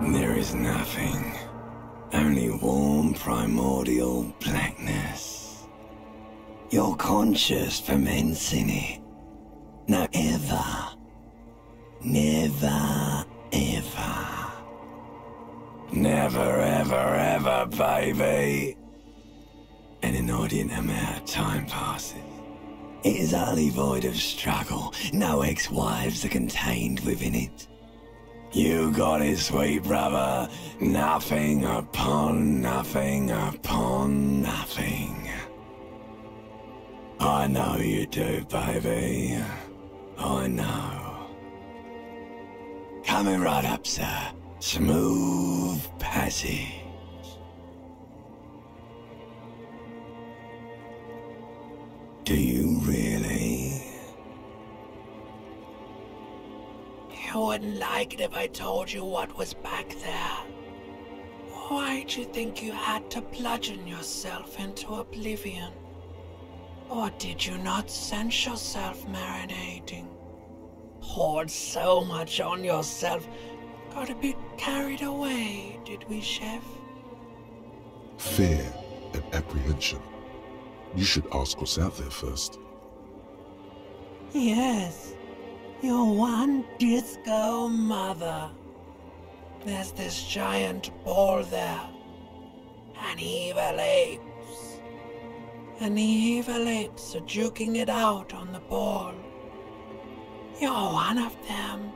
There is nothing. Only warm primordial blackness. You're conscious ferments in it. No, ever. Never, ever. Never, ever, ever, baby. An inordinate amount of time passes. It is utterly void of struggle. No ex-wives are contained within it. You got it, sweet brother. Nothing upon nothing upon nothing. I know you do, baby. I know. Coming right up, sir. Smooth passage. Do you really? You wouldn't like it if I told you what was back there. Why'd you think you had to bludgeon yourself into oblivion? Or did you not sense yourself marinating? Poured so much on yourself, got a bit carried away, did we, Chef? Fear and apprehension. You should ask what's out there first. Yes, your one disco mother. There's this giant ball there. And evil apes. And the evil apes are juking it out on the ball. You're one of them.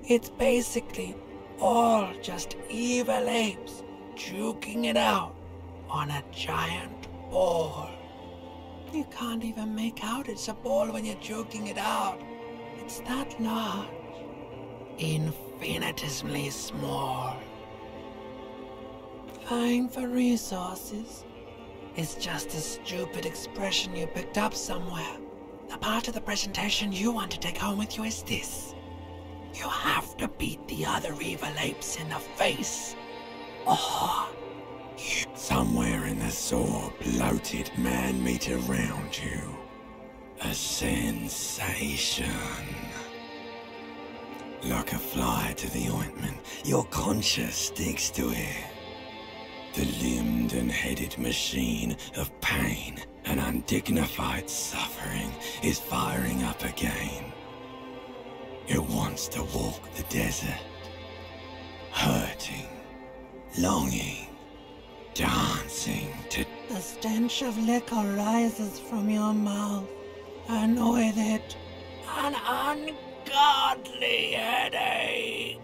It's basically all just evil apes juking it out on a giant ball. You can't even make out it's a ball when you're joking it out. It's that large. Infinitesimally small. Vying for resources is just a stupid expression you picked up somewhere. The part of the presentation you want to take home with you is this. You have to beat the other evil apes in the face. Or somewhere in the sore, bloated man-meat around you. A sensation. Like a fly to the ointment, your conscience sticks to it. The limbed and headed machine of pain and undignified suffering is firing up again. It wants to walk the desert, hurting, longing, dancing to... The stench of liquor rises from your mouth, and with it, an ungodly headache.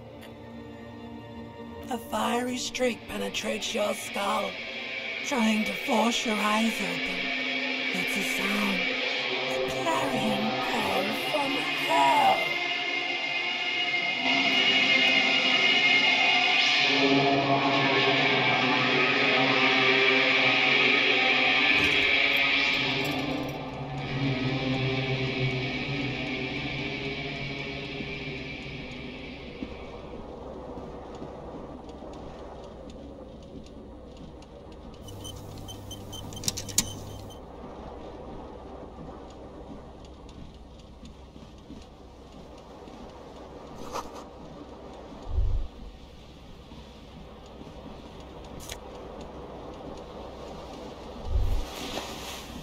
A fiery streak penetrates your skull, trying to force your eyes open. It's a sound, a clarion call from hell.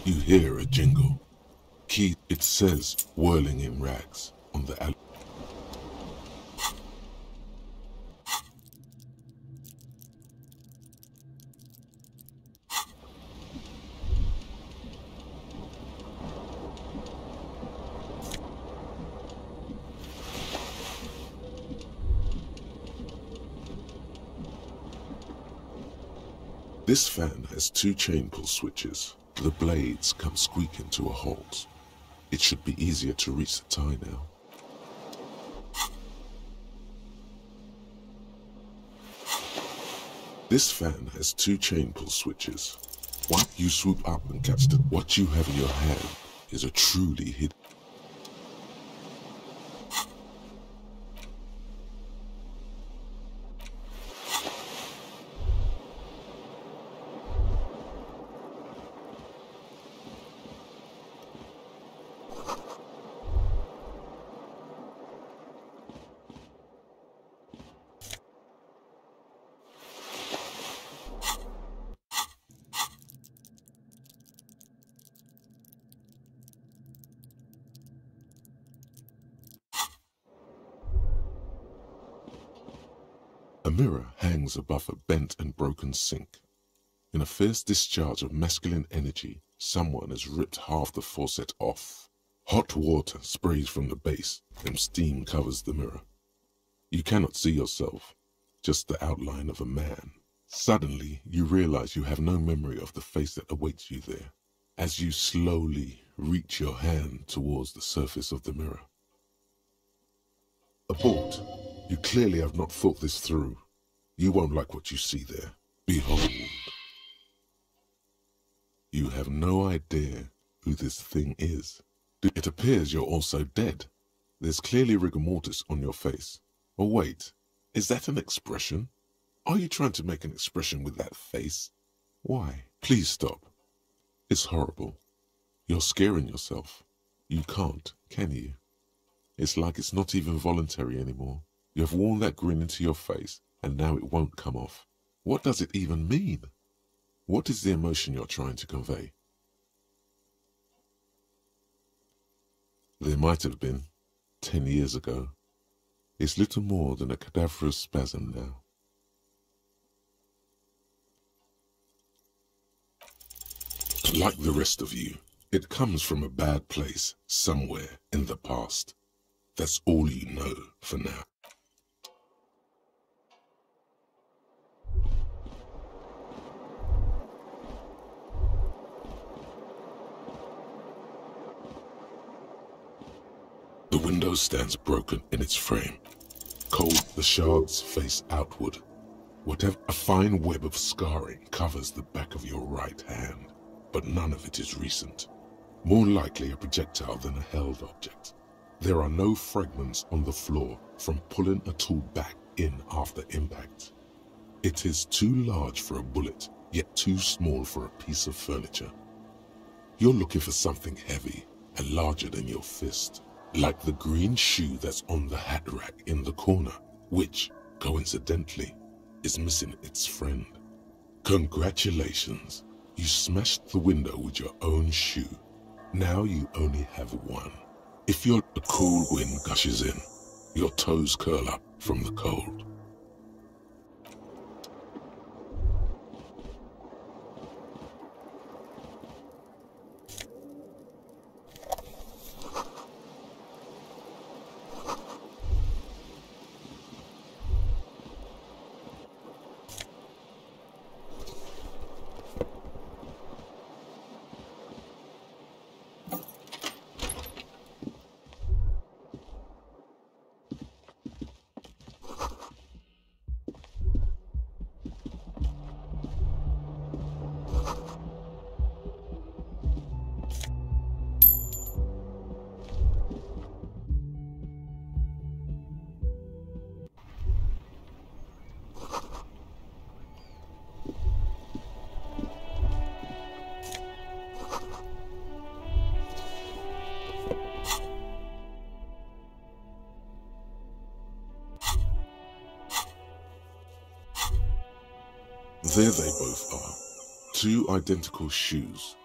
You hear a jingle. Keith, it says, whirling in rags on the alley. This fan has 2 chain pull switches. The blades come squeaking to a halt. It should be easier to reach the tie now. This fan has 2 chain pull switches. While you swoop up and catch what you have in your hand is a truly hidden... A mirror hangs above a bent and broken sink. In a fierce discharge of masculine energy, someone has ripped half the faucet off. Hot water sprays from the base, and steam covers the mirror. You cannot see yourself, just the outline of a man. Suddenly, you realize you have no memory of the face that awaits you there, as you slowly reach your hand towards the surface of the mirror. Abort. You clearly have not thought this through. You won't like what you see there. Behold. You have no idea who this thing is. It appears you're also dead. There's clearly rigor mortis on your face. Oh wait, is that an expression? Are you trying to make an expression with that face? Why? Please stop. It's horrible. You're scaring yourself. You can't, can you? It's like it's not even voluntary anymore. You have worn that grin into your face, and now it won't come off. What does it even mean? What is the emotion you're trying to convey? There might have been, 10 years ago. It's little more than a cadaverous spasm now. Like the rest of you, it comes from a bad place somewhere in the past. That's all you know for now. The window stands broken in its frame. Cold, the shards face outward. A fine web of scarring covers the back of your right hand, but none of it is recent. More likely a projectile than a held object. There are no fragments on the floor from pulling a tool back in after impact. It is too large for a bullet, yet too small for a piece of furniture. You're looking for something heavy and larger than your fist. Like the green shoe that's on the hat rack in the corner, which, coincidentally, is missing its friend. Congratulations, you smashed the window with your own shoe. Now you only have one. If a cool wind gushes in, your toes curl up from the cold. There they both are, two identical shoes,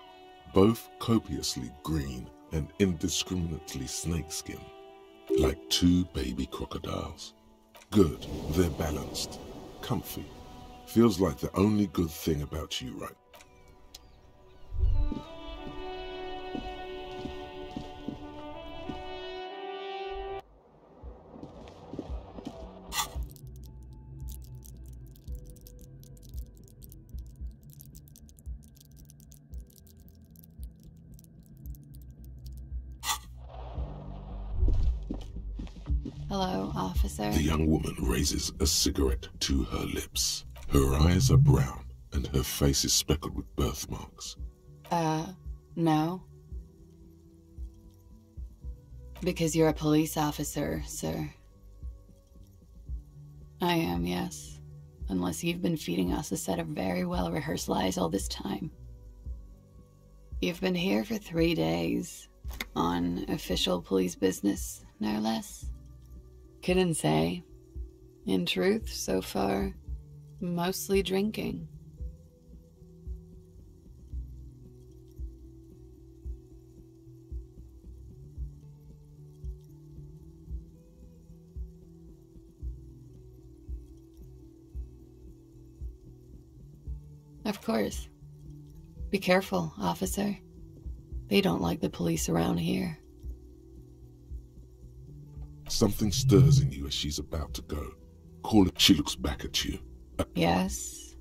both copiously green and indiscriminately snakeskin, like two baby crocodiles. Good, they're balanced, comfy, feels like the only good thing about you right. Hello, officer. The young woman raises a cigarette to her lips. Her eyes are brown and her face is speckled with birthmarks. No. Because you're a police officer, sir. I am, yes. Unless you've been feeding us a set of very well-rehearsed lies all this time. You've been here for 3 days. On official police business, no less. Couldn't say. In truth, so far, mostly drinking. Of course. Be careful, officer. They don't like the police around here. Something stirs in you as she's about to go. Call it. She looks back at you. Yes.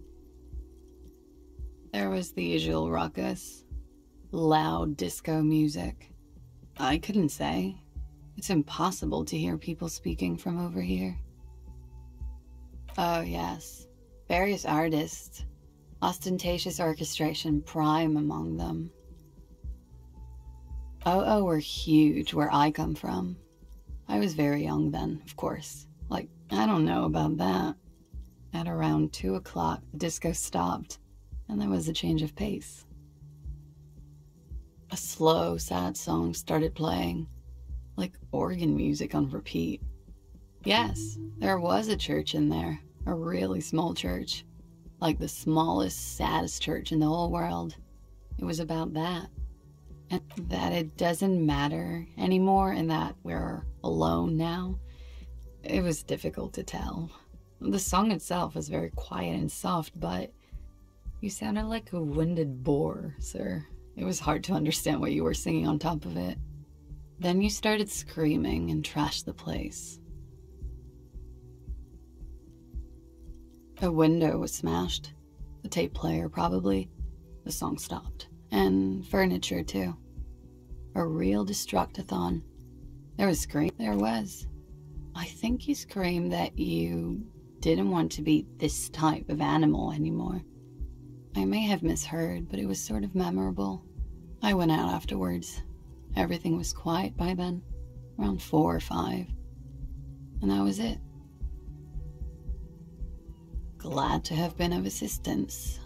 There was the usual ruckus. Loud disco music. I couldn't say. It's impossible to hear people speaking from over here. Oh, yes. Various artists. Ostentatious orchestration prime among them. Oh, were huge where I come from. I was very young then, of course. Like, I don't know about that. At around 2 o'clock, the disco stopped, and there was a change of pace. A slow, sad song started playing, like organ music on repeat. Yes, there was a church in there, a really small church, like the smallest, saddest church in the whole world. It was about that. And that it doesn't matter anymore and that we're alone now. It was difficult to tell. The song itself was very quiet and soft, but you sounded like a winded boar, sir. It was hard to understand what you were singing on top of it. Then you started screaming and trashed the place. A window was smashed. The tape player, probably. The song stopped. And furniture, too. A real destructathon. There was scream. There was. I think you screamed that you didn't want to be this type of animal anymore. I may have misheard, but it was sort of memorable. I went out afterwards. Everything was quiet by then. Around 4 or 5. And that was it. Glad to have been of assistance.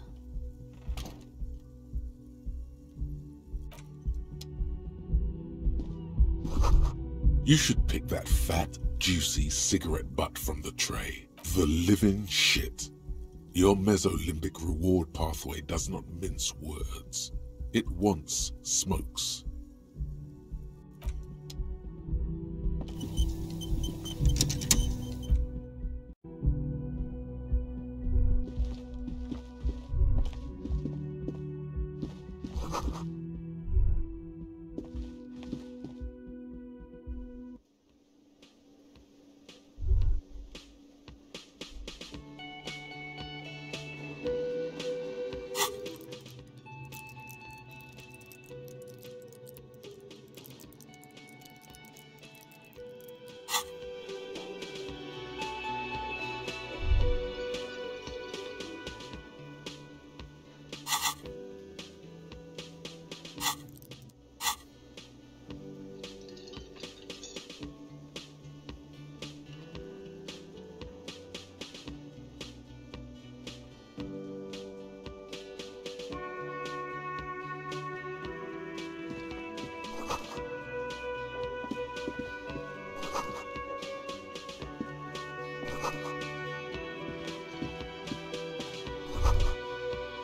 You should pick that fat, juicy cigarette butt from the tray. The living shit. Your mesolimbic reward pathway does not mince words. It wants smokes.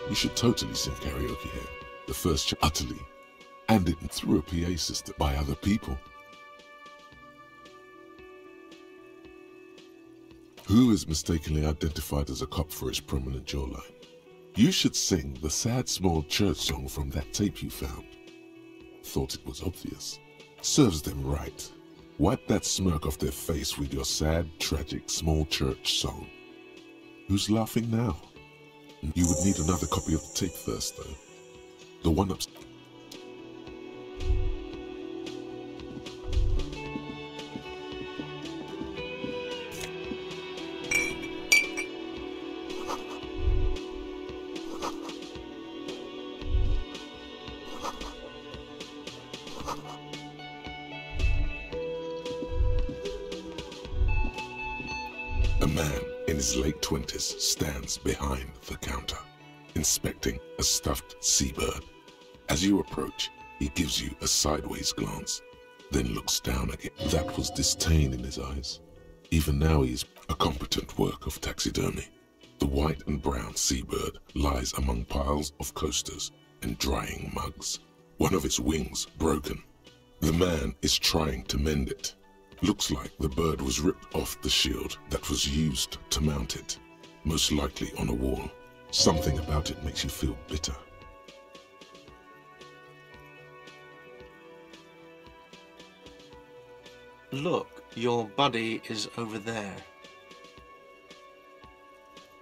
You should totally sing karaoke here. The first utterly. And it through a PA system by other people. Who is mistakenly identified as a cop for his prominent jawline? You should sing the sad small church song from that tape you found. Thought it was obvious. Serves them right. Wipe that smirk off their face with your sad, tragic small church song. Who's laughing now? You would need another copy of the tape first, though. The one upstairs. A man in his late 20s stands behind the counter, inspecting a stuffed seabird. As you approach, he gives you a sideways glance, then looks down again. That was disdain in his eyes. Even now he is a competent work of taxidermy. The white and brown seabird lies among piles of coasters and drying mugs. One of its wings broken. The man is trying to mend it. Looks like the bird was ripped off the shield that was used to mount it, most likely on a wall. Something about it makes you feel bitter. Look, your buddy is over there.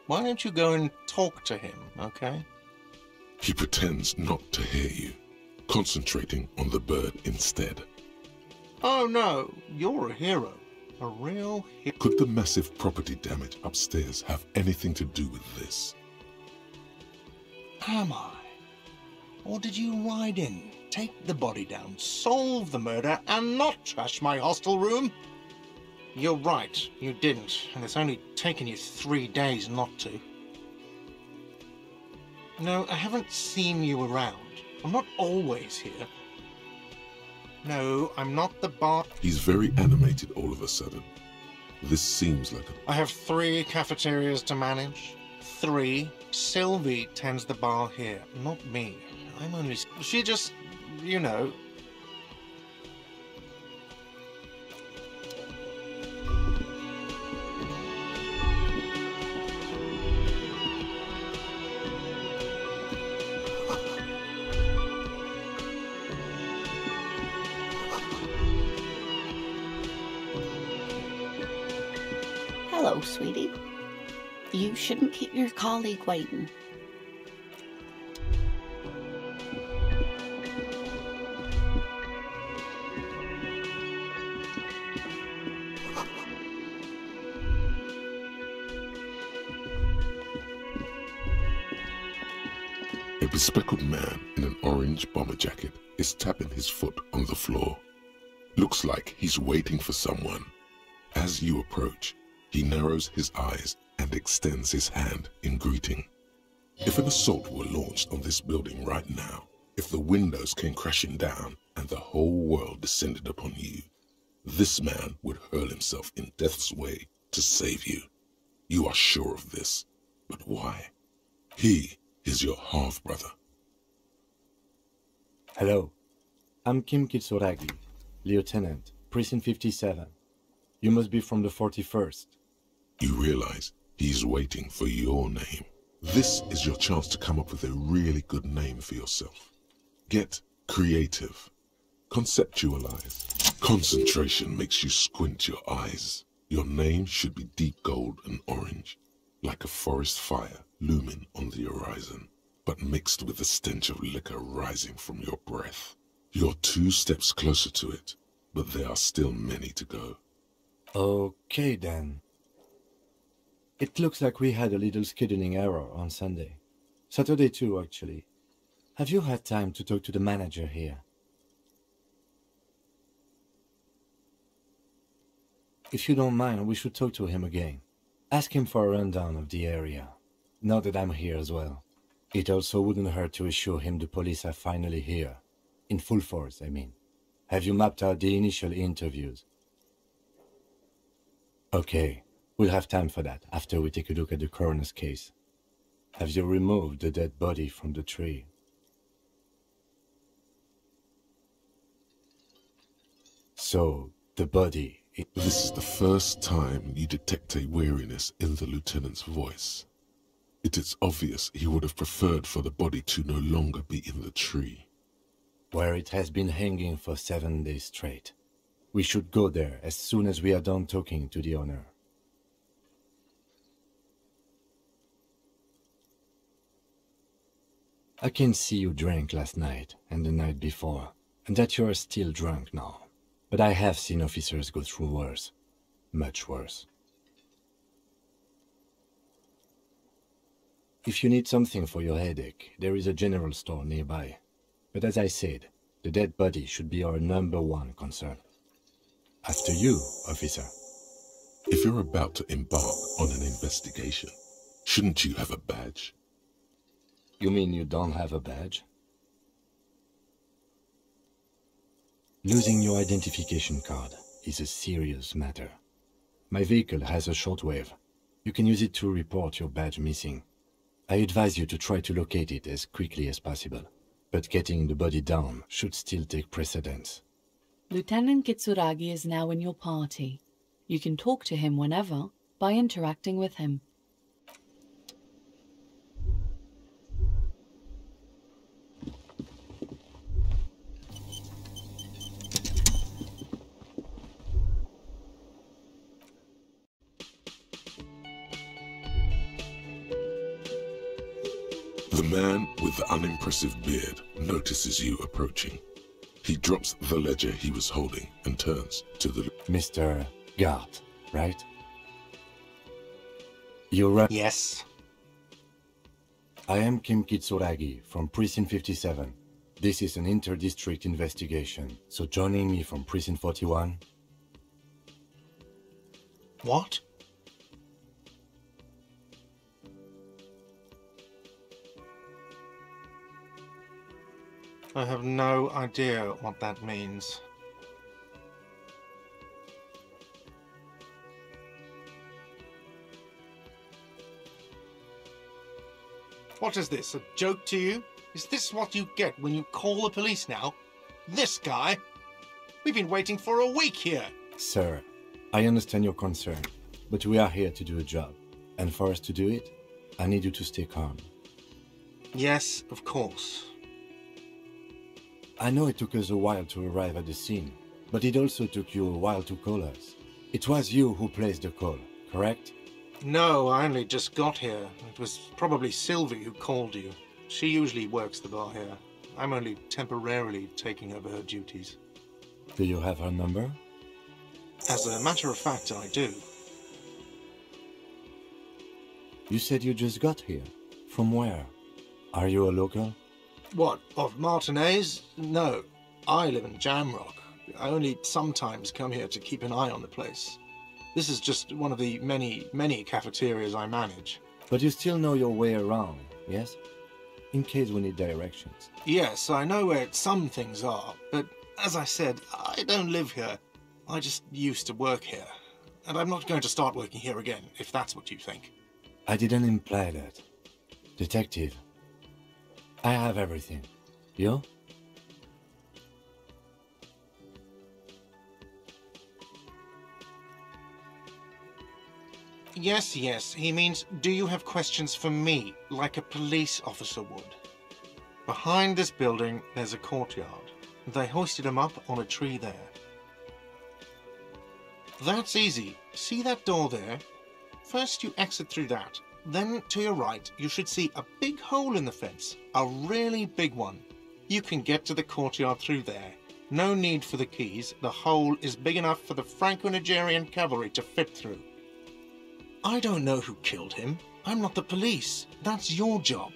Why don't you go and talk to him, okay? He pretends not to hear you, concentrating on the bird instead. Oh no, you're a hero. A real hero. Could the massive property damage upstairs have anything to do with this? Am I? Or did you ride in, take the body down, solve the murder, and not trash my hostel room? You're right, you didn't, and it's only taken you 3 days not to. No, I haven't seen you around. I'm not always here. No, I'm not the bar. He's very animated all of a sudden. This seems like a... I have 3 cafeterias to manage. 3. Sylvie tends the bar here, not me. I'm only... She just, you know... Hello, sweetie. You shouldn't keep your colleague waiting. A bespectacled man in an orange bomber jacket is tapping his foot on the floor. Looks like he's waiting for someone. As you approach, he narrows his eyes and extends his hand in greeting. If an assault were launched on this building right now, if the windows came crashing down and the whole world descended upon you, this man would hurl himself in death's way to save you. You are sure of this, but why? He is your half-brother. Hello, I'm Kim Kitsuragi, Lieutenant, Precinct 57. You must be from the 41st. You realize he's waiting for your name. This is your chance to come up with a really good name for yourself. Get creative. Conceptualize. Concentration makes you squint your eyes. Your name should be deep gold and orange, like a forest fire looming on the horizon, but mixed with the stench of liquor rising from your breath. You're 2 steps closer to it, but there are still many to go. Okay then. It looks like we had a little scheduling error on Sunday. Saturday too, actually. Have you had time to talk to the manager here? If you don't mind, we should talk to him again. Ask him for a rundown of the area. Now that I'm here as well. It also wouldn't hurt to assure him the police are finally here. In full force, I mean. Have you mapped out the initial interviews? Okay, we'll have time for that after we take a look at the coroner's case. Have you removed the dead body from the tree? So, the body... This is the first time you detect a weariness in the lieutenant's voice. It is obvious he would have preferred for the body to no longer be in the tree. Where it has been hanging for 7 days straight. We should go there as soon as we are done talking to the owner. I can see you drank last night and the night before, and that you are still drunk now. But I have seen officers go through worse. Much worse. If you need something for your headache, there is a general store nearby. But as I said, the dead body should be our #1 concern. After you, officer. If you're about to embark on an investigation, shouldn't you have a badge? You mean you don't have a badge? Losing your identification card is a serious matter. My vehicle has a shortwave. You can use it to report your badge missing. I advise you to try to locate it as quickly as possible, but getting the body down should still take precedence. Lieutenant Kitsuragi is now in your party. You can talk to him whenever by interacting with him. The man with the unimpressive beard notices you approaching. He drops the ledger he was holding and turns to the... Mr. Guard, right? You're right. Yes. I am Kim Kitsuragi from Precinct 57. This is an inter-district investigation, so joining me from Precinct 41... What? I have no idea what that means. What is this, a joke to you? Is this what you get when you call the police now? This guy? We've been waiting for a week here! Sir, I understand your concern, but we are here to do a job. And for us to do it, I need you to stay calm. Yes, of course. I know it took us a while to arrive at the scene, but it also took you a while to call us. It was you who placed the call, correct? No, I only just got here. It was probably Sylvie who called you. She usually works the bar here. I'm only temporarily taking over her duties. Do you have her number? As a matter of fact, I do. You said you just got here. From where? Are you a local? What, of Martinez? No, I live in Jamrock. I only sometimes come here to keep an eye on the place. This is just one of the many cafeterias I manage. But you still know your way around, yes? In case we need directions. Yes, I know where some things are, but as I said, I don't live here. I just used to work here. And I'm not going to start working here again, if that's what you think. I didn't imply that. Detective, I have everything. You? Yes, he means, do you have questions for me, like a police officer would? Behind this building, there's a courtyard. They hoisted him up on a tree there. That's easy. See that door there? First you exit through that. Then, to your right, you should see a big hole in the fence. A really big one. You can get to the courtyard through there. No need for the keys. The hole is big enough for the Franco-Nigerian cavalry to fit through. I don't know who killed him. I'm not the police. That's your job.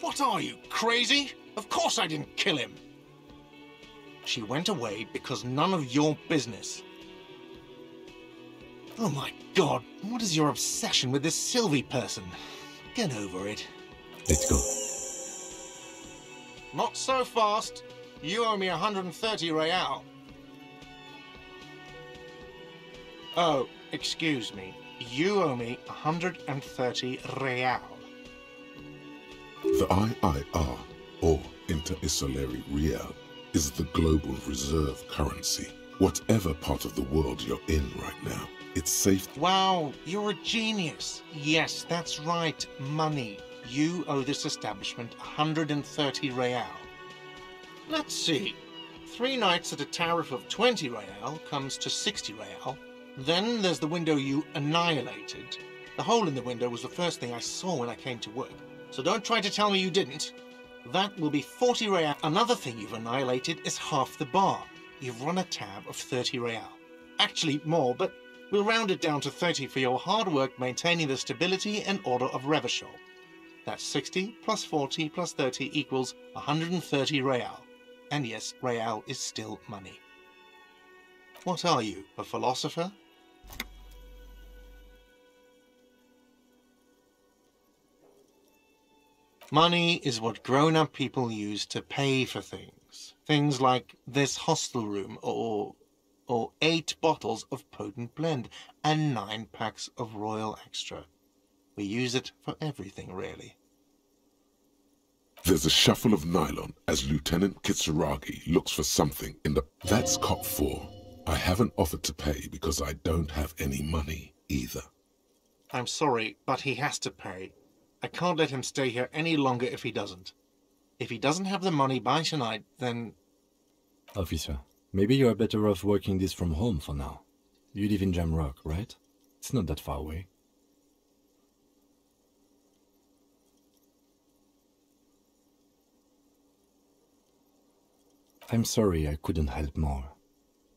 What are you, crazy? Of course I didn't kill him. She went away because none of your business. Oh my God, what is your obsession with this Sylvie person? Get over it. Let's go. Not so fast. You owe me 130 real. Oh, excuse me. You owe me 130 real. The IIR, or Inter-Isolary Real, is the global reserve currency. Whatever part of the world you're in right now, it's safe. Wow, you're a genius. Yes, that's right, money. You owe this establishment 130 real. Let's see. 3 nights at a tariff of 20 real comes to 60 real. Then there's the window you annihilated. The hole in the window was the first thing I saw when I came to work. So don't try to tell me you didn't. That will be 40 real. Another thing you've annihilated is half the bar. You've run a tab of 30 real. Actually more, but we'll round it down to 30 for your hard work maintaining the stability and order of Revachol. That's 60 plus 40 plus 30 equals 130 real. And yes, real is still money. What are you, a philosopher? Money is what grown-up people use to pay for things. Things like this hostel room, or 8 bottles of potent blend, and 9 packs of Royal Extra. We use it for everything, really. There's a shuffle of nylon as Lieutenant Kitsuragi looks for something in the... That's cop 4. I haven't offered to pay because I don't have any money either. I'm sorry, but he has to pay. I can't let him stay here any longer if he doesn't. If he doesn't have the money by tonight, then... Officer, maybe you are better off working this from home for now. You live in Jamrock, right? It's not that far away. I'm sorry I couldn't help more.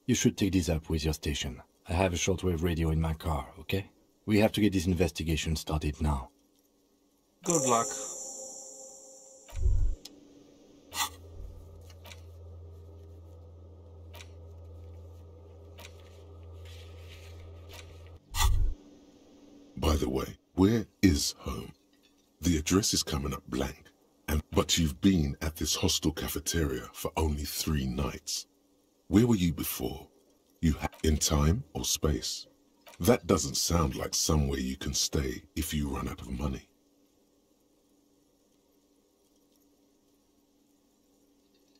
You should take this up with your station. I have a shortwave radio in my car, okay? We have to get this investigation started now. Good luck. By the way, where is home? The address is coming up blank, but you've been at this hostel cafeteria for only 3 nights. Where were you before? In time or space? That doesn't sound like somewhere you can stay if you run out of money.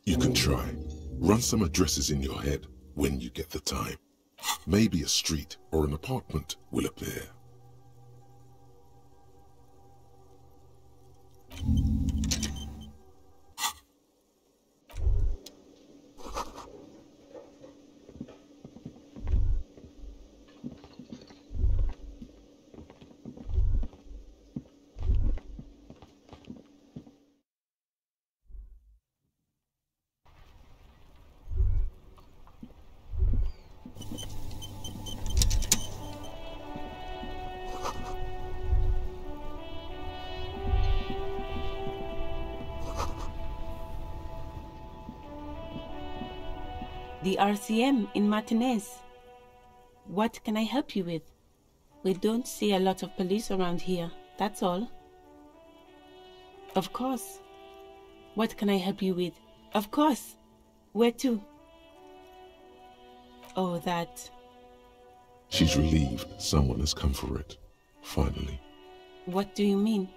You can try. Run some addresses in your head when you get the time. Maybe a street or an apartment will appear. The RCM in Martinez. What can I help you with? We don't see a lot of police around here, that's all. Of course. What can I help you with? Of course. Where to? Oh, that. She's relieved someone has come for it, finally. What do you mean?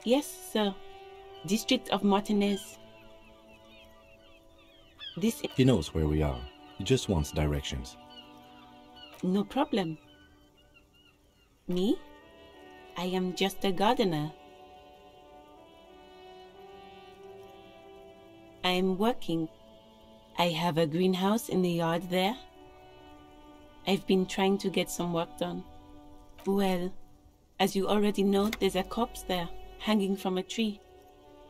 Yes, sir. District of Martinez. He knows where we are. He just wants directions. No problem. Me? I am just a gardener. I am working. I have a greenhouse in the yard there. I've been trying to get some work done. Well, as you already know, there's a corpse there, hanging from a tree.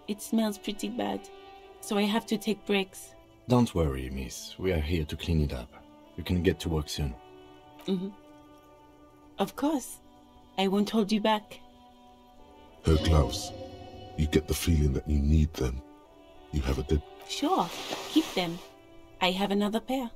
It smells pretty bad, so I have to take breaks. Don't worry, miss. We are here to clean it up. You can get to work soon. Of course. I won't hold you back. Her gloves. You get the feeling that you need them. You have a dead... Sure. Keep them. I have another pair.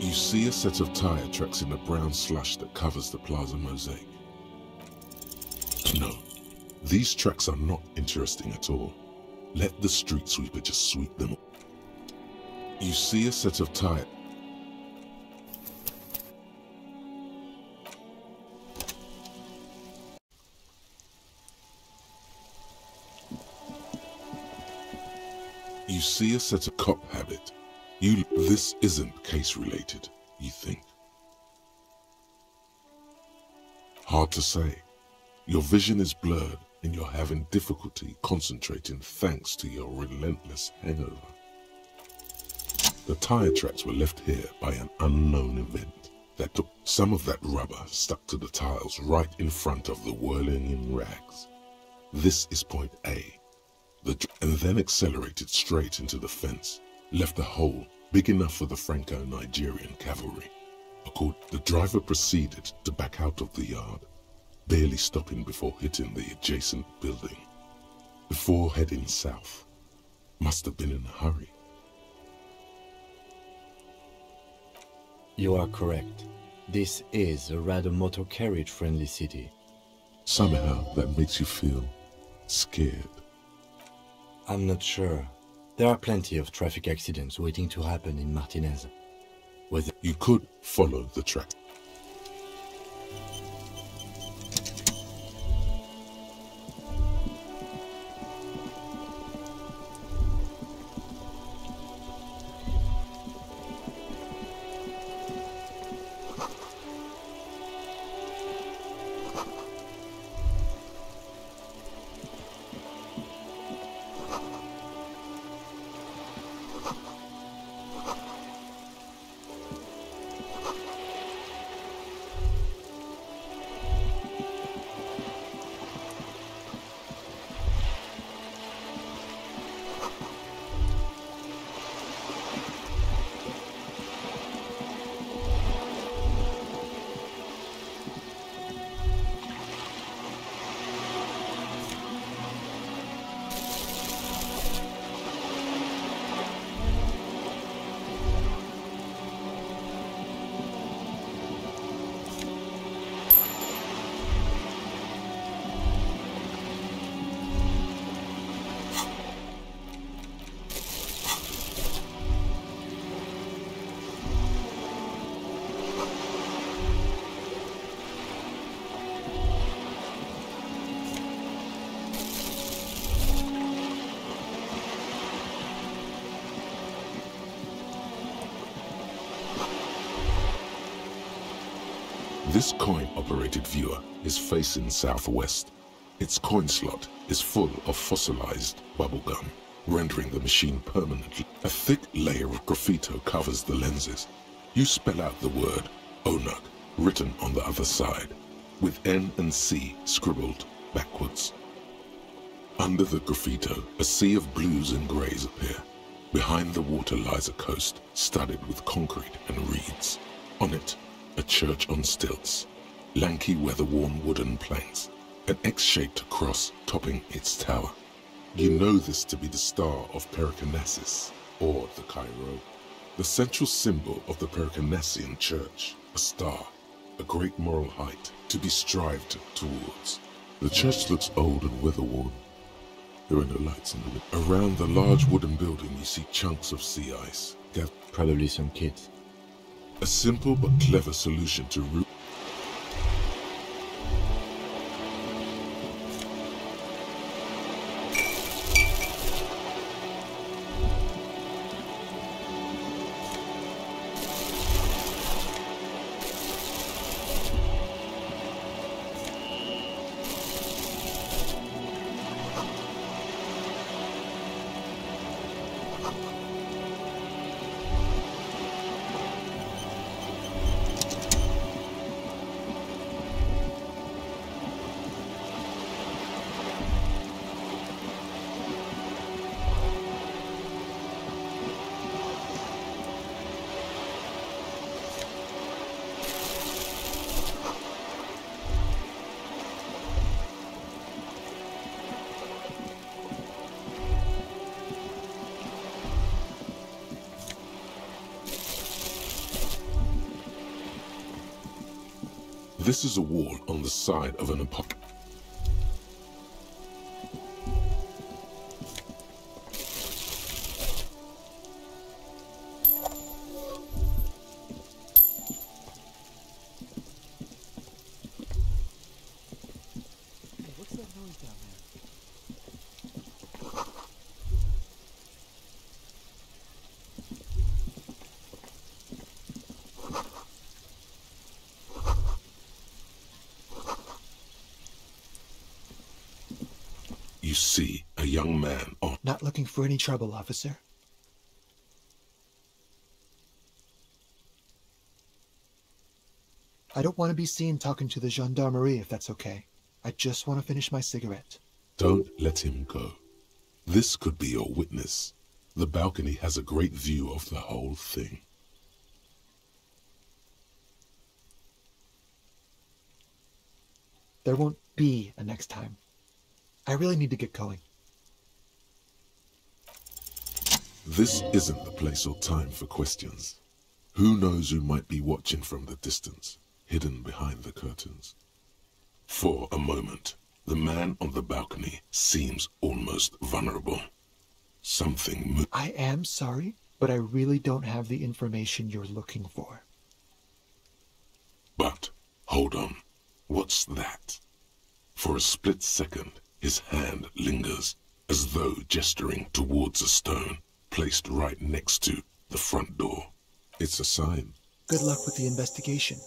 You see a set of tire tracks in the brown slush that covers the plaza mosaic. No, these tracks are not interesting at all. Let the street sweeper just sweep them up. You see a set of tire... You see a set of cop habit. This isn't case-related, you think. Hard to say. Your vision is blurred and you're having difficulty concentrating thanks to your relentless hangover. The tire tracks were left here by an unknown event that took some of that rubber stuck to the tiles right in front of the whirling in rags. This is point A. And then accelerated straight into the fence, left a hole big enough for the Franco-Nigerian cavalry. The driver proceeded to back out of the yard, barely stopping before hitting the adjacent building. Before heading south, must have been in a hurry. You are correct. This is a rather motor carriage-friendly city. Somehow that makes you feel scared. I'm not sure. There are plenty of traffic accidents waiting to happen in Martinez. Whether You could follow the track. This coin-operated viewer is facing southwest. Its coin slot is full of fossilized bubblegum, rendering the machine permanently. A thick layer of graffito covers the lenses. You spell out the word Onug, written on the other side, with N and C scribbled backwards. Under the graffito, a sea of blues and greys appear. Behind the water lies a coast studded with concrete and reeds. On it, a church on stilts, lanky weather-worn wooden planks, an X-shaped cross topping its tower. You know this to be the Star of Pericarnassus, or the Cairo, the central symbol of the Pericarnassian Church, a star, a great moral height to be strived towards. The church looks old and weather-worn. There are no lights in the window. Around the large wooden building you see chunks of sea ice. probably some kids. A simple but clever solution to root. This is a wall on the side of an apartment. You see a young man on... Not looking for any trouble, officer. I don't want to be seen talking to the gendarmerie, if that's okay. I just want to finish my cigarette. Don't let him go. This could be your witness. The balcony has a great view of the whole thing. There won't be a next time. I really need to get going. This isn't the place or time for questions. Who knows who might be watching from the distance, hidden behind the curtains. For a moment, the man on the balcony seems almost vulnerable. Something I am sorry, but I really don't have the information you're looking for. But, hold on. What's that? For a split second, his hand lingers, as though gesturing towards a stone placed right next to the front door. It's a sign. Good luck with the investigation.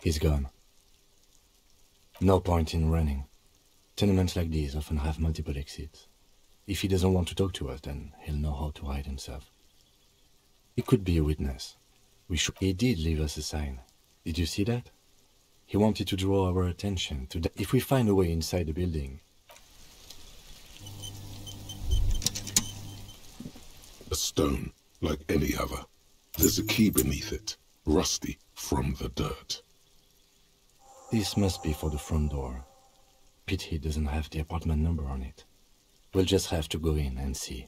He's gone. No point in running. Tenements like these often have multiple exits. If he doesn't want to talk to us, then he'll know how to hide himself. He could be a witness. He did leave us a sign. Did you see that? He wanted to draw our attention to that. If we find a way inside the building. A stone, like any other. There's a key beneath it, rusty from the dirt. This must be for the front door. Pity doesn't have the apartment number on it. We'll just have to go in and see.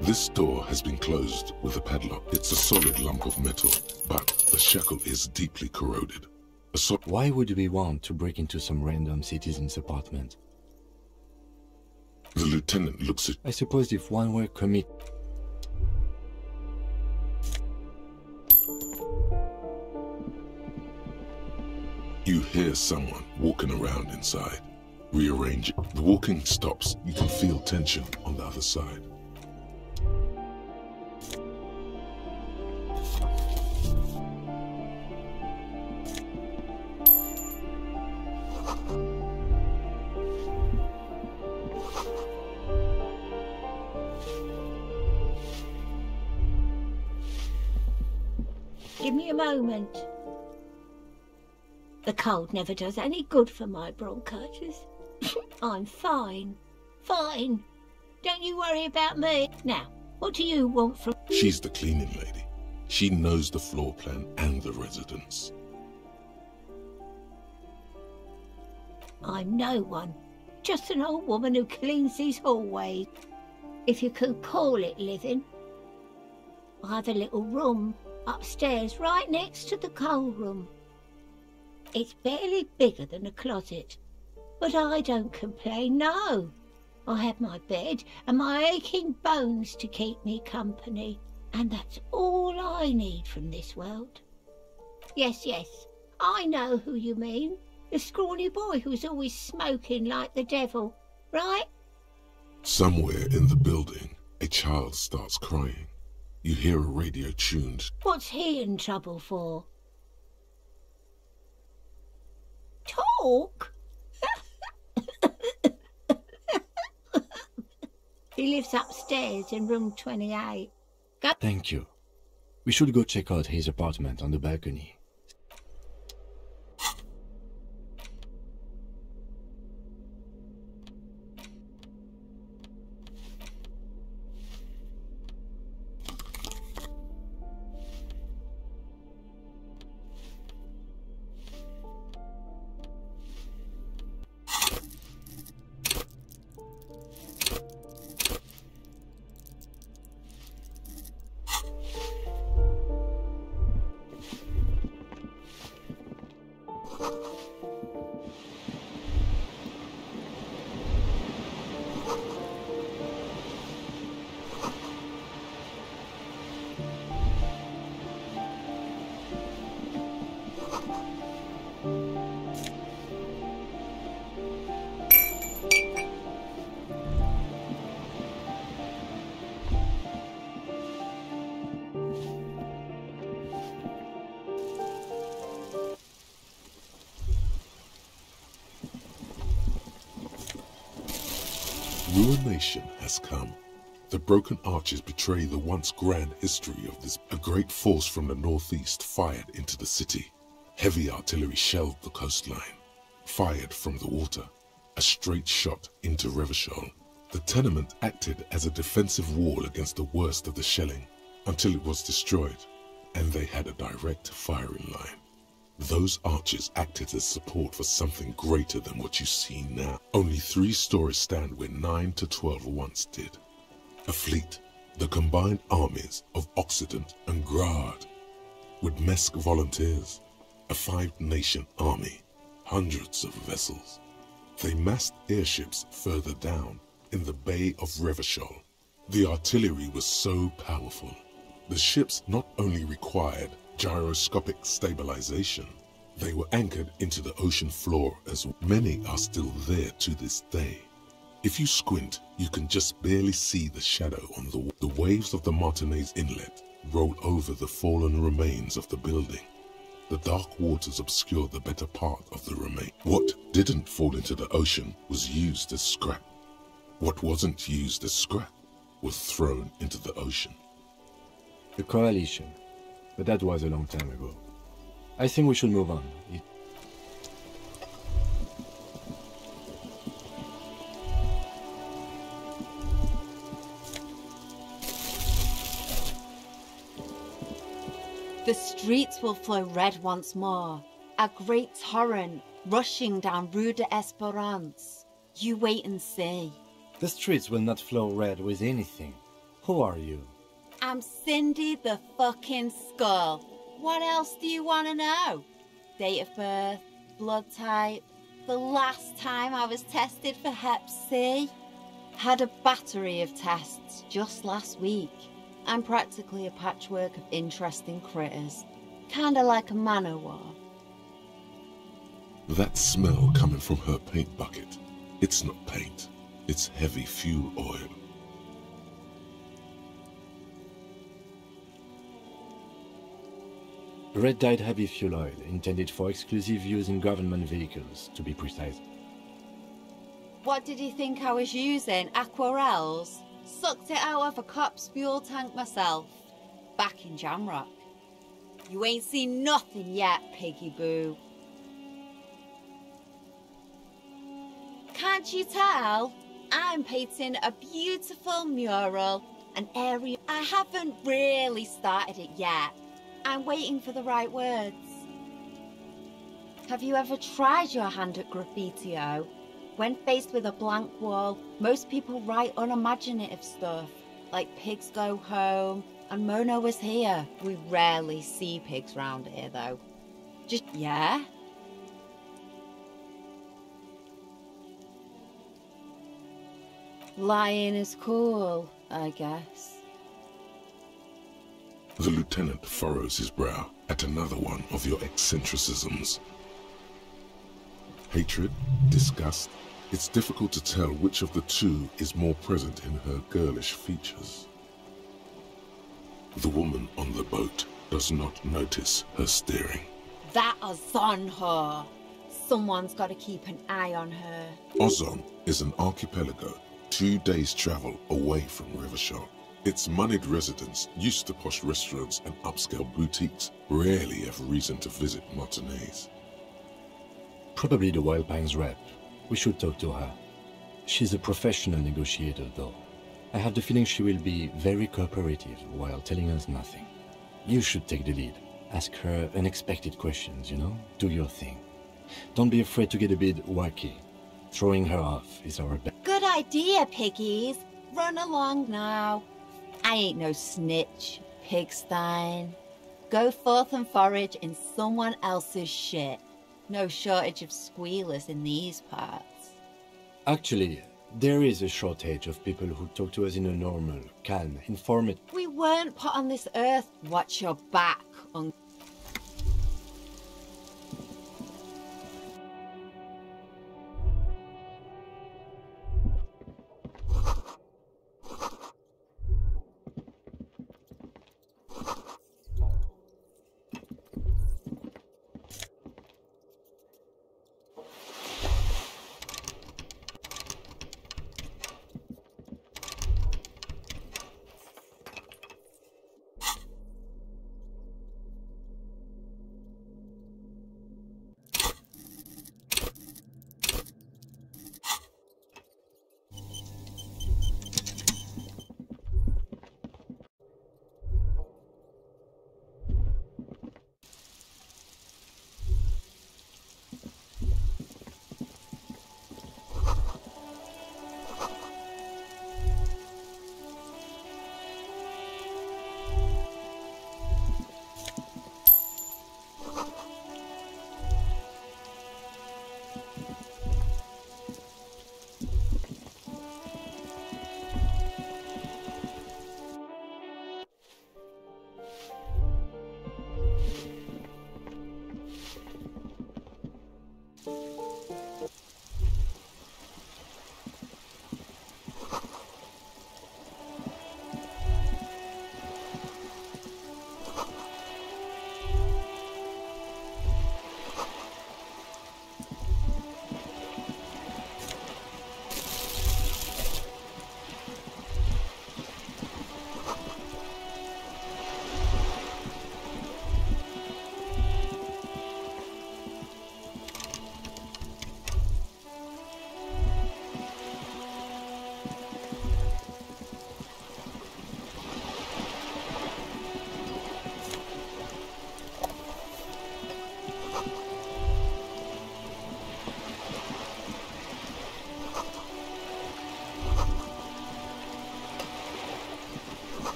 This door has been closed with a padlock. It's a solid lump of metal, but the shackle is deeply corroded. Why would we want to break into some random citizen's apartment? The lieutenant looks at... I suppose if one were You hear someone walking around inside. Rearrange it. The walking stops. You can feel tension on the other side. Give me a moment. The cold never does any good for my bronchitis. I'm fine. Fine. Don't you worry about me. Now, what do you want from... She's the cleaning lady. She knows the floor plan and the residence. I'm no one. Just an old woman who cleans these hallways. If you could call it living. I have a little room upstairs right next to the coal room. It's barely bigger than a closet, but I don't complain, no. I have my bed and my aching bones to keep me company, and that's all I need from this world. Yes, I know who you mean. The scrawny boy who's always smoking like the devil, right? Somewhere in the building, a child starts crying. You hear a radio tuned. What's he in trouble for? Talk? He lives upstairs in room 28. Thank you. We should go check out his apartment on the balcony. Ruination has come. The broken arches betray the once grand history of this. A great force from the northeast fired into the city. Heavy artillery shelled the coastline. Fired from the water. A straight shot into Revachol. The tenement acted as a defensive wall against the worst of the shelling, until it was destroyed, and they had a direct firing line. Those arches acted as support for something greater than what you see now. Only 3 stories stand where 9 to 12 once did. A fleet, the combined armies of Occident and Grad, with Mesk volunteers, a 5-nation army, hundreds of vessels. They massed airships further down in the Bay of Revachol. The artillery was so powerful. The ships not only required gyroscopic stabilization, they were anchored into the ocean floor, as many are still there to this day. If you squint, you can just barely see the shadow on the waves of the Martinez Inlet roll over the fallen remains of the building. The dark waters obscure the better part of the remain. What didn't fall into the ocean was used as scrap. What wasn't used as scrap was thrown into the ocean. The coalition. But that was a long time ago. I think we should move on. The streets will flow red once more, a great torrent rushing down Rue de Esperance. You wait and see. The streets will not flow red with anything. Who are you? I'm Cindy the fucking Skull. What else do you want to know? Date of birth, blood type, the last time I was tested for Hep C. Had a battery of tests just last week. I'm practically a patchwork of interesting critters. Kinda like a manowar. That smell coming from her paint bucket, it's not paint, it's heavy fuel oil. Red-dyed heavy fuel oil, intended for exclusive use in government vehicles, to be precise. What did you think I was using? Aquarels? Sucked it out of a cop's fuel tank myself. Back in Jamrock. You ain't seen nothing yet, piggy boo. Can't you tell? I'm painting a beautiful mural, an area. I haven't really started it yet. I'm waiting for the right words. Have you ever tried your hand at graffiti-o? When faced with a blank wall, most people write unimaginative stuff, like pigs go home, and Mona was here. We rarely see pigs round here, though. Just, yeah? Lying is cool, I guess. The lieutenant furrows his brow at another one of your eccentricisms. Hatred, disgust, it's difficult to tell which of the two is more present in her girlish features. The woman on the boat does not notice her staring. That Ozon her. Someone's got to keep an eye on her. Ozon is an archipelago 2 days' travel away from Revachol. Its moneyed residents, used to posh restaurants and upscale boutiques, rarely have reason to visit Martinez. Probably the Wild Pines rep. We should talk to her. She's a professional negotiator, though. I have the feeling she will be very cooperative while telling us nothing. You should take the lead. Ask her unexpected questions, you know? Do your thing. Don't be afraid to get a bit wacky. Throwing her off is our best. Good idea, piggies. Run along now. I ain't no snitch, pigstein. Go forth and forage in someone else's shit. No shortage of squealers in these parts. Actually, there is a shortage of people who talk to us in a normal, calm, informative... We weren't put on this earth. Watch your back,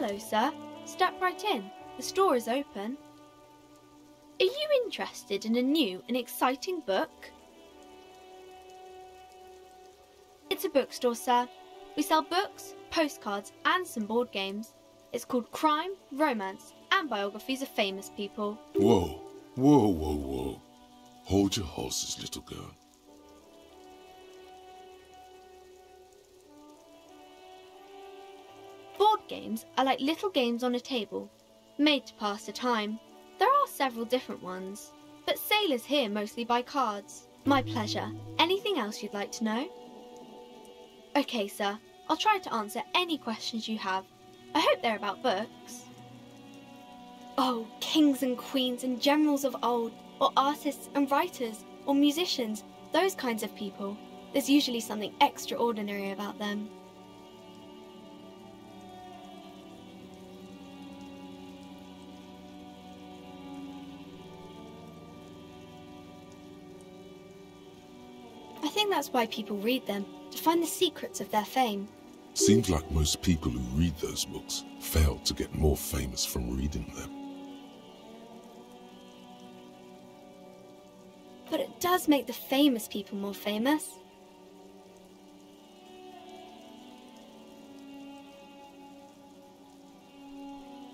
Hello, sir. Step right in. The store is open. Are you interested in a new and exciting book? It's a bookstore, sir. We sell books, postcards, and some board games. It's called Crime, Romance, and Biographies of Famous People. Whoa, whoa, whoa, whoa. Hold your horses, little girl. Board games are like little games on a table, made to pass the time. There are several different ones, but sailors here mostly buy cards. My pleasure. Anything else you'd like to know? Okay, sir. I'll try to answer any questions you have. I hope they're about books. Oh, kings and queens and generals of old, or artists and writers, or musicians, those kinds of people. There's usually something extraordinary about them. I think that's why people read them, to find the secrets of their fame. Seems like most people who read those books fail to get more famous from reading them. But it does make the famous people more famous.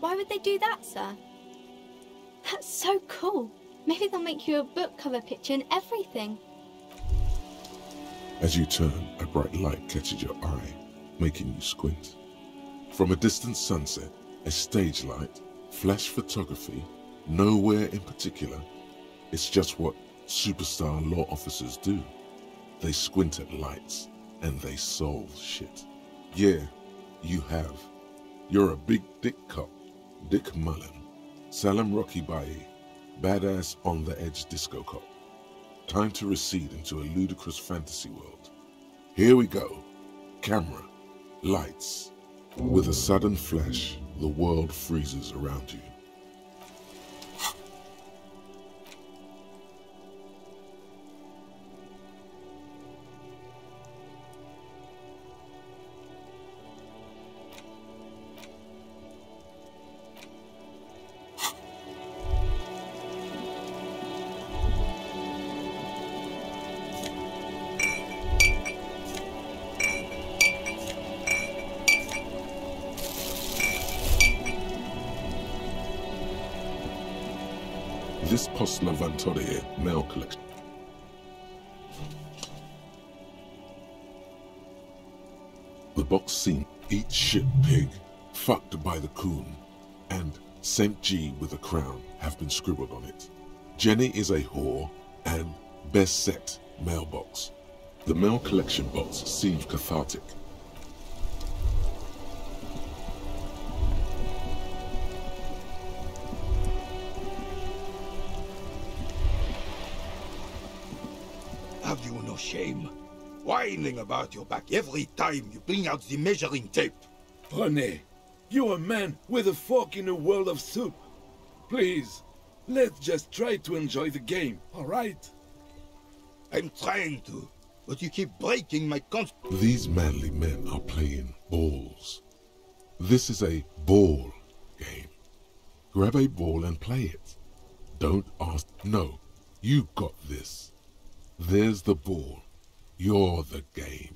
Why would they do that, sir? That's so cool. Maybe they'll make you a book cover picture and everything. As you turn, a bright light catches your eye, making you squint. From a distant sunset, a stage light, flash photography, nowhere in particular. It's just what superstar law officers do. They squint at lights, and they solve shit. Yeah, you have. You're a big dick cop, Dick Mullen, Salem Rocky Baye, badass on-the-edge disco cop. Time to recede into a ludicrous fantasy world. Here we go. Camera, lights. With a sudden flash, the world freezes around you. This post-Levantorie mail collection. The box scene, eat shit pig, fucked by the coon, and St. G with a crown have been scribbled on it. Jenny is a whore, and best set mailbox. The mail collection box seems cathartic. Have you no shame? Whining about your back every time you bring out the measuring tape. René, you're a man with a fork in a world of soup. Please, let's just try to enjoy the game, all right? I'm trying to, but you keep breaking my These manly men are playing balls. This is a ball game. Grab a ball and play it. Don't ask. No, you got this. There's the ball. You're the game.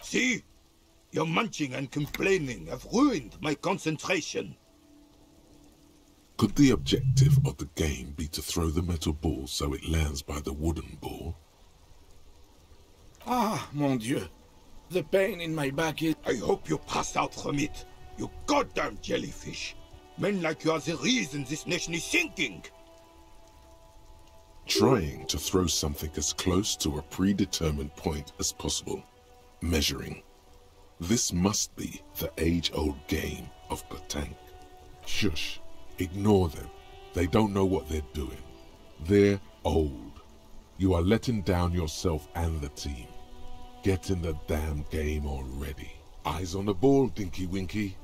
See? Your munching and complaining have ruined my concentration. Could the objective of the game be to throw the metal ball so it lands by the wooden ball? Ah, mon Dieu. The pain in my back is... I hope you pass out from it, you goddamn jellyfish. Men like you are the reason this nation is sinking. Trying to throw something as close to a predetermined point as possible. Measuring. This must be the age-old game of petanque. Shush. Ignore them. They don't know what they're doing. They're old. You are letting down yourself and the team. Get in the damn game already. Eyes on the ball, Dinky Winky.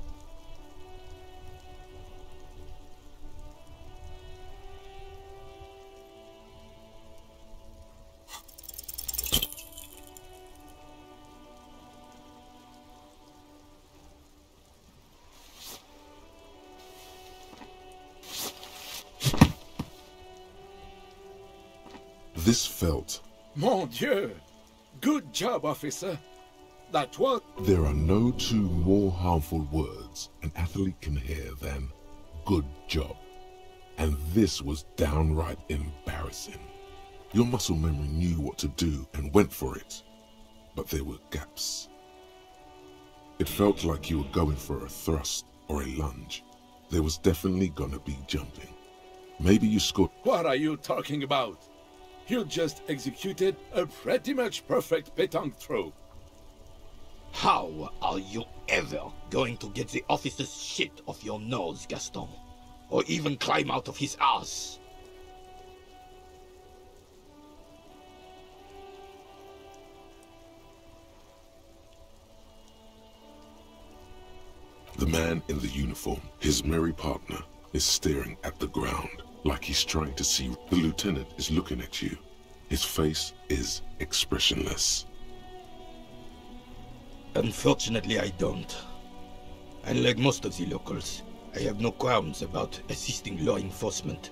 This felt... Mon Dieu! Good job, officer. That was... There are no two more harmful words an athlete can hear than good job. And this was downright embarrassing. Your muscle memory knew what to do and went for it. But there were gaps. It felt like you were going for a thrust or a lunge. There was definitely gonna be jumping. Maybe you scored... What are you talking about? You just executed a pretty much perfect pétanque throw. How are you ever going to get the officer's shit off your nose, Gaston? Or even climb out of his ass? The man in the uniform, his merry partner, is staring at the ground. Like he's trying to see. The lieutenant is looking at you. His face is expressionless. Unfortunately, I don't. Unlike most of the locals, I have no qualms about assisting law enforcement.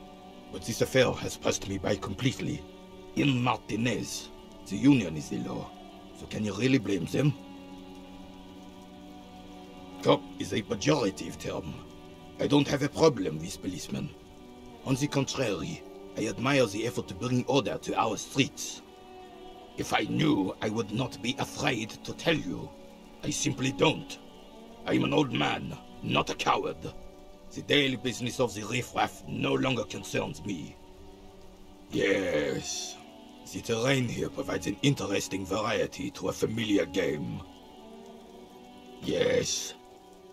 But this affair has passed me by completely. In Martinez, the union is the law. So can you really blame them? Cop is a pejorative term. I don't have a problem with policemen. On the contrary, I admire the effort to bring order to our streets. If I knew, I would not be afraid to tell you. I simply don't. I am an old man, not a coward. The daily business of the riffraff no longer concerns me. Yes, the terrain here provides an interesting variety to a familiar game. Yes,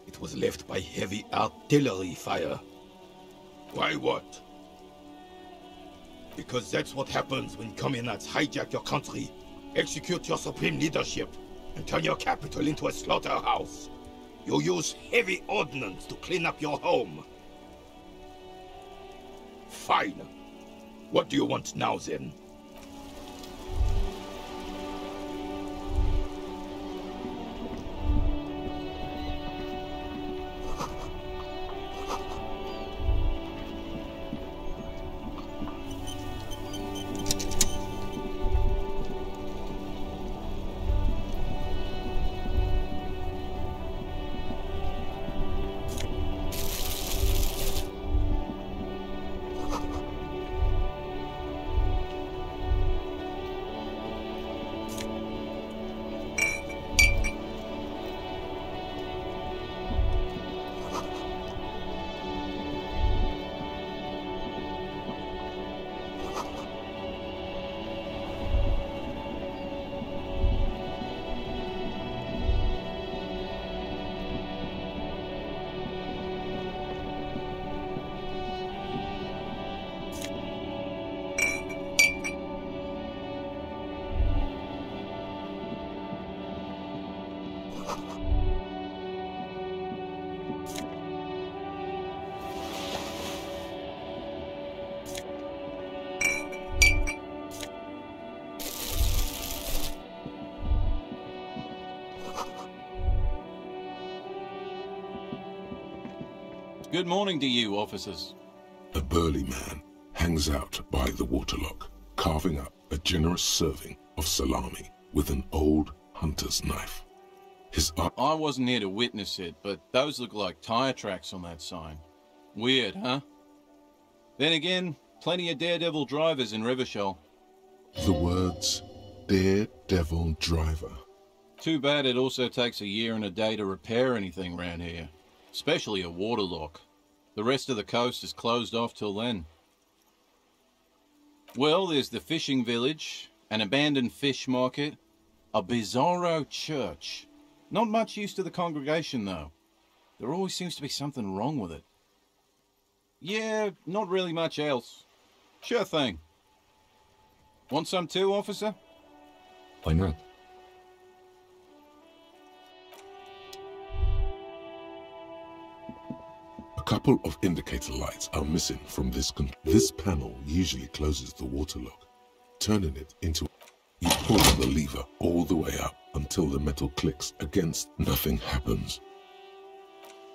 it was left by heavy artillery fire. Why what? Because that's what happens when communards hijack your country, execute your supreme leadership, and turn your capital into a slaughterhouse. You use heavy ordnance to clean up your home. Fine. What do you want now, then? Good morning to you, officers. A burly man hangs out by the waterlock, carving up a generous serving of salami with an old hunter's knife. I wasn't here to witness it, but those look like tire tracks on that sign. Weird, huh? Then again, plenty of daredevil drivers in Revachol. The words, daredevil driver. Too bad it also takes a year and a day to repair anything around here. Especially a waterlock. The rest of the coast is closed off till then. Well, there's the fishing village, an abandoned fish market, a bizarro church. Not much use to the congregation, though. There always seems to be something wrong with it. Yeah, not really much else. Sure thing. Want some too, officer? Why not? A couple of indicator lights are missing from this panel usually closes the waterlock, turning it into... You pull the lever all the way up until the metal clicks against. Nothing happens.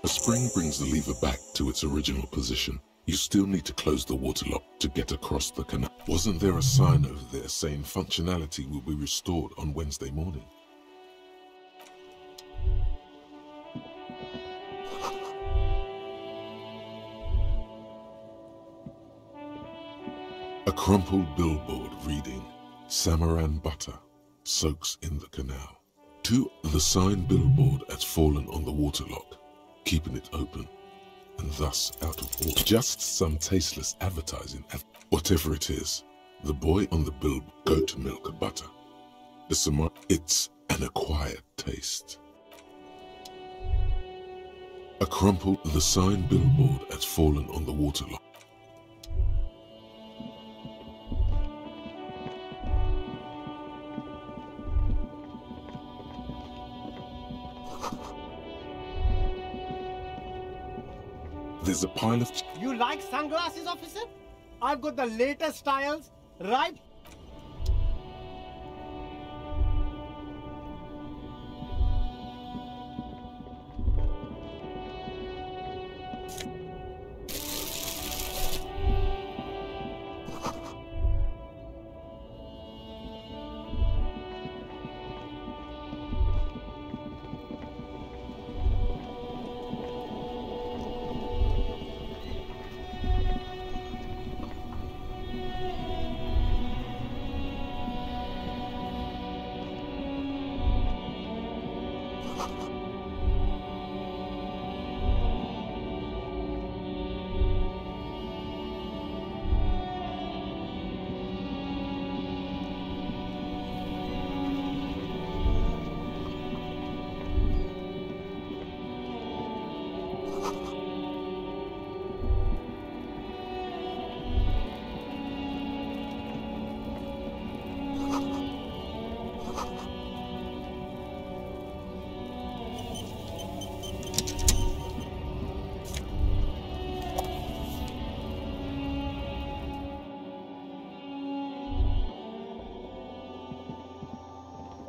A spring brings the lever back to its original position. You still need to close the waterlock to get across the canal. Wasn't there a sign over there saying functionality will be restored on Wednesday morning? A crumpled billboard reading, Samaran butter soaks in the canal. The sign billboard has fallen on the waterlock, keeping it open, and thus out of order. Just some tasteless advertising. Whatever it is, the boy on the billboard, goat milk butter. It's an acquired taste. The sign billboard has fallen on the waterlock. There's a pile of... You like sunglasses, officer? I've got the latest styles, right?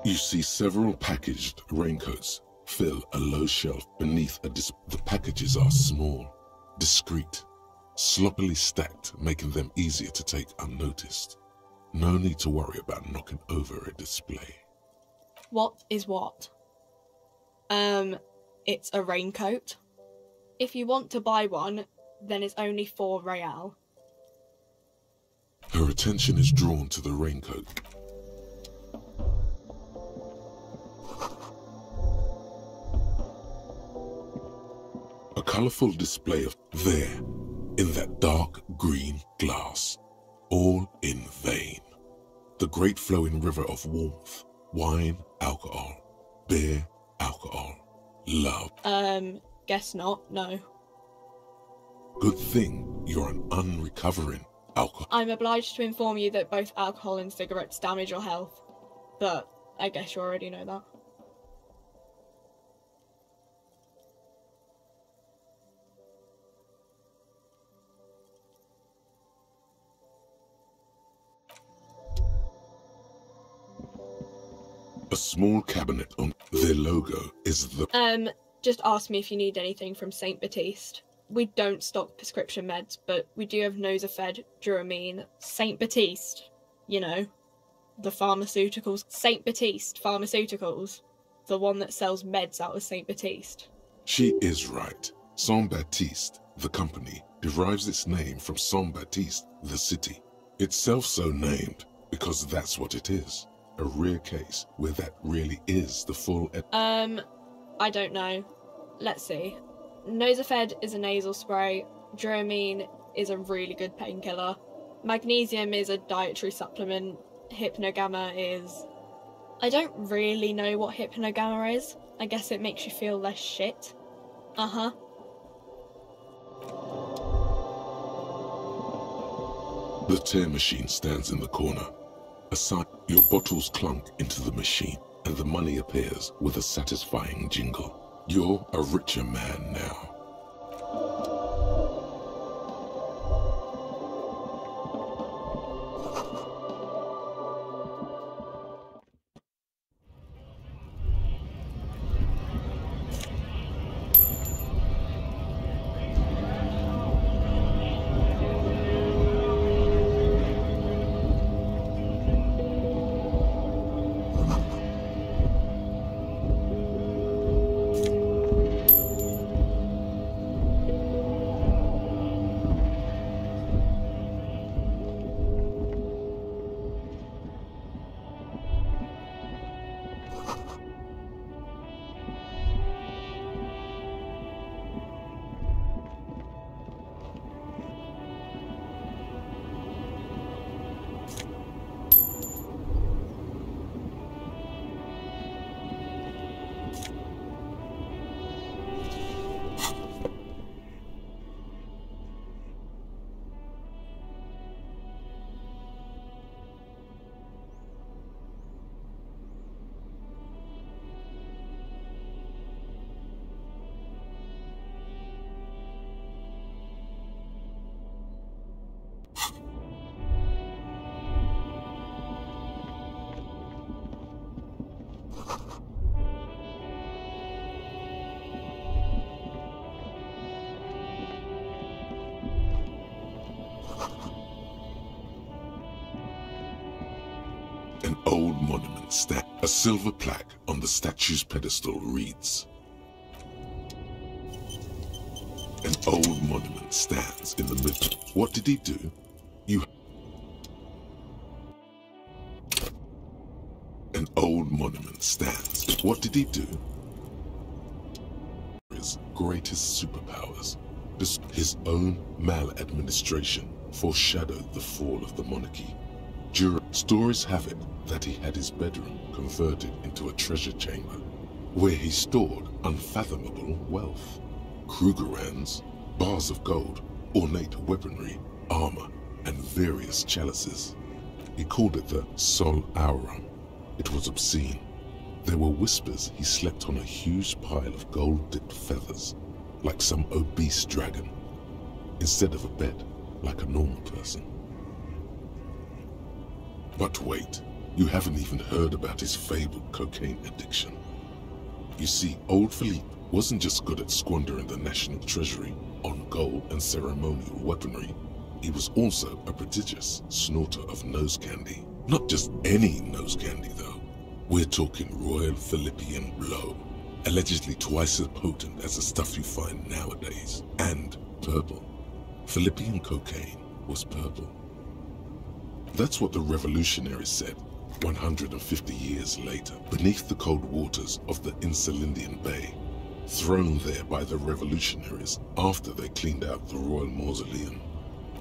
You see several packaged raincoats fill a low shelf beneath the packages are small, discreet, sloppily stacked, making them easier to take unnoticed. No need to worry about knocking over a display. What is what? It's a raincoat. If you want to buy one, then it's only 4 real. Her attention is drawn to the raincoat. A colourful display of there, in that dark green glass, all in vain. The great flowing river of warmth, wine, alcohol, beer, alcohol, love. Guess not, no. Good thing you're an unrecovering alcohol. I'm obliged to inform you that both alcohol and cigarettes damage your health, but I guess you already know that. A small cabinet on their logo is the... Just ask me if you need anything from St. Baptiste. We don't stock prescription meds, but we do have Nosafed, Duramine, St. Baptiste. You know, the pharmaceuticals. St. Baptiste Pharmaceuticals. The one that sells meds out of St. Baptiste. She is right. Saint Baptiste, the company, derives its name from Saint Baptiste, the city. Itself so named because that's what it is. A rare case where that really is the full... I don't know. Let's see. Nosafed is a nasal spray. Duramine is a really good painkiller. Magnesium is a dietary supplement. Hypnogamma is... I don't really know what Hypnogamma is. I guess it makes you feel less shit. Uh-huh. The tear machine stands in the corner. Aside, your bottles clunk into the machine, and the money appears with a satisfying jingle. You're a richer man now. An old monument stands. A silver plaque on the statue's pedestal reads, "An old monument stands in the middle." What did he do? An old monument stands. What did he do? greatest superpowers. His own maladministration foreshadowed the fall of the monarchy. Stories have it that he had his bedroom converted into a treasure chamber, where he stored unfathomable wealth. Krugerrands, bars of gold, ornate weaponry, armor, and various chalices. He called it the Sol Aurum. It was obscene. There were whispers he slept on a huge pile of gold-dipped feathers, like some obese dragon, instead of a bed, like a normal person. But wait, you haven't even heard about his fabled cocaine addiction. You see, old Philippe wasn't just good at squandering the national treasury on gold and ceremonial weaponry. He was also a prodigious snorter of nose candy. Not just any nose candy, though. We're talking Royal Philippian Blow, allegedly twice as potent as the stuff you find nowadays, and purple. Philippian cocaine was purple. That's what the revolutionaries said 150 years later, beneath the cold waters of the Insulindian Bay, thrown there by the revolutionaries after they cleaned out the royal mausoleum.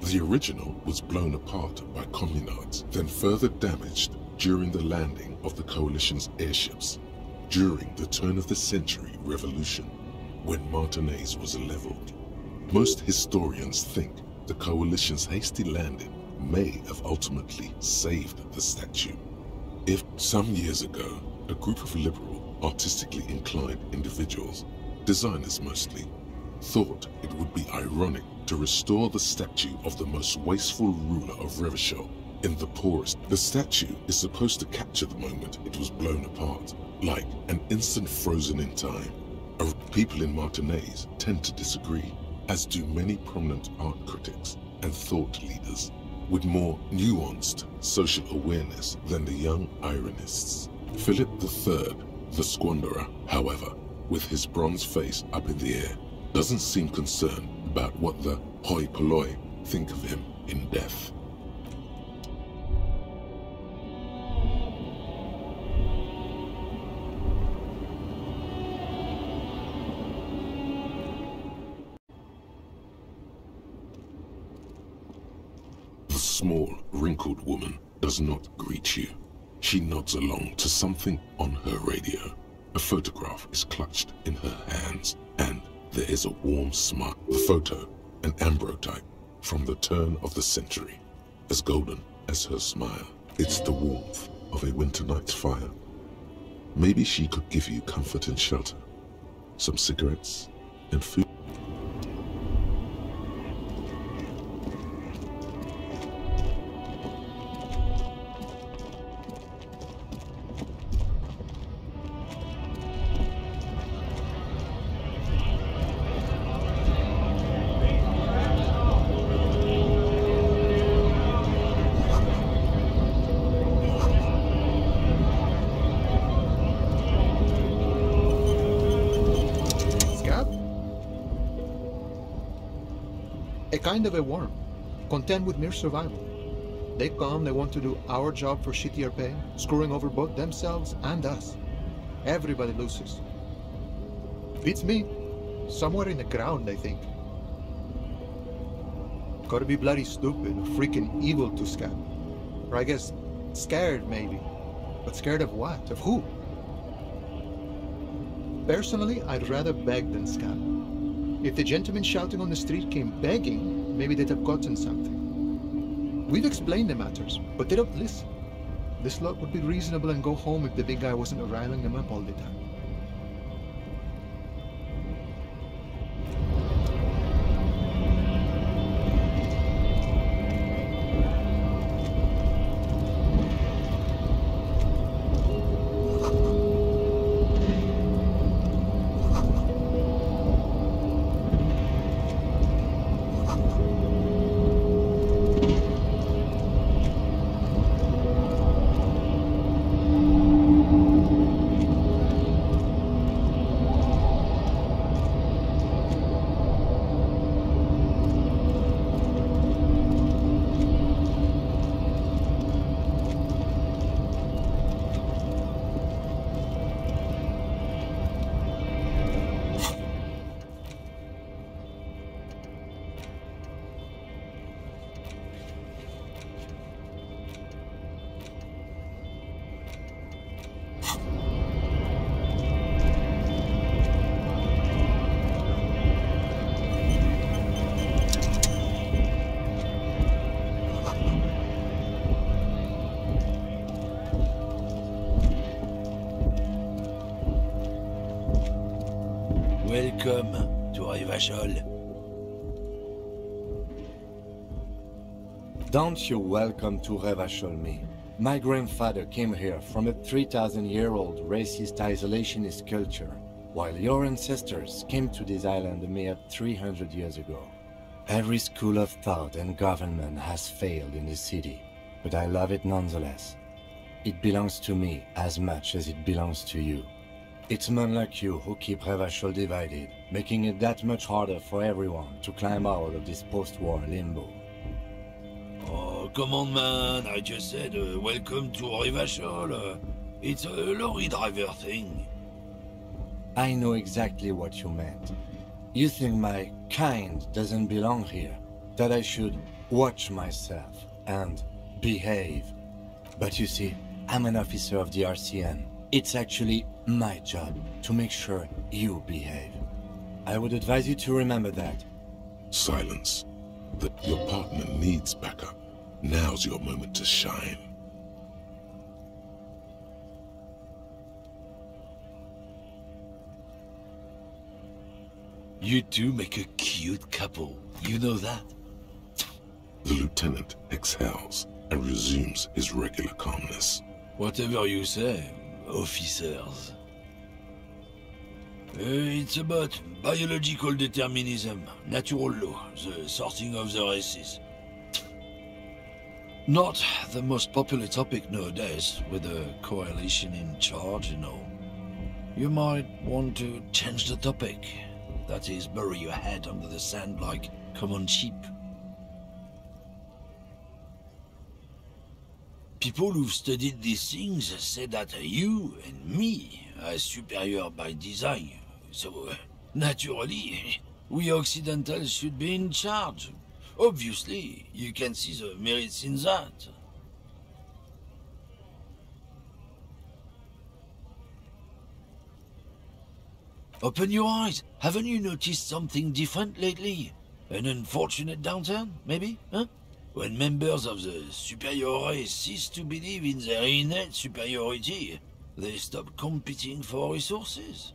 The original was blown apart by communards, then further damaged during the landing of the coalition's airships during the turn-of-the-century revolution, when Martinez was leveled. Most historians think the coalition's hasty landing may have ultimately saved the statue. If some years ago, a group of liberal, artistically inclined individuals, designers mostly, thought it would be ironic to restore the statue of the most wasteful ruler of Revachol in the poorest. The statue is supposed to capture the moment it was blown apart, like an instant frozen in time. People in Martinez tend to disagree, as do many prominent art critics and thought leaders with more nuanced social awareness than the young ironists. Philip III, the squanderer, however, with his bronze face up in the air, doesn't seem concerned about what the hoi polloi think of him in death. The small, wrinkled woman does not greet you. She nods along to something on her radio. A photograph is clutched in her hands, and there is a warm smile. The photo, an ambrotype from the turn of the century, as golden as her smile. It's the warmth of a winter night's fire. Maybe she could give you comfort and shelter, some cigarettes and food. Kind of a worm, content with mere survival. They come, they want to do our job for shittier pay, screwing over both themselves and us. Everybody loses. Beats me. Somewhere in the ground, I think. Gotta be bloody stupid or freaking evil to scab. Or I guess, scared maybe. But scared of what? Of who? Personally, I'd rather beg than scab. If the gentleman shouting on the street came begging, maybe they'd have gotten something. We've explained the matters, but they don't listen. This lot would be reasonable and go home if the big guy wasn't riling them up all the time. Welcome to Revachol. Don't you welcome to Revachol me. My grandfather came here from a 3,000-year-old racist isolationist culture, while your ancestors came to this island a mere 300 years ago. Every school of thought and government has failed in this city, but I love it nonetheless. It belongs to me as much as it belongs to you. It's men like you who keep Revachol divided, making it that much harder for everyone to climb out of this post-war limbo. Oh, come on, man. I just said welcome to Revachol. It's a lorry driver thing. I know exactly what you meant. You think my kind doesn't belong here, that I should watch myself and behave. But you see, I'm an officer of the RCN. It's actually my job to make sure you behave. I would advise you to remember that. Silence. Your partner needs backup. Now's your moment to shine. You two make a cute couple. You know that? The lieutenant exhales and resumes his regular calmness. Whatever you say, officers. It's about biological determinism, natural law, the sorting of the races. Not the most popular topic nowadays, with the coalition in charge, you know. You might want to change the topic. That is, bury your head under the sand like common sheep. People who've studied these things say that you and me are superior by design. So, naturally, we Occidentals should be in charge. Obviously, you can see the merits in that. Open your eyes. Haven't you noticed something different lately? An unfortunate downturn, maybe? Huh? When members of the superior race cease to believe in their innate superiority, they stop competing for resources.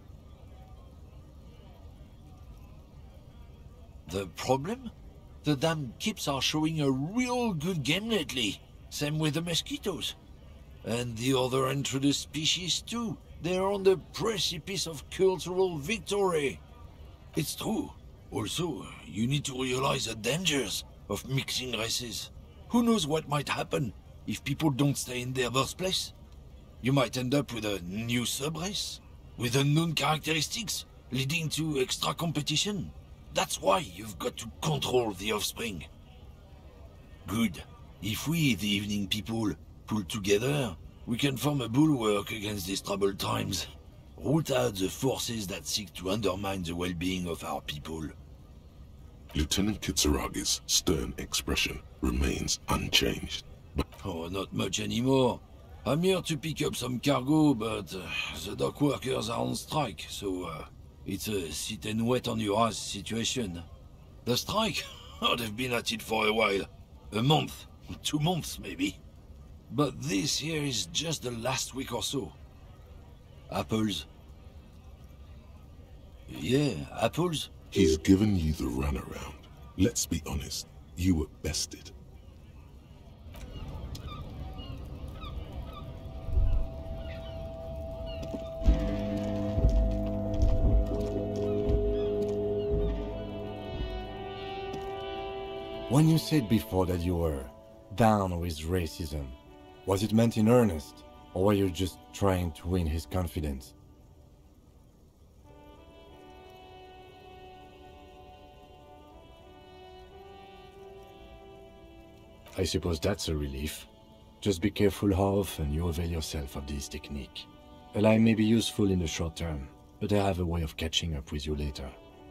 The problem? The damn kips are showing a real good game lately. Same with the mosquitoes. And the other intruders species too. They're on the precipice of cultural victory. It's true. Also, you need to realize the dangers of mixing races. Who knows what might happen if people don't stay in their birthplace? You might end up with a new sub-race, with unknown characteristics, leading to extra competition. That's why you've got to control the offspring. Good. If we, the evening people, pull together, we can form a bulwark against these troubled times. Root out the forces that seek to undermine the well-being of our people. Lieutenant Kitsuragi's stern expression remains unchanged. Oh, not much anymore. I'm here to pick up some cargo, but the dock workers are on strike, so it's a sit and wait on your ass situation. The strike? Oh, they've been at it for a while. A month, 2 months maybe. But this here is just the last week or so. Apples. Yeah, apples. He's given you the runaround. Let's be honest, you were bested. When you said before that you were down with racism, was it meant in earnest, or were you just trying to win his confidence? I suppose that's a relief. Just be careful how often you avail yourself of this technique. A lie may be useful in the short term, but I have a way of catching up with you later.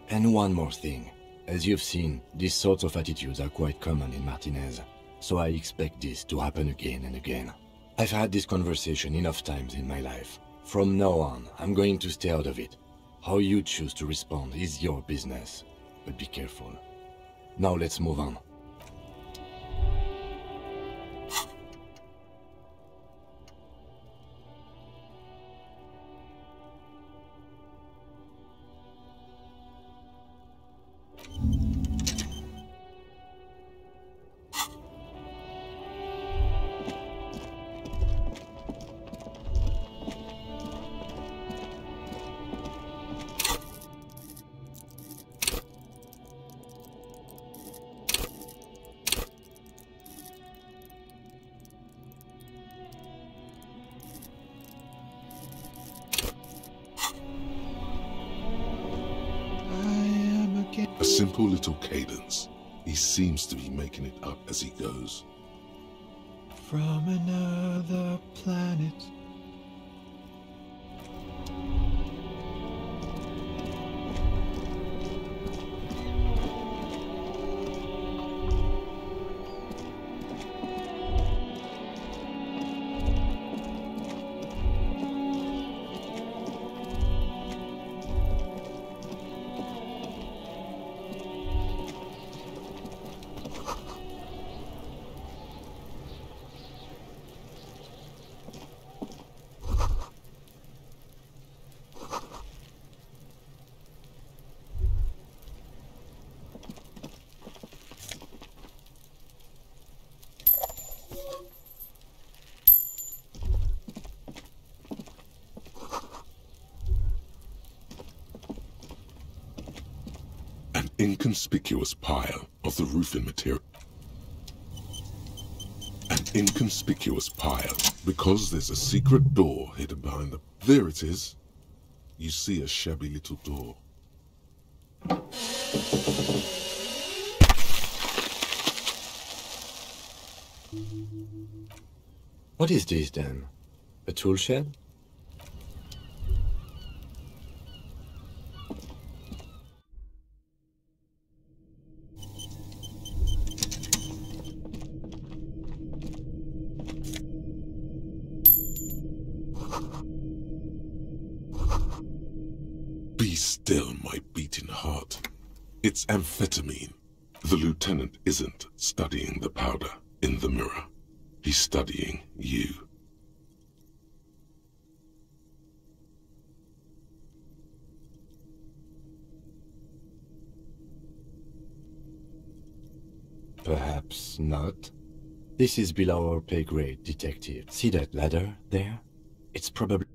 And one more thing. As you've seen, these sorts of attitudes are quite common in Martinez, so I expect this to happen again and again. I've had this conversation enough times in my life. From now on, I'm going to stay out of it. How you choose to respond is your business, but be careful. Now let's move on. A simple little cadence. He seems to be making it up as he goes. From another planet. An inconspicuous pile of the roofing material. An inconspicuous pile, because there's a secret door hidden behind them. There it is. You see a shabby little door. What is this then? A tool shed? Be still, my beating heart. It's amphetamine. The lieutenant isn't studying the powder in the mirror. He's studying you. Perhaps not. This is below our pay grade, detective. See that ladder there? It's probably...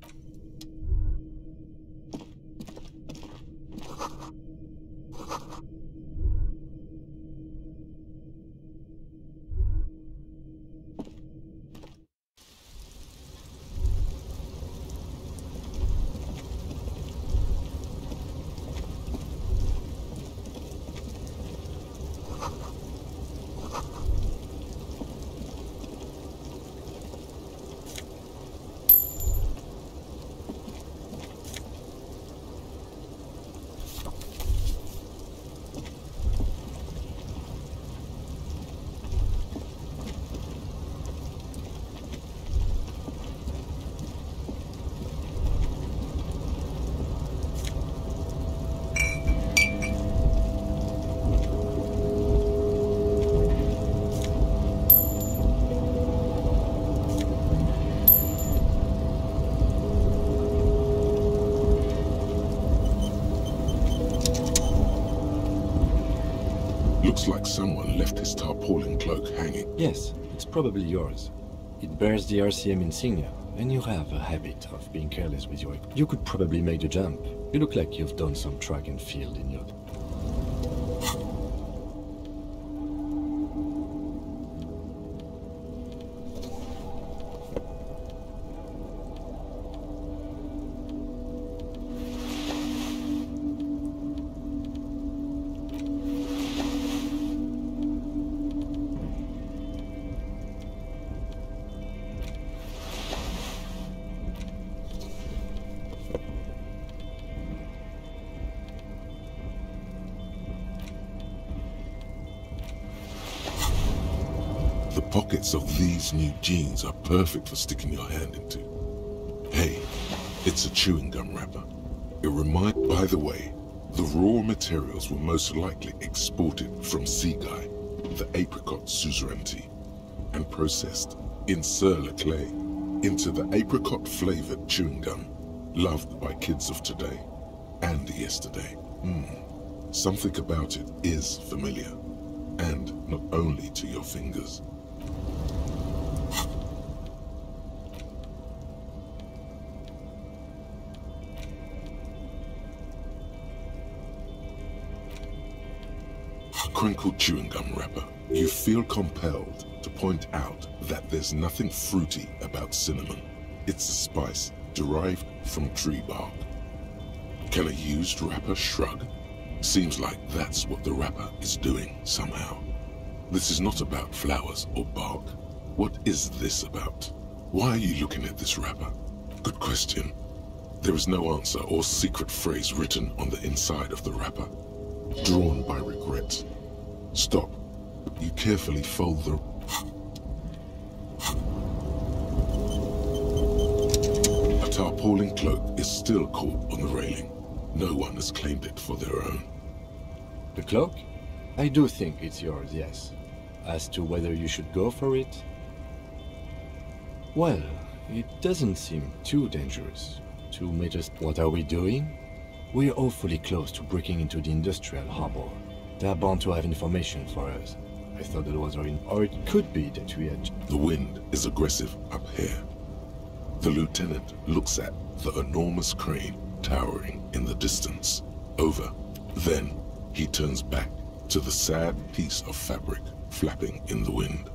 Looks like someone left his tarpaulin cloak hanging. Yes, it's probably yours. It bears the RCM insignia, and you have a habit of being careless with your... You could probably make the jump. You look like you've done some track and field in your... The pockets of these new jeans are perfect for sticking your hand into. Hey, it's a chewing gum wrapper. It reminds... By the way, the raw materials were most likely exported from Seaguy, the apricot suzerainty, and processed in Sur-le-Clay into the apricot-flavored chewing gum loved by kids of today and yesterday. Something about it is familiar, and not only to your fingers. A crinkled chewing gum wrapper. You feel compelled to point out that there's nothing fruity about cinnamon. It's a spice derived from tree bark. Can a used wrapper shrug? Seems like that's what the wrapper is doing somehow. This is not about flowers or bark. What is this about? Why are you looking at this wrapper? Good question. There is no answer or secret phrase written on the inside of the wrapper. Drawn by regret. Stop. You carefully fold the... A tarpaulin cloak is still caught on the railing. No one has claimed it for their own. The cloak? I do think it's yours, yes. As to whether you should go for it? Well, it doesn't seem too dangerous. To make us... What are we doing? We're awfully close to breaking into the industrial harbor. They're bound to have information for us. I thought that was or it could be that we had... The wind is aggressive up here. The lieutenant looks at the enormous crane towering in the distance. Over. Then he turns back to the sad piece of fabric flapping in the wind.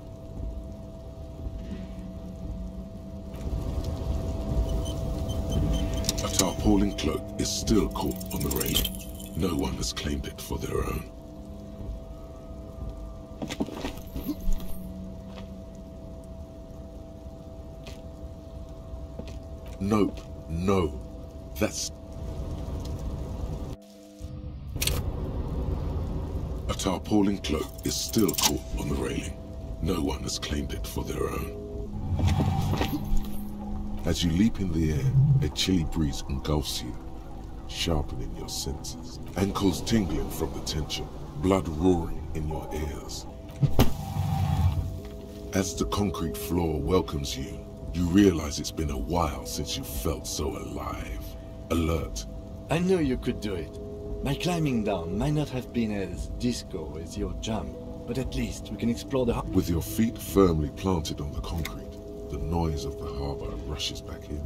A tarpaulin cloak is still caught on the railing. No one has claimed it for their own. Nope, no. That's... A tarpaulin cloak is still caught on the railing. No one has claimed it for their own. As you leap in the air, a chilly breeze engulfs you, sharpening your senses. Ankles tingling from the tension, blood roaring in your ears. As the concrete floor welcomes you, you realize it's been a while since you felt so alive, alert. I knew you could do it. My climbing down might not have been as disco as your jump, but at least we can explore the... With your feet firmly planted on the concrete, the noise of the harbor rushes back in.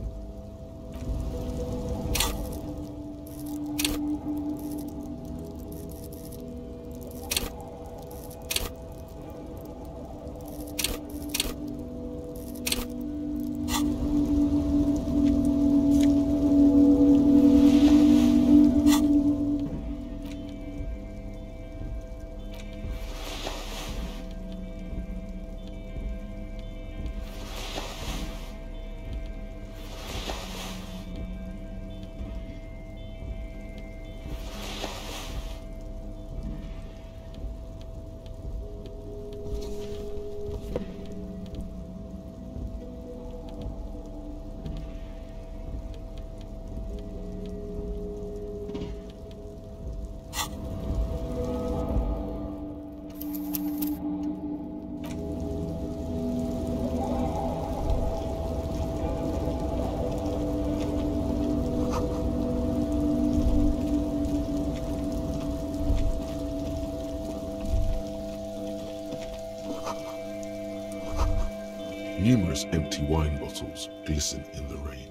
Numerous empty wine bottles glisten in the rain.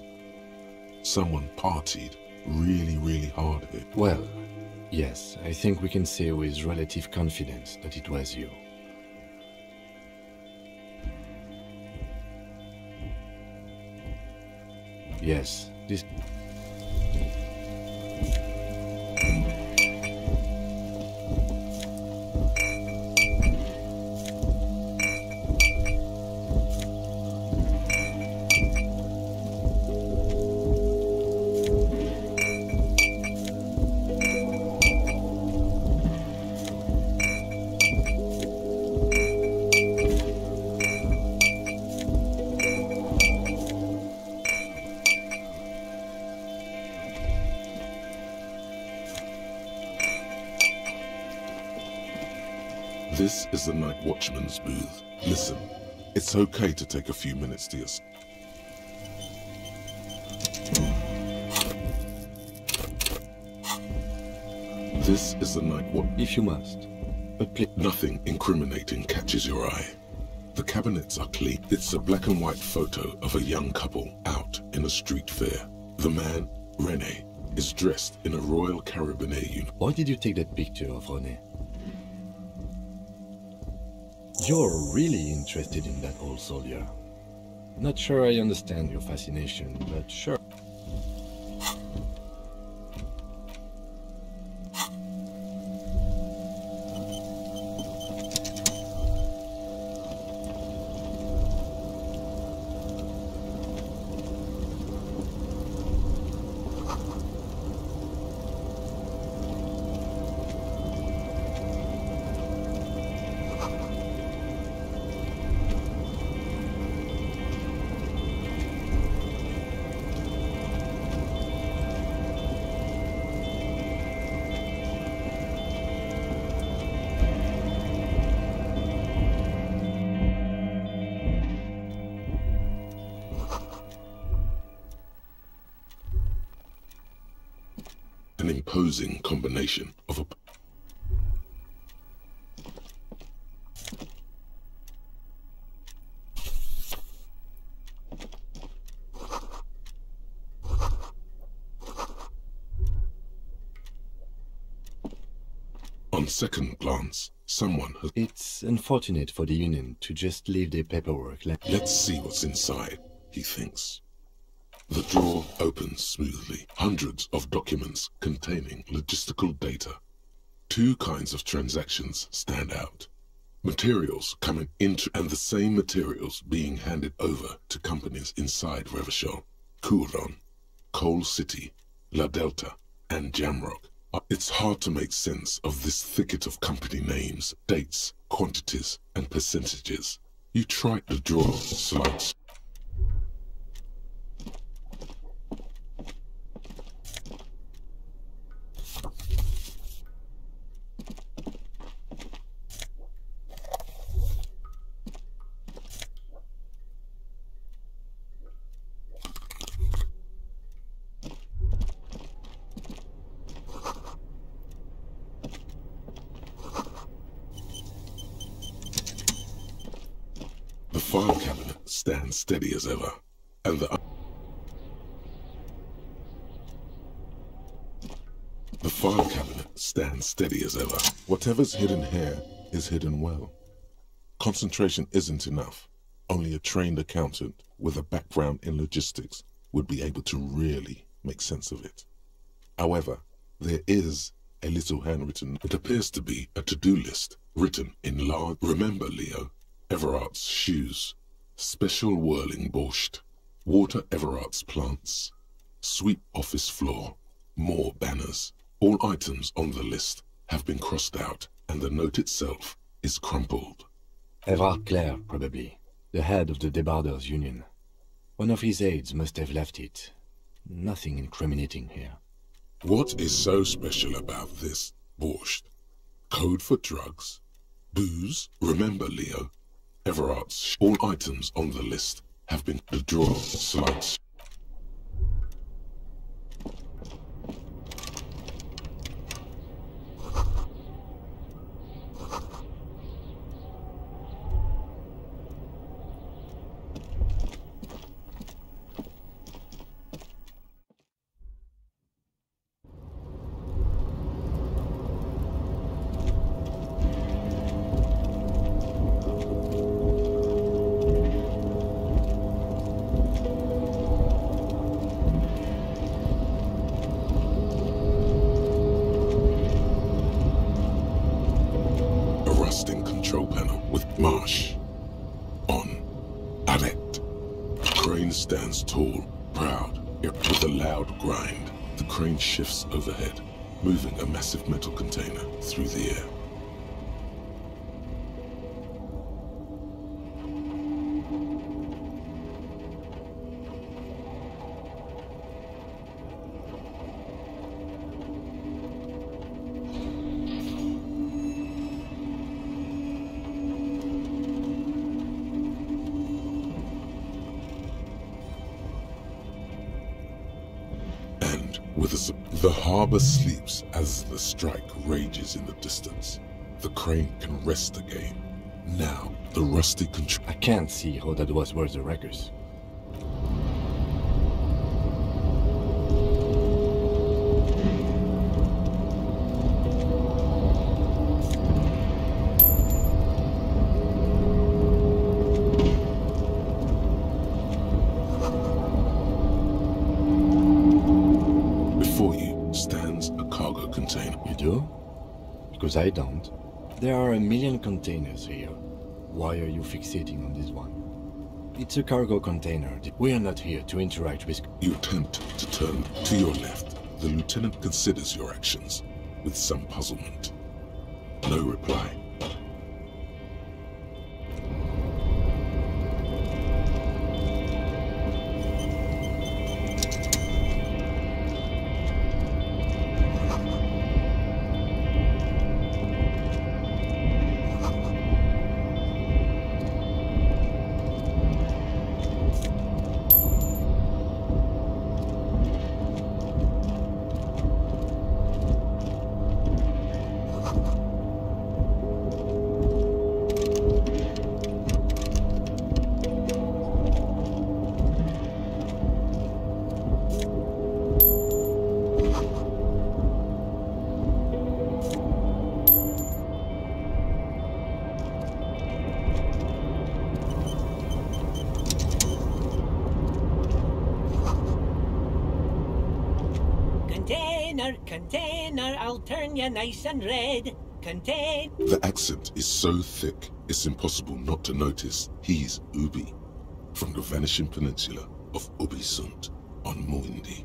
Someone partied really hard here. Well, yes, I think we can say with relative confidence that it was you. Yes, this... This is the night watchman's booth. Listen, it's okay to take a few minutes to yourself. This is the night watch. If you must. But nothing incriminating catches your eye. The cabinets are clean. It's a black and white photo of a young couple out in a street fair. The man, René, is dressed in a Royal Carabinier uniform. Why did you take that picture of René? You're really interested in that old soldier. Not sure I understand your fascination, but sure. an imposing combination of a... On second glance, someone has... It's unfortunate for the Union to just leave their paperwork. Let's see what's inside, he thinks. The drawer opens smoothly. Hundreds of documents containing logistical data. Two kinds of transactions stand out. Materials coming into and the same materials being handed over to companies inside Revachol, Couron, Coal City, La Delta, and Jamrock. It's hard to make sense of this thicket of company names, dates, quantities, and percentages. You try to draw slides. The file cabinet stands steady as ever, and the file cabinet stands steady as ever. Whatever's hidden here is hidden well. Concentration isn't enough. Only a trained accountant with a background in logistics would be able to really make sense of it. However, there is a little handwritten. It appears to be a to-do list written in large. Remember, Leo, Everard's shoes, special whirling borscht, water Everard's plants, sweep office floor, more banners. All items on the list have been crossed out, and the note itself is crumpled. Everard Clare, probably, the head of the Debarders Union. One of his aides must have left it. Nothing incriminating here. What is so special about this borscht? Code for drugs? Booze? Remember, Leo, Everard's all items on the list have been the drawer slides. Control panel with Marsh on. Adept. The crane stands tall, proud, yet with a loud grind. The crane shifts overhead, moving a massive metal container through the air. The harbor sleeps as the strike rages in the distance. The crane can rest again. Now, the rusty control... I can't see how that was worth the wreckers. Because I don't. There are a million containers here. Why are you fixating on this one? It's a cargo container. We are not here to interact with... You attempt to turn to your left. The lieutenant considers your actions with some puzzlement. No reply. Container, container, I'll turn you nice and red. Contain. The accent is so thick, it's impossible not to notice he's Ubi, from the vanishing peninsula of Ubisund on Muindi.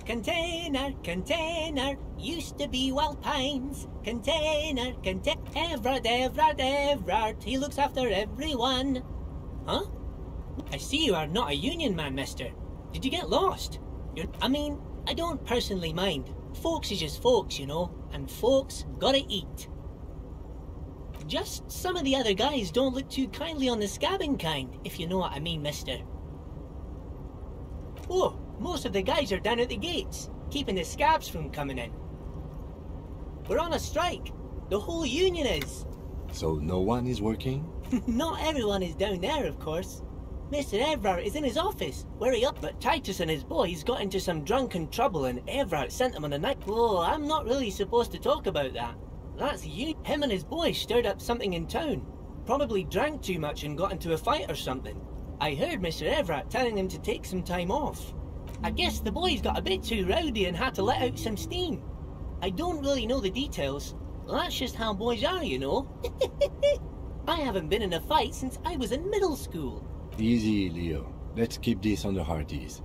Container, container, used to be Wild Pines. Container, Everard, Everard, Everard, he looks after everyone. Huh? I see you are not a union man, mister. Did you get lost? I mean, I don't personally mind. Folks is just folks, you know, and folks gotta eat. Just some of the other guys don't look too kindly on the scabbing kind, if you know what I mean, mister. Oh, most of the guys are down at the gates, keeping the scabs from coming in. We're on a strike. The whole union is. So no one is working? Not everyone is down there, of course. Mr. Everard is in his office, where he up, but Titus and his boys got into some drunken trouble and Everard sent them on a night. Oh, I'm not really supposed to talk about that. That's you. Him and his boys stirred up something in town. Probably drank too much and got into a fight or something. I heard Mr. Everard telling them to take some time off. I guess the boys got a bit too rowdy and had to let out some steam. I don't really know the details. That's just how boys are, you know. I haven't been in a fight since I was in middle school. Easy, Leo. Let's keep this on the hard ease.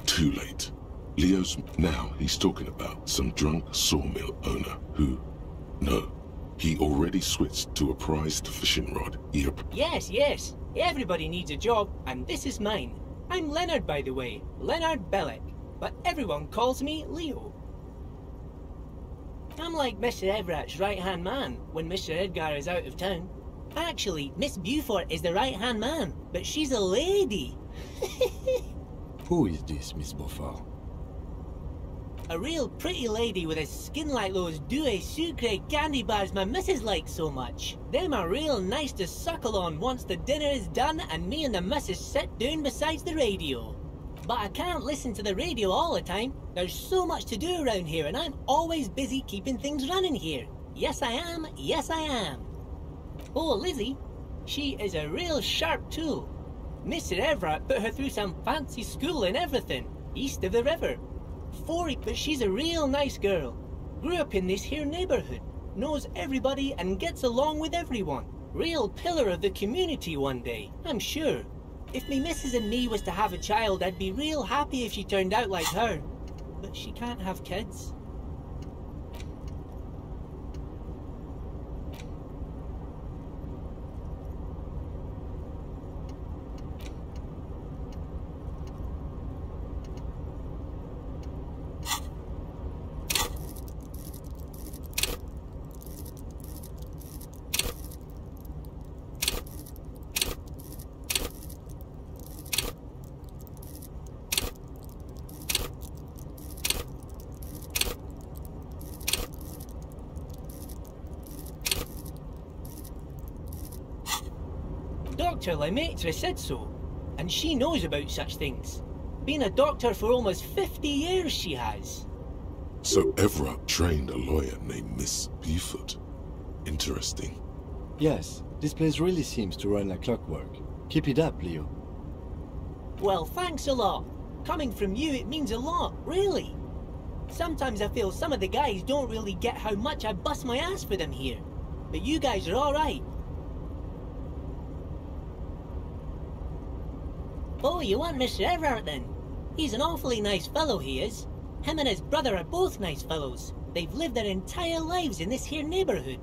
Too late. Now he's talking about some drunk sawmill owner who... No, he already switched to a prized fishing rod. Yes, yes. Everybody needs a job, and this is mine. I'm Leonard, by the way. Leonard Bellick. But everyone calls me Leo. I'm like Mr. Everett's right-hand man when Mr. Edgar is out of town. Actually, Miss Beaufort is the right-hand man, but she's a lady. Who is this, Miss Beaufort? A real pretty lady with a skin like those Douai Sucre candy bars my missus likes so much. Them are real nice to suckle on once the dinner is done and me and the missus sit down beside the radio. But I can't listen to the radio all the time. There's so much to do around here and I'm always busy keeping things running here. Yes I am, yes I am. Oh, Lizzie, she is a real sharp tool. Mr. Everett put her through some fancy school and everything, east of the river. But she's a real nice girl. Grew up in this here neighborhood, knows everybody and gets along with everyone. Real pillar of the community one day, I'm sure. If me missus and me was to have a child, I'd be real happy if she turned out like her. But she can't have kids. Dr. Lemaitre said so, and she knows about such things. Been a doctor for almost 50 years she has. So Everett trained a lawyer named Miss Beaufort. Interesting. Yes, this place really seems to run like clockwork. Keep it up, Leo. Well, thanks a lot. Coming from you, it means a lot, really. Sometimes I feel some of the guys don't really get how much I bust my ass for them here. But you guys are alright. Oh, you want Mr. Everett then? He's an awfully nice fellow, he is. Him and his brother are both nice fellows. They've lived their entire lives in this here neighborhood.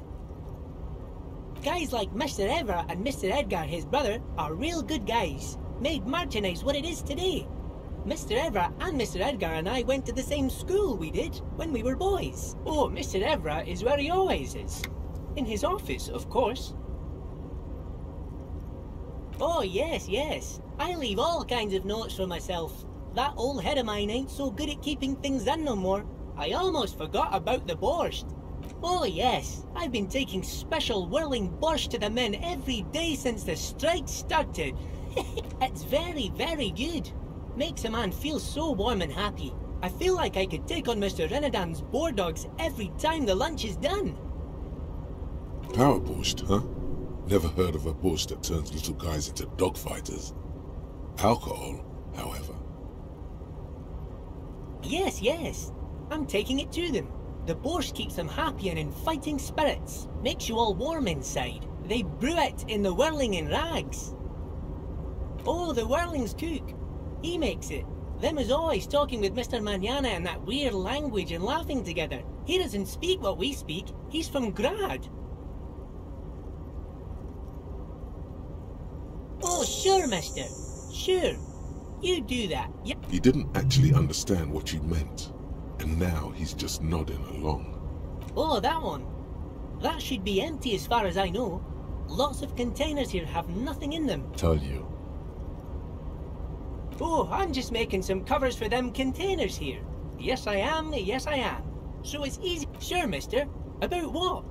Guys like Mr. Everett and Mr. Edgar, his brother, are real good guys. Made Martinez what it is today. Mr. Everett and Mr. Edgar and I went to the same school we did when we were boys. Oh, Mr. Everett is where he always is. In his office, of course. Oh, yes, yes. I leave all kinds of notes for myself. That old head of mine ain't so good at keeping things in no more. I almost forgot about the borscht. Oh, yes. I've been taking special whirling borscht to the men every day since the strike started. It's very, very good. Makes a man feel so warm and happy. I feel like I could take on Mr. Renadan's boar dogs every time the lunch is done. Power borscht, huh? Never heard of a bush that turns little guys into dogfighters. Alcohol, however. Yes, yes. I'm taking it to them. The borscht keeps them happy and in fighting spirits. Makes you all warm inside. They brew it in the whirling in rags. Oh, the whirling's cook. He makes it. Them is always talking with Mr. Manana in that weird language and laughing together. He doesn't speak what we speak. He's from Grad. Oh, sure, mister. Sure. You do that. Yeah. He didn't actually understand what you meant, and now he's just nodding along. Oh, that one. That should be empty as far as I know. Lots of containers here have nothing in them. Told you. Oh, I'm just making some covers for them containers here. Yes, I am. Yes, I am. So it's easy. Sure, mister. About what?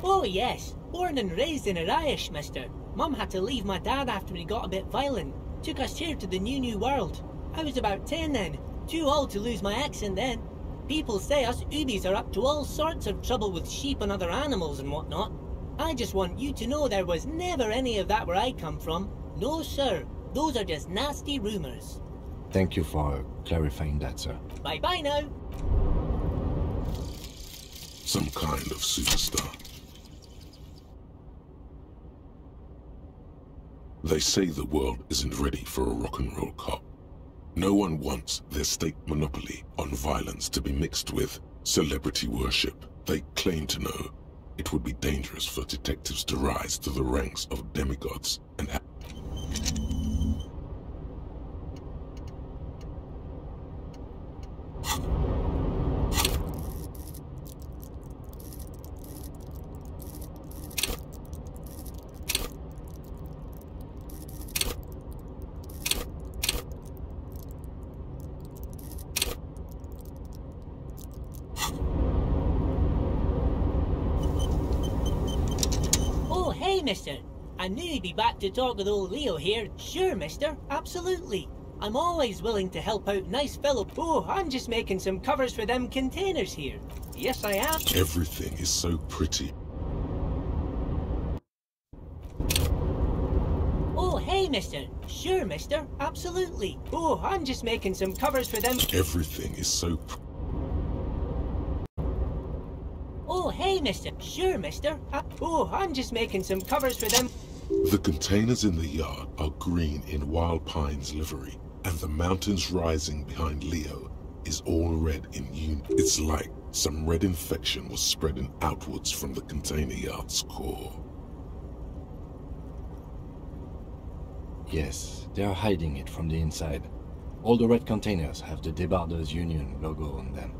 Oh, yes. Born and raised in Arish, mister. Mum had to leave my dad after he got a bit violent. Took us here to the new world. I was about 10 then. Too old to lose my accent then. People say us Ubis are up to all sorts of trouble with sheep and other animals and whatnot. I just want you to know there was never any of that where I come from. No, sir. Those are just nasty rumors. Thank you for clarifying that, sir. Bye-bye now. Some kind of superstar. They say the world isn't ready for a rock and roll cop. No one wants their state monopoly on violence to be mixed with celebrity worship. They claim to know it would be dangerous for detectives to rise to the ranks of demigods and mister. I knew you'd be back to talk with old Leo here. Sure, mister. Absolutely. I'm always willing to help out nice fellow. Oh, I'm just making some covers for them containers here. Yes, I am. Everything is so pretty. Oh, hey, mister. Sure, mister. Absolutely. Oh, I'm just making some covers for them. Everything is so Oh, hey, mister. Sure, mister. Oh, I'm just making some covers for them. The containers in the yard are green in Wild Pine's livery, and the mountains rising behind Leo is all red in union. It's like some red infection was spreading outwards from the container yard's core. Yes, they are hiding it from the inside. All the red containers have the Debarders Union logo on them.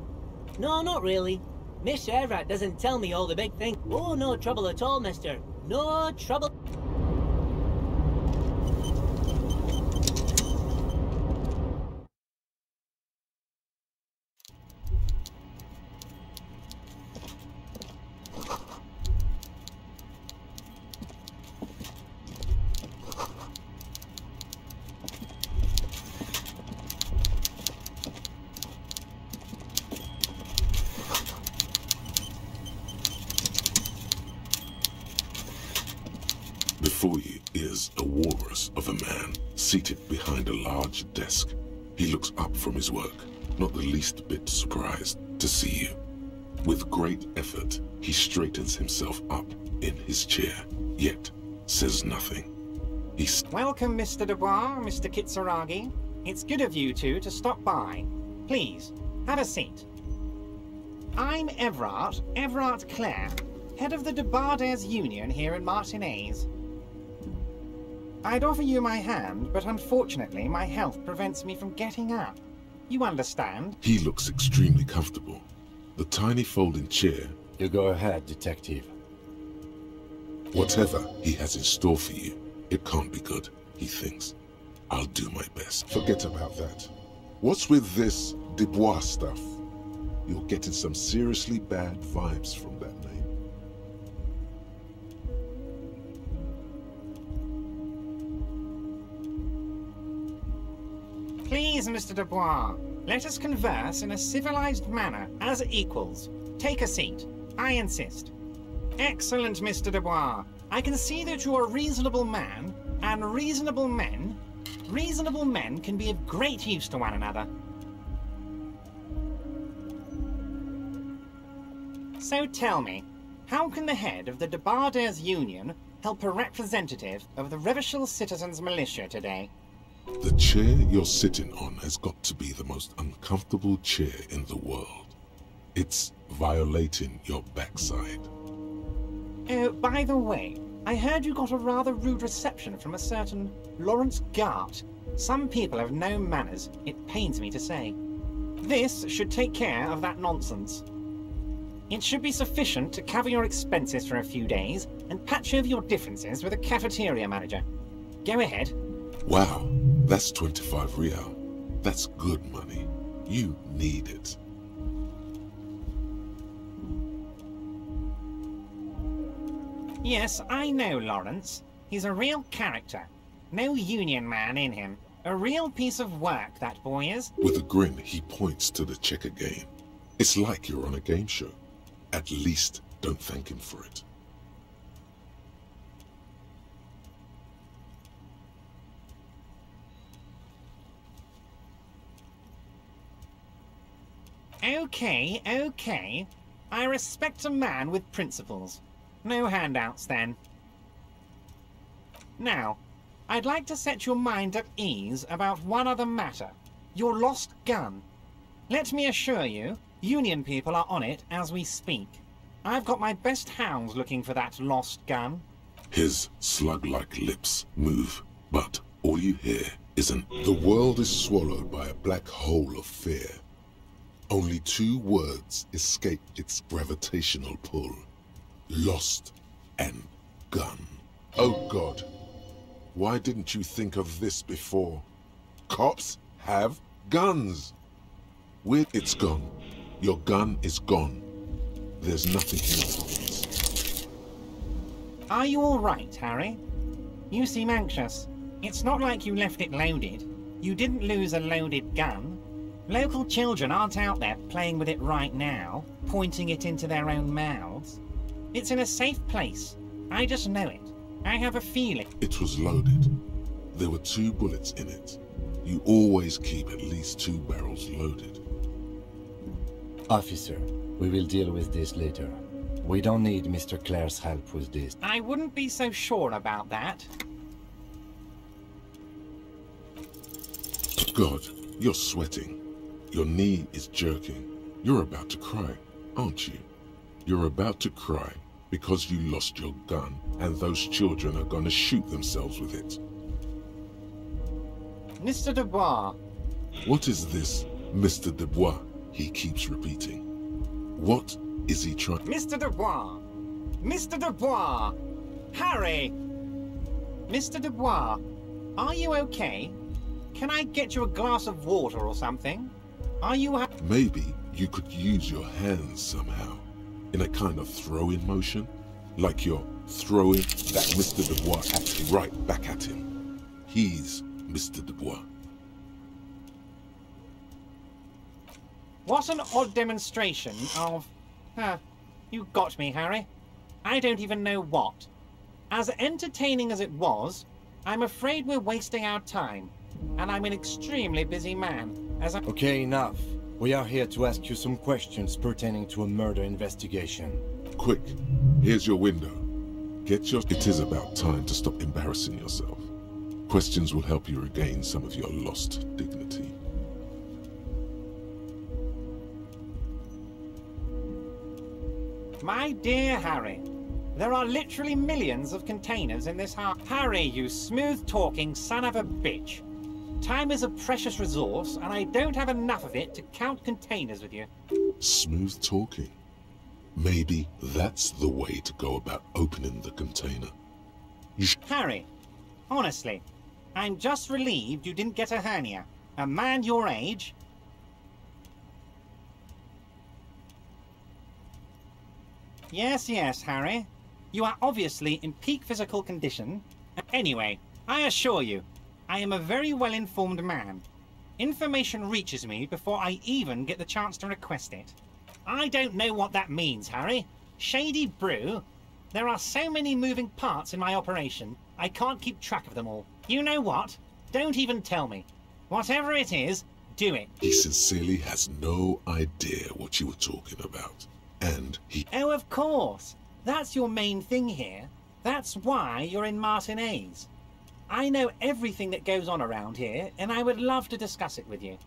No, not really. Miss Everett doesn't tell me all the big things. Oh, no trouble at all, mister. No trouble. Before you is a walrus of a man seated behind a large desk. He looks up from his work, not the least bit surprised to see you. With great effort, he straightens himself up in his chair, yet says nothing. Welcome, Mr. Dubois, Mr. Kitsuragi. It's good of you two to stop by. Please, have a seat. I'm Everard Clare, head of the Debarders Union here in Martinez. I'd offer you my hand, but unfortunately my health prevents me from getting up. You understand? He looks extremely comfortable. The tiny folding chair. You go ahead, detective. Whatever he has in store for you, it can't be good, he thinks. I'll do my best. Forget about that. What's with this Dubois stuff? You're getting some seriously bad vibes from that name. Please, Mr. Dubois, let us converse in a civilized manner, as equals. Take a seat. I insist. Excellent, Mr. Dubois. I can see that you're a reasonable man, and reasonable men can be of great use to one another. So tell me, how can the head of the Debarders Union help a representative of the Revachol Citizens Militia today? The chair you're sitting on has got to be the most uncomfortable chair in the world. It's violating your backside. Oh, by the way, I heard you got a rather rude reception from a certain Lawrence Gart. Some people have no manners, it pains me to say. This should take care of that nonsense. It should be sufficient to cover your expenses for a few days and patch over your differences with a cafeteria manager. Go ahead. Wow, that's 25 real. That's good money. You need it. Yes, I know Lawrence. He's a real character. No union man in him. A real piece of work, that boy is. With a grin, he points to the checker game. It's like you're on a game show. At least, don't thank him for it. Okay, okay. I respect a man with principles. No handouts, then. Now, I'd like to set your mind at ease about one other matter. Your lost gun. Let me assure you, Union people are on it as we speak. I've got my best hounds looking for that lost gun. His slug-like lips move, but all you hear is the world is swallowed by a black hole of fear. Only 2 words escape its gravitational pull. Lost and gun. Oh God, why didn't you think of this before? Cops have guns. It's gone. Your gun is gone. There's nothing here. Are you all right, Harry? You seem anxious. It's not like you left it loaded. You didn't lose a loaded gun. Local children aren't out there playing with it right now, pointing it into their own mouths. It's in a safe place. I just know it. I have a feeling. It was loaded. There were 2 bullets in it. You always keep at least 2 barrels loaded. Officer, we will deal with this later. We don't need Mr. Clare's help with this. I wouldn't be so sure about that. God, you're sweating. Your knee is jerking. You're about to cry, aren't you? You're about to cry because you lost your gun and those children are going to shoot themselves with it. Mr. Dubois. What is this, Mr. Dubois? He keeps repeating. What is he trying? Mr. Dubois! Mr. Dubois! Harry! Mr. Dubois, are you okay? Can I get you a glass of water or something? Are you Maybe you could use your hands somehow, in a kind of throw-in motion, like you're throwing that Mr. Dubois at right back at him. He's Mr. Dubois. What an odd demonstration of... you got me, Harry. I don't even know what. As entertaining as it was, I'm afraid we're wasting our time. And I'm an extremely busy man, Okay, enough. We are here to ask you some questions pertaining to a murder investigation. Quick, here's your window. It is about time to stop embarrassing yourself. Questions will help you regain some of your lost dignity. My dear Harry, there are literally millions of containers in this house. Harry, you smooth-talking son of a bitch. Time is a precious resource, and I don't have enough of it to count containers with you. Smooth talking. Maybe that's the way to go about opening the container. Harry, honestly, I'm just relieved you didn't get a hernia. A man your age... Yes, yes, Harry. You are obviously in peak physical condition. Anyway, I assure you, I am a very well-informed man. Information reaches me before I even get the chance to request it. I don't know what that means, Harry. Shady brew? There are so many moving parts in my operation, I can't keep track of them all. You know what? Don't even tell me. Whatever it is, do it. He sincerely has no idea what you were talking about. And he... Oh, of course. That's your main thing here. That's why you're in Martinez. I know everything that goes on around here, and I would love to discuss it with you.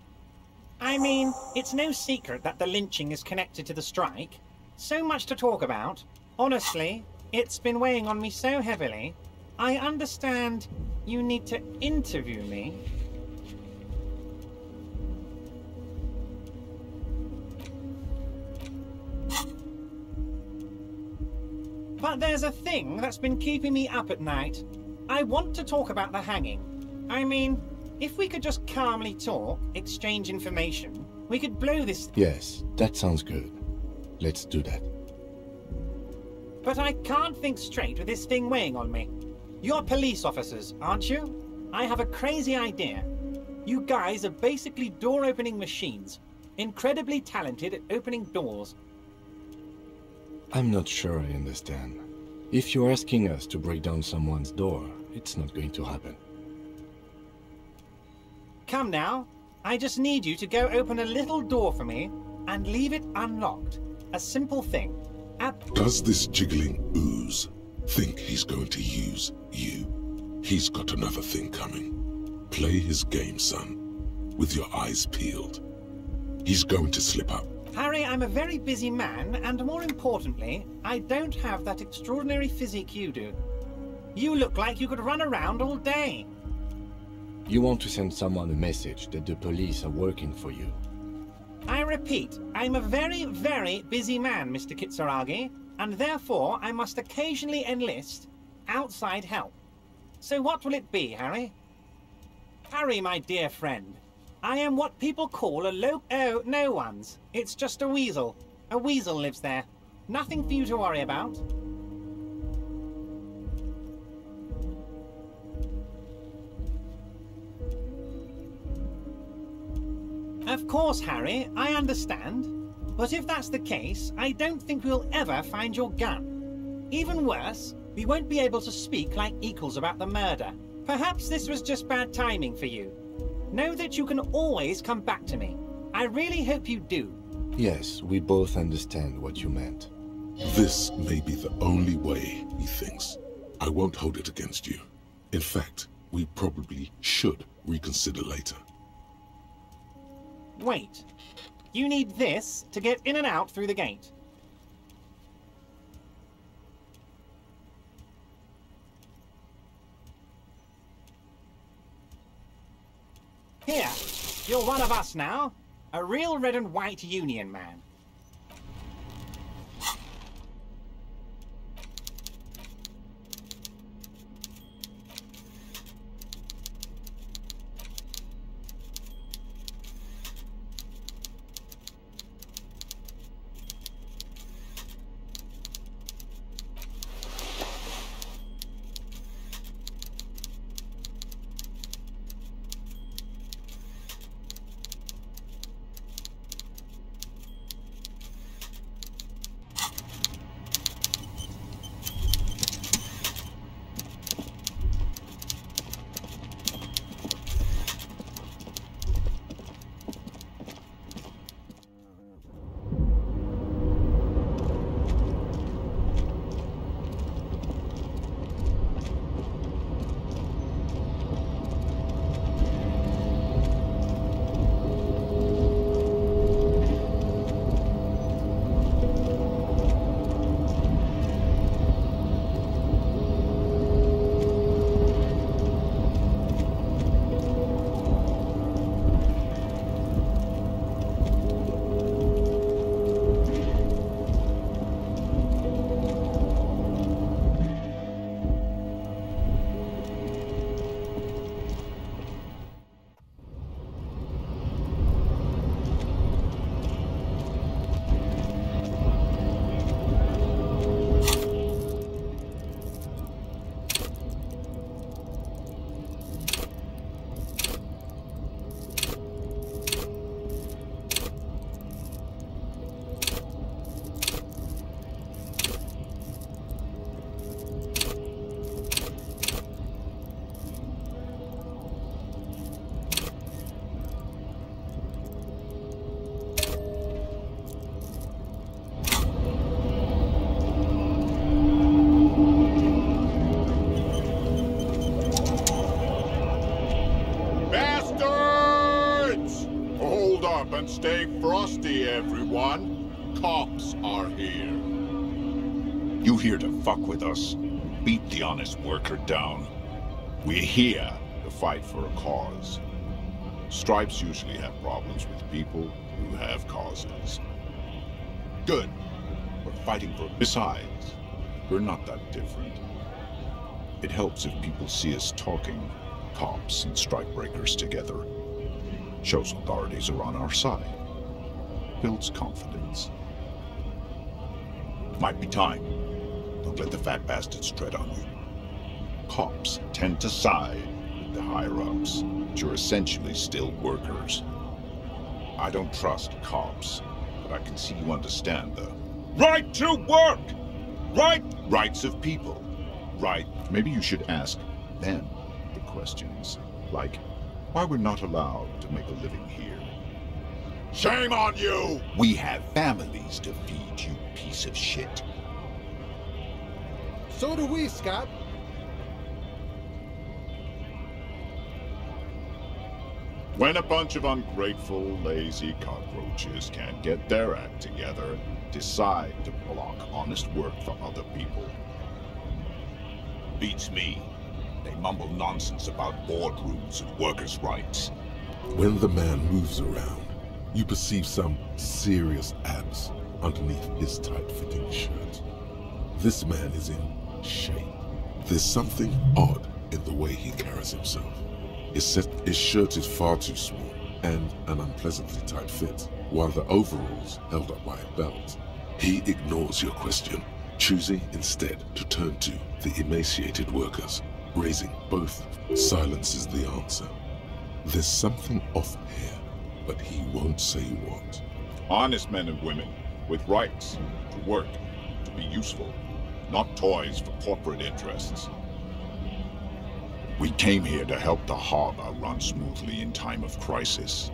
I mean, it's no secret that the lynching is connected to the strike. So much to talk about. Honestly, it's been weighing on me so heavily. I understand you need to interview me. But there's a thing that's been keeping me up at night. I want to talk about the hanging. I mean, if we could just calmly talk, exchange information, we could blow this... Yes, that sounds good. Let's do that. But I can't think straight with this thing weighing on me. You're police officers, aren't you? I have a crazy idea. You guys are basically door-opening machines. Incredibly talented at opening doors. I'm not sure I understand. If you're asking us to break down someone's door, it's not going to happen. Come now. I just need you to go open a little door for me and leave it unlocked. A simple thing. Does this jiggling ooze think he's going to use you? He's got another thing coming. Play his game, son, with your eyes peeled. He's going to slip up. Harry, I'm a very busy man, and more importantly, I don't have that extraordinary physique you do. You look like you could run around all day. You want to send someone a message that the police are working for you. I repeat, I'm a very, very busy man, Mr. Kitsuragi, and therefore I must occasionally enlist outside help. So what will it be, Harry? Harry, my dear friend, I am what people call a Oh, no one's. It's just a weasel. A weasel lives there. Nothing for you to worry about. Of course, Harry, I understand. But if that's the case, I don't think we'll ever find your gun. Even worse, we won't be able to speak like equals about the murder. Perhaps this was just bad timing for you. Know that you can always come back to me. I really hope you do. Yes, we both understand what you meant. This may be the only way, he thinks. I won't hold it against you. In fact, we probably should reconsider later. Wait. You need this to get in and out through the gate. Here, you're one of us now. A real red and white union man. up and stay frosty, everyone. Cops are here. You here to fuck with us? Beat the honest worker down. We're here to fight for a cause. Stripes usually have problems with people who have causes. Good. We're fighting for... Besides, we're not that different. It helps if people see us talking, cops and strikebreakers together. Shows authorities are on our side. Builds confidence. Might be time. Don't let the fat bastards tread on you. Cops tend to side with the higher-ups, but you're essentially still workers. I don't trust cops, but I can see you understand the right to work! Rights of people. Right. Maybe you should ask them the questions, like why we're not allowed to make a living here. Shame on you! We have families to feed, you piece of shit. So do we, Scott. When a bunch of ungrateful, lazy cockroaches can't get their act together, decide to block honest work for other people. Beats me. They mumble nonsense about boardrooms and workers' rights. When the man moves around, you perceive some serious abs underneath his tight-fitting shirt. This man is in shape. There's something odd in the way he carries himself. His shirt is far too small and an unpleasantly tight fit, while the overalls held up by a belt. He ignores your question, choosing instead to turn to the emaciated workers, raising both. Silence is the answer. There's something off here, but he won't say what. Honest men and women with rights to work, to be useful, not toys for corporate interests. We came here to help the harbor run smoothly in time of crisis.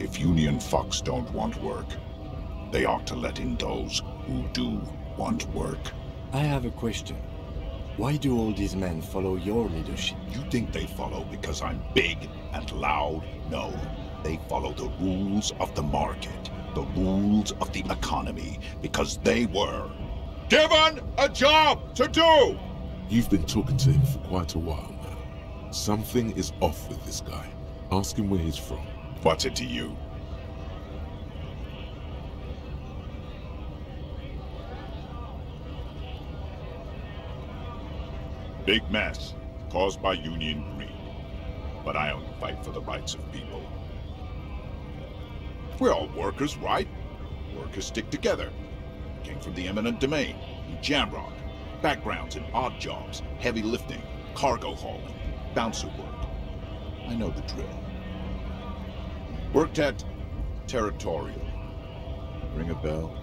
If union fucks don't want work, they ought to let in those who do want work. I have a question. Why do all these men follow your leadership? You think they follow because I'm big and loud? No. They follow the rules of the market, the rules of the economy, because they were given a job to do! You've been talking to him for quite a while now. Something is off with this guy. Ask him where he's from. What's it to you? Big mess, caused by union greed. But I only fight for the rights of people. We're all workers, right? Workers stick together. Came from the eminent domain, in Jamrock. Backgrounds in odd jobs, heavy lifting, cargo hauling, bouncer work. I know the drill. Worked at Territorial. Ring a bell?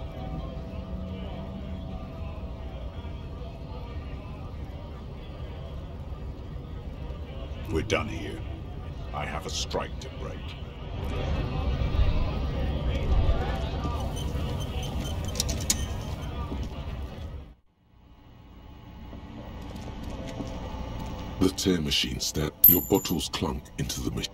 We're done here. I have a strike to break. The tear machine stat. Your bottles clunk into the machine.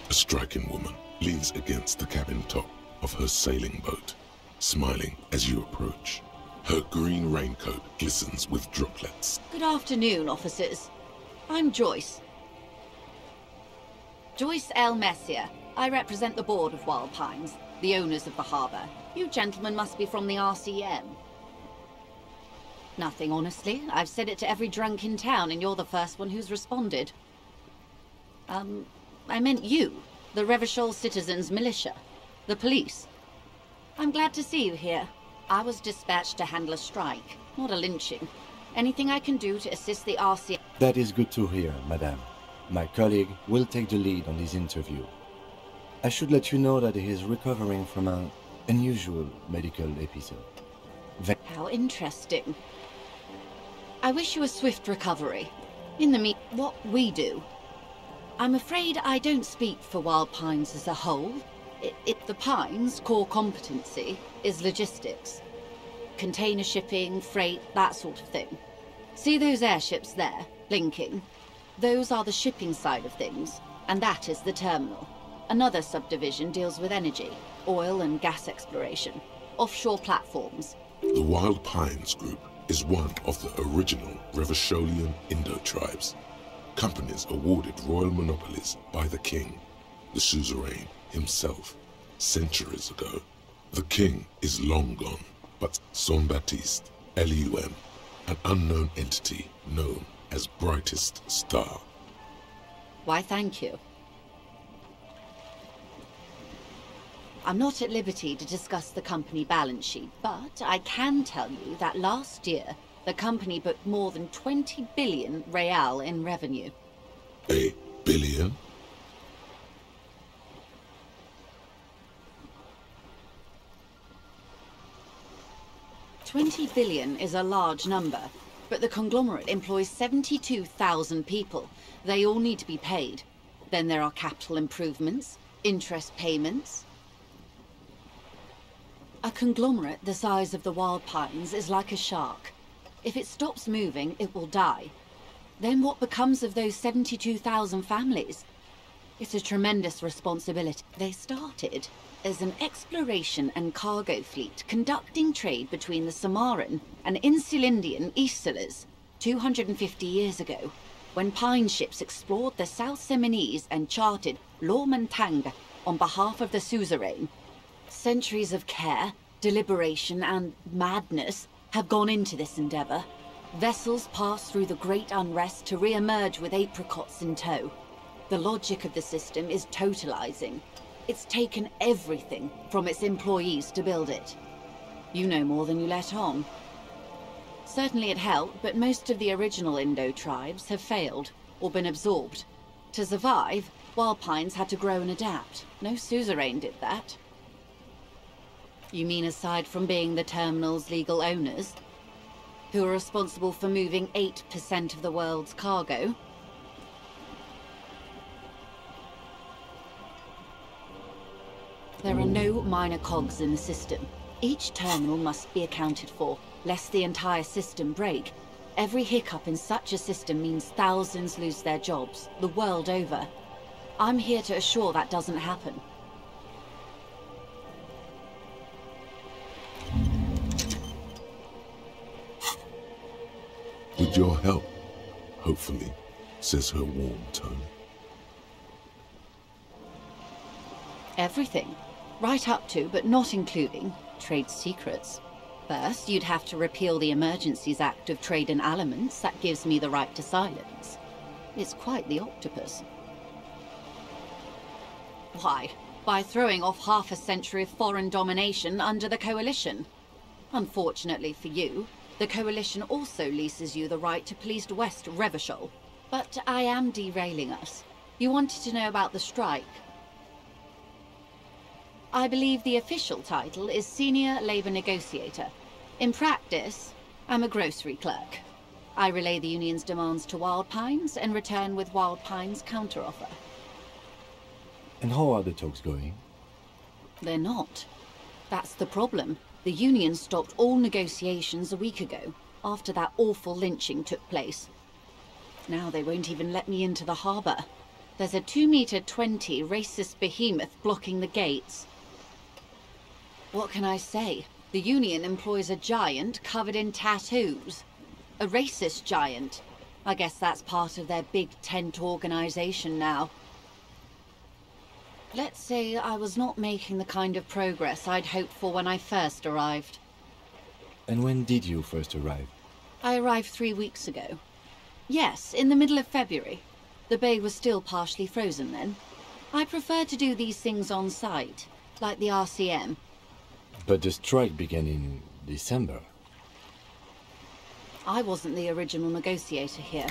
A striking woman leans against the cabin top of her sailing boat, smiling as you approach. Her green raincoat glistens with droplets. Good afternoon, officers. I'm Joyce. Joyce L. Messier. I represent the board of Wild Pines. the owners of the harbour. You gentlemen must be from the RCM. Nothing, honestly. I've said it to every drunk in town, and you're the first one who's responded. I meant you, the Revachol Citizens Militia, the police. I'm glad to see you here. I was dispatched to handle a strike, not a lynching. Anything I can do to assist the RCM... That is good to hear, madame. My colleague will take the lead on this interview. I should let you know that he is recovering from an unusual medical episode. How interesting. I wish you a swift recovery. In the what we do. I'm afraid I don't speak for Wild Pines as a whole. The Pines' core competency is logistics. Container shipping, freight, that sort of thing. See those airships there, blinking? Those are the shipping side of things, and that is the terminal. Another subdivision deals with energy, oil and gas exploration, offshore platforms. The Wild Pines Group is one of the original Revacholian Indo-tribes. Companies awarded royal monopolies by the king, the suzerain himself, centuries ago. The king is long gone, but Saint-Baptiste, Elysium, an unknown entity known as Brightest Star. Why, thank you. I'm not at liberty to discuss the company balance sheet, but I can tell you that last year, the company booked more than 20 billion real in revenue. A billion? $20 billion is a large number, but the conglomerate employs 72,000 people. They all need to be paid. Then there are capital improvements, interest payments. A conglomerate the size of the Wild Pines is like a shark. If it stops moving, it will die. Then what becomes of those 72,000 families? It's a tremendous responsibility. They started as an exploration and cargo fleet conducting trade between the Samaran and Insulindian Isolas 250 years ago, when pine ships explored the South Seminese and charted Lomantang on behalf of the suzerain. Centuries of care, deliberation, and madness have gone into this endeavor. Vessels pass through the great unrest to re-emerge with apricots in tow. The logic of the system is totalizing. It's taken everything from its employees to build it. You know more than you let on. Certainly it helped, but most of the original Indo tribes have failed or been absorbed. To survive, Wild Pines had to grow and adapt. No suzerain did that. You mean aside from being the terminal's legal owners, who are responsible for moving 8% of the world's cargo? There are no minor cogs in the system. Each terminal must be accounted for, lest the entire system break. Every hiccup in such a system means thousands lose their jobs, the world over. I'm here to assure that doesn't happen. With your help, hopefully, says her warm tone. Everything. Right up to, but not including, trade secrets. First, you'd have to repeal the Emergencies Act of Trade in Aliments that gives me the right to silence. It's quite the octopus. Why? By throwing off half a century of foreign domination under the Coalition. Unfortunately for you, the Coalition also leases you the right to police West Revachol. But I am derailing us. You wanted to know about the strike. I believe the official title is Senior Labor Negotiator. In practice, I'm a grocery clerk. I relay the union's demands to Wild Pines and return with Wild Pines' counteroffer. And how are the talks going? They're not. That's the problem. The union stopped all negotiations a week ago, after that awful lynching took place. Now they won't even let me into the harbour. There's a 2-meter-20 racist behemoth blocking the gates. What can I say? The union employs a giant covered in tattoos. A racist giant. I guess that's part of their big tent organization now. Let's say I was not making the kind of progress I'd hoped for when I first arrived. And when did you first arrive? I arrived 3 weeks ago. Yes, in the middle of February. The bay was still partially frozen then. I prefer to do these things on site, like the RCM. But the strike began in December. I wasn't the original negotiator here.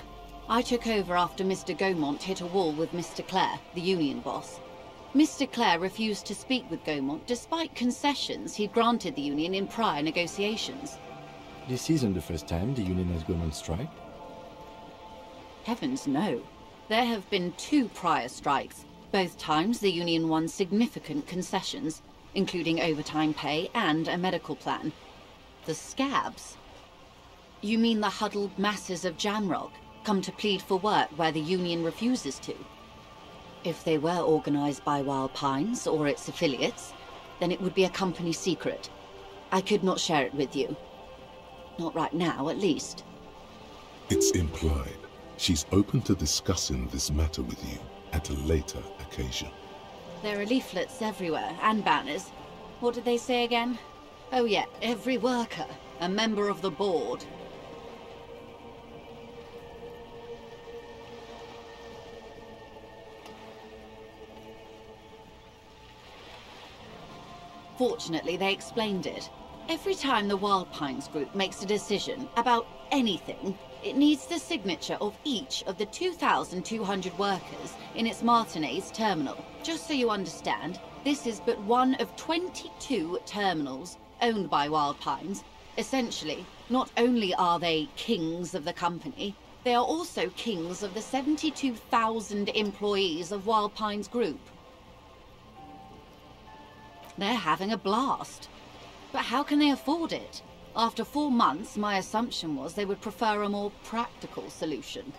I took over after Mr. Gaumont hit a wall with Mr. Clare, the union boss. Mr. Clare refused to speak with Gaumont despite concessions he'd granted the union in prior negotiations. This isn't the first time the union has gone on strike? Heavens no. There have been 2 prior strikes. Both times the union won significant concessions, including overtime pay and a medical plan. The scabs? You mean the huddled masses of Jamrock come to plead for work where the union refuses to? If they were organized by Wild Pines or its affiliates, then it would be a company secret. I could not share it with you. Not right now, at least. It's implied she's open to discussing this matter with you at a later occasion. There are leaflets everywhere, and banners. What did they say again? Oh yeah, every worker, a member of the board. Fortunately, they explained it. Every time the Wild Pines group makes a decision about anything, it needs the signature of each of the 2,200 workers in its Martinez terminal. Just so you understand, this is but one of 22 terminals owned by Wild Pines. Essentially, not only are they kings of the company, they are also kings of the 72,000 employees of Wild Pines Group. They're having a blast. But how can they afford it? After 4 months, my assumption was they would prefer a more practical solution.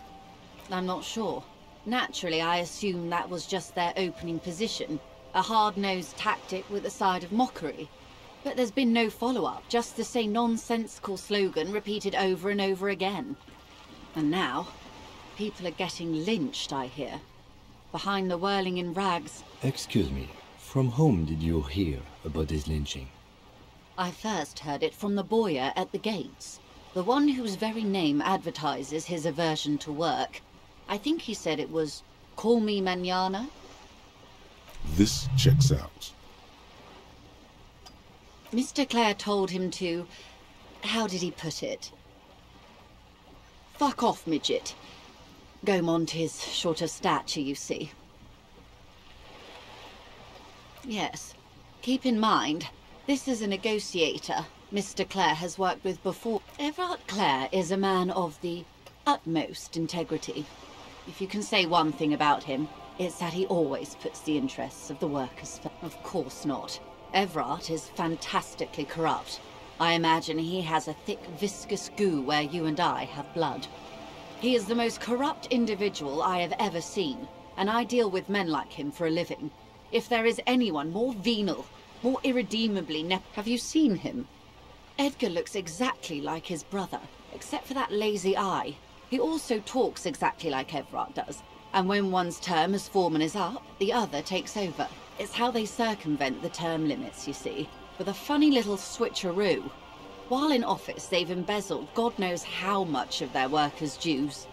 I'm not sure. Naturally, I assumed that was just their opening position, a hard-nosed tactic with a side of mockery. But there's been no follow-up, just the same nonsensical slogan repeated over and over again. And now, people are getting lynched, I hear. Behind the whirling in rags. Excuse me, from whom did you hear about this lynching? I first heard it from the bowyer at the gates, the one whose very name advertises his aversion to work. I think he said it was, "Call me mañana." This checks out. Mr. Clare told him to... how did he put it? Fuck off, midget. Gaumont is short of stature, you see. Yes, keep in mind, this is a negotiator Mr. Clare has worked with before. Everard Clare is a man of the utmost integrity. If you can say one thing about him, it's that he always puts the interests of the workers first. Of course not. Everard is fantastically corrupt. I imagine he has a thick, viscous goo where you and I have blood. He is the most corrupt individual I have ever seen, and I deal with men like him for a living. If there is anyone more venal, more irredeemably have you seen him? Edgar looks exactly like his brother, except for that lazy eye. He also talks exactly like Everard does, and when one's term as foreman is up, the other takes over. It's how they circumvent the term limits, you see, with a funny little switcheroo. While in office, they've embezzled God knows how much of their workers' dues.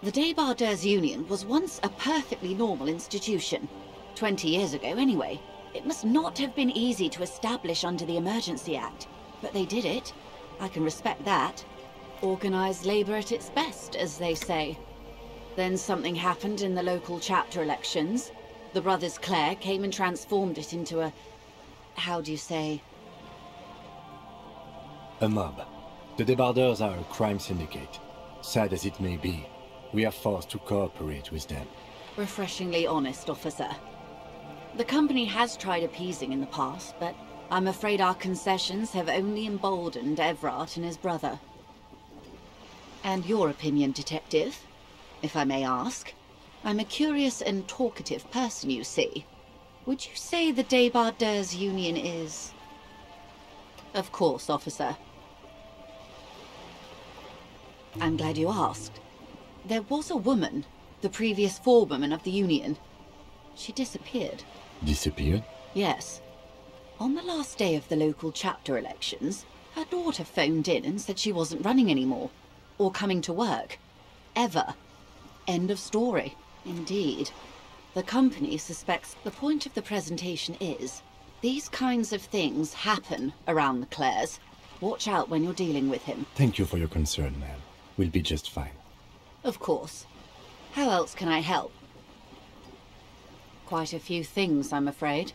The Débardeurs Union was once a perfectly normal institution. 20 years ago, anyway. It must not have been easy to establish under the Emergency Act, but they did it. I can respect that. Organised labour at its best, as they say. Then something happened in the local chapter elections. The brothers Clare came and transformed it into a... how do you say? A mob. The Débardeurs are a crime syndicate. Sad as it may be, we are forced to cooperate with them. Refreshingly honest, officer. The company has tried appeasing in the past, but I'm afraid our concessions have only emboldened Everard and his brother. And your opinion, detective, if I may ask? I'm a curious and talkative person, you see. Would you say the Débardeurs Union is... Of course, officer. I'm glad you asked. There was a woman, the previous forewoman of the Union. She disappeared. Disappeared? Yes. On the last day of the local chapter elections, her daughter phoned in and said she wasn't running anymore, or coming to work. Ever. End of story. Indeed. The company suspects the point of the presentation is, these kinds of things happen around the Clares. Watch out when you're dealing with him. Thank you for your concern, ma'am. We'll be just fine. Of course. How else can I help? Quite a few things, I'm afraid.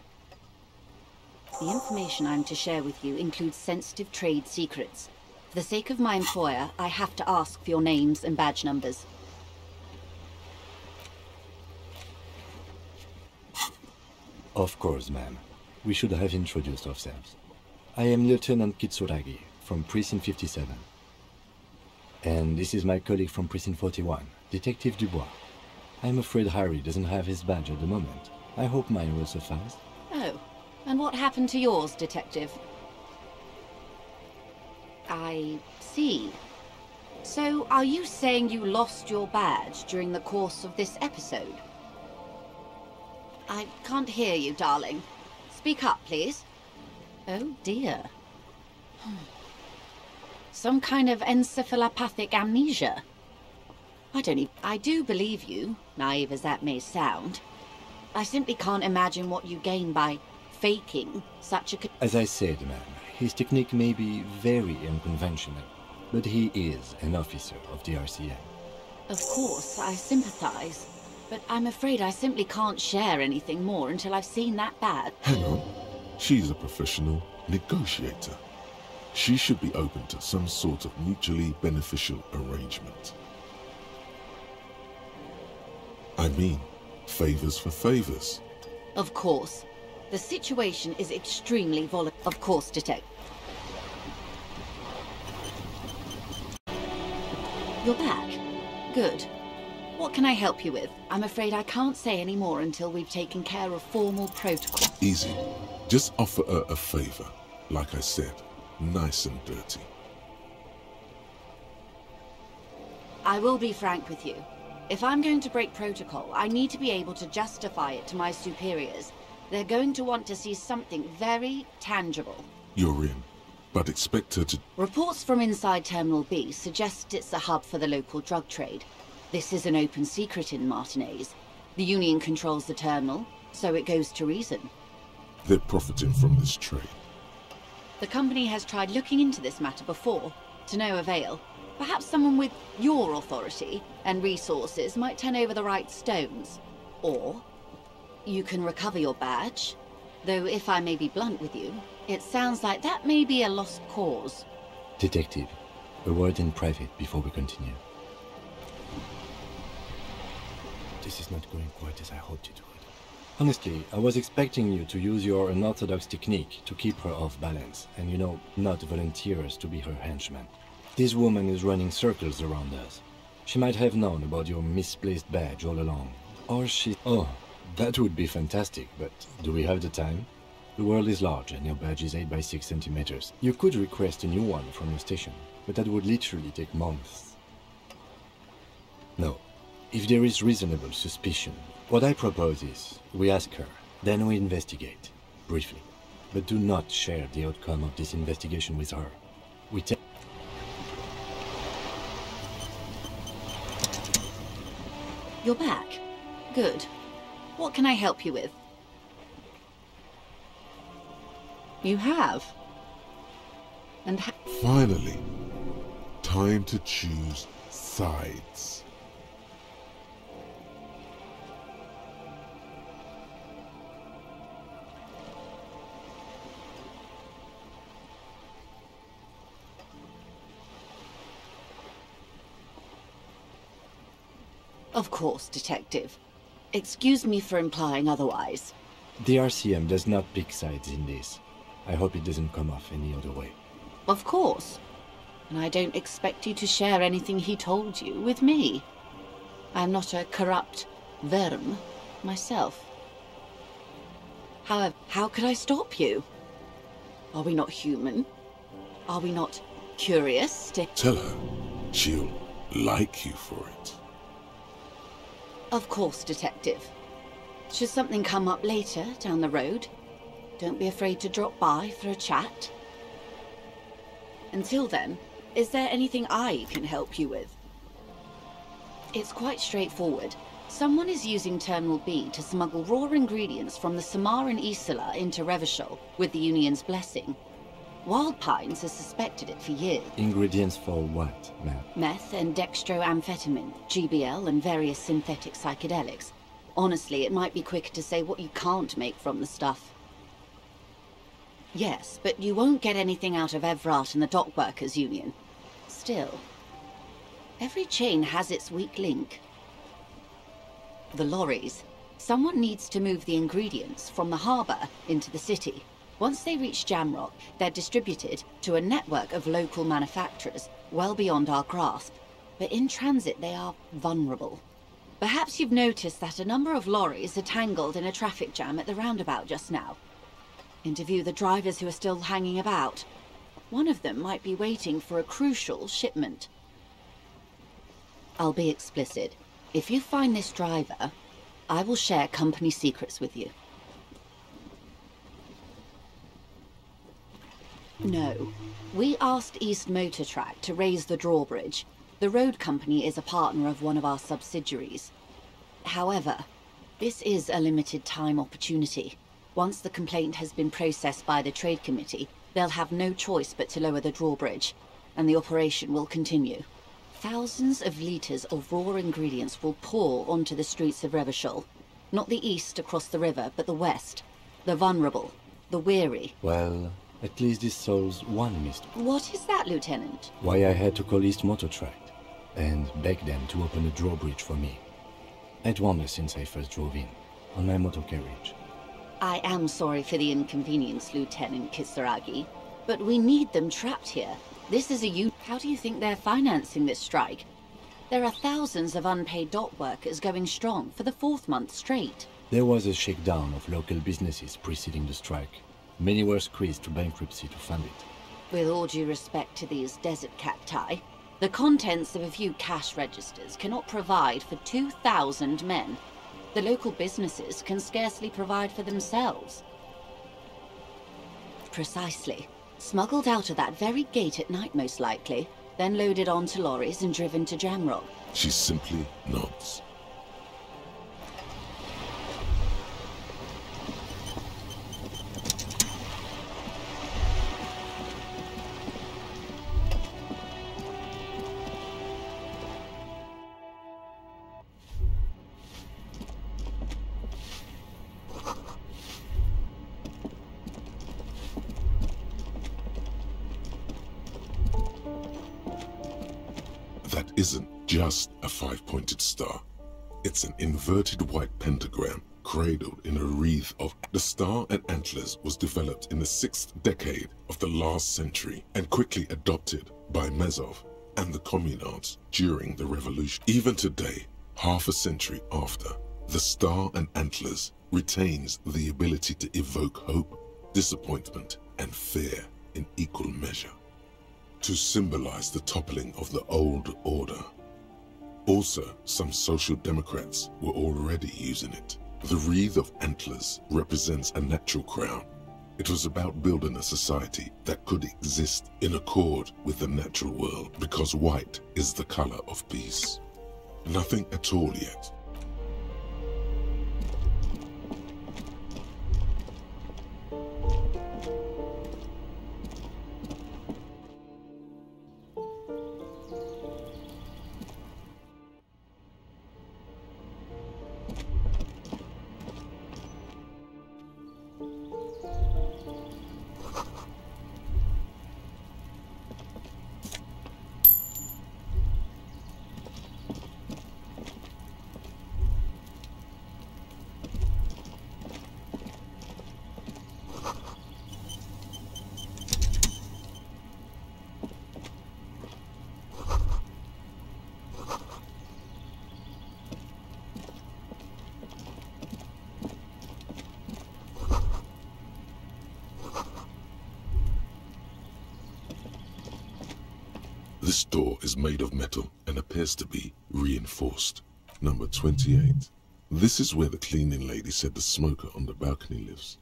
The information I'm to share with you includes sensitive trade secrets. For the sake of my employer, I have to ask for your names and badge numbers. Of course, ma'am. We should have introduced ourselves. I am Lieutenant Kitsuragi, from Precinct 57. And this is my colleague from Precinct 41, Detective Dubois. I'm afraid Harry doesn't have his badge at the moment. I hope mine will suffice. Oh, and what happened to yours, Detective? I see. So, are you saying you lost your badge during the course of this episode? I can't hear you, darling. Speak up, please. Oh, dear. Some kind of encephalopathic amnesia. I do believe you, naive as that may sound. I simply can't imagine what you gain by faking such a... As I said, ma'am, his technique may be very unconventional, but he is an officer of the RCM. Of course, I sympathize, but I'm afraid I simply can't share anything more until I've seen that badge. Hang on. She's a professional negotiator. She should be open to some sort of mutually beneficial arrangement. I mean, favors for favors. Of course. The situation is extremely volatile. Of course, Detective. You're back. Good. What can I help you with? I'm afraid I can't say any more until we've taken care of formal protocol. Easy. Just offer her a favor. Like I said, nice and dirty. I will be frank with you. If I'm going to break protocol, I need to be able to justify it to my superiors. They're going to want to see something very tangible. You're in, but expect her to... Reports from inside Terminal B suggest it's a hub for the local drug trade. This is an open secret in Martinez. The Union controls the terminal, so it goes to reason. They're profiting from this trade. The company has tried looking into this matter before, to no avail. Perhaps someone with your authority and resources might turn over the right stones. Or you can recover your badge. Though if I may be blunt with you, it sounds like that may be a lost cause. Detective, a word in private before we continue. This is not going quite as I hoped it would. Honestly, I was expecting you to use your unorthodox technique to keep her off balance, and not volunteer us to be her henchman. This woman is running circles around us. She might have known about your misplaced badge all along. Or she... Oh, that would be fantastic, but do we have the time? The world is large and your badge is 8 by 6 centimeters. You could request a new one from your station, but that would literally take months. No. If there is reasonable suspicion, what I propose is, we ask her, then we investigate, briefly. But do not share the outcome of this investigation with her. We take... You're back. Good. What can I help you with? You have. And Finally, time to choose sides. Of course, Detective. Excuse me for implying otherwise. The RCM does not pick sides in this. I hope it doesn't come off any other way. Of course. And I don't expect you to share anything he told you with me. I'm not a corrupt verm myself. However, how could I stop you? Are we not human? Are we not curious to... Tell her she'll like you for it. Of course, Detective. Should something come up later, down the road, don't be afraid to drop by for a chat. Until then, is there anything I can help you with? It's quite straightforward. Someone is using Terminal B to smuggle raw ingredients from the Samaran Isla into Revachol with the Union's blessing. Wild Pines has suspected it for years. Ingredients for what, ma'am? Meth and dextroamphetamine, GBL and various synthetic psychedelics. Honestly, it might be quicker to say what you can't make from the stuff. Yes, but you won't get anything out of Evrat and the Dockworkers Union. Still, every chain has its weak link. The lorries. Someone needs to move the ingredients from the harbour into the city. Once they reach Jamrock, they're distributed to a network of local manufacturers, well beyond our grasp. But in transit, they are vulnerable. Perhaps you've noticed that a number of lorries are tangled in a traffic jam at the roundabout just now. Interview the drivers who are still hanging about. One of them might be waiting for a crucial shipment. I'll be explicit. If you find this driver, I will share company secrets with you. No. We asked East Motor Track to raise the drawbridge. The road company is a partner of one of our subsidiaries. However, this is a limited time opportunity. Once the complaint has been processed by the Trade Committee, they'll have no choice but to lower the drawbridge, and the operation will continue. Thousands of litres of raw ingredients will pour onto the streets of Revachol. Not the east across the river, but the west. The vulnerable. The weary. Well, at least this solves one mystery. What is that, Lieutenant? Why I had to call East Motor Tract and beg them to open a drawbridge for me. I'd wondered since I first drove in, on my motor carriage. I am sorry for the inconvenience, Lieutenant Kisaragi, but we need them trapped here. This is a How do you think they're financing this strike? There are thousands of unpaid dock workers going strong for the 4th month straight. There was a shakedown of local businesses preceding the strike. Many were squeezed to bankruptcy to fund it. With all due respect to these desert cacti, the contents of a few cash registers cannot provide for 2,000 men. The local businesses can scarcely provide for themselves. Precisely. Smuggled out of that very gate at night, most likely, then loaded onto lorries and driven to Jamrock. She simply nods. That isn't just a 5-pointed star. It's an inverted white pentagram cradled in a wreath of... The star and antlers was developed in the 6th decade of the last century and quickly adopted by Mazov and the communards during the revolution. Even today, half a century after, the star and antlers retains the ability to evoke hope, disappointment, and fear in equal measure, to symbolize the toppling of the old order. Also, some social democrats were already using it. The wreath of antlers represents a natural crown. It was about building a society that could exist in accord with the natural world, because white is the color of peace. Nothing at all yet. This door is made of metal and appears to be reinforced. Number 28. This is where the cleaning lady said the smoker on the balcony lives.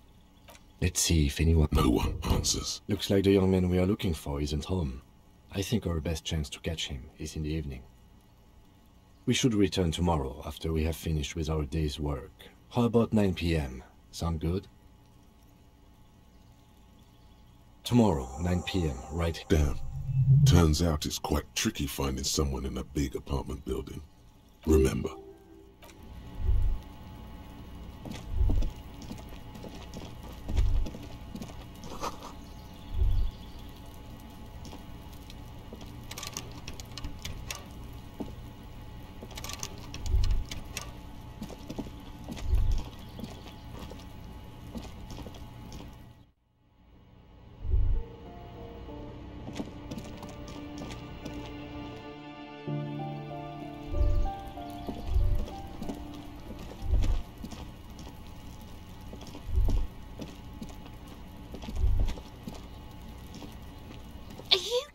Let's see if anyone... No one answers. Looks like the young man we are looking for isn't home. I think our best chance to catch him is in the evening. We should return tomorrow after we have finished with our day's work. How about 9 p.m.? Sound good? Tomorrow, 9 p.m., right? Damn. Turns out it's quite tricky finding someone in a big apartment building. Remember.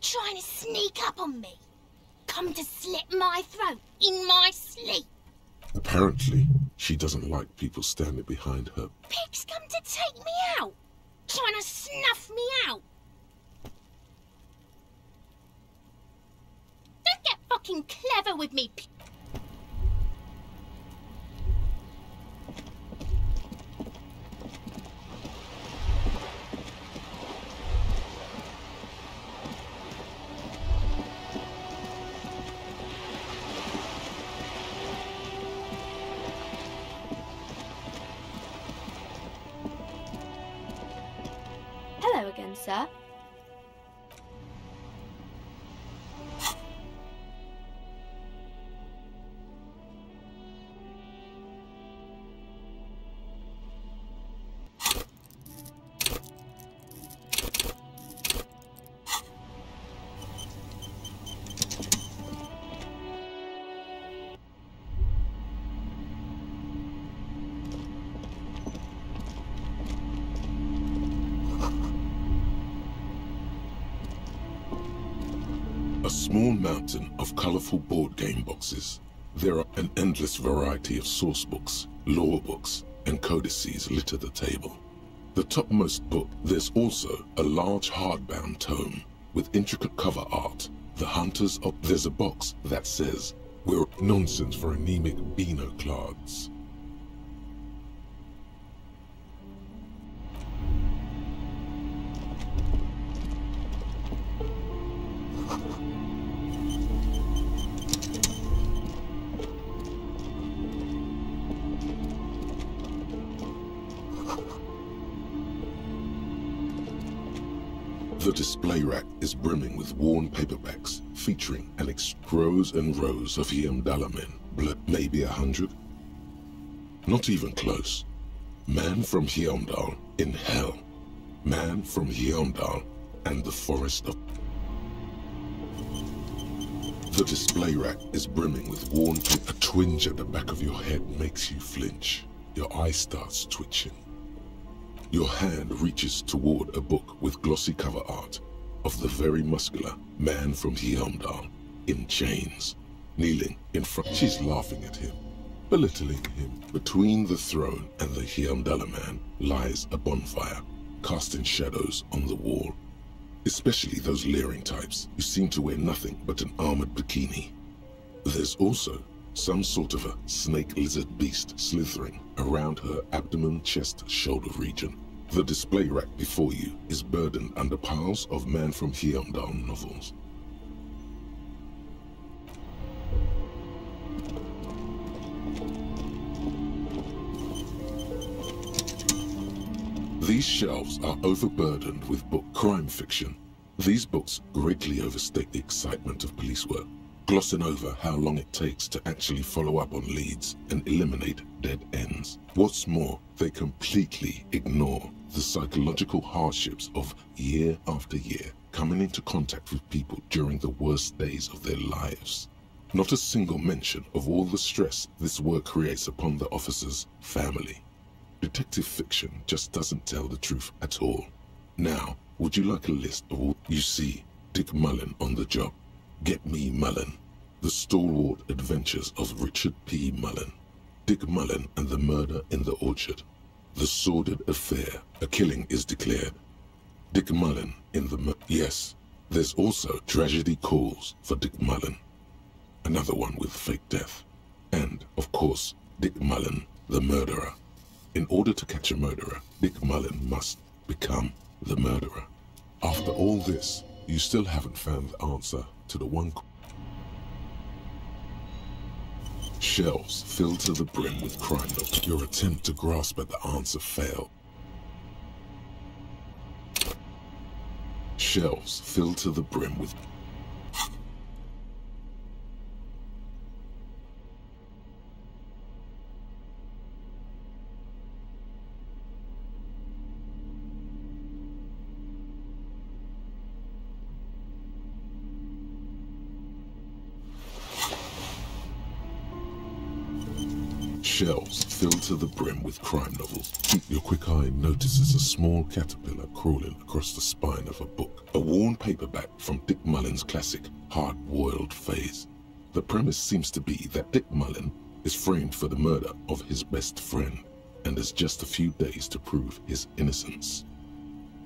Trying to sneak up on me? Come to slit my throat in my sleep? Apparently, she doesn't like people standing behind her. Pigs come to take me out, trying to snuff me out. Don't get fucking clever with me, Hello again, sir. A small mountain of colorful board game boxes. There are an endless variety of source books, lore books, and codices litter the table. The topmost book, there's also a large hardbound tome with intricate cover art. The Hunters of... There's a box that says, "We're nonsense for anemic Beano-clads." The display rack is brimming with worn paperbacks featuring rows and rows of Hyamdala men, maybe 100? Not even close. Man from Hyamdal in hell. Man from Hyamdal and the forest of... The display rack is brimming with worn paper. A twinge at the back of your head makes you flinch. Your eye starts twitching. Your hand reaches toward a book with glossy cover art of the very muscular man from Hyamdal in chains, kneeling in front. She's laughing at him, belittling him. Between the throne and the Hyamdala man lies a bonfire, casting shadows on the wall, especially those leering types who seem to wear nothing but an armored bikini. There's also some sort of a snake lizard beast slithering around her abdomen, chest, shoulder region. The display rack before you is burdened under piles of Man from Hyamdal novels. These shelves are overburdened with book crime fiction. These books greatly overstate the excitement of police work, glossing over how long it takes to actually follow up on leads and eliminate dead ends. What's more, they completely ignore the psychological hardships of year after year coming into contact with people during the worst days of their lives. Not a single mention of all the stress this work creates upon the officer's family. Detective fiction just doesn't tell the truth at all. Now, would you like a list of all you see? Dick Mullen on the job. Get Me Mullen. The Stalwart Adventures of Richard P. Mullen. Dick Mullen and the murder in the orchard. The sordid affair. A killing is declared. Dick Mullen in the yes. There's also tragedy calls for Dick Mullen. Another one with fake death. And, of course, Dick Mullen, the murderer. In order to catch a murderer, Dick Mullen must become the murderer. After all this, you still haven't found the answer to the one. Shelves filled to the brim with crime notes. Your attempt to grasp at the answer failed. Shelves filled to the brim with... Shelves filled to the brim with crime novels. Your quick eye notices a small caterpillar crawling across the spine of a book. A worn paperback from Dick Mullen's classic hard-boiled phase. The premise seems to be that Dick Mullen is framed for the murder of his best friend and has just a few days to prove his innocence.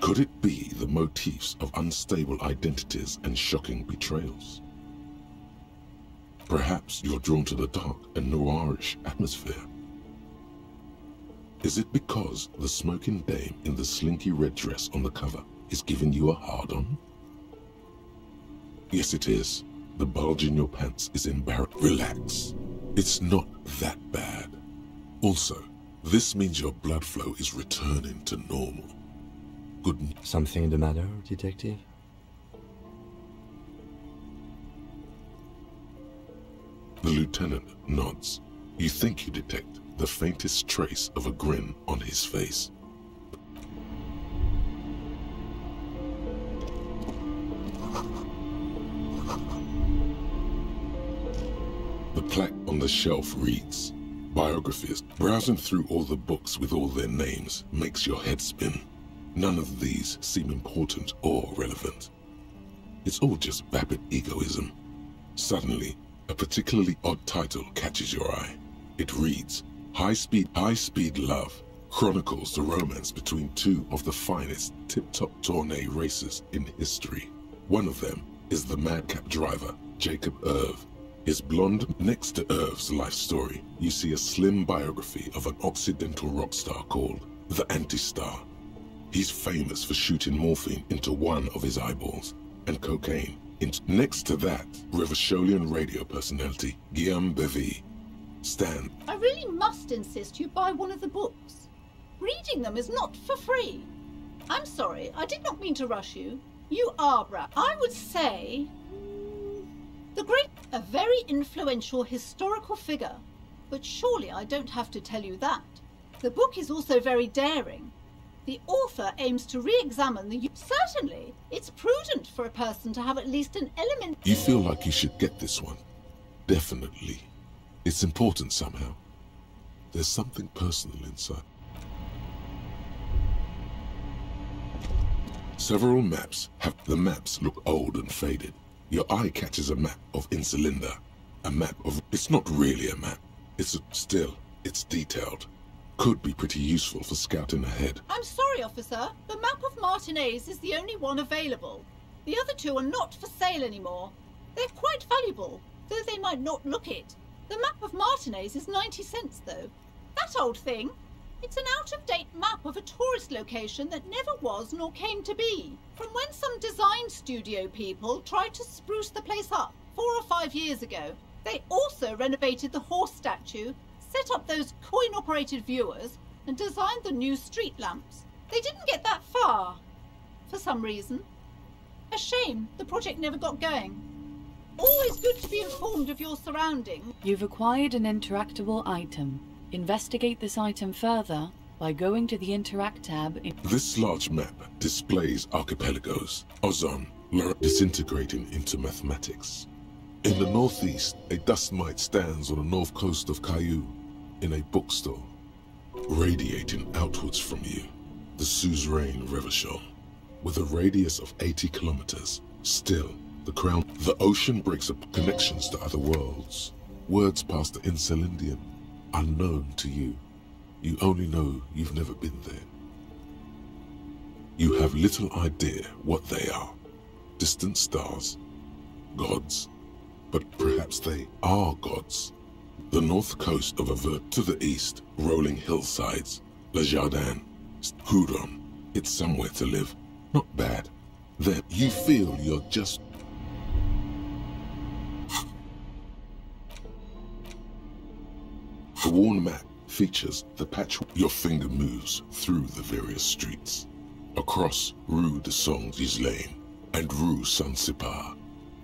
Could it be the motifs of unstable identities and shocking betrayals? Perhaps you're drawn to the dark and noirish atmosphere. Is it because the smoking dame in the slinky red dress on the cover is giving you a hard-on? Yes, it is. The bulge in your pants is embarrassing. Relax. It's not that bad. Also, this means your blood flow is returning to normal. Good news. Something the matter, detective? The lieutenant nods. You think you detect the faintest trace of a grin on his face. The plaque on the shelf reads, biographies. Browsing through all the books with all their names makes your head spin. None of these seem important or relevant. It's all just vapid egoism. Suddenly, a particularly odd title catches your eye. It reads, High Speed Love chronicles the romance between two of the finest tip-top tourney racers in history. One of them is the madcap driver, Jacob Irv. His blonde. Next to Irv's life story, you see a slim biography of an Occidental rock star called the Anti-Star. He's famous for shooting morphine into one of his eyeballs and cocaine. Next to that, Revacholian radio personality Guillaume Bevy. Stan. I really must insist you buy one of the books. Reading them is not for free. I'm sorry, I did not mean to rush you. You are Brad. I would say... a very influential historical figure. But surely I don't have to tell you that. The book is also very daring. The author aims to re-examine the... Certainly, it's prudent for a person to have at least an element... You feel like you should get this one. Definitely. It's important somehow. There's something personal inside. Several maps have... The maps look old and faded. Your eye catches a map of Insulinda. A map of... It's not really a map. It's detailed. Could be pretty useful for scouting ahead. I'm sorry, officer. The map of Martinez is the only one available. The other two are not for sale anymore. They're quite valuable, though they might not look it. The map of Martinez is 90 cents, though. That old thing. It's an out-of-date map of a tourist location that never was nor came to be. From when some design studio people tried to spruce the place up 4 or 5 years ago. They also renovated the horse statue, set up those coin-operated viewers, and designed the new street lamps. They didn't get that far, for some reason. A shame the project never got going. Always good to be informed of your surroundings. You've acquired an interactable item. Investigate this item further by going to the Interact tab. This large map displays archipelagos, ozone, disintegrating into mathematics. In the northeast, a dust mite stands on the north coast of Caillou, in a bookstore, radiating outwards from you, the suzerain Revachol, with a radius of 80 kilometers. Still, the ocean breaks up connections to other worlds. Words pass to Insulindian. unknown to you. You only know you've never been there. You have little idea what they are. Distant stars, gods, but perhaps they are gods. The north coast of Avert to the east, rolling hillsides, Le Jardin, Hudon. It's somewhere to live. Not bad. Then you feel you're just... The worn map features the patch your finger moves through the various streets. Across Rue de Saint-Ghislain and Rue Saint-Sipar,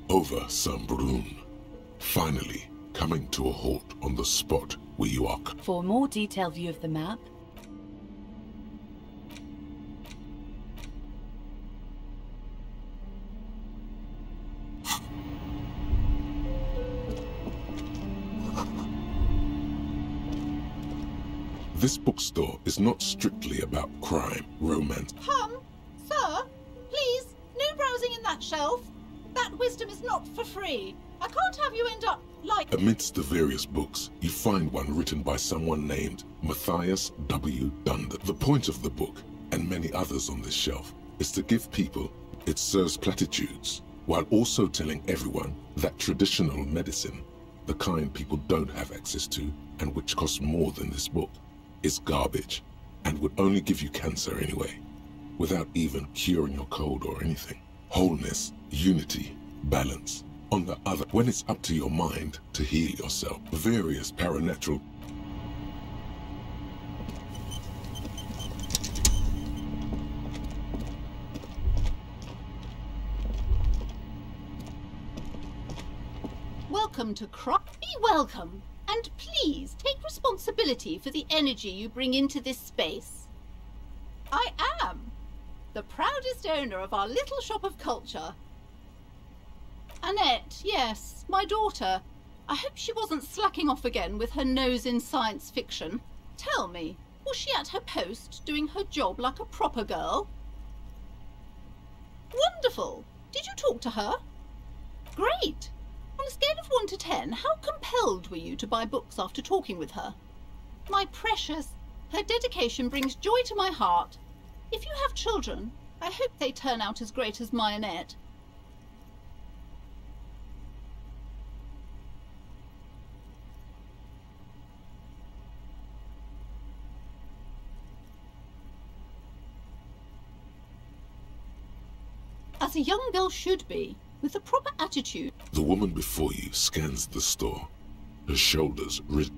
over Saint-Brun. Finally, coming to a halt on the spot where you are. For a more detailed view of the map, This bookstore is not strictly about crime, romance. Sir, please, no browsing in that shelf. That wisdom is not for free. I can't have you end up like... Amidst the various books, you find one written by someone named Matthias W. Dunder. The point of the book, and many others on this shelf, is to give people, it serves platitudes, while also telling everyone that traditional medicine, the kind people don't have access to, and which costs more than this book, is garbage, and would only give you cancer anyway, without even curing your cold or anything. Wholeness, unity, balance. On the other, when it's up to your mind to heal yourself, various paranatural... Welcome to Be welcome, and please take responsibility for the energy you bring into this space. I am the proudest owner of our little shop of culture. Annette, yes, my daughter. I hope she wasn't slacking off again with her nose in science fiction. Tell me, was she at her post doing her job like a proper girl? Wonderful! Did you talk to her? Great! On a scale of 1 to 10, how compelled were you to buy books after talking with her? My precious, her dedication brings joy to my heart. If you have children, I hope they turn out as great as my Annette. As a young girl should be, with the proper attitude. The woman before you scans the store, her shoulders rigid.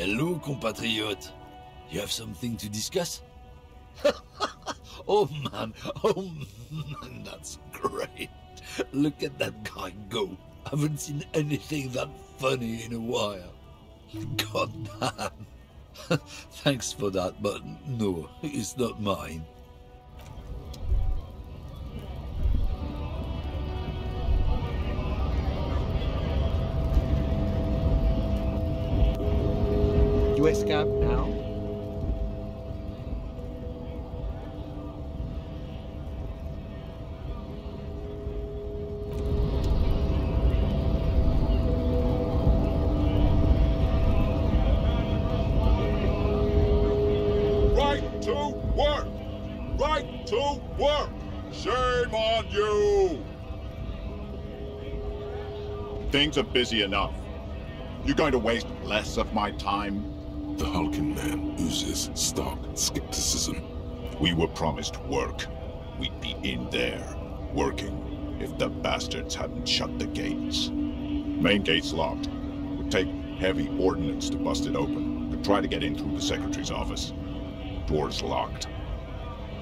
Hello, compatriot. You have something to discuss? Oh man, that's great. Look at that guy go. Haven't seen anything that funny in a while. God damn. Thanks for that, but no, it's not mine. You escape now? Right to work! Right to work! Shame on you! Things are busy enough. You're going to waste less of my time? The hulking man oozes stark skepticism. We were promised work. We'd be in there, working, if the bastards hadn't shut the gates. Main gate's locked. Would take heavy ordnance to bust it open. Could try to get in through the secretary's office. Door's locked.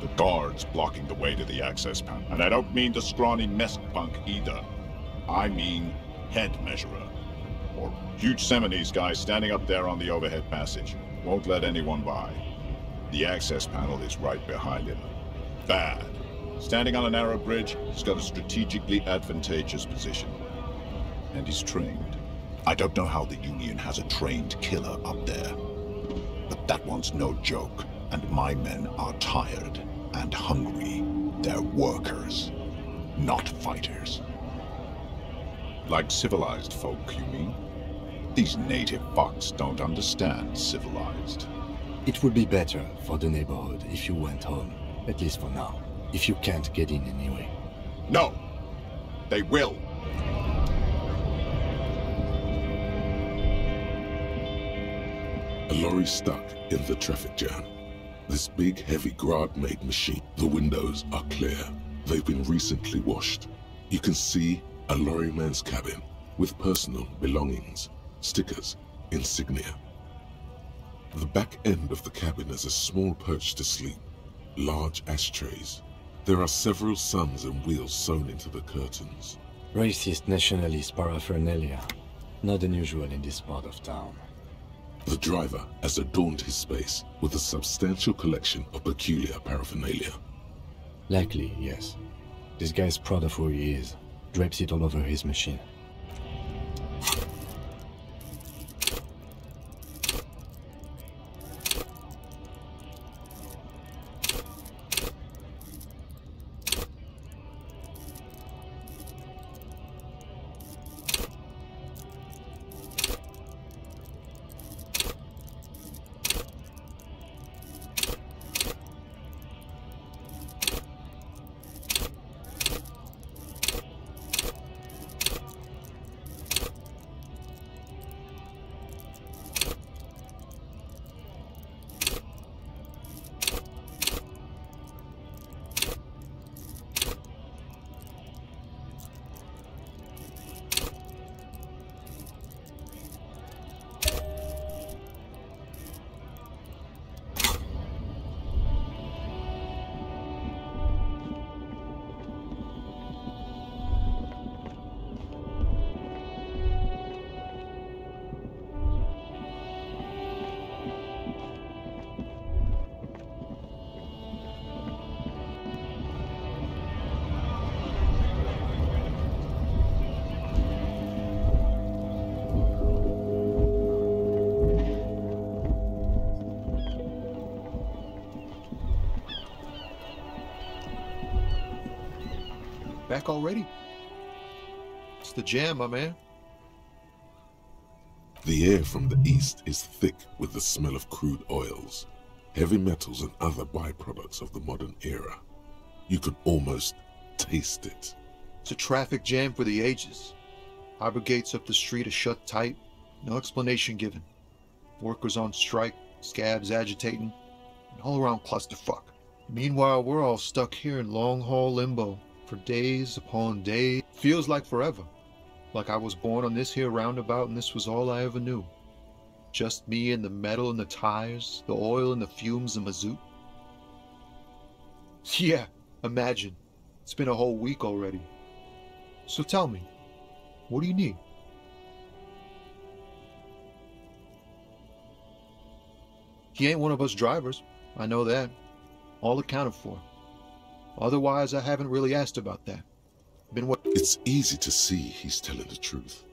The guard's blocking the way to the access panel. And I don't mean the scrawny mess punk either. I mean head measurer. Or huge Seminese guy standing up there on the overhead passage. Won't let anyone by. The access panel is right behind him. Bad. Standing on a narrow bridge, he's got a strategically advantageous position. And he's trained. I don't know how the Union has a trained killer up there. But that one's no joke. And my men are tired and hungry. They're workers, not fighters. Like civilized folk, you mean? These native fucks don't understand civilized. It would be better for the neighborhood if you went home, at least for now, if you can't get in anyway. No! They will! A lorry stuck in the traffic jam. This big, heavy Grad-made machine. The windows are clear. They've been recently washed. You can see a lorryman's cabin with personal belongings, stickers, insignia. The back end of the cabin is a small perch to sleep, large ashtrays. There are several suns and wheels sewn into the curtains. Racist nationalist paraphernalia. Not unusual in this part of town. The driver has adorned his space with a substantial collection of peculiar paraphernalia. Likely, yes. This guy's proud of who he is. Drapes it all over his machine. Back already? It's the jam, my man. The air from the east is thick with the smell of crude oils, heavy metals and other byproducts of the modern era. You could almost taste it. It's a traffic jam for the ages. Harbor gates up the street are shut tight, no explanation given. Workers on strike, scabs agitating, an all-around clusterfuck. Meanwhile, we're all stuck here in long-haul limbo for days upon days. Feels like forever. Like I was born on this here roundabout and this was all I ever knew. Just me and the metal and the tires, the oil and the fumes and mazout. Yeah, imagine. It's been a whole week already. So tell me, what do you need? He ain't one of us drivers. I know that. All accounted for. Otherwise, I haven't really asked about that. It's easy to see he's telling the truth.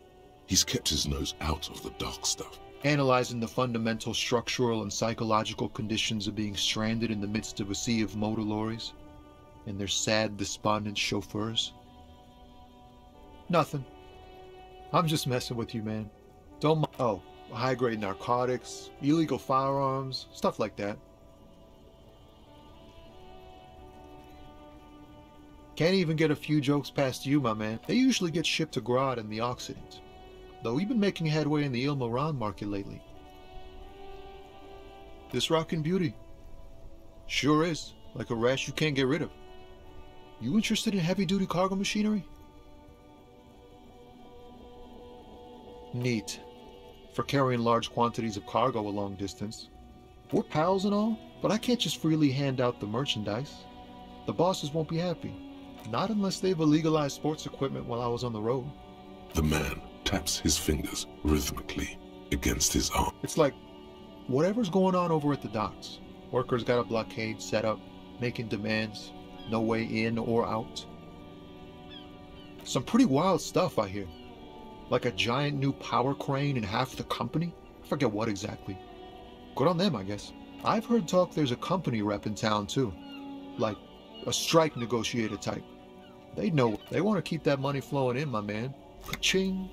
He's kept his nose out of the dark stuff. Analyzing the fundamental structural and psychological conditions of being stranded in the midst of a sea of motor lorries and their sad, despondent chauffeurs. Nothing. I'm just messing with you, man. Don't mind. Oh, high-grade narcotics, illegal firearms, stuff like that. Can't even get a few jokes past you, my man. They usually get shipped to Grodd and the Occident. Though we've been making headway in the Il Moran market lately. This rockin' beauty. Sure is. Like a rash you can't get rid of. You interested in heavy-duty cargo machinery? Neat. For carrying large quantities of cargo a long distance. We're pals and all, but I can't just freely hand out the merchandise. The bosses won't be happy. Not unless they've illegalized sports equipment while I was on the road. The man taps his fingers rhythmically against his arm. It's like whatever's going on over at the docks. Workers got a blockade set up, making demands, no way in or out. Some pretty wild stuff I hear. Like a giant new power crane in half the company? I forget what exactly. Good on them, I guess. I've heard talk there's a company rep in town too. Like a strike negotiator type. They know they want to keep that money flowing in, my man. Ka-ching.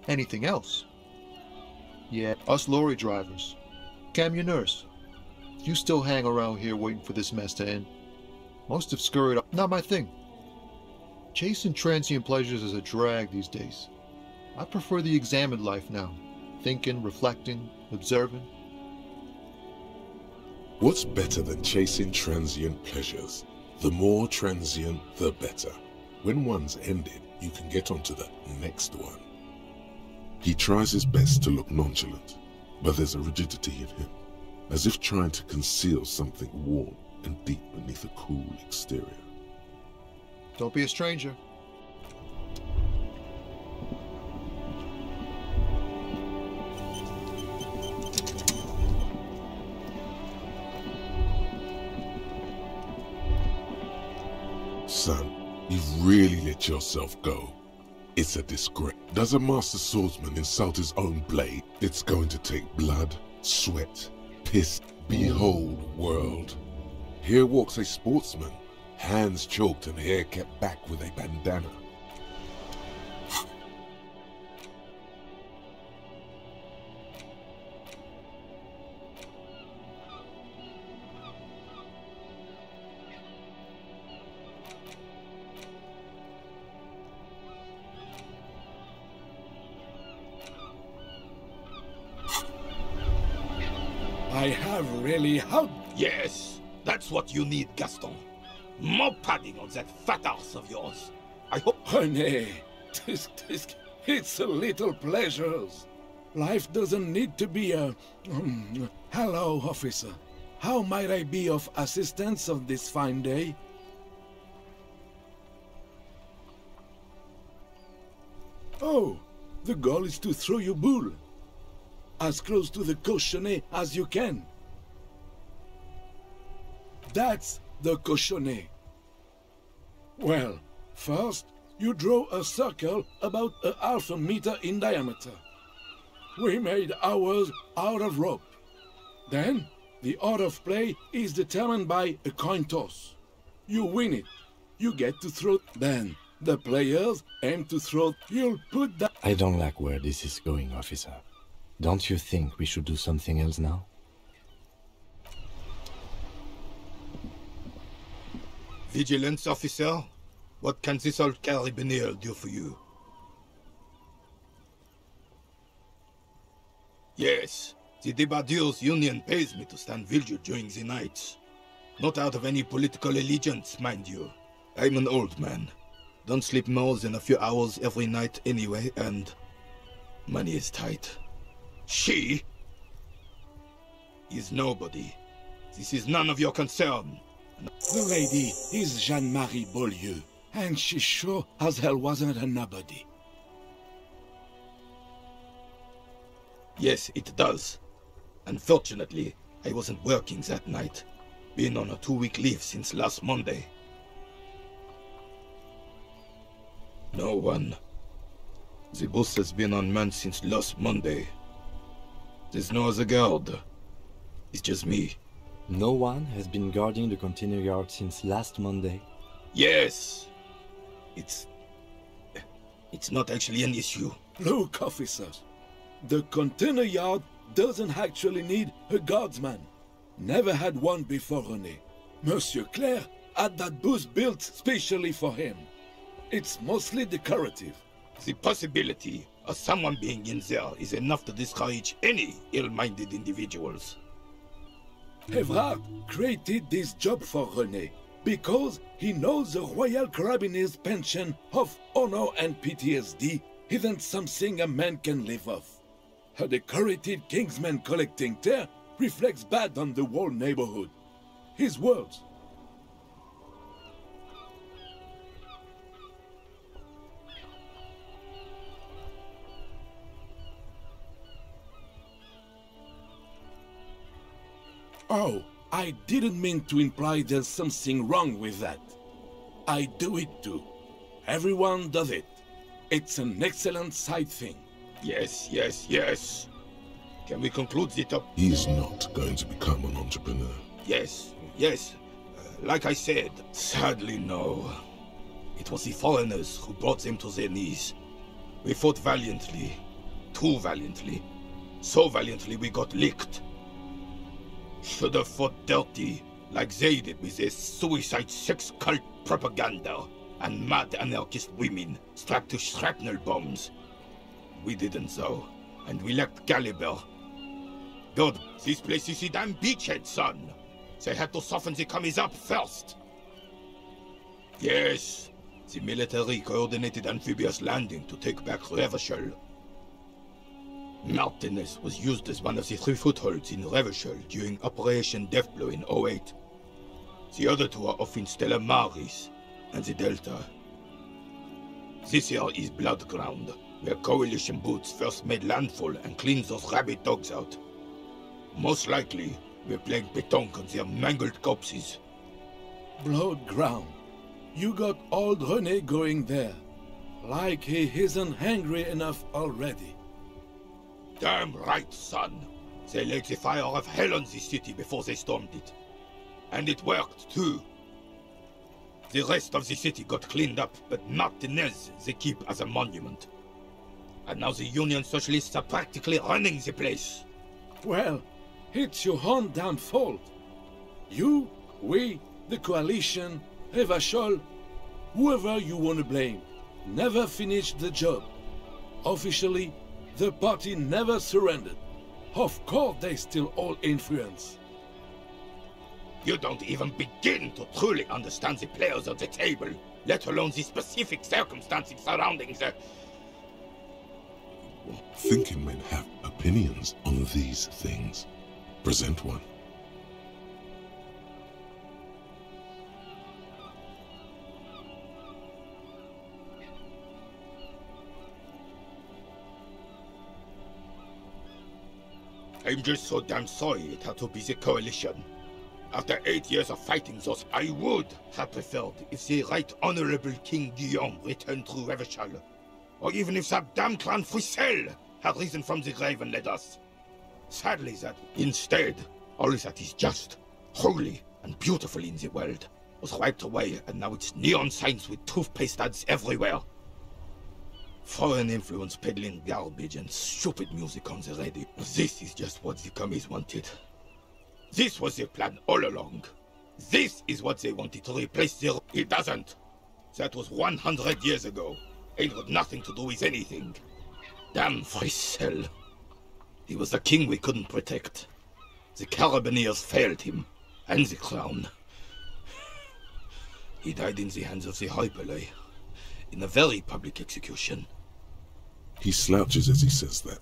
Anything else? Yeah, us lorry drivers. Camionneurs. You still hang around here waiting for this mess to end. Most have scurried up. Not my thing. Chasing transient pleasures is a drag these days. I prefer the examined life now. Thinking, reflecting, observing. What's better than chasing transient pleasures? The more transient, the better. When one's ended, you can get onto the next one. He tries his best to look nonchalant, but there's a rigidity in him, as if trying to conceal something warm and deep beneath a cool exterior. Don't be a stranger. Son, you've really let yourself go. It's a disgrace. Does a master swordsman insult his own blade? It's going to take blood, sweat, piss. Behold, world. Here walks a sportsman, hands choked and hair kept back with a bandana. I have really how... Yes, that's what you need, Gaston. More padding on that fat arse of yours. I hope... Honey, it's a little pleasures. Life doesn't need to be a... Hello, officer. How might I be of assistance on this fine day? Oh, the goal is to throw you bull. As close to the cochonnet as you can. That's the cochonnet. Well, first, you draw a circle about a half a meter in diameter. We made ours out of rope. Then, the order of play is determined by a coin toss. You win it. You get to throw. Then, the players aim to throw. You'll put that... I don't like where this is going, officer. Don't you think we should do something else now? Vigilance, officer? What can this old carabinier do for you? Yes, the Debardeurs Union pays me to stand vigil during the nights. Not out of any political allegiance, mind you. I'm an old man. Don't sleep more than a few hours every night anyway, and money is tight. She is nobody. This is none of your concern. The lady is Jeanne-Marie Beaulieu, and she sure as hell wasn't a nobody. Yes, it does. Unfortunately, I wasn't working that night. Been on a 2-week leave since last Monday. No one. The bus has been unmanned since last Monday. There's no other guard. It's just me. No one has been guarding the container yard since last Monday? Yes! It's not actually an issue. Look, officers. The container yard doesn't actually need a guardsman. Never had one before René. Monsieur Claire had that booth built specially for him. It's mostly decorative. The possibility of someone being in there is enough to discourage any ill-minded individuals. Evrard created this job for René because he knows the Royal Carabiniers' pension of honor and PTSD isn't something a man can live off. A decorated Kingsman collecting tear reflects bad on the whole neighborhood. His words. Oh, I didn't mean to imply there's something wrong with that. I do it too. Everyone does it. It's an excellent side thing. Yes, yes, yes. Can we conclude the top? He's not going to become an entrepreneur. Yes, yes. Like I said, sadly no. It was the foreigners who brought them to their knees. We fought valiantly. Too valiantly. So valiantly we got licked. Should have fought dirty, like they did with their suicide sex cult propaganda and mad anarchist women strapped to shrapnel bombs. We didn't though, and we lacked caliber. God, this place is a damn beachhead, son. They had to soften the commies up first. Yes, the military coordinated amphibious landing to take back Revachol. Martinez was used as one of the 3 footholds in Revachol during Operation Deathblow in 08. The other 2 are off in Stella Maris and the Delta. This here is Blood Ground, where Coalition boots first made landfall and cleaned those rabid dogs out. Most likely, we're playing pétanque on their mangled corpses. Blood Ground. You got old René going there. Like he isn't hungry enough already. Damn right, son. They laid the fire of hell on the city before they stormed it. And it worked, too. The rest of the city got cleaned up, but Martinez they keep as a monument. And now the Union Socialists are practically running the place. Well, it's your own damn fault. You, we, the Coalition, Revachol, whoever you want to blame, never finished the job. Officially, the party never surrendered. Of course they still hold influence. You don't even begin to truly understand the players at the table, let alone the specific circumstances surrounding the... Thinking men have opinions on these things. Present one. I'm just so damn sorry it had to be the Coalition. After 8 years of fighting those, I would have preferred if the Right Honorable King Guillaume returned through Revachol. Or even if that damn clan Frisel had risen from the grave and led us. Sadly that, instead, all that is just, holy, and beautiful in the world was wiped away, and now it's neon signs with toothpaste ads everywhere. Foreign influence peddling garbage and stupid music on the radio. This is just what the commies wanted. This was their plan all along. This is what they wanted to replace their... It doesn't. That was 100 years ago. Ain't got nothing to do with anything. Damn Frisel. He was the king we couldn't protect. The Carabiniers failed him. And the crown. He died in the hands of the Hyperlay. In a very public execution. He slouches as he says that.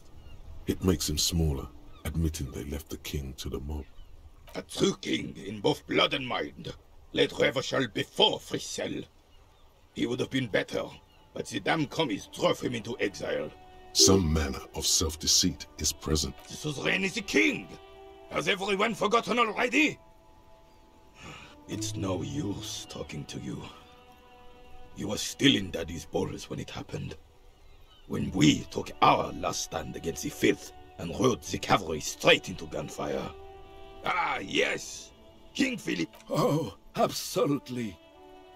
It makes him smaller, admitting they left the king to the mob. A true king in both blood and mind led Revachol before Fricelle. He would have been better, but the damn commies drove him into exile. Some manner of self-deceit is present. The suzerain is the king! Has everyone forgotten already? It's no use talking to you. You were still in Daddy's balls when it happened. When we took our last stand against the Fifth and rode the cavalry straight into gunfire. Ah, yes! King Philip... Oh, absolutely.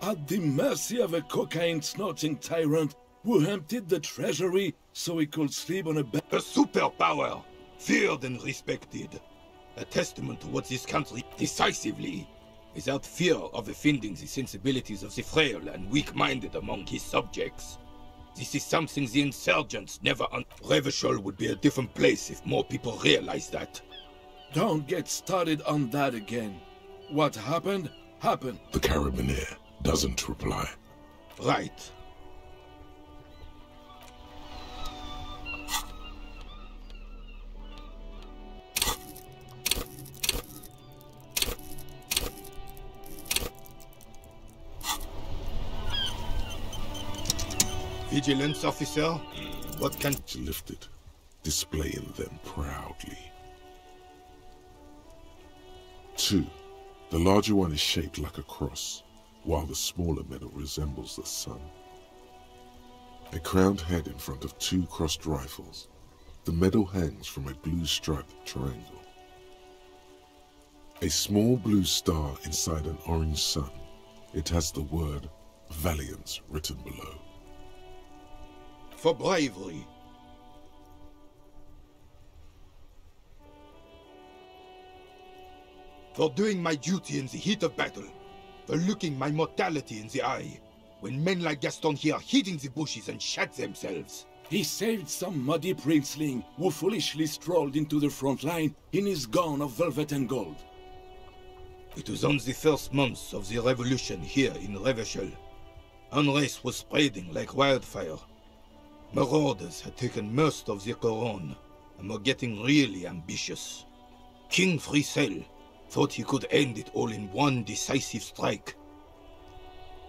At the mercy of a cocaine-snorting tyrant who emptied the treasury so he could sleep on a bed. A superpower, feared and respected. A testament to what this country decisively, without fear of offending the sensibilities of the frail and weak-minded among his subjects. This is something the insurgents never Revachol would be a different place if more people realized that. Don't get started on that again. What happened, happened. The carabinier doesn't reply. Right. Vigilance officer, what can... She lifted, displaying them proudly. 2. The larger one is shaped like a cross, while the smaller medal resembles the sun. A crowned head in front of 2 crossed rifles. The medal hangs from a blue-striped triangle. A small blue star inside an orange sun. It has the word Valiance written below. For bravery. For doing my duty in the heat of battle. For looking my mortality in the eye. When men like Gaston here hid in the bushes and shat themselves. He saved some muddy princeling who foolishly strolled into the front line in his gown of velvet and gold. It was on the first months of the revolution here in Revachol. Unrest was spreading like wildfire. Marauders had taken most of the Couronne and were getting really ambitious. King Fricelle thought he could end it all in one decisive strike.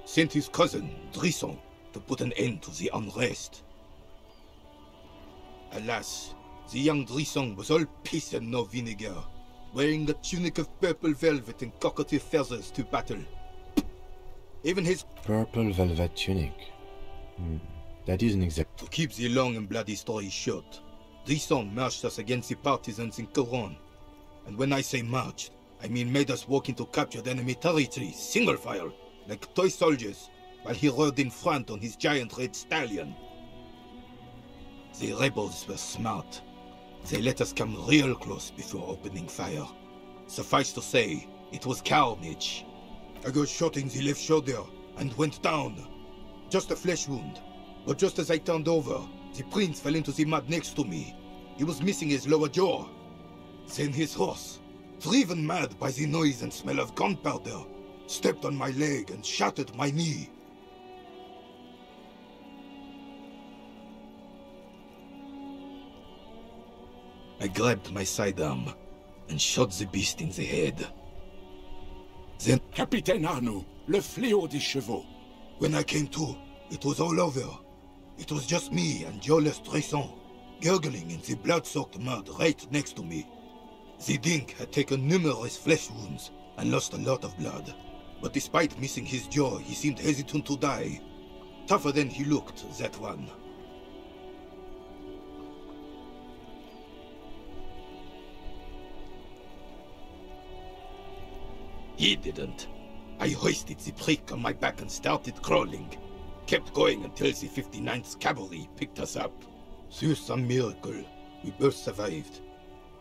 Sent his cousin, Drisson, to put an end to the unrest. Alas, the young Drisson was all piss and no vinegar, wearing a tunic of purple velvet and cockatiel feathers to battle. Even his... Purple velvet tunic. That isn't exact. To keep the long and bloody story short, Drisson marched us against the partisans in Couronne. And when I say marched, I mean made us walk into captured enemy territory, single file, like toy soldiers, while he rode in front on his giant red stallion. The rebels were smart. They let us come real close before opening fire. Suffice to say, it was carnage. I got shot in the left shoulder and went down. Just a flesh wound. But just as I turned over, the prince fell into the mud next to me. He was missing his lower jaw. Then his horse, driven mad by the noise and smell of gunpowder, stepped on my leg and shattered my knee. I grabbed my sidearm and shot the beast in the head. Then... Capitaine Arnoux, le fléau des chevaux. When I came to, it was all over. It was just me and Jolles Tresson, gurgling in the blood-soaked mud right next to me. The dink had taken numerous flesh wounds and lost a lot of blood. But despite missing his jaw, he seemed hesitant to die. Tougher than he looked, that one. He didn't. I hoisted the prick on my back and started crawling. Kept going until the 59th Cavalry picked us up. Through some miracle, we both survived.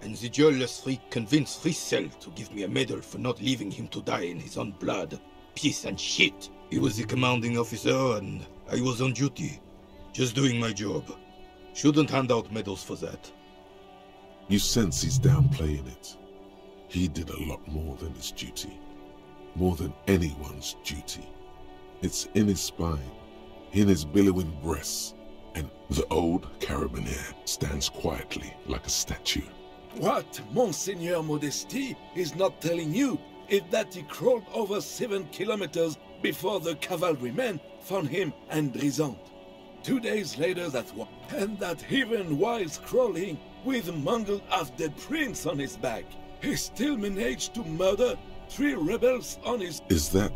And the jealous freak convinced Fricelle to give me a medal for not leaving him to die in his own blood. Piece and shit. He was the commanding officer and I was on duty. Just doing my job. Shouldn't hand out medals for that. You sense he's downplaying it. He did a lot more than his duty. More than anyone's duty. It's in his spine, in his billowing breasts, And the old carabinier stands quietly like a statue. What Monseigneur Modesty is not telling you is that he crawled over 7 kilometers before the cavalrymen found him and Drizant. 2 days later that one, and that even while crawling with a mangled half-dead prince on his back, he still managed to murder 3 rebels on his... Is that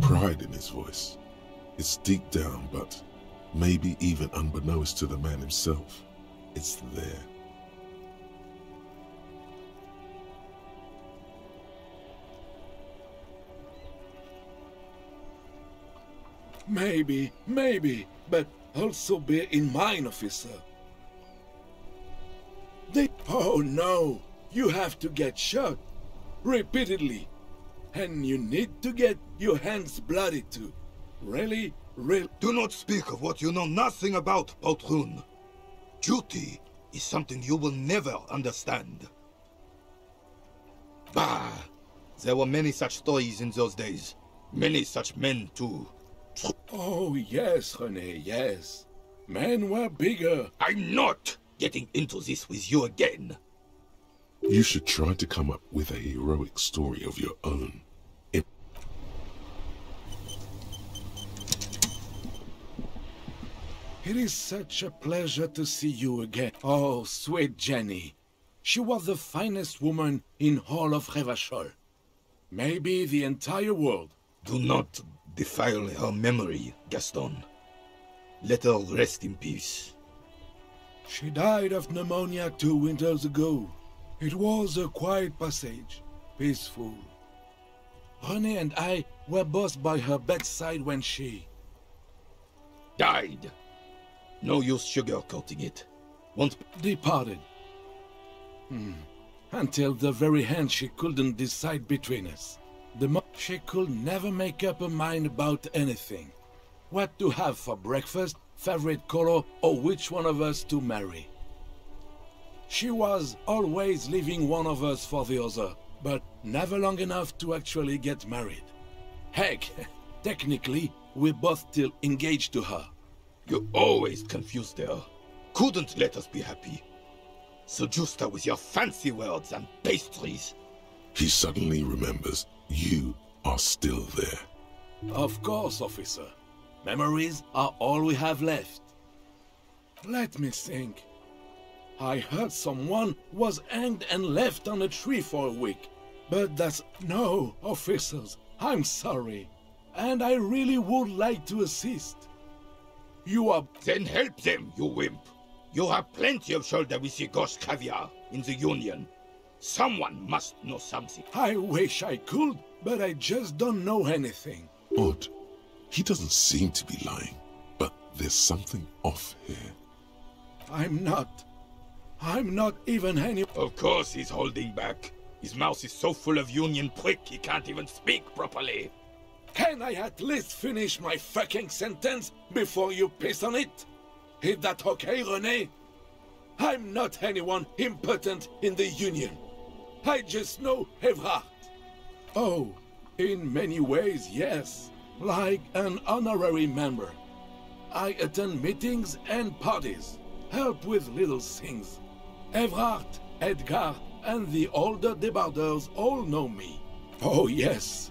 pride in his voice? It's deep down, but maybe even unbeknownst to the man himself, it's there. Maybe, but also bear in mind, officer. Oh no, you have to get shot repeatedly, and you need to get your hands bloody too. Really? Do not speak of what you know nothing about, Poltroon. Duty is something you will never understand. Bah! There were many such stories in those days. Many such men too. Oh yes, René, yes. Men were bigger. I'm not getting into this with you again. You should try to come up with a heroic story of your own. It is such a pleasure to see you again. Oh, sweet Jenny. She was the finest woman in all of Revachol. Maybe the entire world. Do not defile her memory, Gaston. Let her rest in peace. She died of pneumonia 2 winters ago. It was a quiet passage, peaceful. René and I were both by her bedside when she... died. No use sugarcoating it. Won't... departed. Until the very end she couldn't decide between us. She could never make up her mind about anything. What to have for breakfast, favorite color, or which one of us to marry. She was always leaving one of us for the other, but never long enough to actually get married. Heck, technically, we're both still engaged to her. You always confused her. Couldn't let us be happy. Seduced her with your fancy words and pastries. He suddenly remembers you are still there. Of course, officer. Memories are all we have left. Let me think. I heard someone was hanged and left on a tree for a week. But that's... No, officers, I'm sorry. And I really would like to assist. You are... Then help them, you wimp. You have plenty of shoulder with the ghost caviar in the Union. Someone must know something. I wish I could, but I just don't know anything. Odd. He doesn't seem to be lying, but there's something off here. I'm not even any... Of course he's holding back. His mouth is so full of Union prick he can't even speak properly. Can I at least finish my fucking sentence before you piss on it? Is that okay, René? I'm not anyone important in the Union. I just know Evrard. Oh, in many ways, yes. Like an honorary member. I attend meetings and parties. Help with little things. Evrard, Edgar, and the older debarders all know me. Oh, yes.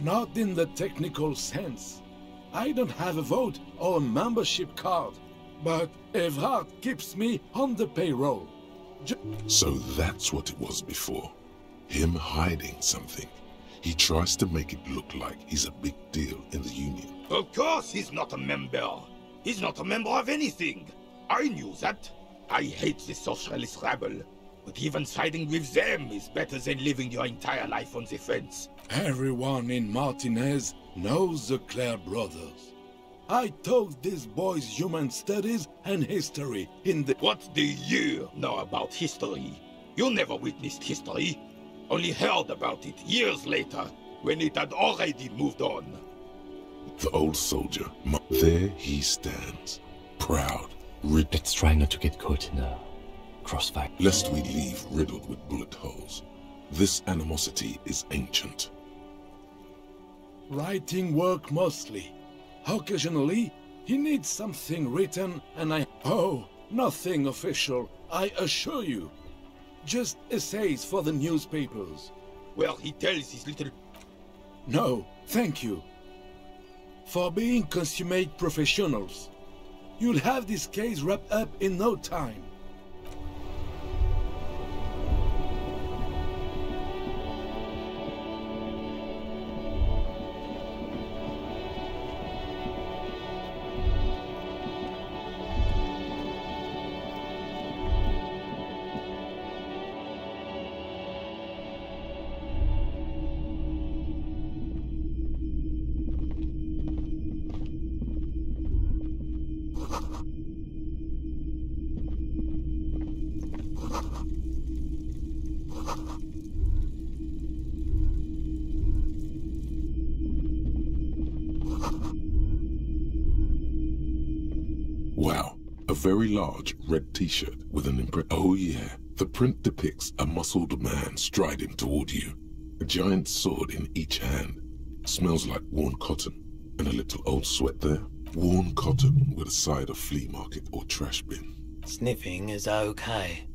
Not in the technical sense. I don't have a vote or a membership card, but Evrard keeps me on the payroll. So that's what it was before. Him hiding something. He tries to make it look like he's a big deal in the Union. Of course he's not a member. He's not a member of anything. I knew that. I hate the socialist rabble. But even siding with them is better than living your entire life on the fence. Everyone in Martinez knows the Clare brothers. I taught these boys human studies and history in the... What do you know about history? You never witnessed history. Only heard about it years later, when it had already moved on. The old soldier, there he stands, proud, Let's try not to get caught in a crossfire. Lest we leave riddled with bullet holes. This animosity is ancient. Writing work mostly. Occasionally, He needs something written, and Oh, nothing official, I assure you. Just essays for the newspapers. Well, he tells his little... No, thank you. For being consummate professionals. You'll have this case wrapped up in no time. Wow, a very large red t-shirt with an imprint. Oh yeah, the print depicts a muscled man striding toward you, a giant sword in each hand. Smells like worn cotton, and a little old sweat there. Worn cotton with a side of flea market or trash bin. Sniffing is okay,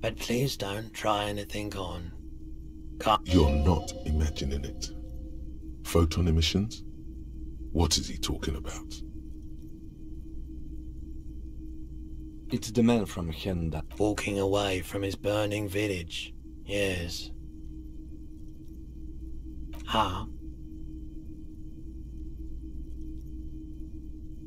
but please don't try anything on. You're not imagining it. Photon emissions? What is he talking about? It's the man from Henda. Walking away from his burning village, yes. Ah.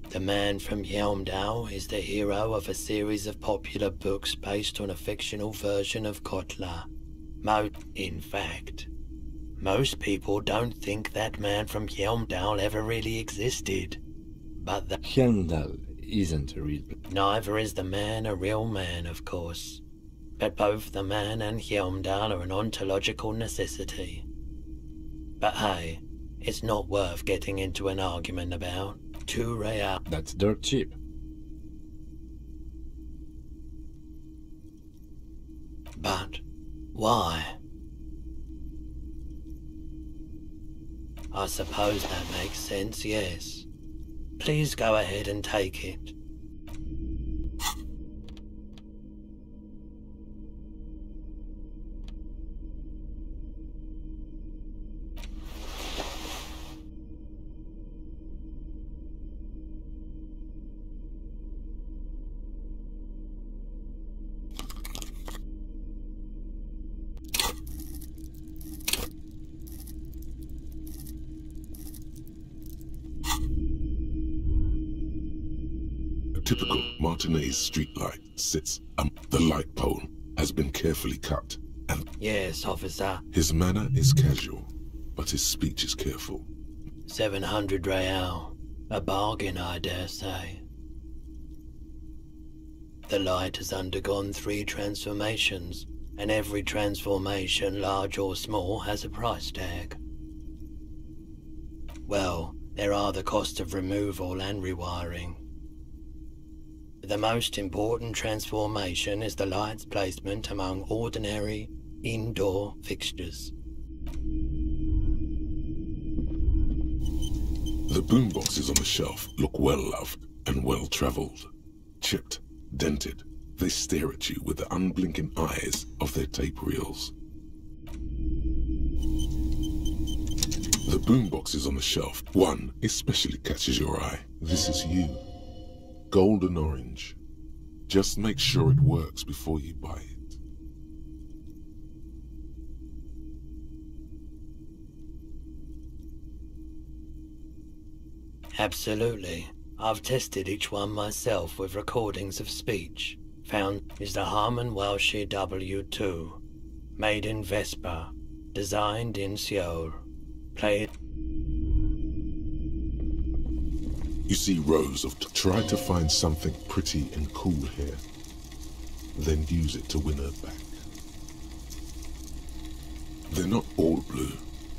The man from Helmdale is the hero of a series of popular books based on a fictional version of Kotler. In fact, most people don't think that man from Helmdale ever really existed. But the... Helmdale isn't a real... Neither is the man a real man, of course. But both the man and Helmdale are an ontological necessity. But hey, it's not worth getting into an argument about. Too rare. That's dirt cheap. But why? I suppose that makes sense, yes. Please go ahead and take it. Typical Martinez streetlight sits. The light pole has been carefully cut, and... Yes, officer. His manner is casual, but his speech is careful. 700 real. A bargain, I dare say. The light has undergone 3 transformations, and every transformation, large or small, has a price tag. Well, there are the costs of removal and rewiring. The most important transformation is the light's placement among ordinary indoor fixtures. The boomboxes on the shelf look well-loved and well-traveled. Chipped, dented, they stare at you with the unblinking eyes of their tape reels. The boomboxes on the shelf, one especially catches your eye. This is you. Golden orange. Just make sure it works before you buy it. Absolutely. I've tested each one myself with recordings of speech. Found is the Harman Welshie W2. Made in Vespa. Designed in Seoul. Played... You see rows of... Try to find something pretty and cool here. Then use it to win her back. They're not all blue.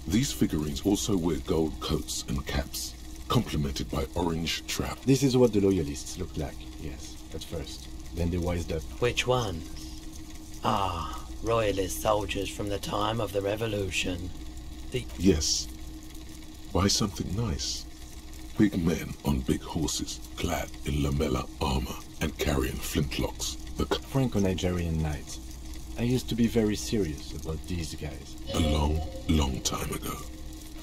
These figurines also wear gold coats and caps, complemented by orange trap. This is what the loyalists looked like, yes, at first. Then they wised up. Which ones? Ah, royalist soldiers from the time of the revolution. Yes. Buy something nice. Big men on big horses, clad in lamella armor and carrying flintlocks. Franco-Nigerian knights. I used to be very serious about these guys. A long, long time ago.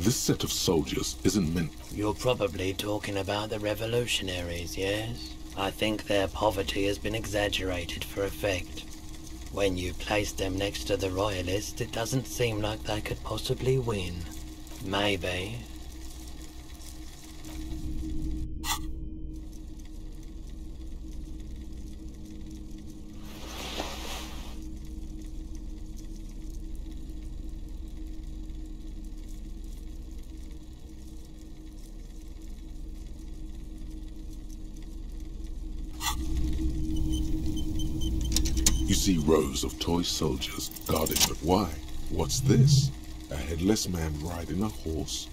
This set of soldiers isn't meant... You're probably talking about the revolutionaries, yes? I think their poverty has been exaggerated for effect. When you place them next to the royalists, it doesn't seem like they could possibly win. Maybe. You see rows of toy soldiers guarding, but why? What's this? A headless man riding a horse?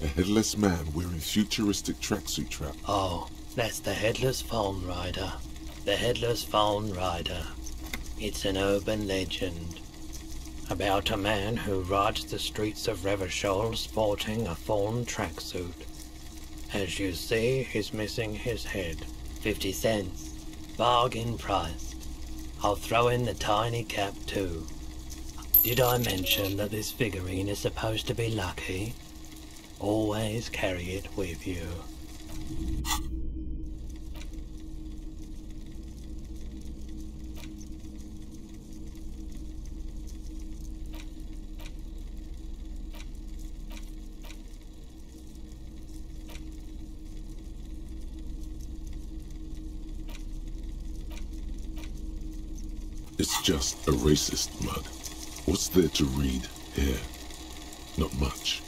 A headless man wearing futuristic tracksuit trap? Oh, that's the Headless Phone Rider. The Headless Phone Rider. It's an urban legend about a man who rides the streets of Revachol sporting a fawn tracksuit. As you see, he's missing his head. 50 cents. Bargain price. I'll throw in the tiny cap too. Did I mention that this figurine is supposed to be lucky? Always carry it with you. It's just a racist mug. What's there to read here? Not much.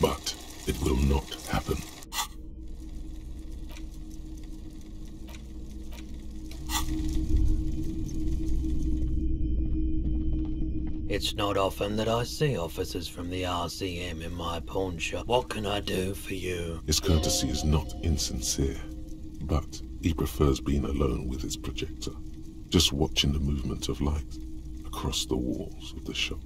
But it will not happen. It's not often that I see officers from the RCM in my pawn shop. What can I do for you? His courtesy is not insincere, but he prefers being alone with his projector, just watching the movement of light across the walls of the shop.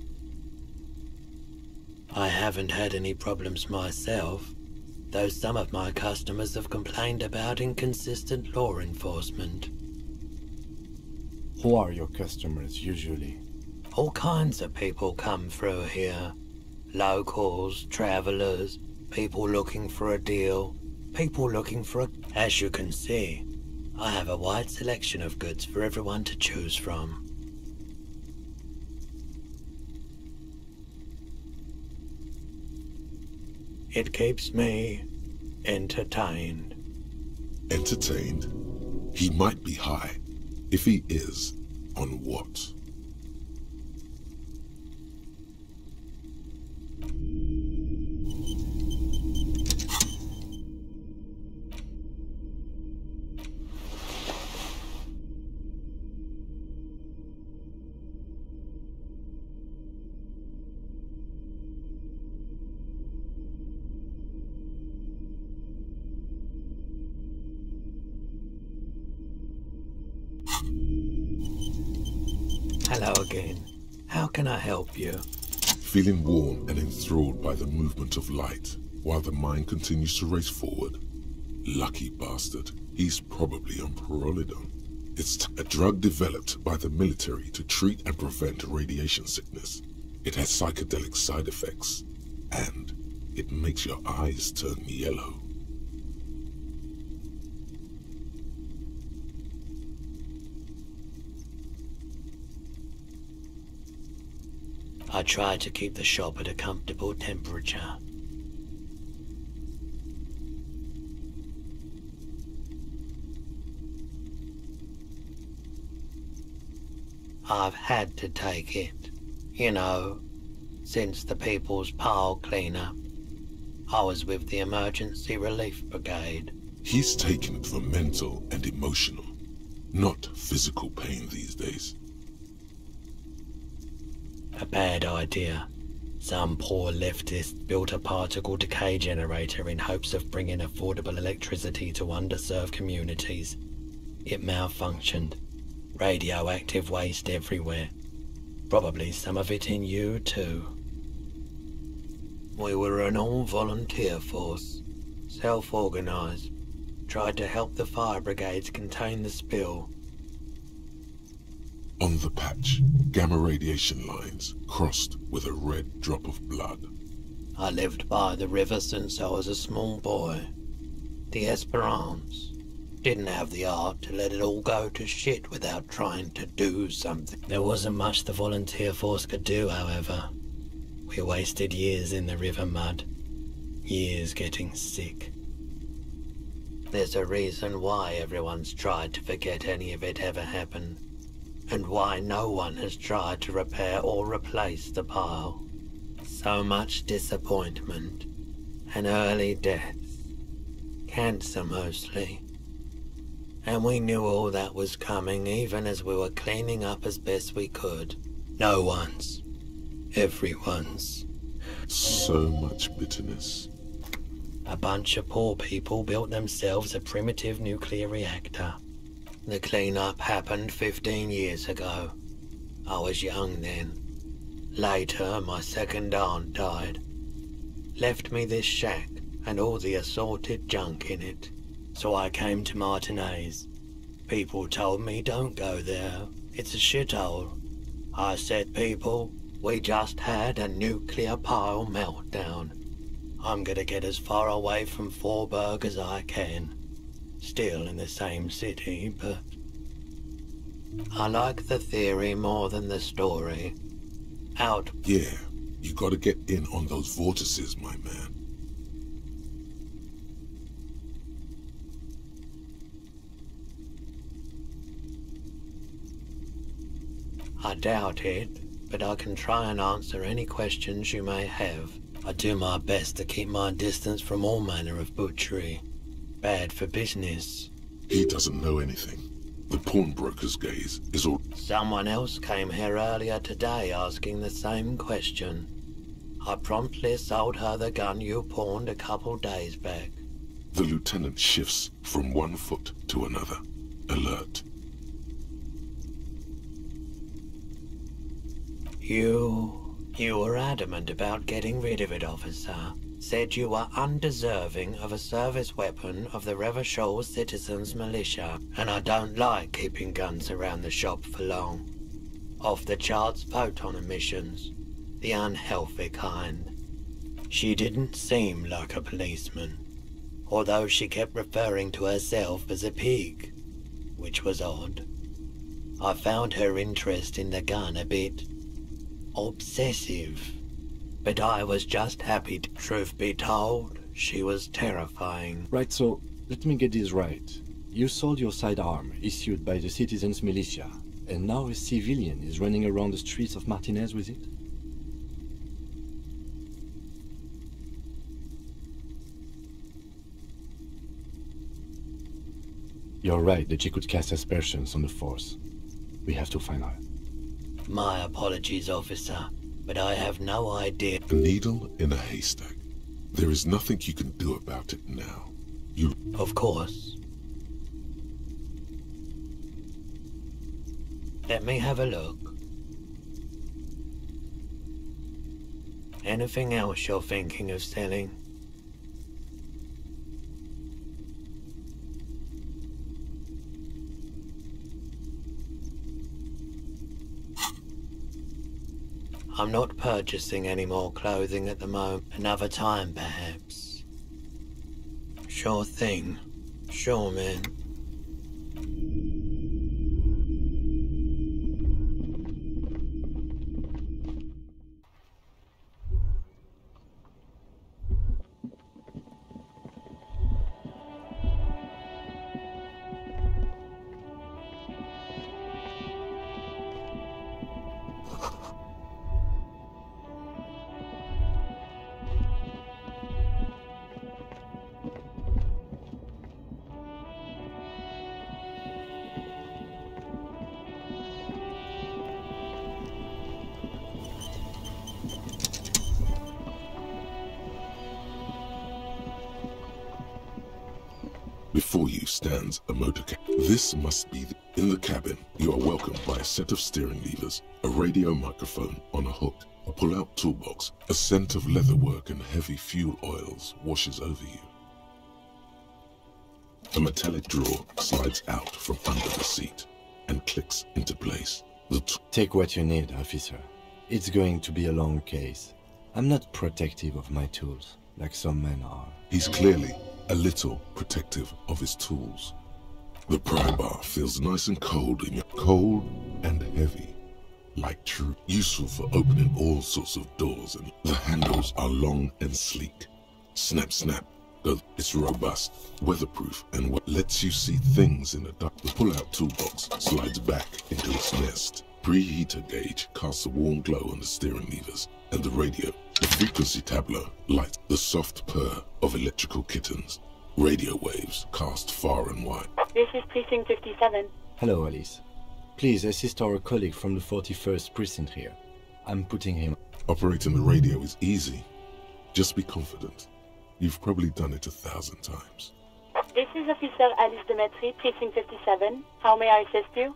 I haven't had any problems myself, though some of my customers have complained about inconsistent law enforcement. Who are your customers usually? All kinds of people come through here. Locals, travelers, people looking for a deal, people looking for a... As you can see, I have a wide selection of goods for everyone to choose from. It keeps me entertained. Entertained? He might be high. If he is, on what? Hello again. How can I help you? Feeling warm and enthralled by the movement of light, while the mind continues to race forward. Lucky bastard. He's probably on Pyrrolidon. It's a drug developed by the military to treat and prevent radiation sickness. It has psychedelic side effects, and it makes your eyes turn yellow. I try to keep the shop at a comfortable temperature. I've had to take it, you know, since the People's Pile cleanup. I was with the Emergency Relief Brigade. He's taking it for mental and emotional, not physical pain these days. A bad idea. Some poor leftist built a particle decay generator in hopes of bringing affordable electricity to underserved communities. It malfunctioned. Radioactive waste everywhere. Probably some of it in you too. We were an all-volunteer force. Self-organised. Tried to help the fire brigades contain the spill. On the patch, gamma radiation lines crossed with a red drop of blood. I lived by the river since I was a small boy. The Esperance. Didn't have the art to let it all go to shit without trying to do something. There wasn't much the volunteer force could do, however. We wasted years in the river mud. Years getting sick. There's a reason why everyone's tried to forget any of it ever happened, and why no one has tried to repair or replace the pile. So much disappointment, and early deaths. Cancer mostly. And we knew all that was coming even as we were cleaning up as best we could. No one's. Everyone's. So much bitterness. A bunch of poor people built themselves a primitive nuclear reactor. The cleanup happened 15 years ago. I was young then. Later, my second aunt died. Left me this shack and all the assorted junk in it. So I came to Martinez. People told me don't go there. It's a shithole. I said, people, we just had a nuclear pile meltdown. I'm gonna get as far away from Forburg as I can. Still in the same city, but... I like the theory more than the story. Out. Yeah, you gotta get in on those vortices, my man. I doubt it, but I can try and answer any questions you may have. I do my best to keep my distance from all manner of butchery. Bad for business. He doesn't know anything. The pawnbroker's gaze is all... Someone else came here earlier today asking the same question. I promptly sold her the gun you pawned a couple days back. The lieutenant shifts from one foot to another, alert. You were adamant about getting rid of it, officer. Said you were undeserving of a service weapon of the Revachol Citizens Militia, and I don't like keeping guns around the shop for long. Off the charts photon emissions, the unhealthy kind. She didn't seem like a policeman, although she kept referring to herself as a pig, which was odd. I found her interest in the gun a bit obsessive, but I was just happy. Truth be told, she was terrifying. Right, so let me get this right. You sold your sidearm, issued by the Citizens Militia, and now a civilian is running around the streets of Martinez with it? You're right that she could cast aspersions on the force. We have to find her. My apologies, officer, but I have no idea. A needle in a haystack. There is nothing you can do about it now. You... Of course. Let me have a look. Anything else you're thinking of selling? I'm not purchasing any more clothing at the moment. Another time, perhaps. Sure thing. Sure, man. Before you stands a motor cab. This must be in the cabin. You are welcomed by a set of steering levers, a radio microphone on a hook, a pull-out toolbox. A scent of leatherwork and heavy fuel oils washes over you. A metallic drawer slides out from under the seat and clicks into place. Take what you need, officer. It's going to be a long case. I'm not protective of my tools, like some men are. He's clearly a little protective of his tools. The pry bar feels nice and cold in your cold and heavy, like true, useful for opening all sorts of doors, and the handles are long and sleek. Snap, snap. It's robust, weatherproof, and what lets you see things in the dark. The pull-out toolbox slides back into its nest. Preheater gauge casts a warm glow on the steering levers, and the radio. The frequency tableau lights the soft purr of electrical kittens. Radio waves cast far and wide. This is Precinct 57. Hello, Alice. Please assist our colleague from the 41st precinct here. I'm putting him... Operating the radio is easy. Just be confident. You've probably done it 1,000 times. This is Officer Alice Demetri, Precinct 57. How may I assist you?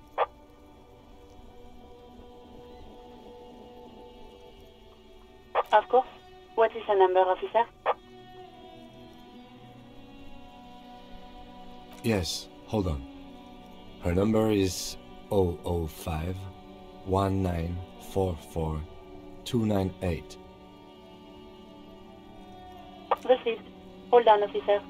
Of course. What is her number, officer? Yes, hold on. Her number is 005 1944 298. Received. Hold on, officer.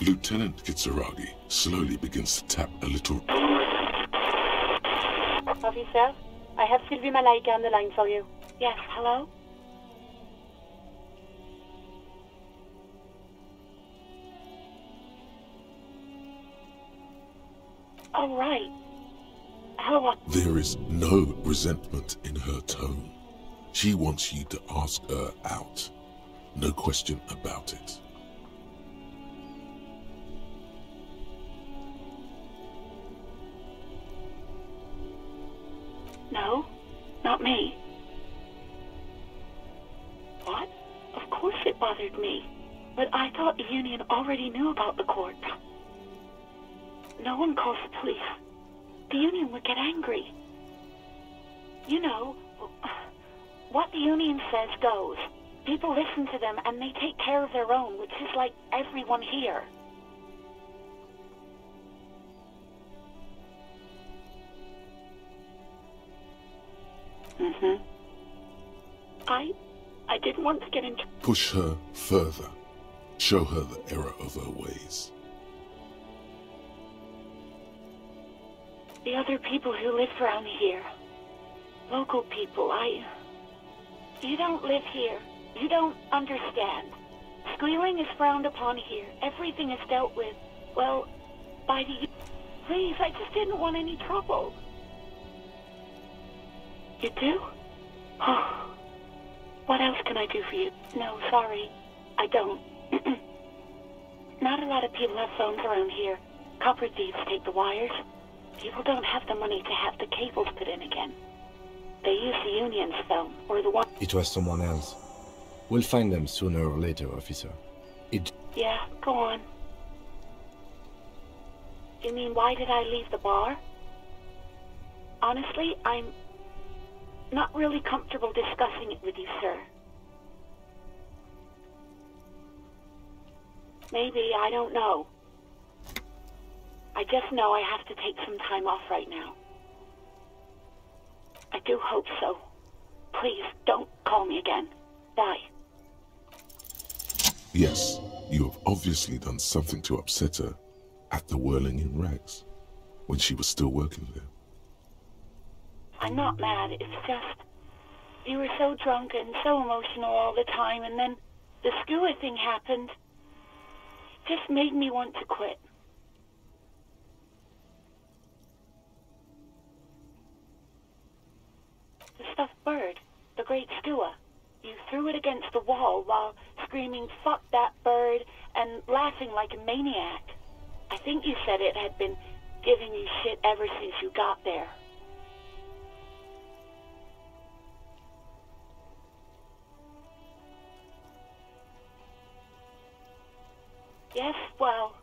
Lieutenant Kitsuragi slowly begins to tap a little... Officer, I have Sylvie Malaika on the line for you. Yes, hello? All right. Hello. There is no resentment in her tone. She wants you to ask her out. No question about it. No, not me. What? Of course it bothered me. But I thought the Union already knew about the court. No one calls the police. The Union would get angry. You know, what the Union says goes. People listen to them and they take care of their own, which is like everyone here. Mm-hmm. I didn't want to get into... Push her further. Show her the error of her ways. The other people who live around here. Local people, You don't live here. You don't understand. Squealing is frowned upon here. Everything is dealt with, well, by the... Please, I just didn't want any trouble. You do? Oh. What else can I do for you? No, sorry. I don't. Not a lot of people have phones around here. Copper thieves take the wires. People don't have the money to have the cables put in again. They use the Union's phone, or the one... It was someone else. We'll find them sooner or later, officer. Yeah, go on. You mean, why did I leave the bar? Honestly, I'm not really comfortable discussing it with you, sir. Maybe, I don't know. I just know I have to take some time off right now. I do hope so. Please, don't call me again. Bye. Yes, you have obviously done something to upset her at the Whirling in Rags, when she was still working there. I'm not mad, it's just... You were so drunk and so emotional all the time, and then the skua thing happened. It just made me want to quit. The stuffed bird, the great skua. You threw it against the wall while screaming, "Fuck that bird," and laughing like a maniac. I think you said it had been giving you shit ever since you got there. Yes, well...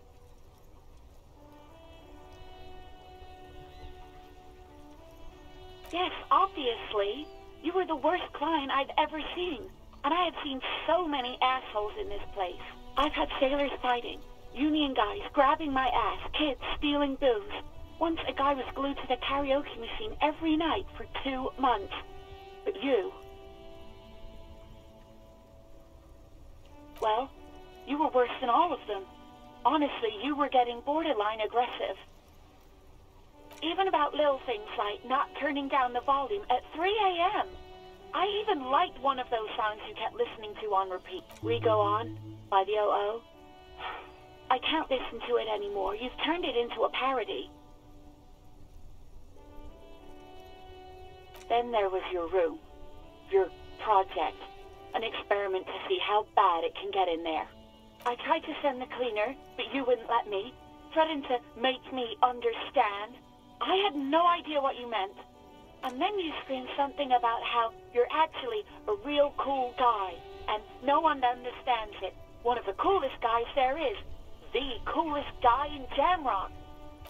Yes, obviously. You were the worst client I'd ever seen. And I had seen so many assholes in this place. I've had sailors fighting, union guys grabbing my ass, kids stealing booze. Once a guy was glued to the karaoke machine every night for 2 months. But you... well, you were worse than all of them. Honestly, you were getting borderline aggressive. Even about little things like not turning down the volume at 3 a.m. I even liked one of those songs you kept listening to on repeat. We Go On, by the O.O. I can't listen to it anymore. You've turned it into a parody. Then there was your room. Your project. An experiment to see how bad it can get in there. I tried to send the cleaner, but you wouldn't let me. Threatened to make me understand. I had no idea what you meant. And then you screamed something about how you're actually a real cool guy, and no one understands it. One of the coolest guys there is. The coolest guy in Jamrock.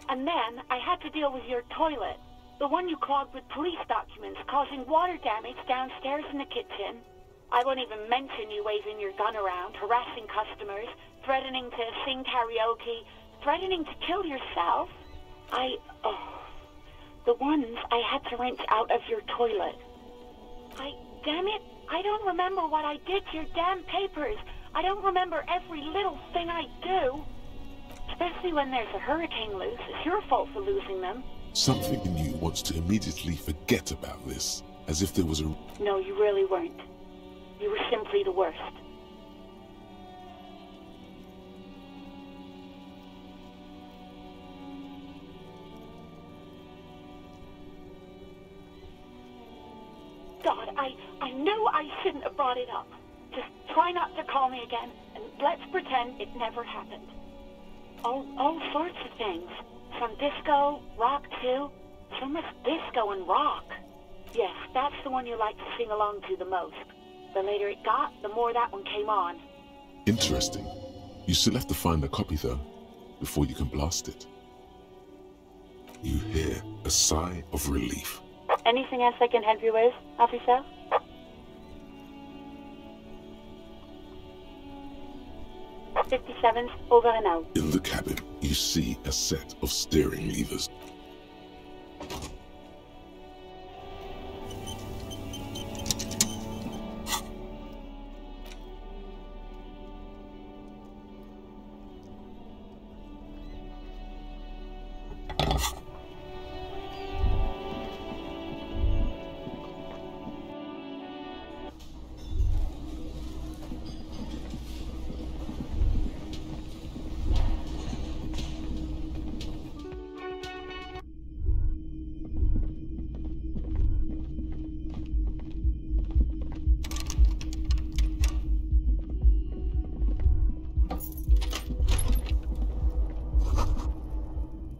And then I had to deal with your toilet. The one you clogged with police documents, causing water damage downstairs in the kitchen. I won't even mention you waving your gun around, harassing customers, threatening to sing karaoke, threatening to kill yourself. The ones I had to wrench out of your toilet. Damn it, I don't remember what I did to your damn papers. I don't remember every little thing I do. Especially when there's a hurricane loose. It's your fault for losing them. Something in you wants to immediately forget about this, as if there was a... No, you really weren't. You were simply the worst. God, I knew I shouldn't have brought it up. Just try not to call me again, and let's pretend it never happened. All sorts of things. Some disco, rock too. So much disco and rock. Yes, that's the one you like to sing along to the most. The later it got, the more that one came on. Interesting. You still have to find a copy though, before you can blast it. You hear a sigh of relief. Anything else I can help you with, officer? "57's over and out." In the cabin, you see a set of steering levers.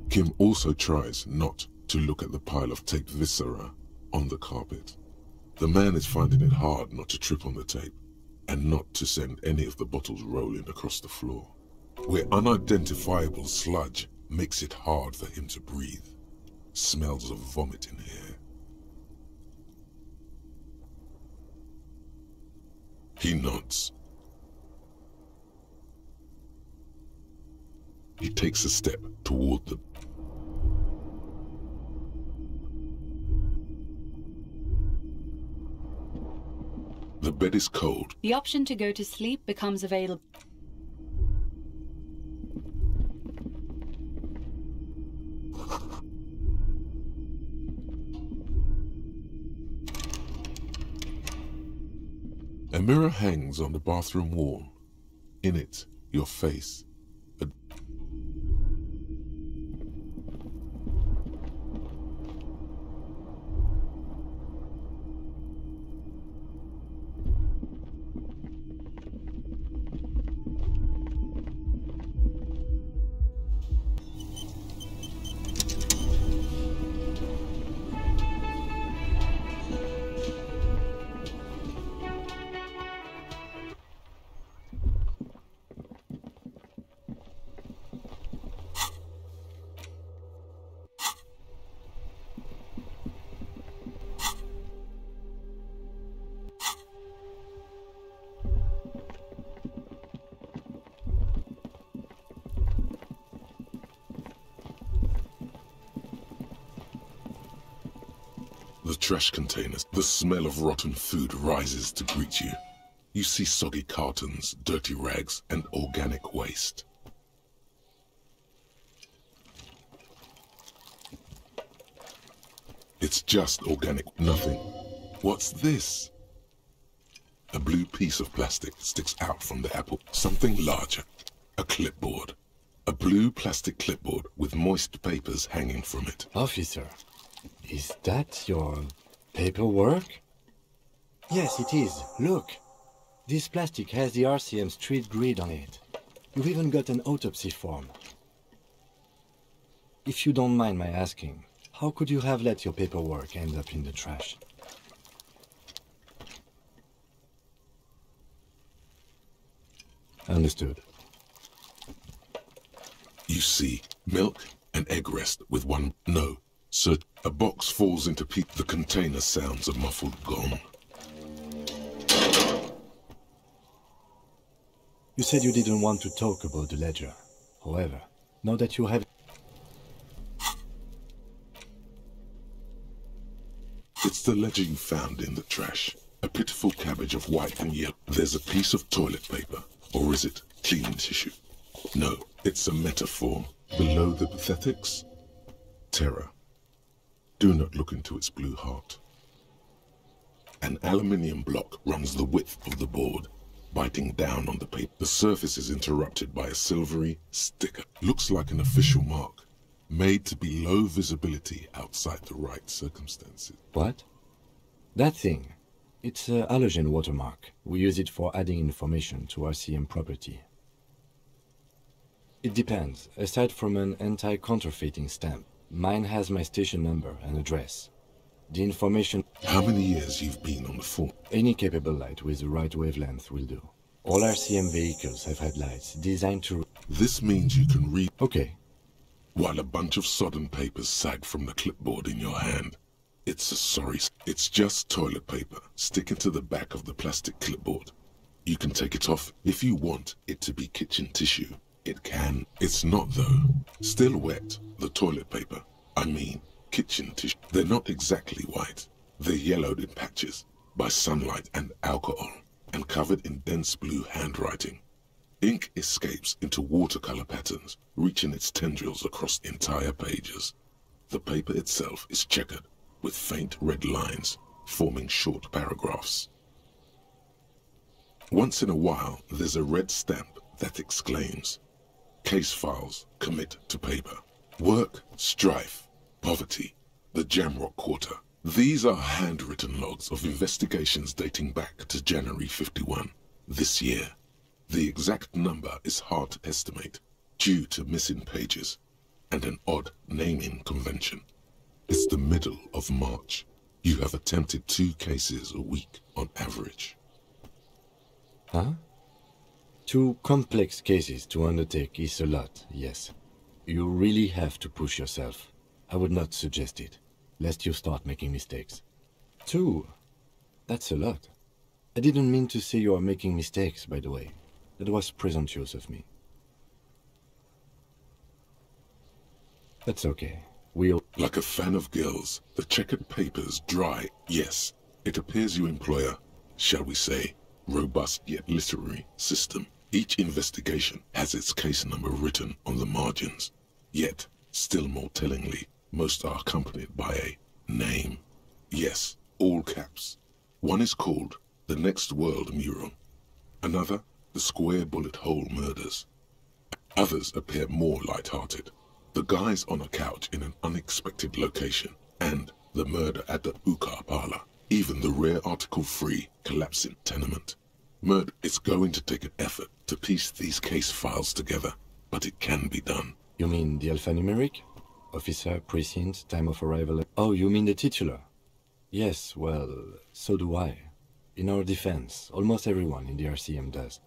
Kim also tries not to look at the pile of taped viscera on the carpet. The man is finding it hard not to trip on the tape and not to send any of the bottles rolling across the floor, where unidentifiable sludge makes it hard for him to breathe. Smells of vomit in here. He nods. He takes a step toward the... The bed is cold. The option to go to sleep becomes available. A mirror hangs on the bathroom wall. In it, your face. The trash containers. The smell of rotten food rises to greet you. You see soggy cartons, dirty rags, and organic waste. It's just organic, nothing. What's this? A blue piece of plastic sticks out from the apple. Something larger. A clipboard. A blue plastic clipboard with moist papers hanging from it. Officer, is that your paperwork? Yes, it is. Look. This plastic has the RCM street grid on it. You've even got an autopsy form. If you don't mind my asking, how could you have let your paperwork end up in the trash? Understood. You see milk and egg rest with one. No, sir. A box falls into the container sounds a muffled gong. You said you didn't want to talk about the ledger. However, now that you have... It's the ledger you found in the trash. A pitiful cabbage of white and yellow. There's a piece of toilet paper. Or is it clean tissue? No, it's a metaphor. Below the pathetics, terror. Do not look into its blue heart. An aluminium block runs the width of the board, biting down on the paper. The surface is interrupted by a silvery sticker. Looks like an official mark, made to be low visibility outside the right circumstances. What? That thing. It's a halogen watermark. We use it for adding information to RCM property. It depends. Aside from an anti-counterfeiting stamp, mine has my station number and address. The information... How many years you've been on the force? Any capable light with the right wavelength will do. All RCM vehicles have had lights designed to... This means you can read... Okay. While a bunch of sodden papers sag from the clipboard in your hand. It's just toilet paper sticking to the back of the plastic clipboard. You can take it off if you want it to be kitchen tissue. It can. It's not though. Still wet, the toilet paper. I mean, kitchen tissue. They're not exactly white. They're yellowed in patches by sunlight and alcohol and covered in dense blue handwriting. Ink escapes into watercolor patterns, reaching its tendrils across entire pages. The paper itself is checkered, with faint red lines forming short paragraphs. Once in a while, there's a red stamp that exclaims, "Case files commit to paper. Work, strife, poverty, the Jamrock Quarter." These are handwritten logs of investigations dating back to January 51, this year. The exact number is hard to estimate, due to missing pages and an odd naming convention. It's the middle of March. You have attempted 2 cases a week on average. Huh? 2 complex cases to undertake is a lot, yes. You really have to push yourself. I would not suggest it, lest you start making mistakes. 2? That's a lot. I didn't mean to say you are making mistakes, by the way. That was presumptuous of me. That's okay. We'll... Like a fan of girls, the checkered papers dry. Yes, it appears you employ a, shall we say, robust yet literary system. Each investigation has its case number written on the margins. Yet, still more tellingly, most are accompanied by a name. Yes, all caps. One is called The Next World Mural. Another, The Square Bullet Hole Murders. Others appear more light-hearted. The guys on a couch in an unexpected location, and the murder at the Ukar parlor. Even the rare article-free collapsing tenement. Murder, it's going to take an effort to piece these case files together, but it can be done. You mean the alphanumeric? Officer, precinct, time of arrival... Oh, you mean the titular? Yes, well, so do I. In our defense, almost everyone in the RCM does.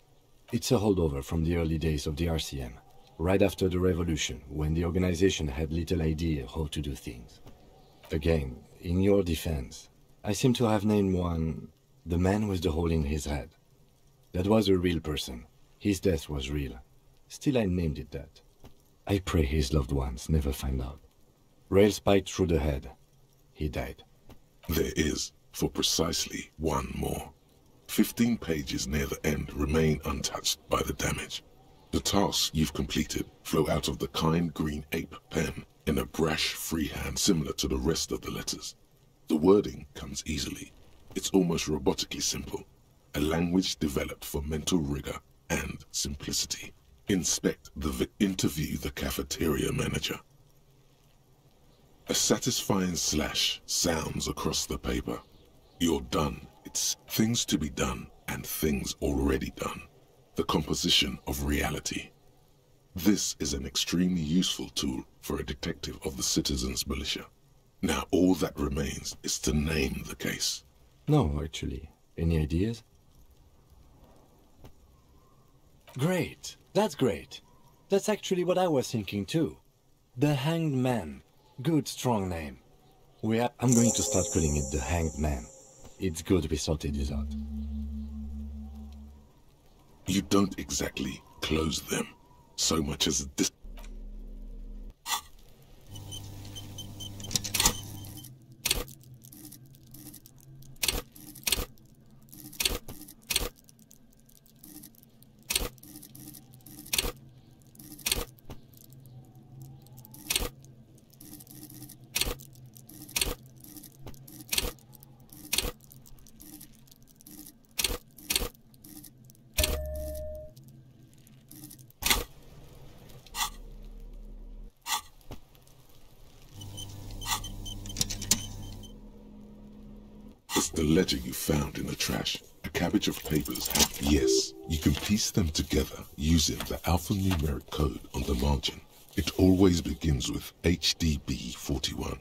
It's a holdover from the early days of the RCM, right after the revolution, when the organization had little idea how to do things. Again, in your defense, I seem to have named one, the man with the hole in his head. That was a real person. His death was real. Still, I named it that. I pray his loved ones never find out. Rail spiked through the head. He died. There is, for precisely one more. 15 pages near the end remain untouched by the damage. The tasks you've completed flow out of the kind green ape pen in a brash freehand similar to the rest of the letters. The wording comes easily. It's almost robotically simple. A language developed for mental rigor and simplicity. Interview the cafeteria manager. A satisfying slash sounds across the paper. You're done. It's things to be done and things already done. The composition of reality. This is an extremely useful tool for a detective of the citizens' militia. Now all that remains is to name the case. No, actually. Any ideas? Great. That's great. That's actually what I was thinking too. The Hanged Man. Good, strong name. I'm going to start calling it the Hanged Man. It's good we sorted this out. You don't exactly close them so much as this. It's the ledger you found in the trash. A cabbage of papers. Yes, you can piece them together using the alphanumeric code on the margin. It always begins with HDB 41.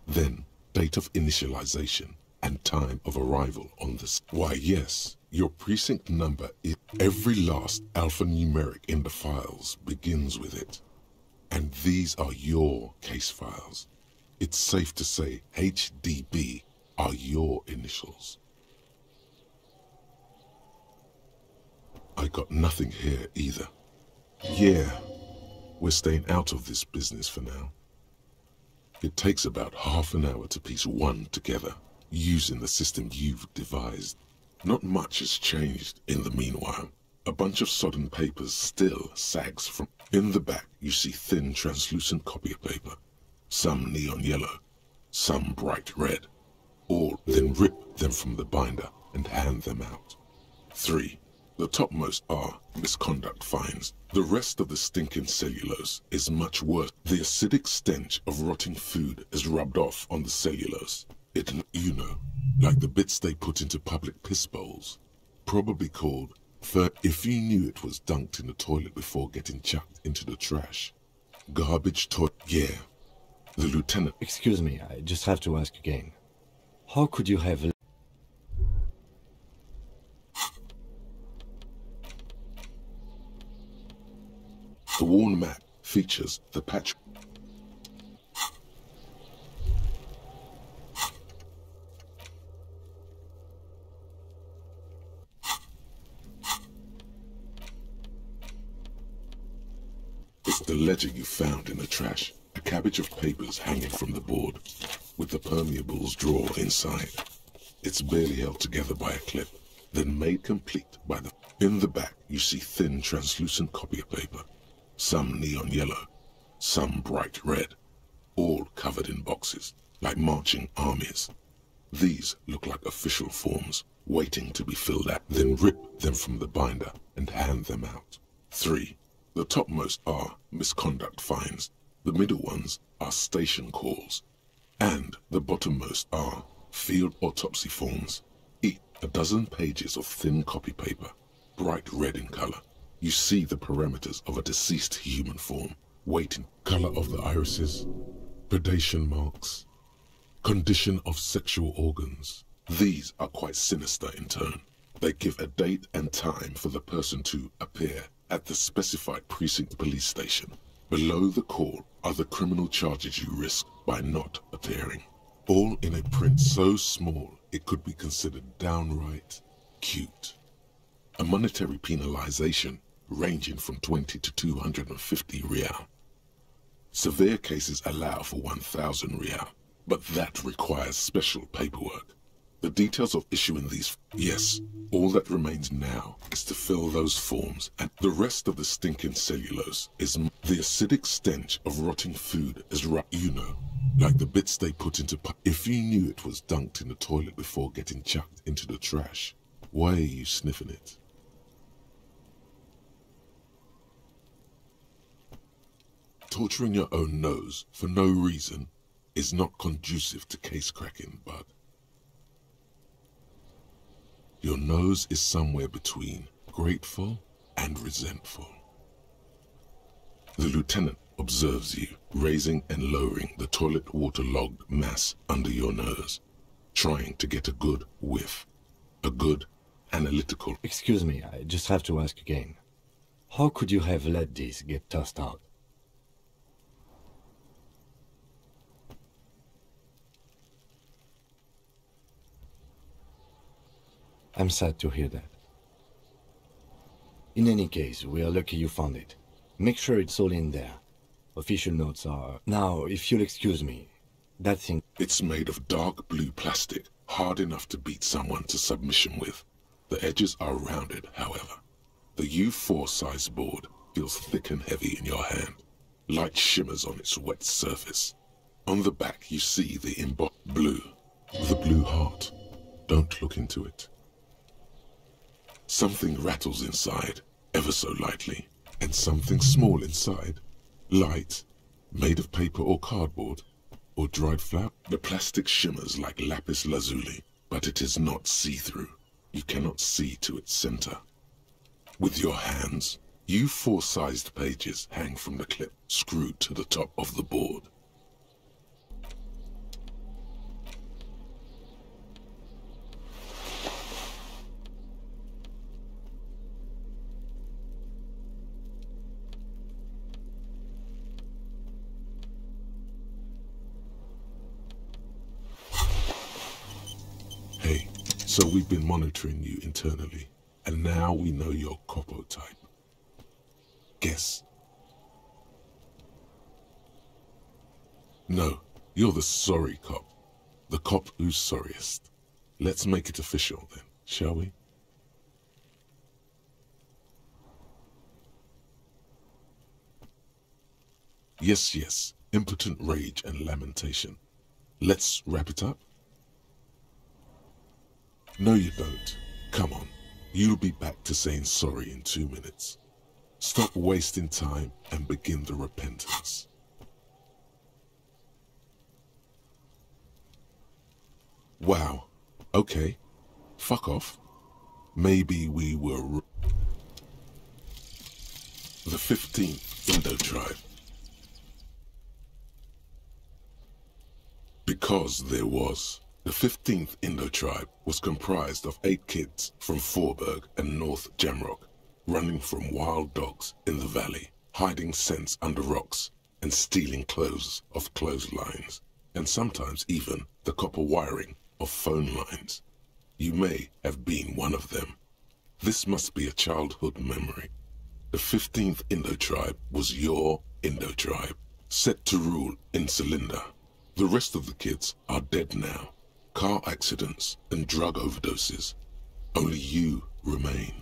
Then, date of initialization and time of arrival on this. Why, yes, your precinct number is every last alphanumeric in the files begins with it. And these are your case files. It's safe to say HDB are your initials. I got nothing here either. Yeah, we're staying out of this business for now. It takes about half an hour to piece one together, using the system you've devised. Not much has changed in the meanwhile. A bunch of sodden papers still sags from... In the back, you see thin, translucent copy paper. Some neon yellow, some bright red. All then rip them from the binder and hand them out. 3. The topmost are misconduct fines. The rest of the stinking cellulose is much worse. The acidic stench of rotting food is rubbed off on the cellulose. It, you know, like the bits they put into public piss bowls. Probably called, if you knew it was dunked in the toilet before getting chucked into the trash. Garbage toilet, yeah. The lieutenant... Excuse me, I just have to ask again. How could you have... The worn map features the patch. It's the ledger you found in the trash. A cabbage of papers hanging from the board, with the permeables drawer inside. It's barely held together by a clip, then made complete by the... In the back, you see thin, translucent copy paper. Some neon yellow, some bright red, all covered in boxes, like marching armies. These look like official forms, waiting to be filled out, then rip them from the binder and hand them out. 3. The topmost are misconduct fines. The middle ones are station calls. And the bottommost are field autopsy forms. Each a dozen pages of thin copy paper, bright red in color. You see the parameters of a deceased human form, waiting, color of the irises, predation marks, condition of sexual organs. These are quite sinister in turn. They give a date and time for the person to appear at the specified precinct police station. Below the call are the criminal charges you risk by not appearing. All in a print so small it could be considered downright cute. A monetary penalization ranging from 20 to 250 real. Severe cases allow for 1,000 real. But that requires special paperwork. The details of issuing these... Yes, all that remains now is to fill those forms, and the rest of the stinking cellulose is... The acidic stench of rotting food is right, you know, like the bits they put into... If you knew it was dunked in the toilet before getting chucked into the trash, why are you sniffing it? Torturing your own nose for no reason is not conducive to case cracking, Bud. Your nose is somewhere between grateful and resentful. The lieutenant observes you, raising and lowering the toilet water-logged mass under your nose, trying to get a good whiff, a good analytical... Excuse me, I just have to ask again. How could you have let this get tossed out? I'm sad to hear that. In any case, we are lucky you found it. Make sure it's all in there. Official notes are... Now, if you'll excuse me, that thing... It's made of dark blue plastic, hard enough to beat someone to submission with. The edges are rounded, however. The U4 size board feels thick and heavy in your hand. Light shimmers on its wet surface. On the back you see the embossed blue. The blue heart. Don't look into it. Something rattles inside, ever so lightly, and something small inside, light, made of paper or cardboard, or dried flour. The plastic shimmers like lapis lazuli, but it is not see-through. You cannot see to its center. With your hands, U4-sized pages hang from the clip screwed to the top of the board. Hey, so we've been monitoring you internally, and now we know your Copo type. Guess. No, you're the sorry cop. The cop who's sorriest. Let's make it official then, shall we? Yes, yes, impotent rage and lamentation. Let's wrap it up? No, you don't. Come on. You'll be back to saying sorry in 2 minutes. Stop wasting time and begin the repentance. Wow. Okay. Fuck off. Maybe we were... The 15th Indo tribe. Because there was. The 15th Indo tribe was comprised of 8 kids from Forberg and North Jamrock, running from wild dogs in the valley, hiding scents under rocks, and stealing clothes off clotheslines, and sometimes even the copper wiring of phone lines. You may have been one of them. This must be a childhood memory. The 15th Indo tribe was your Indo tribe, set to rule in Celinda. The rest of the kids are dead now. Car accidents and drug overdoses. Only you remain.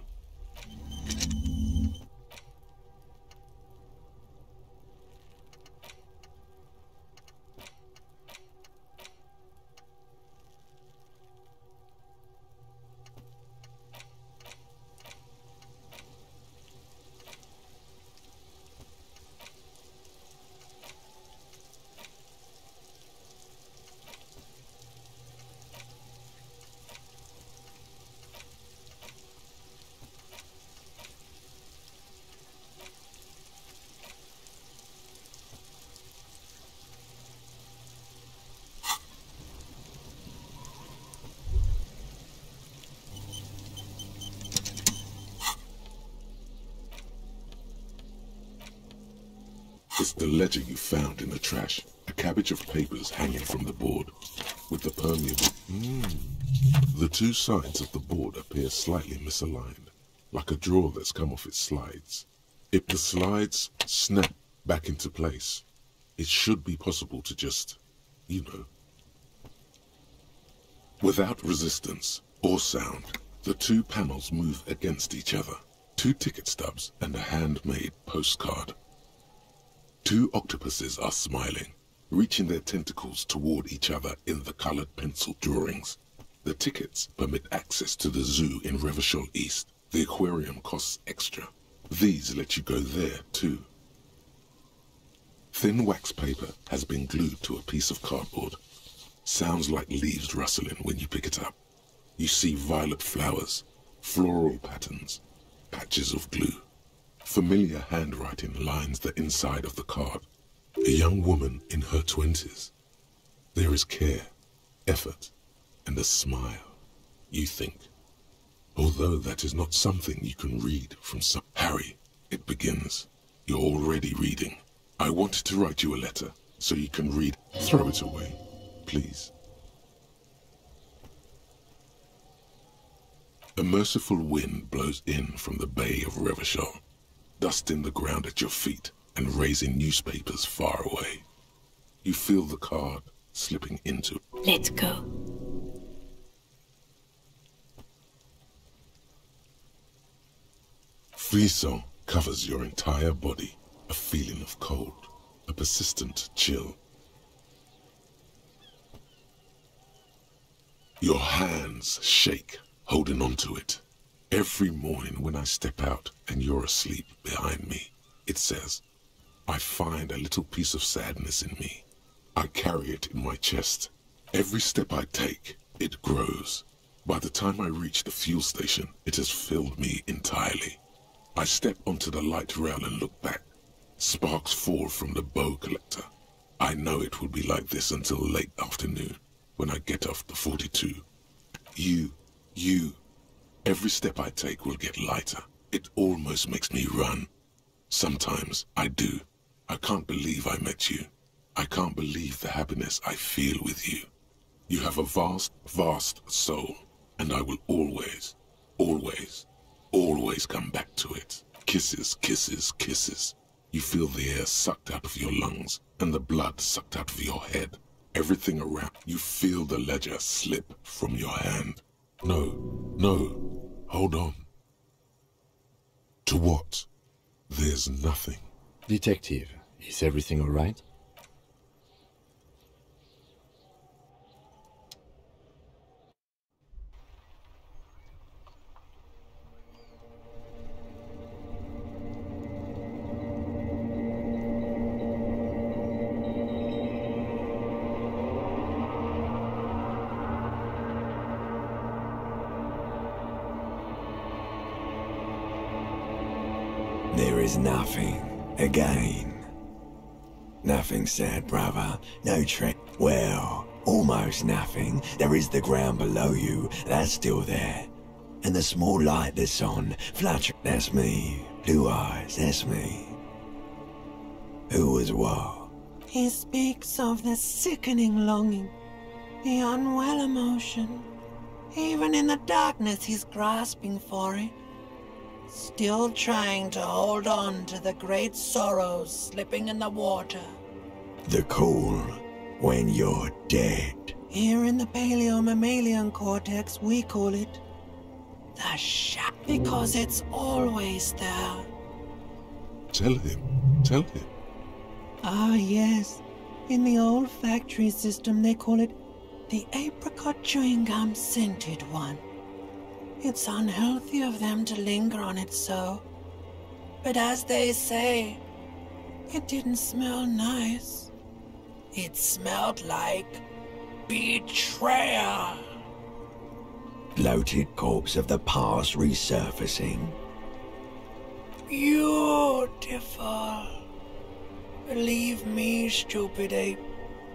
It's the ledger you found in the trash. A cabbage of papers hanging from the board, with the permeable... The 2 sides of the board appear slightly misaligned, like a drawer that's come off its slides. If the slides snap back into place, it should be possible to just, you know, Without resistance or sound, the two panels move against each other. 2 ticket stubs and a handmade postcard. 2 octopuses are smiling, reaching their tentacles toward each other in the colored pencil drawings. The tickets permit access to the zoo in Revachol East. The aquarium costs extra. These let you go there too. Thin wax paper has been glued to a piece of cardboard. Sounds like leaves rustling when you pick it up. You see violet flowers, floral patterns, patches of glue. Familiar handwriting lines the inside of the card. A young woman in her 20s. There is care, effort, and a smile, you think. Although that is not something you can read from some... Harry, it begins. You're already reading. I wanted to write you a letter so you can read. Throw it away, please. A merciful wind blows in from the Bay of Revachol, dusting the ground at your feet and raising newspapers far away. You feel the card slipping into... Let's go. Frisson covers your entire body, a feeling of cold, a persistent chill. Your hands shake, holding on to it. Every morning when I step out and you're asleep behind me, it says, I find a little piece of sadness in me. I carry it in my chest. Every step I take, it grows. By the time I reach the fuel station, it has filled me entirely. I step onto the light rail and look back. Sparks fall from the bow collector. I know it will be like this until late afternoon, when I get off the 42. You. Every step I take will get lighter. It almost makes me run. Sometimes I do. I can't believe I met you. I can't believe the happiness I feel with you. You have a vast, vast soul, and I will always, always, always come back to it. Kisses, kisses, kisses. You feel the air sucked out of your lungs and the blood sucked out of your head. Everything around. You feel the ledger slip from your hand. No, hold on. To what? There's nothing. Detective, is everything all right? There is nothing. Again. Nothing, sad brother. No trick. Well, almost nothing. There is the ground below you. That's still there. And the small light that's on, fluttering. That's me. Blue eyes. That's me. Who was what? He speaks of the sickening longing, the unwell emotion. Even in the darkness he's grasping for it. Still trying to hold on to the great sorrows slipping in the water. The cool when you're dead. Here in the paleo-mammalian cortex, we call it the shadow, because it's always there. Tell him. Ah, yes. In the olfactory system, they call it the apricot chewing gum scented one. It's unhealthy of them to linger on it so. But as they say, it didn't smell nice. It smelled like betrayal. Bloated corpse of the past resurfacing. Beautiful. Believe me, stupid ape,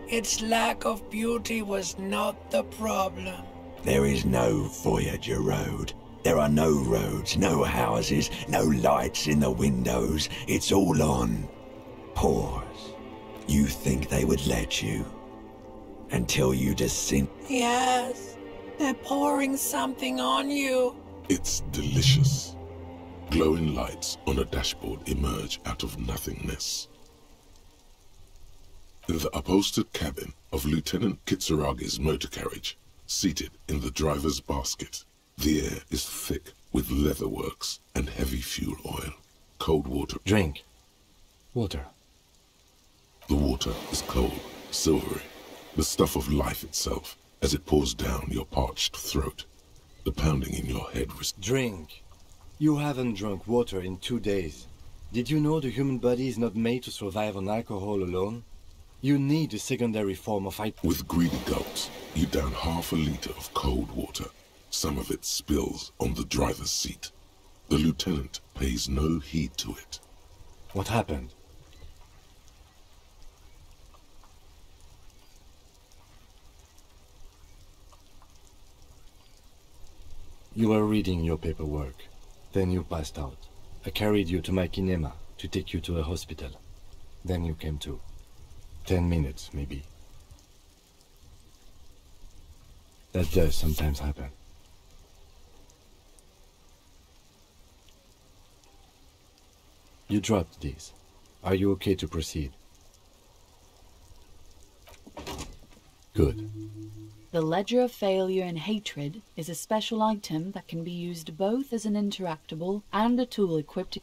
its lack of beauty was not the problem. There is no Voyager Road. There are no roads, no houses, no lights in the windows. It's all on pause. You think they would let you? Until you descend. Yes, they're pouring something on you. It's delicious. Glowing lights on a dashboard emerge out of nothingness. In the upholstered cabin of Lieutenant Kitsuragi's motor carriage, seated in the driver's basket. The air is thick with leatherworks and heavy fuel oil. Cold water. Drink. Water. The water is cold, silvery, the stuff of life itself, as it pours down your parched throat. The pounding in your head. Drink. You haven't drunk water in 2 days. Did you know the human body is not made to survive on alcohol alone? You need a secondary form of With greedy gulps, you down half a liter of cold water. Some of it spills on the driver's seat. The lieutenant pays no heed to it. What happened? You were reading your paperwork. Then you passed out. I carried you to my kinema to take you to a hospital. Then you came to. 10 minutes, maybe. That does sometimes happen. You dropped these. Are you okay to proceed? Good. The Ledger of Failure and Hatred is a special item that can be used both as an interactable and a tool equipped.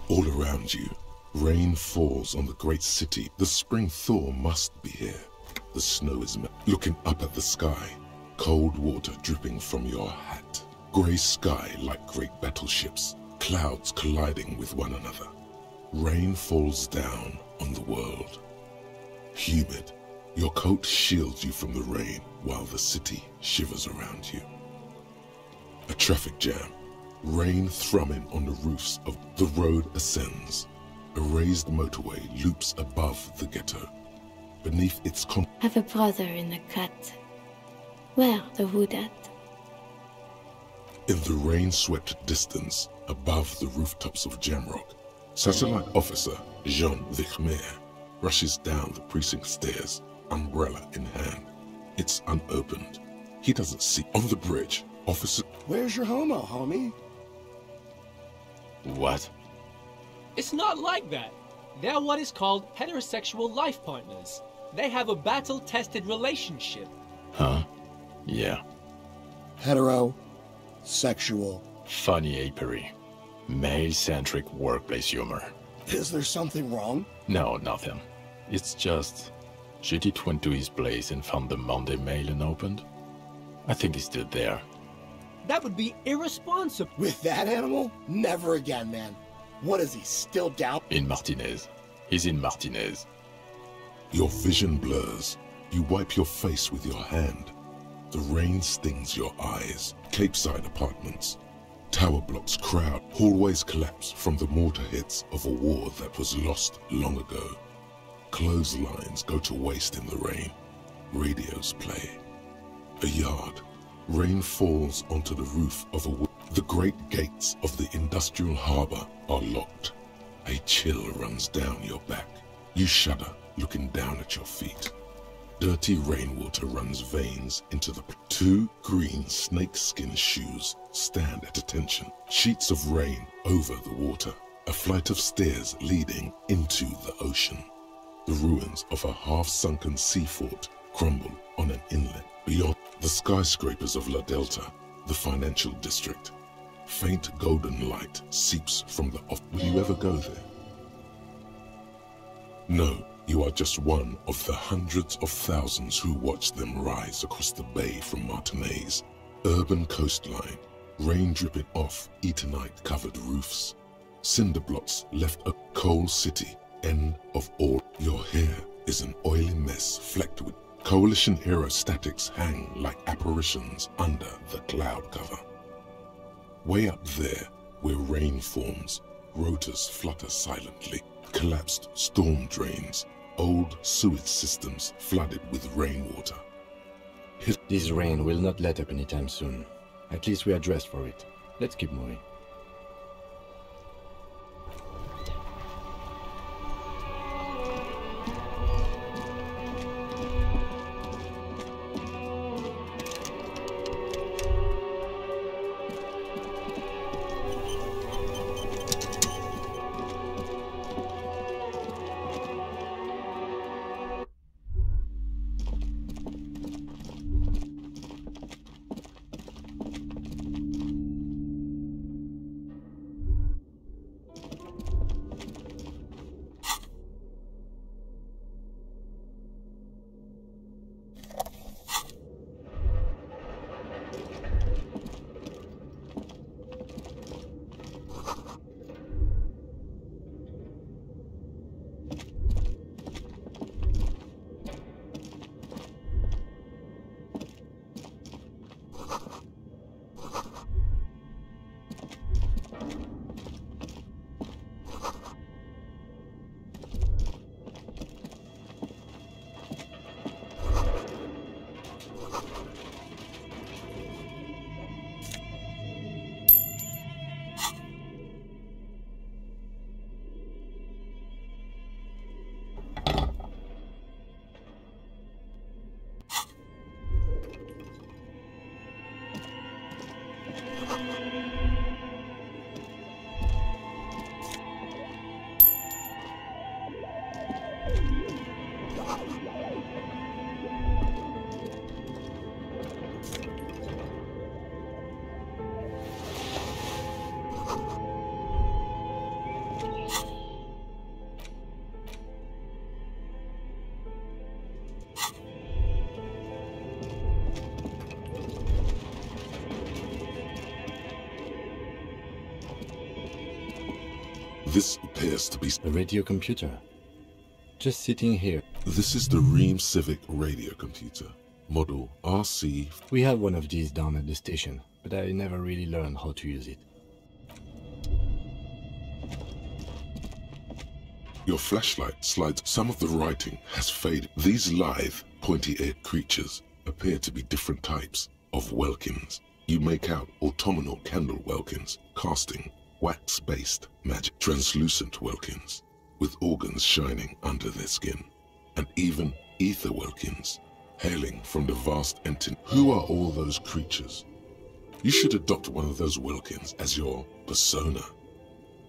All around you, rain falls on the great city. The spring thaw must be here. The snow is looking up at the sky, cold water dripping from your hat. Grey sky like great battleships, clouds colliding with one another. Rain falls down on the world. Humid, your coat shields you from the rain while the city shivers around you. A traffic jam. Rain thrumming on the roofs of the road ascends. A raised motorway loops above the ghetto. Beneath its have a brother in the cut. Where the wood at? In the rain-swept distance, above the rooftops of Jamrock, satellite officer Jean Vichmer rushes down the precinct stairs, umbrella in hand. It's unopened. He doesn't see. On the bridge, officer... Where's your homo, homie? What? It's not like that. They're what is called heterosexual life partners. They have a battle-tested relationship. Huh? Yeah. Hetero. Sexual. Funny apery. Male-centric workplace humor. Is there something wrong? No, nothing. It's just... Judith went to his place and found the Monday mail unopened. I think he's still there. That would be irresponsible. With that animal? Never again, man. What is he, still down? In Martinez. He's in Martinez. Your vision blurs. You wipe your face with your hand. The rain stings your eyes. Capeside apartments. Tower blocks crowd. Hallways collapse from the mortar hits of a war that was lost long ago. Clotheslines go to waste in the rain. Radios play. A yard. Rain falls onto the roof of a... The great gates of the industrial harbor are locked. A chill runs down your back. You shudder, looking down at your feet. Dirty rainwater runs veins into the... Two green snakeskin shoes stand at attention. Sheets of rain over the water. A flight of stairs leading into the ocean. The ruins of a half-sunken sea fort crumble on an inlet. Beyond the skyscrapers of La Delta, the financial district. Faint golden light seeps from the off. Will you ever go there? No, you are just one of the hundreds of thousands who watch them rise across the bay from Martinez. Urban coastline, rain dripping off Etonite-covered roofs. Cinder blocks left a coal city, end of all. Your hair is an oily mess flecked with Coalition aerostatics hang like apparitions under the cloud cover. Way up there, where rain forms, rotors flutter silently, collapsed storm drains, old sewage systems flooded with rainwater. This rain will not let up anytime soon. At least we are dressed for it. Let's keep moving. This appears to be the radio computer. Just sitting here. This is the Ream Civic radio computer, model RC. We have one of these down at the station, but I never really learned how to use it. Your flashlight slides. Some of the writing has faded. These lithe, pointy-eared creatures appear to be different types of Welkins. You make out autumnal candle Welkins, casting wax-based magic, translucent Welkins, with organs shining under their skin, and even ether Welkins, hailing from the vast empty. Who are all those creatures? You should adopt one of those Welkins as your persona.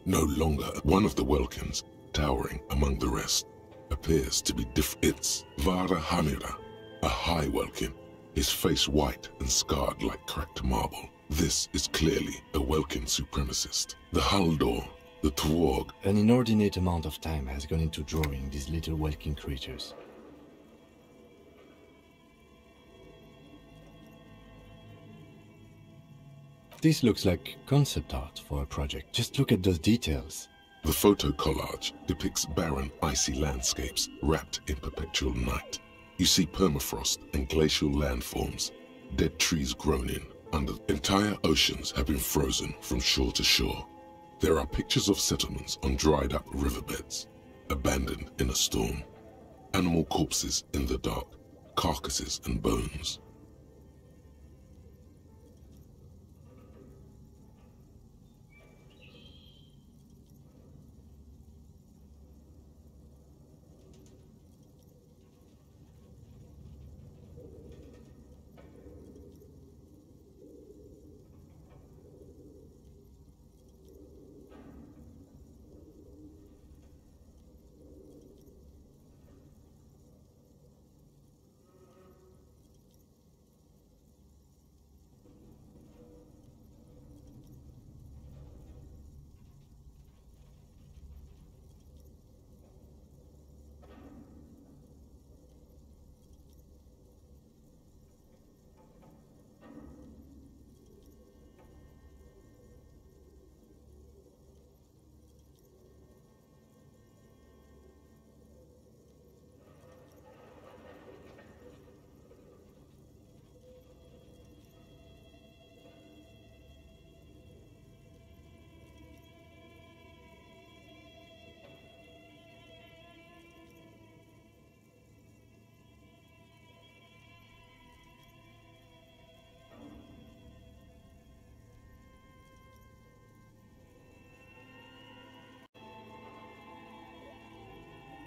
No longer one of the Welkins, towering among the rest, appears to be different. It's Vara Hamira, a high Welkin, his face white and scarred like cracked marble. This is clearly a Welkin supremacist. The Haldor, the Twarg. An inordinate amount of time has gone into drawing these little Welkin creatures. This looks like concept art for a project. Just look at those details. The photo collage depicts barren, icy landscapes wrapped in perpetual night. You see permafrost and glacial landforms, dead trees grown in. Under entire oceans have been frozen from shore to shore. There are pictures of settlements on dried up riverbeds, abandoned in a storm. Animal corpses in the dark, carcasses and bones.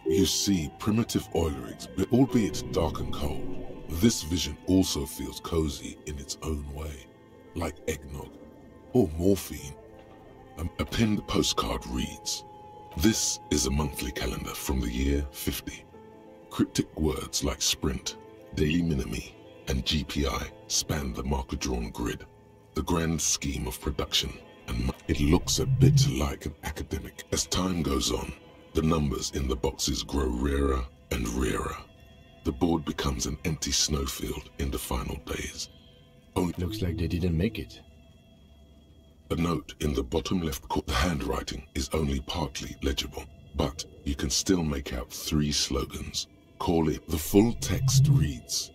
You see primitive oil rigs, albeit dark and cold. This vision also feels cozy in its own way, like eggnog or morphine. A pinned postcard reads, "This is a monthly calendar from the year 50. Cryptic words like sprint, daily minimi, and GPI span the marker-drawn grid. The grand scheme of production, and it looks a bit like an academic. As time goes on, the numbers in the boxes grow rarer and rarer. The board becomes an empty snowfield in the final days. Looks like they didn't make it. A note in the bottom left corner. The handwriting is only partly legible, but you can still make out 3 slogans. Call it. The full text reads,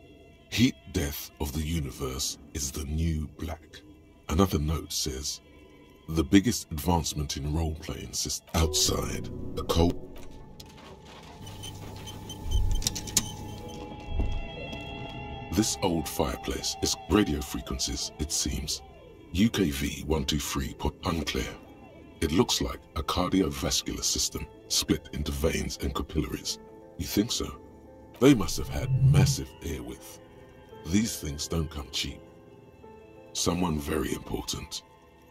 "Heat death of the universe is the new black." Another note says, "The biggest advancement in role-playing system outside a cold." This old fireplace is radio frequencies, it seems. UKV 123. Unclear. It looks like a cardiovascular system split into veins and capillaries. You think so? They must have had massive air width. These things don't come cheap. Someone very important.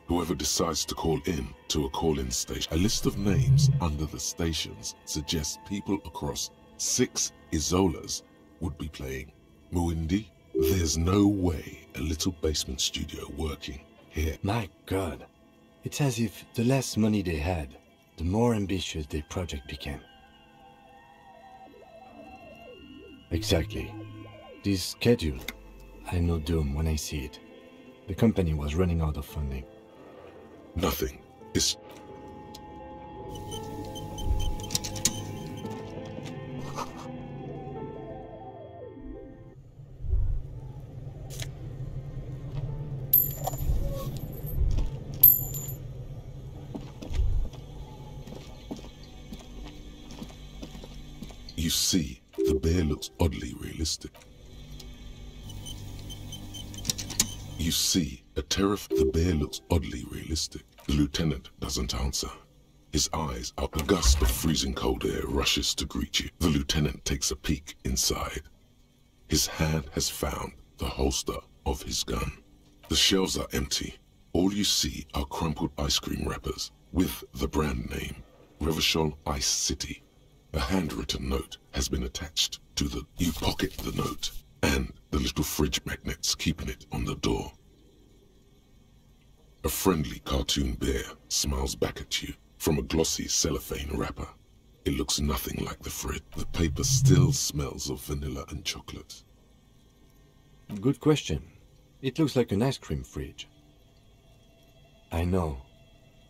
Whoever decides to call in to a call-in station. A list of names under the stations suggests people across 6 Isolas would be playing. Muindi, there's no way a little basement studio working here. My God. It's as if the less money they had, the more ambitious their project became. Exactly. This schedule, I know doom when I see it. The company was running out of funding. Nothing is... You see, the bear looks oddly realistic. You see, the bear looks oddly realistic. The lieutenant doesn't answer. His eyes up. A gust of freezing cold air rushes to greet you. The lieutenant takes a peek inside. His hand has found the holster of his gun. The shelves are empty. All you see are crumpled ice cream wrappers with the brand name, Revachol Ice City. A handwritten note has been attached to the... You pocket the note and the little fridge magnets keeping it on the door. A friendly cartoon bear smiles back at you from a glossy cellophane wrapper. It looks nothing like the fridge. The paper still smells of vanilla and chocolate. Good question. It looks like an ice cream fridge. I know.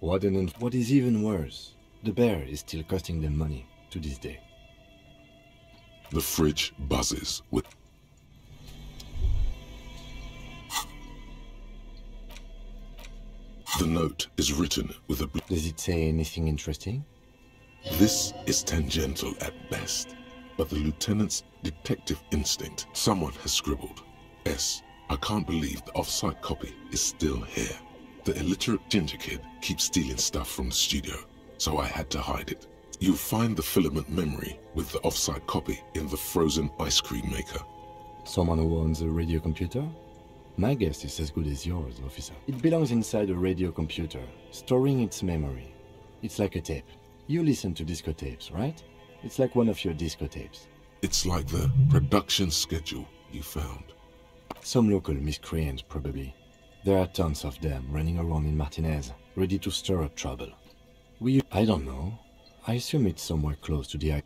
What is even worse, the bear is still costing them money to this day. The fridge buzzes with... The note is written with a... Does it say anything interesting? This is tangential at best, but the lieutenant's detective instinct. Someone has scribbled, "S. I can't believe the off-site copy is still here. The illiterate ginger kid keeps stealing stuff from the studio, so I had to hide it." You'll find the filament memory with the off-site copy in the frozen ice cream maker. Someone who owns a radio computer? My guess is as good as yours, officer. It belongs inside a radio computer, storing its memory. It's like a tape. You listen to disco tapes, right? It's like one of your disco tapes. It's like the production schedule you found. Some local miscreant, probably. There are tons of them running around in Martinez, ready to stir up trouble. I don't know. I assume it's somewhere close to the...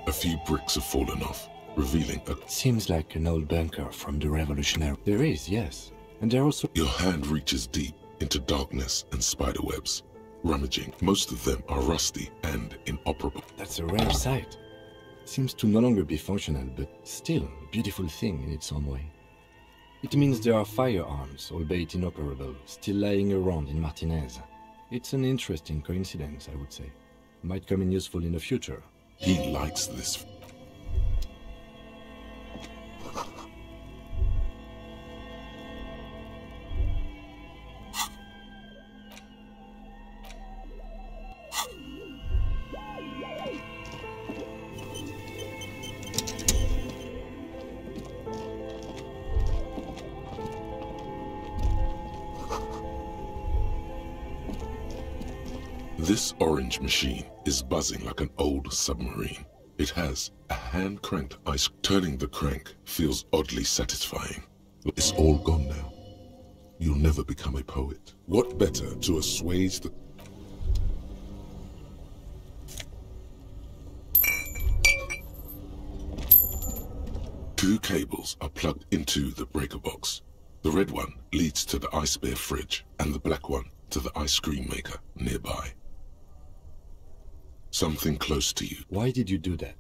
A few bricks have fallen off, revealing a... Seems like an old bunker from the Revolutionary... There is, yes. And there also... Your hand reaches deep into darkness and spiderwebs, rummaging. Most of them are rusty and inoperable. That's a rare sight. Seems to no longer be functional, but still a beautiful thing in its own way. It means there are firearms, albeit inoperable, still lying around in Martinez. It's an interesting coincidence, I would say. Might come in useful in the future. He likes this. This orange machine is buzzing like an old submarine. It has a hand-cranked ice. Turning the crank feels oddly satisfying. It's all gone now. You'll never become a poet. What better to assuage the... Two cables are plugged into the breaker box. The red one leads to the ice bear fridge, and the black one to the ice cream maker nearby. Something close to you. Why did you do that?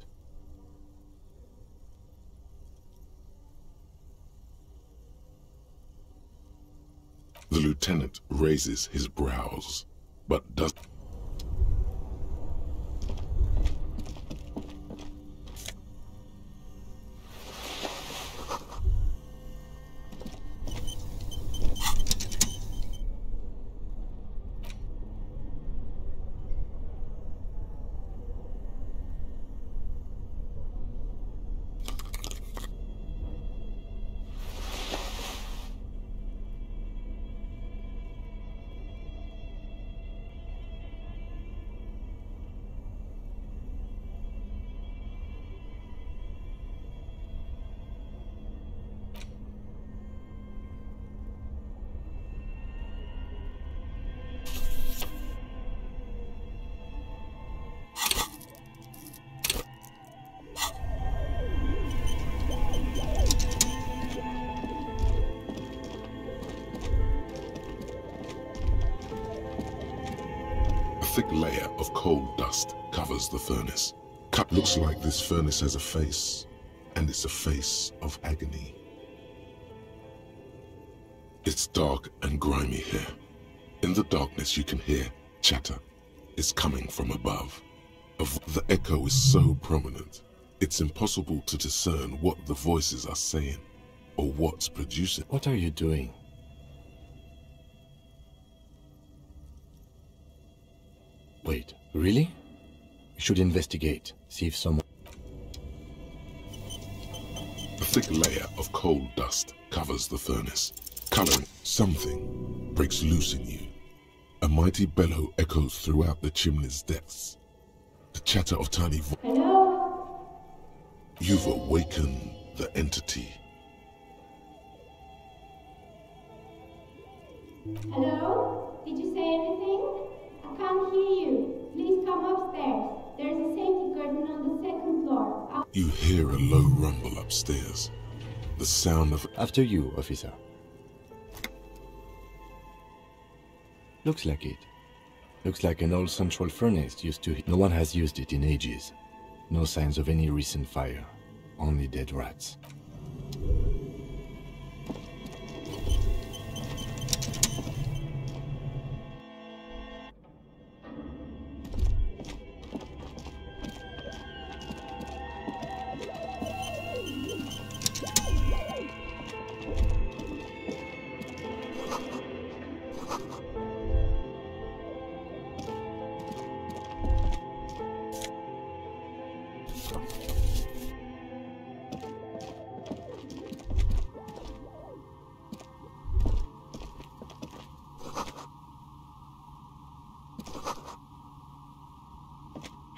The lieutenant raises his brows, but does... A thick layer of coal dust covers the furnace. Looks like this furnace has a face, and it's a face of agony. It's dark and grimy here. In the darkness you can hear chatter. It's coming from above. The echo is so prominent, it's impossible to discern what the voices are saying, or what's producing. What are you doing? Wait, really? We should investigate, see if someone... A thick layer of coal dust covers the furnace, coloring. Something breaks loose in you. A mighty bellow echoes throughout the chimney's depths. The chatter of tiny voices. Hello? You've awakened the entity. Hello? Did you say anything? I can't hear you. Please come upstairs. There's a safety curtain on the second floor. You hear a low rumble upstairs. The sound of... After you, officer. Looks like it. Looks like an old central furnace used to... No one has used it in ages. No signs of any recent fire. Only dead rats.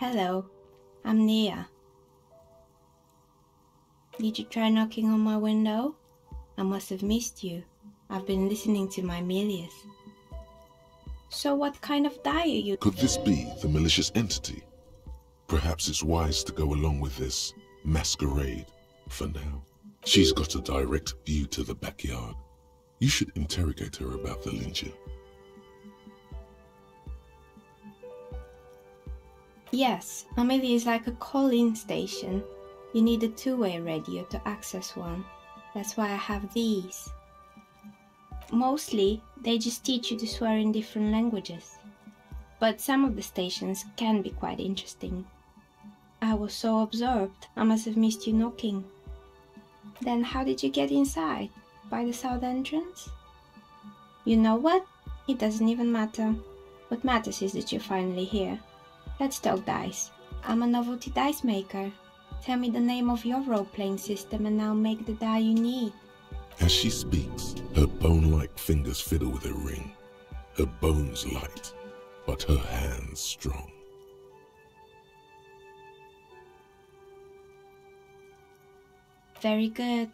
Hello, I'm Nia. Did you try knocking on my window? I must have missed you. I've been listening to my Milius. So what kind of dye are you? Could this be the malicious entity? Perhaps it's wise to go along with this masquerade for now. She's got a direct view to the backyard. You should interrogate her about the lynching. Yes, Amelie is like a call-in station. You need a two-way radio to access one. That's why I have these. Mostly, they just teach you to swear in different languages. But some of the stations can be quite interesting. I was so absorbed, I must have missed you knocking. Then how did you get inside? By the south entrance? You know what? It doesn't even matter. What matters is that you're finally here. Let's talk dice. I'm a novelty dice maker. Tell me the name of your role-playing system and I'll make the die you need. As she speaks, her bone-like fingers fiddle with a ring. Her bones light, but her hands strong. Very good.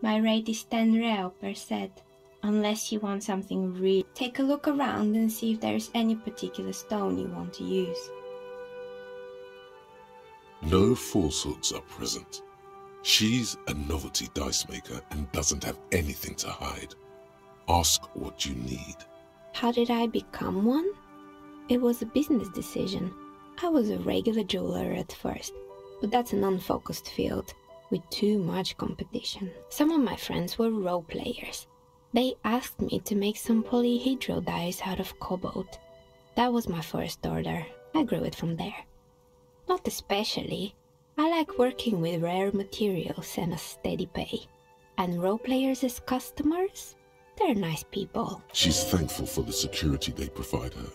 My rate is 10 real per set. Unless you want something real. Take a look around and see if there's any particular stone you want to use. No falsehoods are present. She's a novelty dice maker and doesn't have anything to hide. Ask what you need. How did I become one? It was a business decision. I was a regular jeweler at first, but that's an unfocused field with too much competition. Some of my friends were role players. They asked me to make some polyhedral dice out of cobalt. That was my first order. I grew it from there. Not especially. I like working with rare materials and a steady pay. And role players as customers? They're nice people. She's thankful for the security they provide her.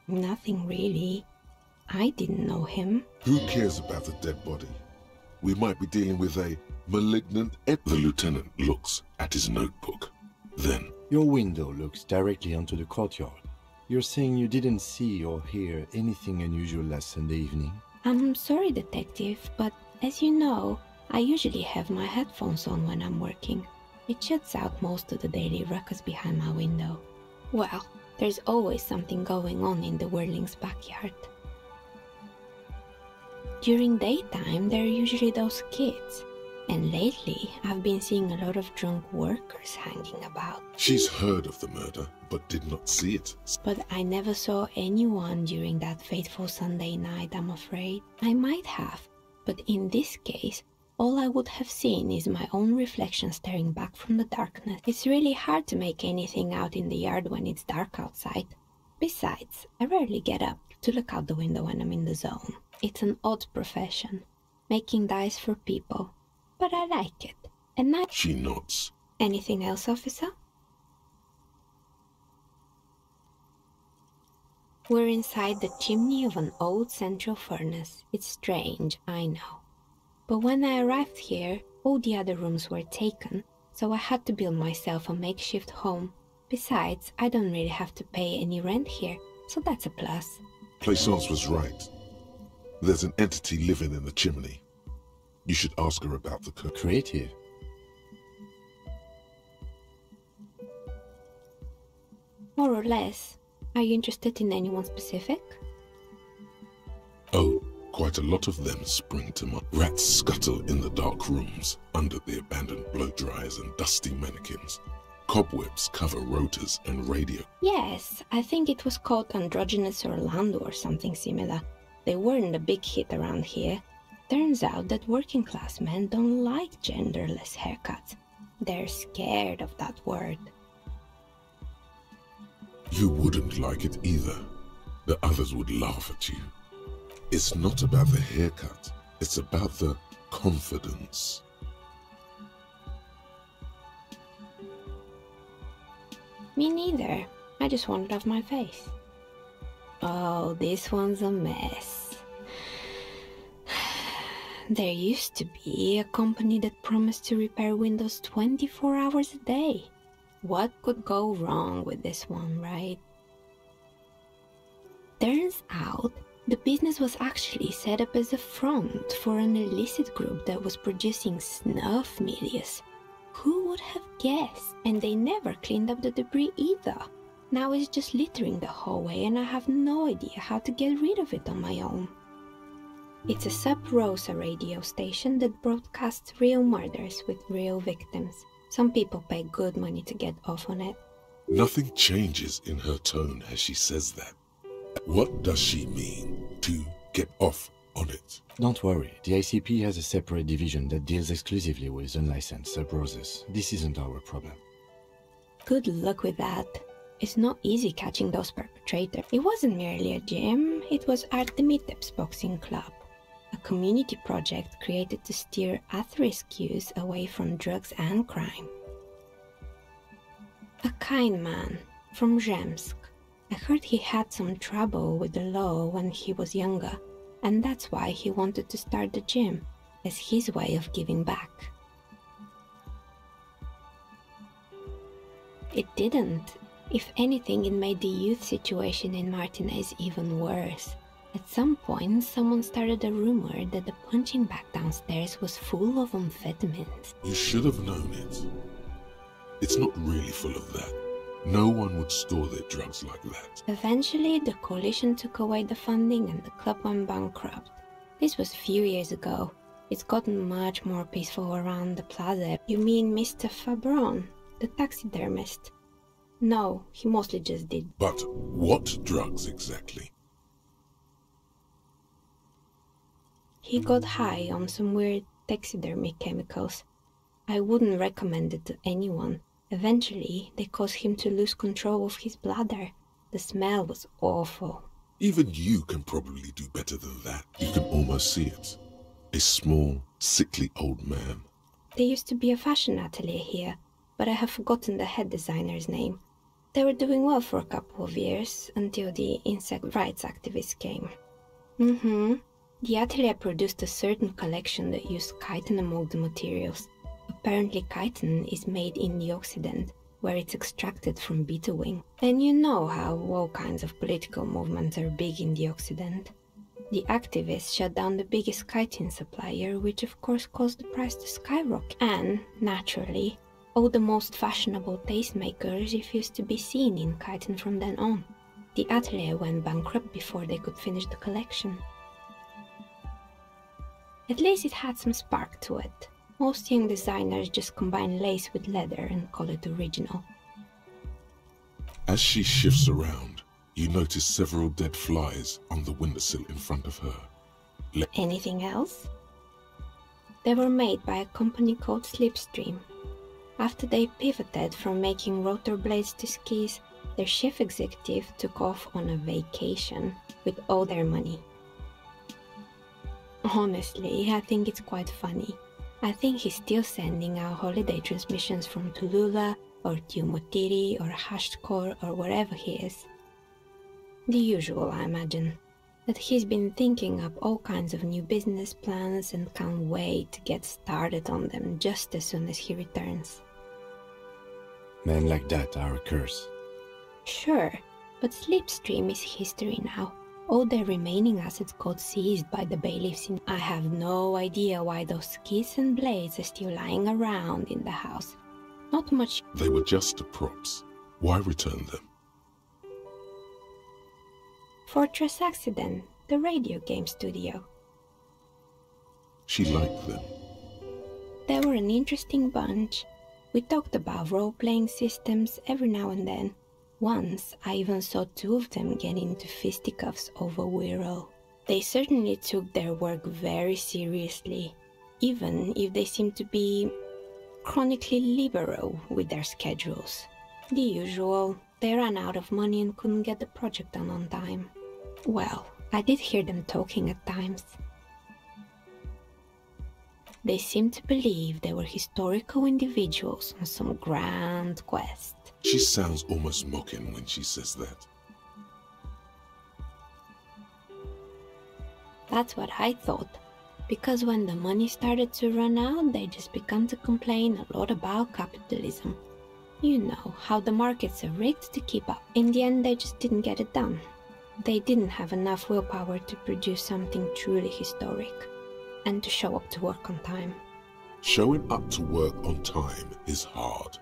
Nothing really. I didn't know him. Who cares about the dead body? We might be dealing with a malignant... The lieutenant looks at his notebook. Then... Your window looks directly onto the courtyard. You're saying you didn't see or hear anything unusual last Sunday evening? I'm sorry, detective, but as you know, I usually have my headphones on when I'm working. It shuts out most of the daily ruckus behind my window. Well, there's always something going on in the Whirling's backyard. During daytime, there are usually those kids. And lately, I've been seeing a lot of drunk workers hanging about. She's heard of the murder, but did not see it. But I never saw anyone during that fateful Sunday night, I'm afraid. I might have, but in this case, all I would have seen is my own reflection staring back from the darkness. It's really hard to make anything out in the yard when it's dark outside. Besides, I rarely get up to look out the window when I'm in the zone. It's an odd profession, making dice for people. But I like it, and I... She nods. Anything else, officer? We're inside the chimney of an old central furnace. It's strange, I know. But when I arrived here, all the other rooms were taken, so I had to build myself a makeshift home. Besides, I don't really have to pay any rent here, so that's a plus. Plaisance was right. There's an entity living in the chimney. You should ask her about the creative. More or less. Are you interested in anyone specific? Oh, quite a lot of them spring to mind. Rats scuttle in the dark rooms, under the abandoned blow dryers and dusty mannequins. Cobwebs cover rotors and radio. Yes, I think it was called Androgynous Orlando or something similar. They weren't a big hit around here. Turns out that working class men don't like genderless haircuts. They're scared of that word. You wouldn't like it either. The others would laugh at you. It's not about the haircut. It's about the confidence. Me neither. I just want it off my face. Oh, this one's a mess. There used to be a company that promised to repair windows 24 hours a day. What could go wrong with this one, right? Turns out, the business was actually set up as a front for an illicit group that was producing snuff medias. Who would have guessed? And they never cleaned up the debris either. Now it's just littering the hallway and I have no idea how to get rid of it on my own. It's a Sub Rosa radio station that broadcasts real murders with real victims. Some people pay good money to get off on it. Nothing changes in her tone as she says that. What does she mean, to get off on it. Don't worry, the ICP has a separate division that deals exclusively with unlicensed sub-roses. This isn't our problem. Good luck with that. It's not easy catching those perpetrators. It wasn't merely a gym, it was Artemitep's boxing club, a community project created to steer at-risk youth away from drugs and crime. A kind man from Zemsk. I heard he had some trouble with the law when he was younger, and that's why he wanted to start the gym, as his way of giving back. It didn't. If anything, it made the youth situation in Martinez even worse. At some point, someone started a rumor that the punching bag downstairs was full of amphetamines. You should have known it. It's not really full of that. No one would store their drugs like that. Eventually, the coalition took away the funding and the club went bankrupt. This was a few years ago. It's gotten much more peaceful around the plaza. You mean Mr. Fabron, the taxidermist? No, he mostly just did. But what drugs exactly? He got high on some weird taxidermy chemicals. I wouldn't recommend it to anyone. Eventually, they caused him to lose control of his bladder. The smell was awful. Even you can probably do better than that. You can almost see it. A small, sickly old man. There used to be a fashion atelier here, but I have forgotten the head designer's name. They were doing well for a couple of years, until the insect rights activists came. The atelier produced a certain collection that used chitin among the materials. Apparently chitin is made in the Occident, where it's extracted from beetle wing. And you know how all kinds of political movements are big in the Occident. The activists shut down the biggest chitin supplier, which of course caused the price to skyrocket. And, naturally, all the most fashionable tastemakers refused to be seen in chitin from then on. The atelier went bankrupt before they could finish the collection. At least it had some spark to it. Most young designers just combine lace with leather and call it original. As she shifts around, you notice several dead flies on the windowsill in front of her. Anything else? They were made by a company called Slipstream. After they pivoted from making rotor blades to skis, their chief executive took off on a vacation with all their money. Honestly, I think it's quite funny. I think he's still sending out holiday transmissions from Tulula or Tiumotiri or Hashtkor or wherever he is. The usual, I imagine. That he's been thinking up all kinds of new business plans and can't wait to get started on them just as soon as he returns. Men like that are a curse. Sure, but Slipstream is history now. All their remaining assets got seized by the bailiffs. I have no idea why those skis and blades are still lying around in the house. Not much. They were just props. Why return them? Fortress Accident, the radio game studio. She liked them. They were an interesting bunch. We talked about role-playing systems every now and then. Once, I even saw two of them get into fisticuffs over Wirral. They certainly took their work very seriously, even if they seemed to be chronically liberal with their schedules. The usual, they ran out of money and couldn't get the project done on time. Well, I did hear them talking at times. They seemed to believe they were historical individuals on some grand quest. She sounds almost mocking when she says that. That's what I thought, because when the money started to run out, they just began to complain a lot about capitalism. You know, how the markets are rigged to keep up. In the end, they just didn't get it done. They didn't have enough willpower to produce something truly historic, and to show up to work on time. Showing up to work on time is hard.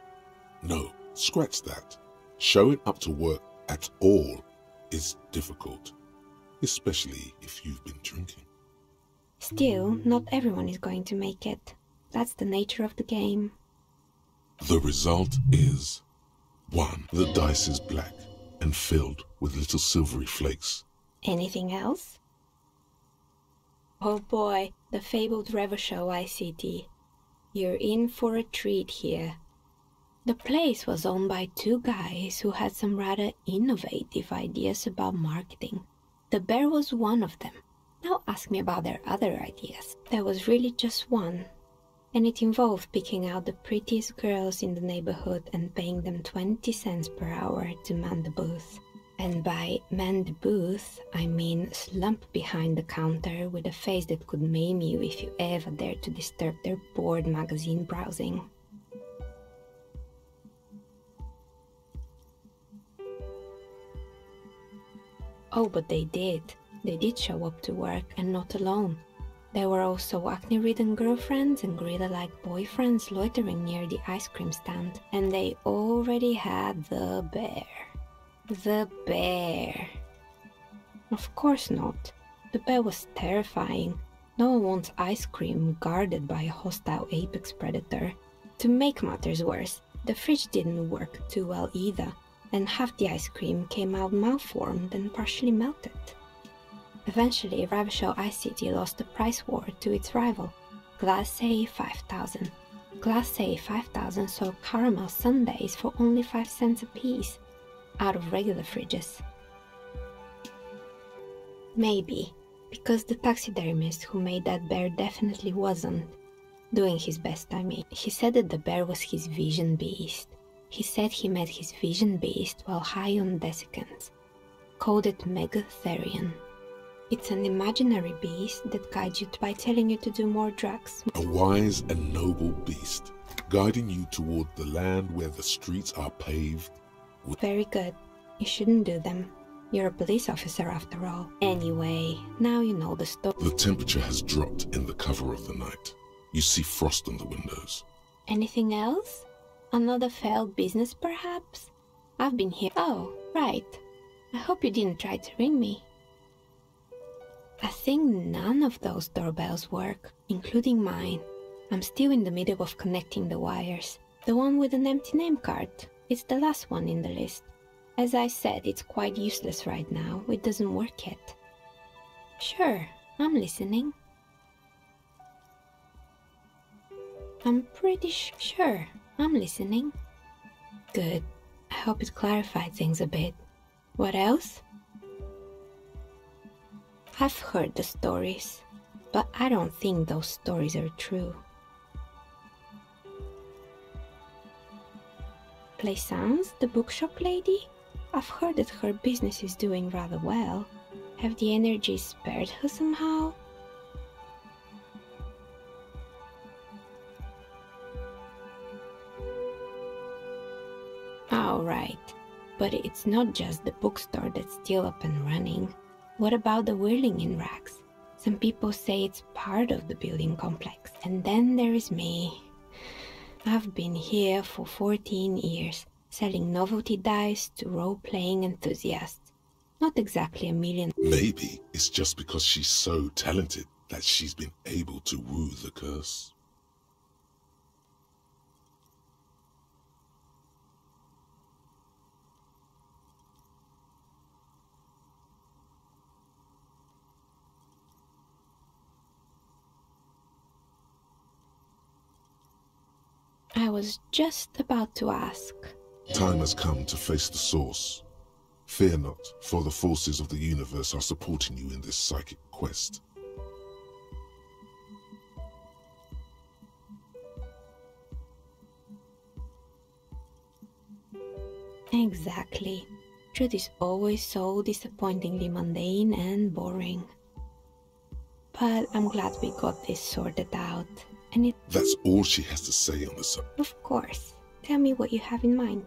No, scratch that. Showing up to work at all is difficult, especially if you've been drinking. Still, not everyone is going to make it. That's the nature of the game. The result is 1. The dice is black and filled with little silvery flakes. Anything else? Oh boy, the fabled Revachol ICT. You're in for a treat here. The place was owned by two guys who had some rather innovative ideas about marketing. The bear was one of them. Now ask me about their other ideas. There was really just one, and it involved picking out the prettiest girls in the neighborhood and paying them 20 cents per hour to man the booth. And by man the booth, I mean slump behind the counter with a face that could maim you if you ever dared to disturb their bored magazine browsing. Oh, but they did. They did show up to work, and not alone. There were also acne-ridden girlfriends and gorilla-like boyfriends loitering near the ice cream stand. And they already had the bear. The bear. Of course not. The bear was terrifying. No one wants ice cream guarded by a hostile apex predator. To make matters worse, the fridge didn't work too well either, and half the ice cream came out malformed and partially melted. Eventually, Revachol ICT lost the price war to its rival, Glacé 5000. Glacé 5000 sold caramel sundaes for only 5 cents a piece, out of regular fridges. Maybe, because the taxidermist who made that bear definitely wasn't doing his best, I mean. He said that the bear was his vision beast. He said he met his vision beast while high on desiccants. Called it Megatherion. It's an imaginary beast that guides you by telling you to do more drugs. A wise and noble beast, guiding you toward the land where the streets are paved. Very good. You shouldn't do them. You're a police officer after all. Anyway, now you know the story. The temperature has dropped in the cover of the night. You see frost on the windows. Anything else? Another failed business, perhaps? I've been here. Oh, right. I hope you didn't try to ring me. I think none of those doorbells work, including mine. I'm still in the middle of connecting the wires. The one with an empty name card. It's the last one in the list. As I said, it's quite useless right now. It doesn't work yet. Sure, I'm listening. I'm pretty sure I'm listening. Good. I hope it clarified things a bit. What else? I've heard the stories, but I don't think those stories are true. Plaisance, the bookshop lady? I've heard that her business is doing rather well. Have the energy spared her somehow? Alright, but it's not just the bookstore that's still up and running. What about the whirling in rags? Some people say it's part of the building complex. And then there is me. I've been here for 14 years, selling novelty dice to role-playing enthusiasts. Not exactly a million. Maybe it's just because she's so talented that she's been able to woo the curse. I was just about to ask. Time has come to face the source. Fear not, for the forces of the universe are supporting you in this psychic quest. Exactly. Truth is always so disappointingly mundane and boring. But I'm glad we got this sorted out. And That's all she has to say on the subject. Of course. Tell me what you have in mind.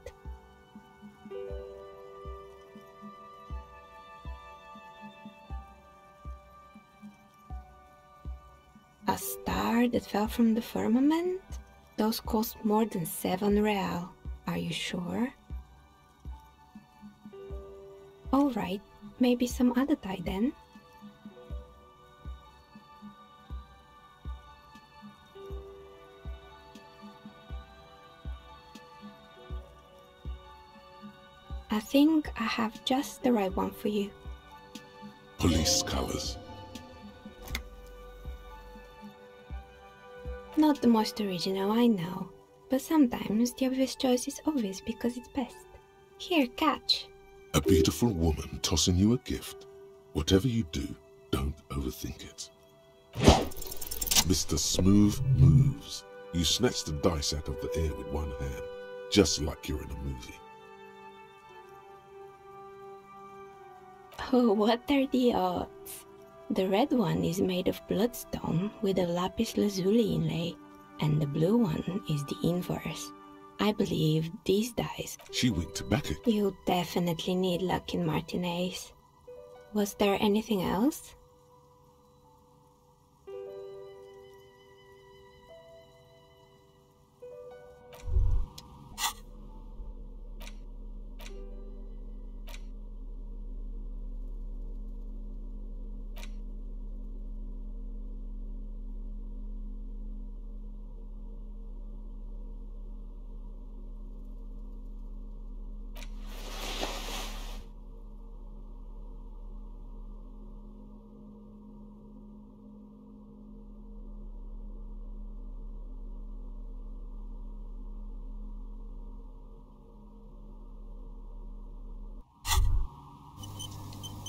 A star that fell from the firmament? Those cost more than 7 real. Are you sure? Alright, maybe some other tie then. I think I have just the right one for you. Police colors. Not the most original, I know. But sometimes the obvious choice is obvious because it's best. Here, catch. A beautiful woman tossing you a gift. Whatever you do, don't overthink it. Mr. Smooth Moves. You snatch the dice out of the air with one hand, just like you're in a movie. Oh, what are the odds? The red one is made of bloodstone with a lapis lazuli inlay, and the blue one is the inverse. I believe these dice... She winked back at you. Definitely need luck in Martinez. Was there anything else?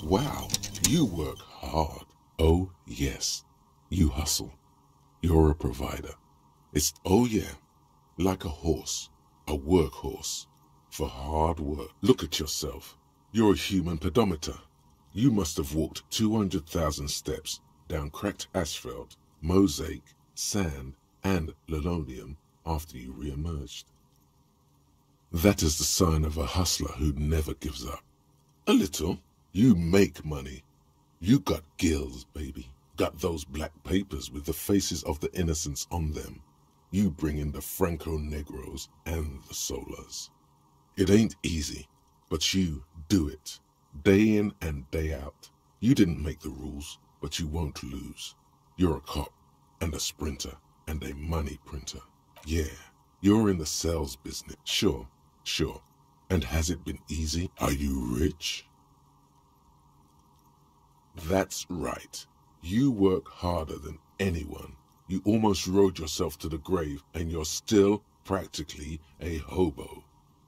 Wow, you work hard. Oh, yes. You hustle. You're a provider. It's, oh yeah, like a horse, a workhorse, for hard work. Look at yourself. You're a human pedometer. You must have walked 200,000 steps down cracked asphalt, mosaic, sand, and linoleum after you re-emerged. That is the sign of a hustler who never gives up. A little. You make money. You got gills, baby. Got those black papers with the faces of the innocents on them. You bring in the Franco-Negros and the Solas. It ain't easy, but you do it. Day in and day out. You didn't make the rules, but you won't lose. You're a cop, and a sprinter, and a money printer. Yeah, you're in the sales business. Sure. And has it been easy? Are you rich? That's right. You work harder than anyone. You almost rode yourself to the grave, and you're still practically a hobo.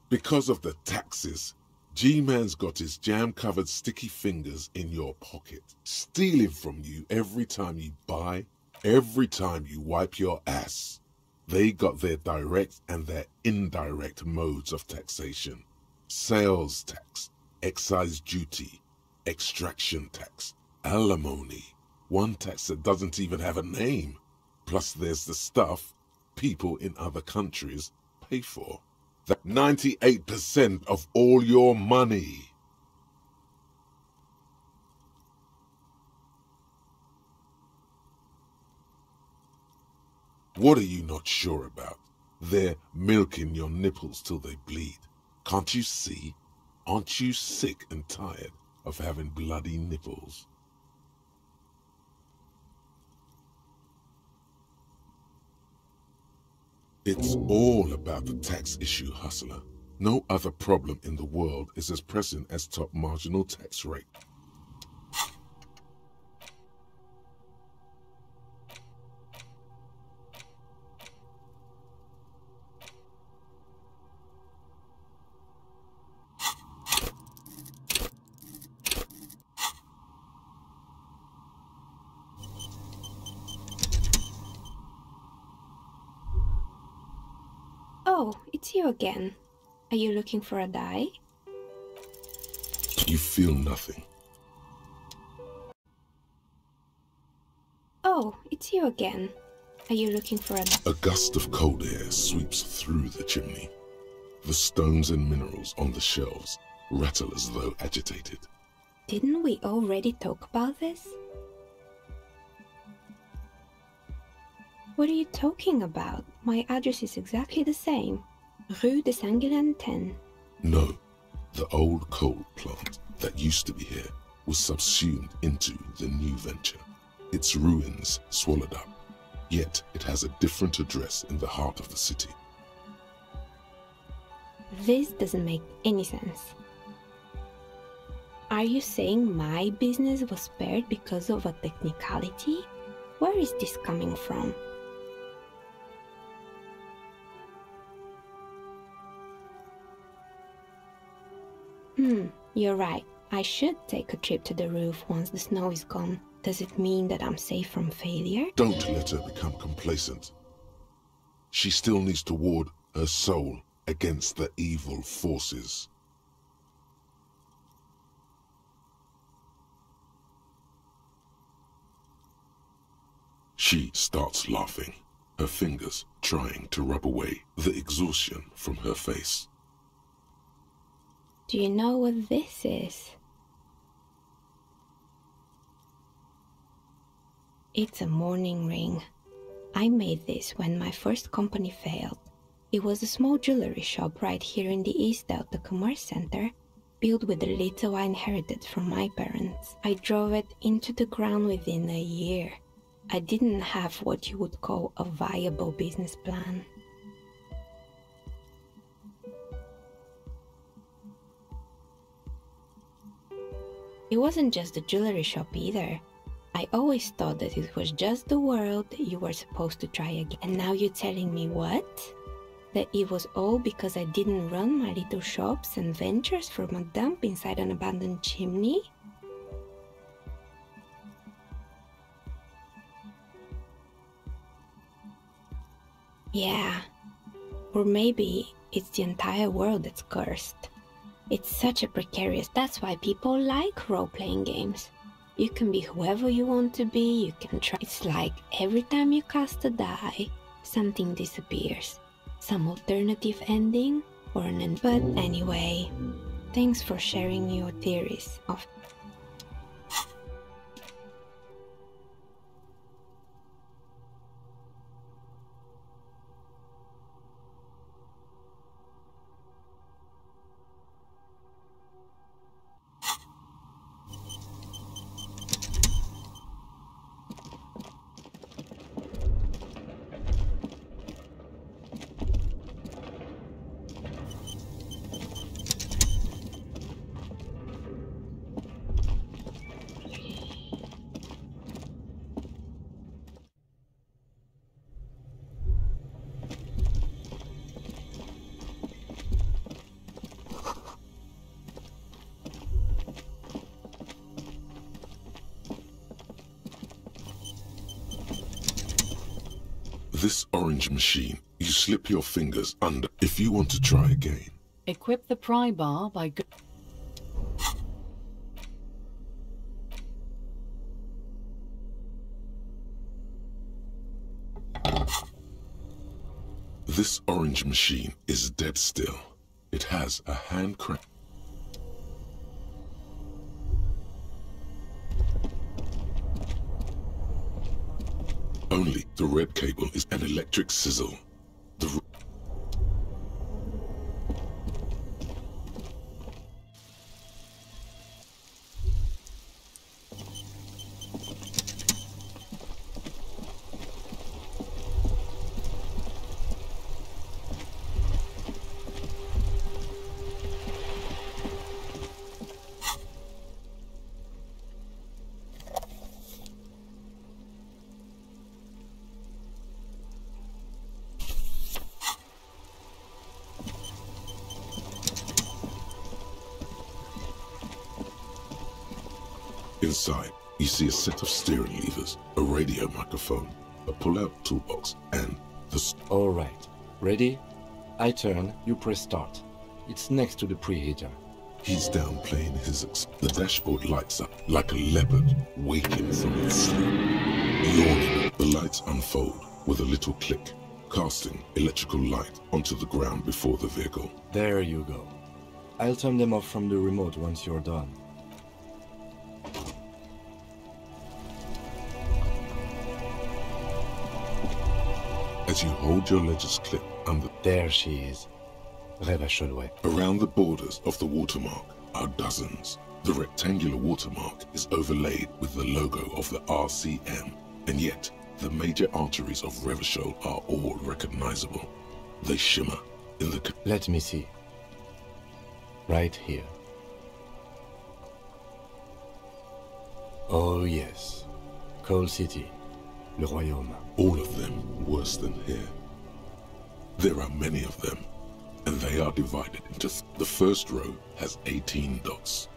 Because of the taxes, G-Man's got his jam-covered sticky fingers in your pocket, stealing from you every time you buy, every time you wipe your ass. They got their direct and their indirect modes of taxation. Sales tax, excise duty, extraction tax, alimony, one tax that doesn't even have a name. Plus there's the stuff people in other countries pay for. That 98% of all your money. What are you not sure about? They're milking your nipples till they bleed. Can't you see? Aren't you sick and tired of having bloody nipples? It's all about the tax issue, hustler. No other problem in the world is as pressing as top marginal tax rate. Oh, it's you again. Are you looking for a die? You feel nothing. Oh, it's you again. Are you looking for a... A gust of cold air sweeps through the chimney. The stones and minerals on the shelves rattle as though agitated. Didn't we already talk about this? What are you talking about? My address is exactly the same. Rue de Saint-Guilain 10. No, the old coal plant that used to be here was subsumed into the new venture. Its ruins swallowed up. Yet it has a different address in the heart of the city. This doesn't make any sense. Are you saying my business was spared because of a technicality? Where is this coming from? You're right. I should take a trip to the roof once the snow is gone. Does it mean that I'm safe from failure? Don't let her become complacent. She still needs to ward her soul against the evil forces. She starts laughing, her fingers trying to rub away the exhaustion from her face. Do you know what this is? It's a mourning ring. I made this when my first company failed. It was a small jewelry shop right here in the East Delta Commerce Center, built with the little I inherited from my parents. I drove it into the ground within a year. I didn't have what you would call a viable business plan. It wasn't just the jewelry shop either. I always thought that it was just the world you were supposed to try again. And now you're telling me what? That it was all because I didn't run my little shops and ventures from a dump inside an abandoned chimney? Yeah. Or maybe it's the entire world that's cursed. It's such a precarious... That's why people like role-playing games. You can be whoever you want to be, you can try... It's like every time you cast a die, something disappears. Some alternative ending, or an end... But anyway, thanks for sharing your theories of... This orange machine, you slip your fingers under if you want to try again. Equip the pry bar by... This orange machine is dead still. It has a hand crank. Only the red cable is an electric sizzle. Inside, you see a set of steering levers, a radio microphone, a pull-out toolbox, and the... All right. Ready? I turn, you press start. It's next to the preheater. He's downplaying his... The dashboard lights up like a leopard waking from its sleep. Yawning, the lights unfold with a little click, casting electrical light onto the ground before the vehicle. There you go. I'll turn them off from the remote once you're done. As you hold your ledger's clip under... There she is. Reva Cholway. Around the borders of the watermark are dozens. The rectangular watermark is overlaid with the logo of the RCM, and yet the major arteries of Revachol are all recognizable. They shimmer in the... Let me see. Right here. Oh yes. Coal City. Le Royaume. All of them worse than here. There are many of them. and they are divided into the first row has 18 dots.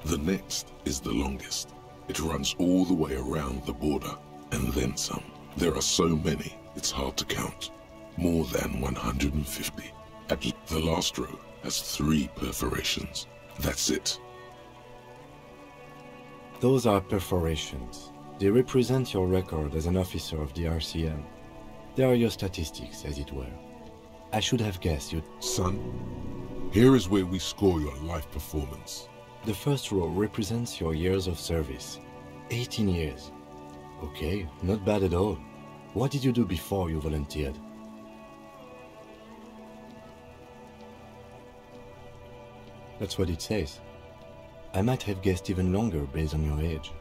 The next is the longest. It runs all the way around the border, and then some. There are so many, it's hard to count. More than 150. The last row has 3 perforations. That's it. Those are perforations. They represent your record as an officer of the RCM. They are your statistics, as it were. I should have guessed you'd... Son, here is where we score your life performance. The first row represents your years of service. 18 years. Okay, not bad at all. What did you do before you volunteered? That's what it says. I might have guessed even longer based on your age.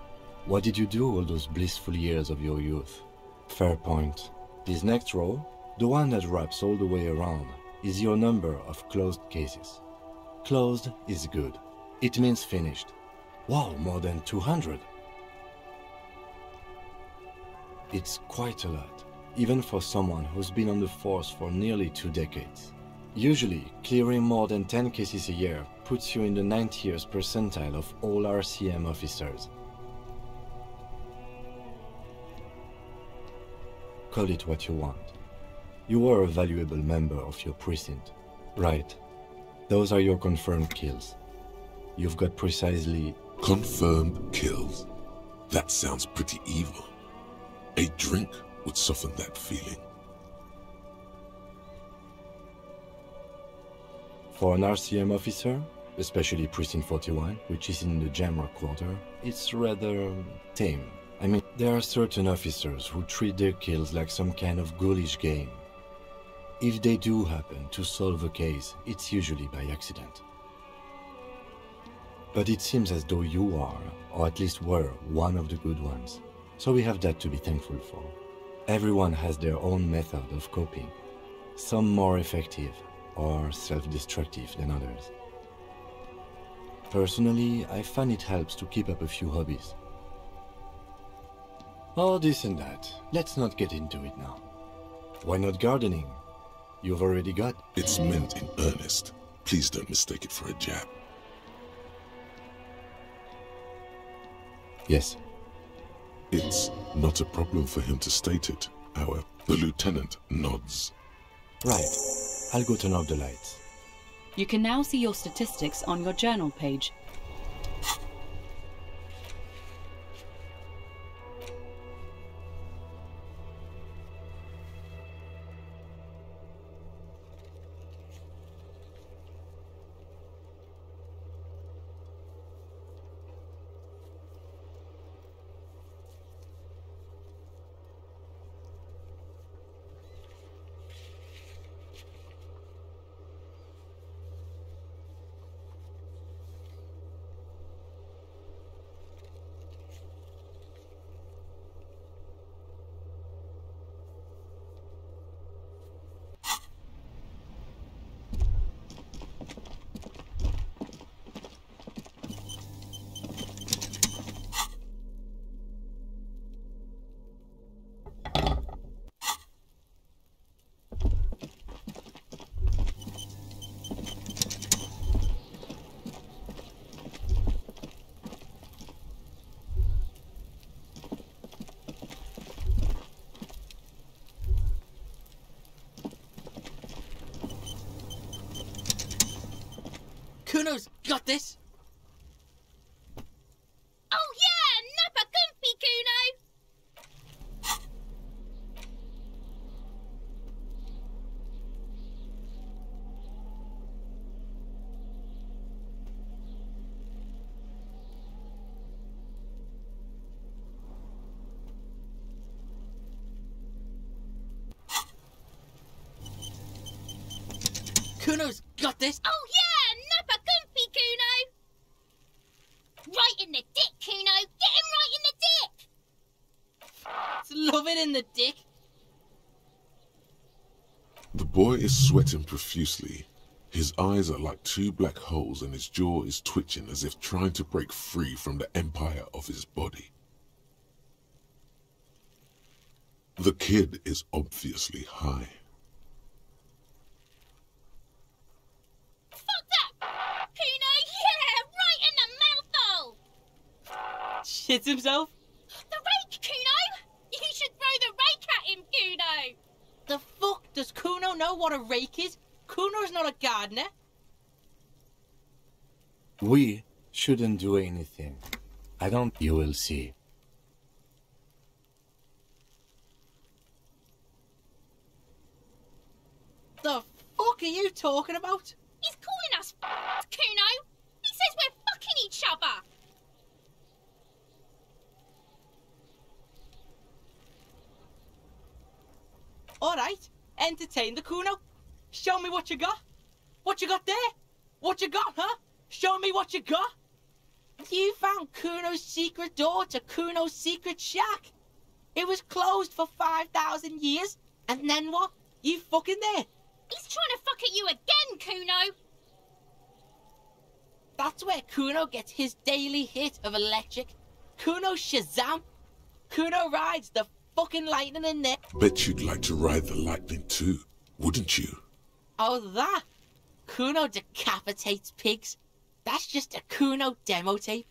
What did you do all those blissful years of your youth? Fair point. This next row, the one that wraps all the way around, is your number of closed cases. Closed is good. It means finished. Wow, more than 200. It's quite a lot, even for someone who's been on the force for nearly 2 decades. Usually, clearing more than 10 cases a year puts you in the 90th percentile of all RCM officers. Call it what you want. You are a valuable member of your precinct. Right. Those are your confirmed kills. You've got precisely... Confirmed kills? That sounds pretty evil. A drink would soften that feeling. For an RCM officer, especially Precinct 41, which is in the Jamrock Quarter, it's rather tame. I mean, there are certain officers who treat their kills like some kind of ghoulish game. If they do happen to solve a case, it's usually by accident. But it seems as though you are, or at least were, one of the good ones. So we have that to be thankful for. Everyone has their own method of coping, some more effective or self-destructive than others. Personally, I find it helps to keep up a few hobbies. Oh, this and that. Let's not get into it now. Why not gardening? You've already got... It's meant in earnest. Please don't mistake it for a jab. Yes. It's not a problem for him to state it, however. The lieutenant nods. Right. I'll go turn off the lights. You can now see your statistics on your journal page. Kuno's got this! Oh yeah! Nappa Gumpy, Kuno! Kuno's got this! Oh yeah! Nappa Gumpy, Kuno! Right in the dick, Kuno! Get him right in the dick! It's loving in the dick! The boy is sweating profusely. His eyes are like 2 black holes and his jaw is twitching as if trying to break free from the empire of his body. The kid is obviously high. shits himself? The rake, Kuno! You should throw the rake at him, Kuno! The fuck does Kuno know what a rake is? Kuno's not a gardener. We shouldn't do anything. I don't... You will see. The fuck are you talking about? He's calling us Kuno! He says we're fucking each other! Alright, entertain the Kuno. Show me what you got. What you got there? What you got, huh? Show me what you got. You found Kuno's secret door to Kuno's secret shack. It was closed for 5,000 years, and then what? You fucking there. He's trying to fuck at you again, Kuno! That's where Kuno gets his daily hit of electric. Kuno Shazam. Kuno rides the fucking lightning in there. Bet you'd like to ride the lightning too, wouldn't you? Oh, that? Kuno decapitates pigs. That's just a Kuno demo tape.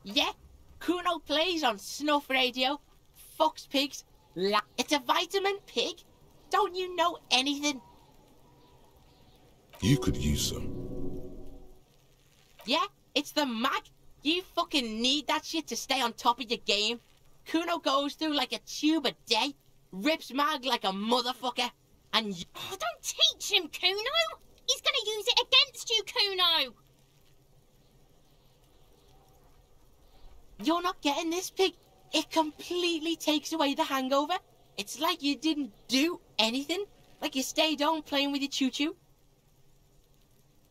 Yeah, Kuno plays on snuff radio, fucks pigs. It's a vitamin pig. Don't you know anything? You could use some. Yeah, it's the mag. You fucking need that shit to stay on top of your game. Kuno goes through like a tube a day, rips mag like a motherfucker, and Oh, don't teach him, Kuno! He's gonna use it against you, Kuno! You're not getting this, pig. It completely takes away the hangover. It's like you didn't do anything. Like you stayed home playing with your choo-choo.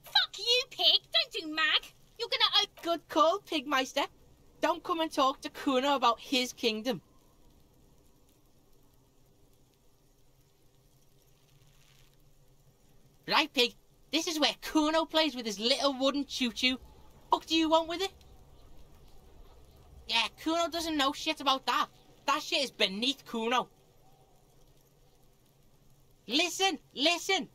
Fuck you, pig! Don't do mag! You're gonna... Good call, Pigmeister. Don't come and talk to Kuno about his kingdom. Right, pig. This is where Kuno plays with his little wooden choo-choo. What do you want with it? Yeah, Kuno doesn't know shit about that. That shit is beneath Kuno. Listen, listen.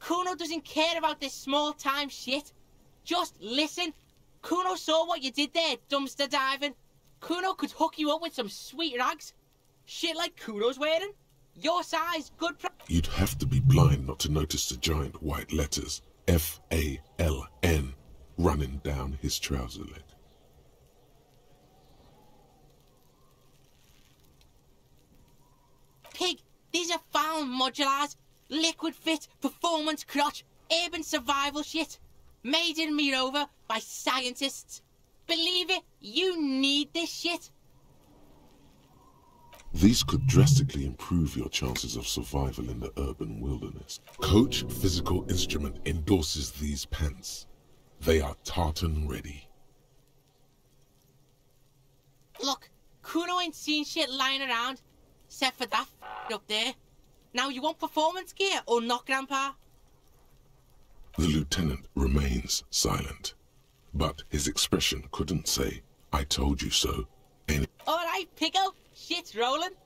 Kuno doesn't care about this small-time shit. Just listen. Kuno saw what you did there, dumpster diving. Kuno could hook you up with some sweet rags. Shit like Kuno's wearing. Your size, good You'd have to be blind not to notice the giant white letters F-A-L-N running down his trouser leg. Pig, these are found modulars. Liquid fit, performance crotch, urban survival shit. Made in Mirova by scientists. Believe it, you need this shit. These could drastically improve your chances of survival in the urban wilderness. Coach Physical Instrument endorses these pants. They are tartan ready. Look, Kuno ain't seen shit lying around, except for that up there. Now you want performance gear or not, Grandpa? The lieutenant remains silent, but his expression couldn't say, "I told you so." Alright, Pico, shit's rolling.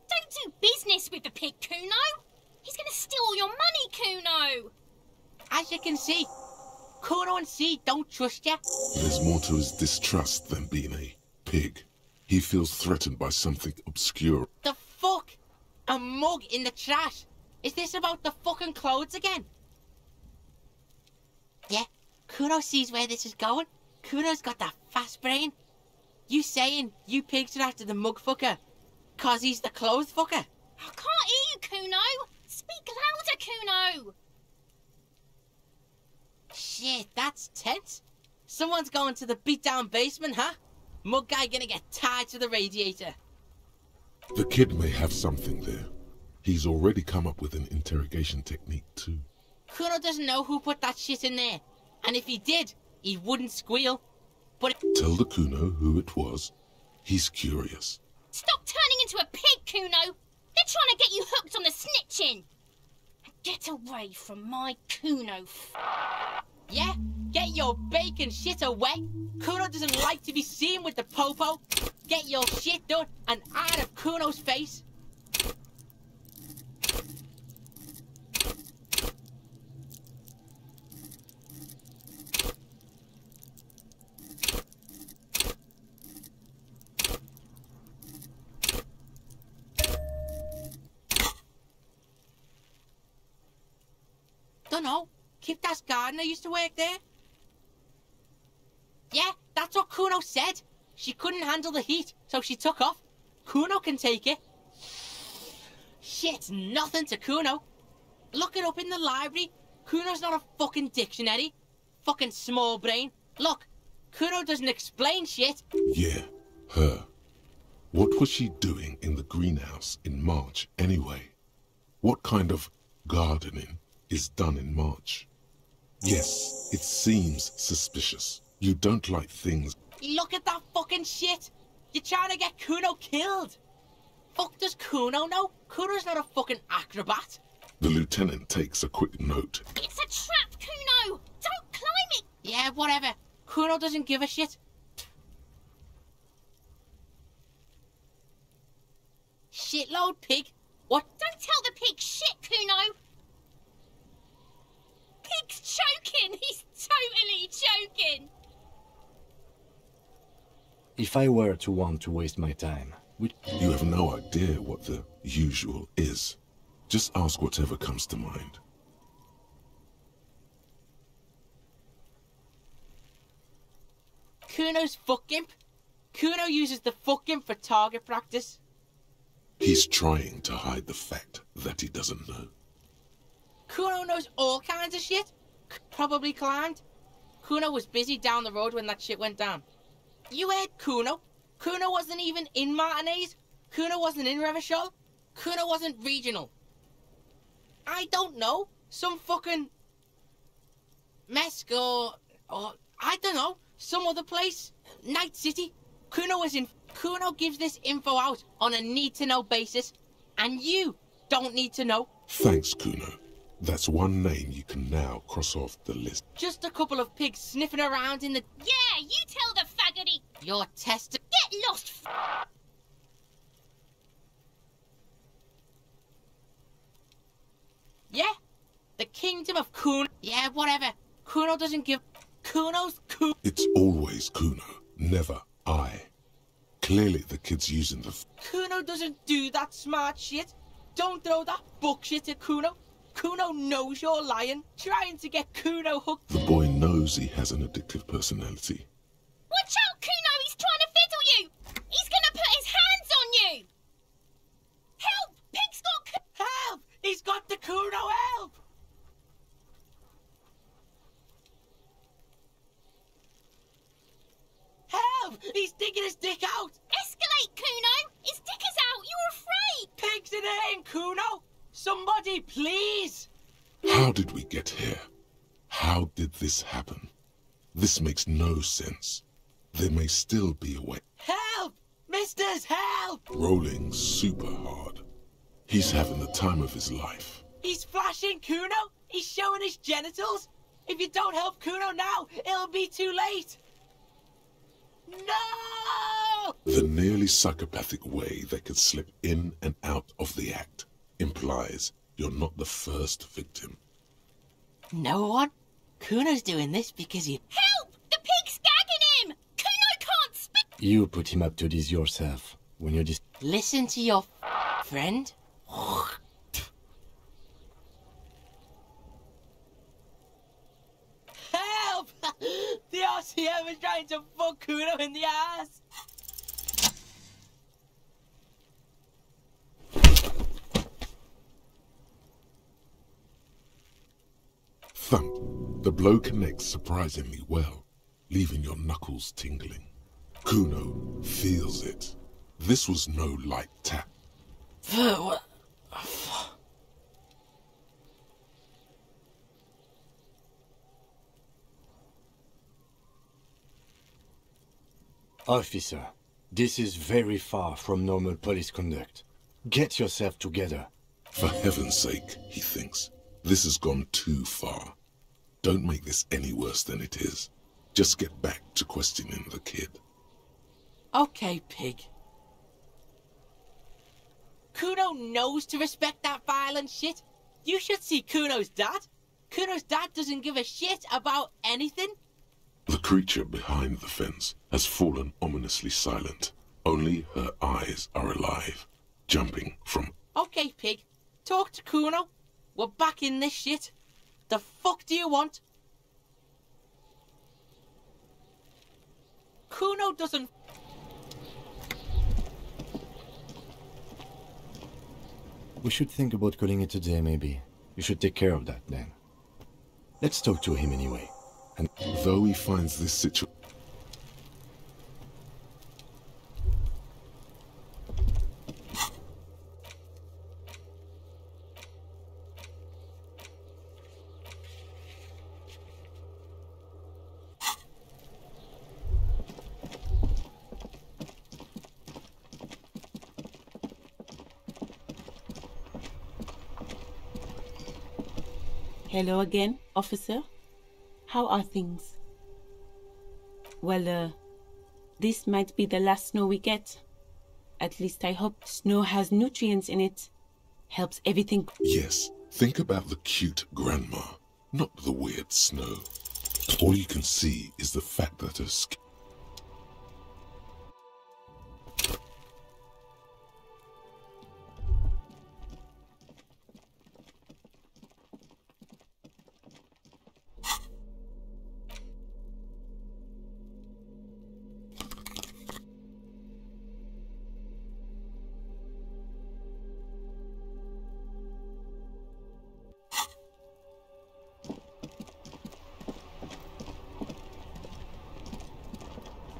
Don't do business with the pig, Kuno! He's gonna steal all your money, Kuno! As you can see, Kuno and C don't trust you. There's more to his distrust than being a pig. He feels threatened by something obscure. The fuck? A mug in the trash? Is this about the fucking clothes again? Yeah, Kuno sees where this is going. Kuno's got that fast brain. You saying you pigs are after the mug fucker? Cause he's the clothes fucker? I can't hear you, Kuno! Speak louder, Kuno! Shit, that's tense. Someone's going to the beat-down basement, huh? Mug guy gonna get tied to the radiator. The kid may have something there. He's already come up with an interrogation technique too. Kuno doesn't know who put that shit in there. And if he did, he wouldn't squeal. But Tell the Kuno who it was. He's curious. Stop turning into a pig, Kuno! They're trying to get you hooked on the snitching! Get away from my Kuno. Yeah? Get your bacon shit away. Kuno doesn't like to be seen with the popo. Get your shit done and out of Kuno's face. Dunno. Kiptas gardener used to work there. Yeah, that's what Kuno said. She couldn't handle the heat, so she took off. Kuno can take it. Shit's nothing to Kuno. Look it up in the library. Kuno's not a fucking dictionary. Fucking small brain. Look, Kuno doesn't explain shit. Yeah, her. What was she doing in the greenhouse in March anyway? What kind of gardening is done in March? Yes, it seems suspicious. You don't like things. Look at that fucking shit. You're trying to get Kuno killed. Fuck does Kuno know? Kuno's not a fucking acrobat. The lieutenant takes a quick note. It's a trap, Kuno! Don't climb it! Yeah, whatever. Kuno doesn't give a shit. Shitload pig. What? Don't tell the pig shit, Kuno! Pig's choking! He's totally choking! If I were to want to waste my time, You have no idea what the usual is. Just ask whatever comes to mind. Kuno's fuck gimp. Kuno uses the fuck gimp for target practice. He's trying to hide the fact that he doesn't know. Kuno knows all kinds of shit. Probably climbed. Kuno was busy down the road when that shit went down. You heard Kuno. Kuno wasn't even in Martinez. Kuno wasn't in Revachol. Kuno wasn't regional. I don't know. Some fucking Mesk or I don't know. Some other place. Night City. Kuno was in. Kuno gives this info out on a need-to-know basis, and you don't need to know. Thanks, Kuno. That's one name you can now cross off the list. Just a couple of pigs sniffing around in the... Yeah, you tell the faggoty! Your test... Get lost, Yeah? The kingdom of Kuno... Yeah, whatever. Kuno doesn't give... Kuno's Kuno... It's always Kuno, never I. Clearly the kid's using the... Kuno doesn't do that smart shit. Don't throw that bullshit at Kuno. Kuno knows you're lying, trying to get Kuno hooked. The boy knows he has an addictive personality. Watch out, Kuno! He's trying to fiddle you! He's gonna put his hands on you! Help! Pig's got... Help! He's got the Kuno help! Help! He's digging his dick out! Escalate, Kuno! His dick is out! You're afraid! Pigs in here, Kuno! Somebody, please! How did we get here? How did this happen? This makes no sense. There may still be a way. Help! Misters, help! Rolling super hard. He's having the time of his life. He's flashing Kuno! He's showing his genitals! If you don't help Kuno now, it'll be too late! No! The nearly psychopathic way they could slip in and out of the act implies you're not the first victim. No one? Kuno's doing this because he... Help! The pig's gagging him! Kuno can't speak! You put him up to this yourself. When you Listen to your friend. Help! The RCM is trying to fuck Kuno in the ass! Thump. The blow connects surprisingly well, leaving your knuckles tingling. Kuno feels it. This was no light tap. What? Officer, this is very far from normal police conduct. Get yourself together. For heaven's sake, he thinks. This has gone too far. Don't make this any worse than it is. Just get back to questioning the kid. Okay, pig. Kuno knows to respect that violent shit. You should see Kuno's dad. Kuno's dad doesn't give a shit about anything. The creature behind the fence has fallen ominously silent. Only her eyes are alive, jumping from... Okay, pig. Talk to Kuno. We're back in this shit. The fuck do you want? Kuno doesn't... We should think about calling it a day, maybe. You should take care of that, then. Let's talk to him anyway. And though he finds this situation... Hello again, officer. How are things? Well, this might be the last snow we get. At least I hope. Snow has nutrients in it. Helps everything. Yes, think about the cute grandma, not the weird snow. All you can see is the fact that her skin...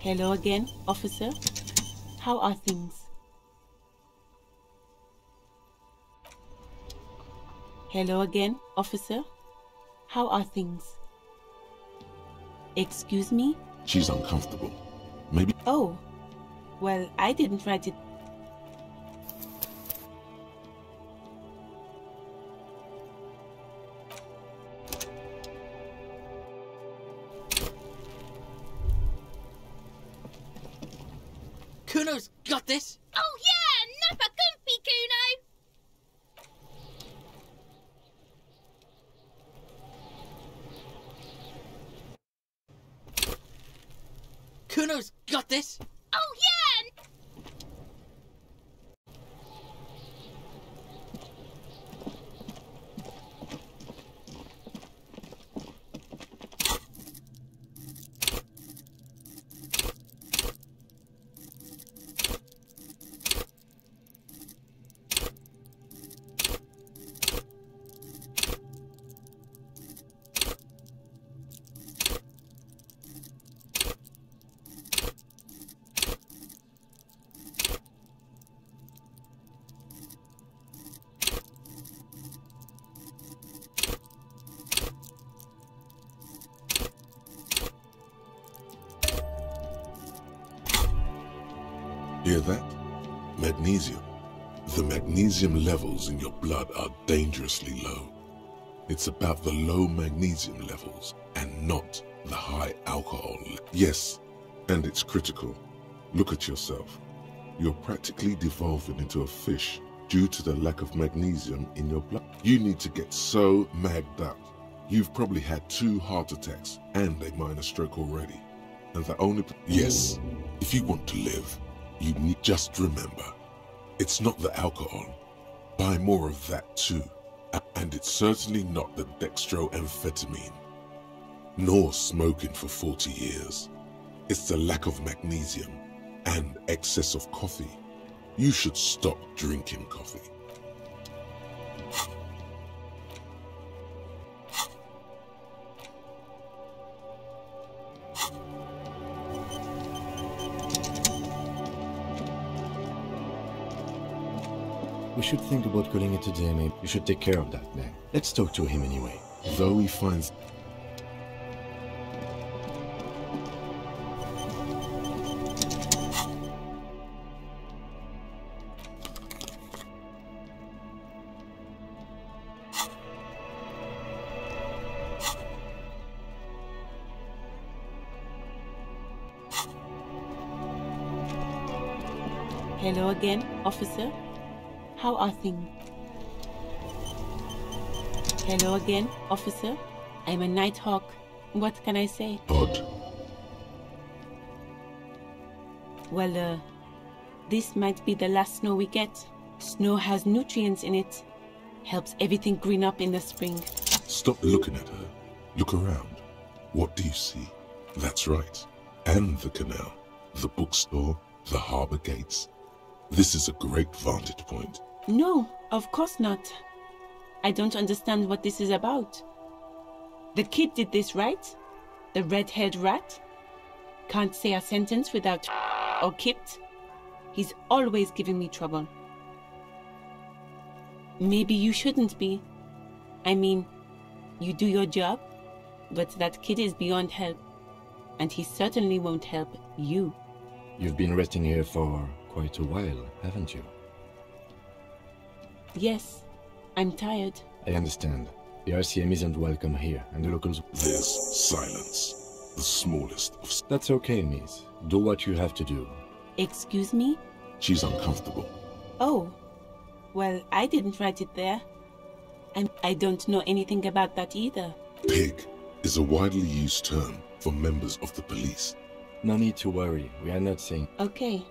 Hello again, officer. How are things? Hello again, officer. How are things? Excuse me? She's uncomfortable. Maybe... Oh. Well, I didn't write it. Kuno's got this! Oh yeah! Nappa Gumpy, Kuno! Kuno's got this! Oh yeah! Hear that? Magnesium. The magnesium levels in your blood are dangerously low. It's about the low magnesium levels and not the high alcohol. Yes, and it's critical. Look at yourself. You're practically devolving into a fish due to the lack of magnesium in your blood. You need to get so magged up. You've probably had 2 heart attacks and a minor stroke already. And the only... Yes, if you want to live, you need... Just remember, it's not the alcohol. Buy more of that too. And it's certainly not the dextroamphetamine. Nor smoking for 40 years. It's the lack of magnesium and excess of coffee. You should stop drinking coffee. We should think about calling it a day, maybe. You should take care of that, then. Let's talk to him anyway. Though he finds... Hello again, officer. How are things? Hello again, officer. I'm a Nighthawk. What can I say? Odd. Well, this might be the last snow we get. Snow has nutrients in it. Helps everything green up in the spring. Stop looking at her. Look around. What do you see? That's right. And the canal, the bookstore, the harbor gates. This is a great vantage point. No, of course not. I don't understand what this is about. The kid did this, right? The red-haired rat? Can't say a sentence without or kipped. He's always giving me trouble. Maybe you shouldn't be. I mean, you do your job, but that kid is beyond help. And he certainly won't help you. You've been resting here for quite a while, haven't you? Yes, I'm tired. I understand. The RCM isn't welcome here, and the locals... There's silence. The smallest of... That's okay, miss. Do what you have to do. Excuse me? She's uncomfortable. Oh, well, I didn't write it there. And I don't know anything about that either. Pig is a widely used term for members of the police. No need to worry. We are not saying... Okay.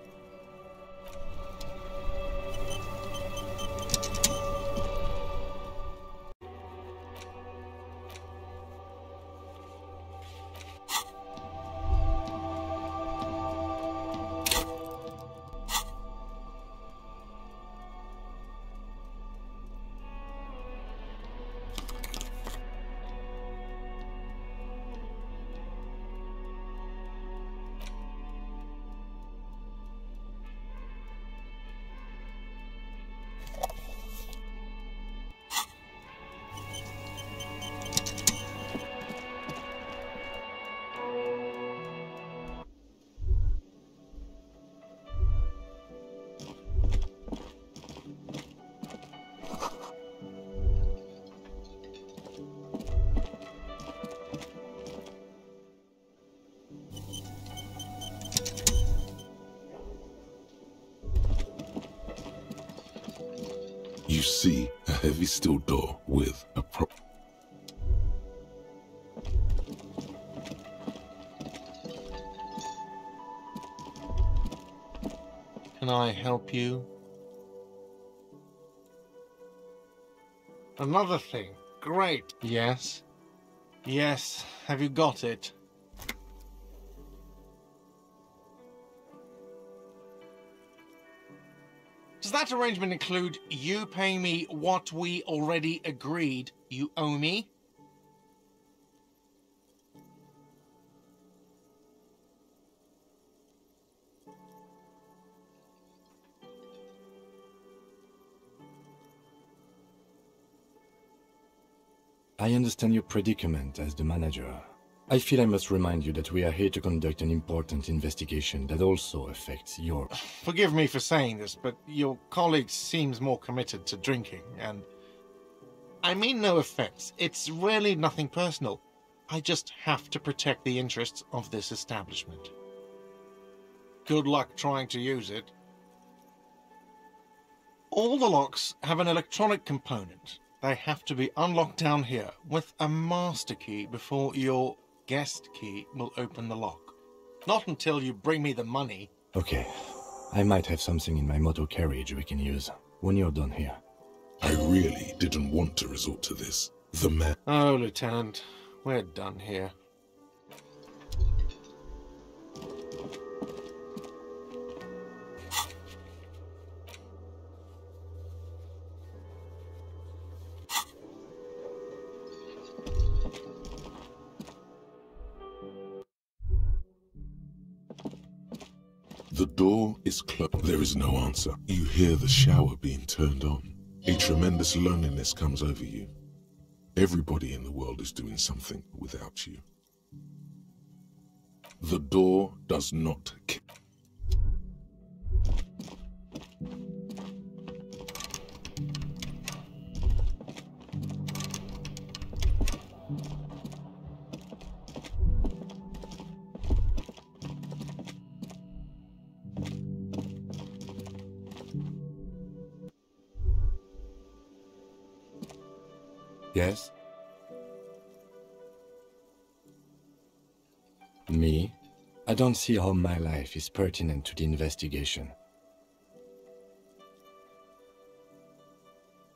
You see a heavy steel door with a prop. Can I help you? Another thing. Great. Yes. Yes. Have you got it? Does that arrangement include you paying me what we already agreed you owe me? I understand your predicament as the manager. I feel I must remind you that we are here to conduct an important investigation that also affects your... Forgive me for saying this, but your colleague seems more committed to drinking, and... I mean no offense. It's really nothing personal. I just have to protect the interests of this establishment. Good luck trying to use it. All the locks have an electronic component. They have to be unlocked down here with a master key before your guest key will open the lock. Not until you bring me the money. Okay. I might have something in my motor carriage we can use when you're done here. I really didn't want to resort to this. The man... Oh, Lieutenant, we're done here. The door is closed. There is no answer. You hear the shower being turned on. A tremendous loneliness comes over you. Everybody in the world is doing something without you. The door does not kick. Yes? Me? I don't see how my life is pertinent to the investigation.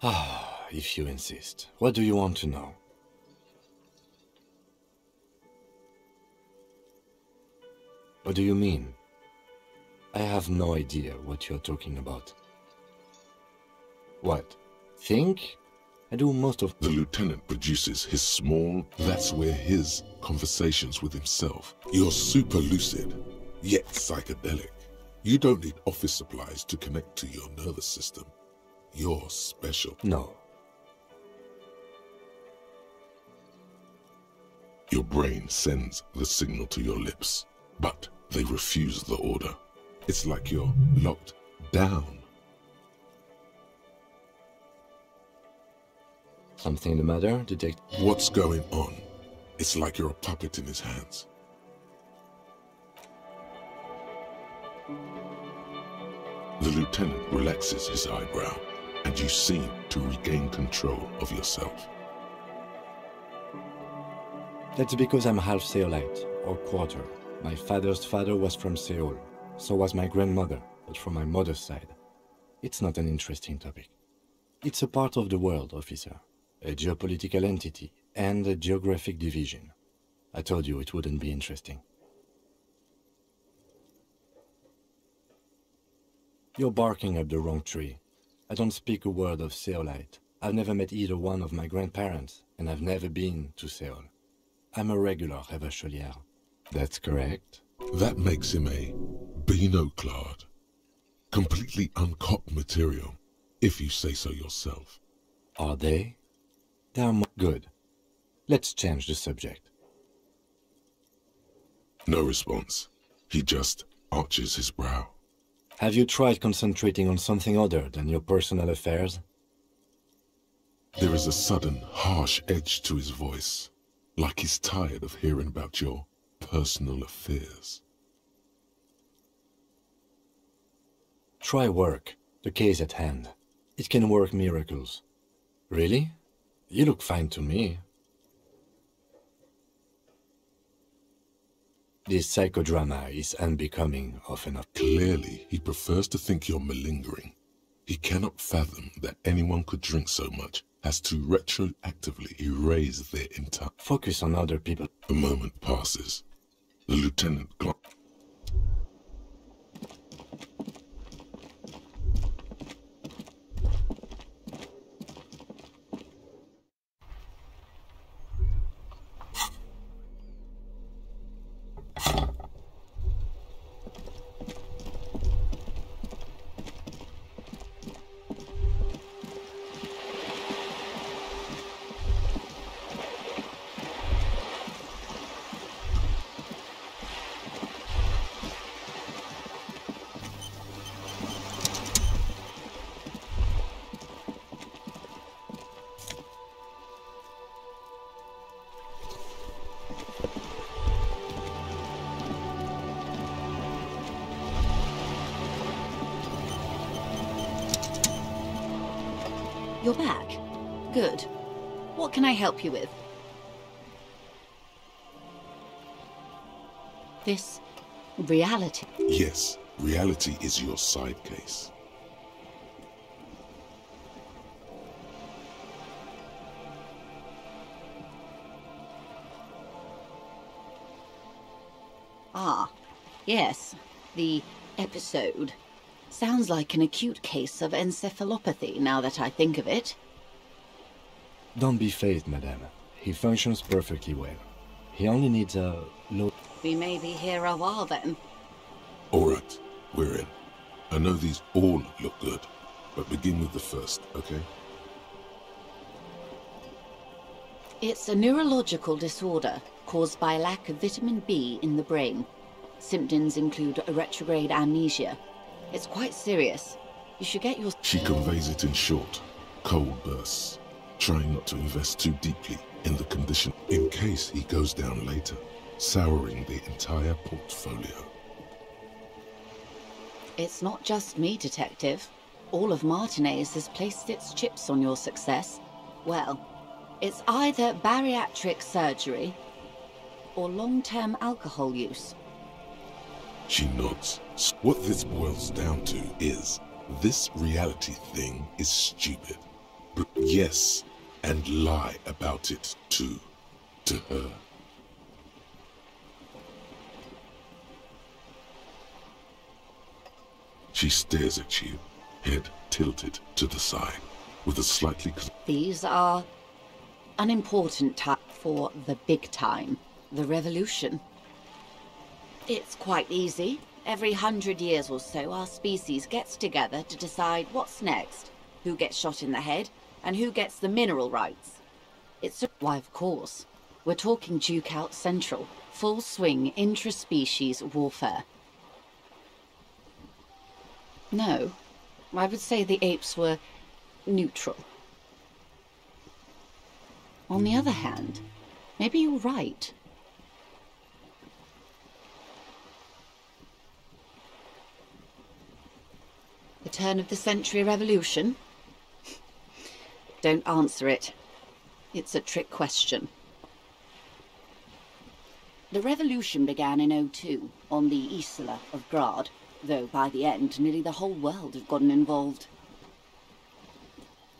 Ah, if you insist. What do you want to know? What do you mean? I have no idea what you're talking about. What? Think? I do most of... The lieutenant produces his small, that's where his conversations with himself. You're super lucid, yet psychedelic. You don't need office supplies to connect to your nervous system. You're special. No. Your brain sends the signal to your lips, but they refuse the order. It's like you're locked down. Something the matter, Detective? What's going on? It's like you're a puppet in his hands. The lieutenant relaxes his eyebrow, and you seem to regain control of yourself. That's because I'm half Seolite, or quarter. My father's father was from Seoul. So was my grandmother, but from my mother's side. It's not an interesting topic. It's a part of the world, officer. A geopolitical entity and a geographic division. I told you it wouldn't be interesting. You're barking up the wrong tree. I don't speak a word of Seolite. I've never met either one of my grandparents, and I've never been to Seoul. I'm a regular Revacholier. That's correct. That makes him a Beano-clad, completely uncocked material, if you say so yourself. Are they? They're good. Let's change the subject. No response. He just arches his brow. Have you tried concentrating on something other than your personal affairs? There is a sudden, harsh edge to his voice, like he's tired of hearing about your personal affairs. Try work. The case at hand. It can work miracles. Really? You look fine to me. This psychodrama is unbecoming of an... Clearly, he prefers to think you're malingering. He cannot fathom that anyone could drink so much as to retroactively erase their entire... Focus on other people. A moment passes. The lieutenant... You're back. Good. What can I help you with? This reality. Yes, reality is your side case. Ah, yes. The episode. Sounds like an acute case of encephalopathy, now that I think of it. Don't be phased, madame. He functions perfectly well. He only needs a low... We may be here a while then. Alright, we're in. I know these all look good, but begin with the first, okay? It's a neurological disorder caused by lack of vitamin B in the brain. Symptoms include a retrograde amnesia. It's quite serious. You should get your... She conveys it in short, cold bursts, trying not to invest too deeply in the condition in case he goes down later, souring the entire portfolio. It's not just me, Detective. All of Martinez has placed its chips on your success. Well, it's either bariatric surgery or long-term alcohol use. She nods. What this boils down to is, this reality thing is stupid. But yes, and lie about it too, to her. She stares at you, head tilted to the side, with a slightly... These are unimportant time for the big time, the revolution. It's quite easy. Every 100 years or so, our species gets together to decide what's next, who gets shot in the head, and who gets the mineral rights. It's why, of course, we're talking Duke Out Central, full swing intra-species warfare. No, I would say the apes were neutral. On the other hand, maybe you're right. The turn of the century revolution? Don't answer it. It's a trick question. The revolution began in 02 on the Isla of Grad, though by the end nearly the whole world had gotten involved.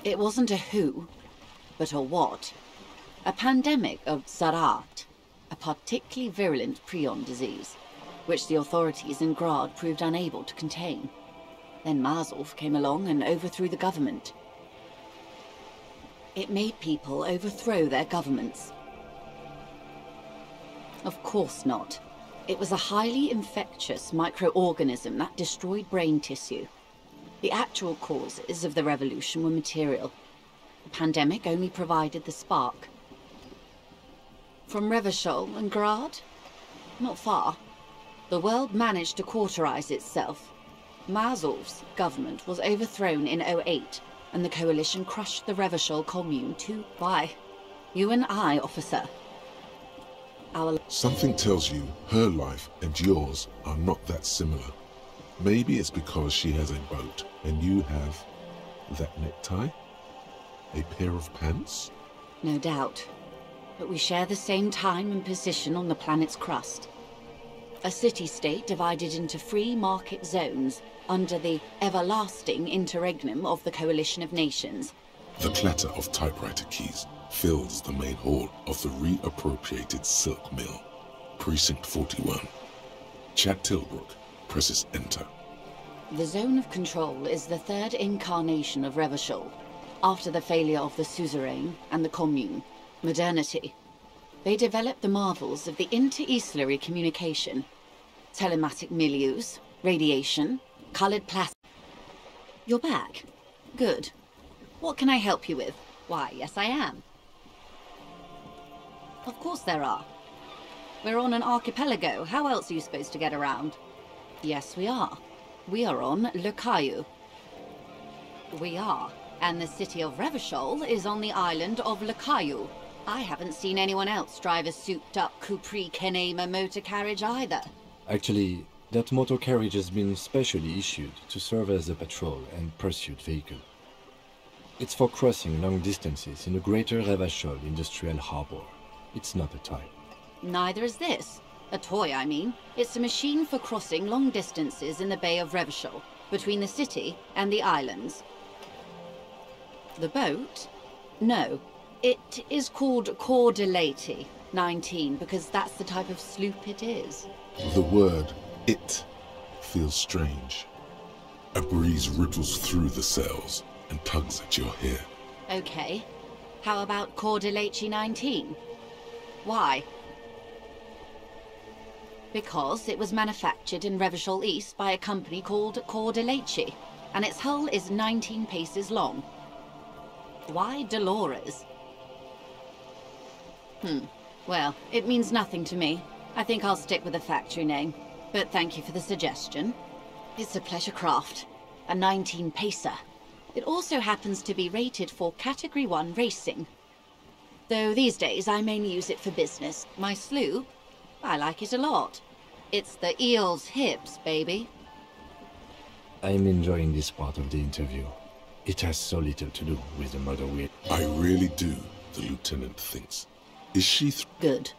It wasn't a who, but a what. A pandemic of Zarat, a particularly virulent prion disease, which the authorities in Grad proved unable to contain. Then Mazov came along and overthrew the government. It made people overthrow their governments. Of course not. It was a highly infectious microorganism that destroyed brain tissue. The actual causes of the revolution were material. The pandemic only provided the spark. From Revachol and Grad? Not far. The world managed to cauterize itself. Mazov's government was overthrown in 08, and the coalition crushed the Revachol commune too. Why? You and I, officer. Something tells you her life and yours are not that similar. Maybe it's because she has a boat and you have that necktie? A pair of pants? No doubt. But we share the same time and position on the planet's crust. A city-state divided into free market zones under the everlasting interregnum of the Coalition of Nations. The clatter of typewriter keys fills the main hall of the reappropriated silk mill. Precinct 41. Chad Tilbrook presses enter. The zone of control is the third incarnation of Revachol, after the failure of the suzerain and the commune. Modernity. They developed the marvels of the inter-islary communication. Telematic milieus, radiation, colored plastic. You're back. Good. What can I help you with? Why, yes I am. Of course there are. We're on an archipelago. How else are you supposed to get around? Yes, we are. We are on Le Caillou. We are. And the city of Revachol is on the island of Le Caillou. I haven't seen anyone else drive a souped-up Capri Kenema motor carriage either. Actually, that motor carriage has been specially issued to serve as a patrol and pursuit vehicle. It's for crossing long distances in the greater Revachol industrial harbor. It's not a toy. Neither is this. A toy, I mean. It's a machine for crossing long distances in the Bay of Revachol, between the city and the islands. The boat? No. It is called Cordelati 19 because that's the type of sloop it is. The word "it" feels strange. A breeze ripples through the cells and tugs at your hair. Okay. How about Cordelati 19? Why? Because it was manufactured in Revachol East by a company called Cordelati, and its hull is 19 paces long. Why Dolores? Well, it means nothing to me. I think I'll stick with the factory name. But thank you for the suggestion. It's a pleasure craft. A 19-pacer. It also happens to be rated for Category 1 racing. Though these days I mainly use it for business. My sloop? I like it a lot. It's the eel's hips, baby. I'm enjoying this part of the interview. It has so little to do with the murder we... I really do, the lieutenant thinks. Is she... Good.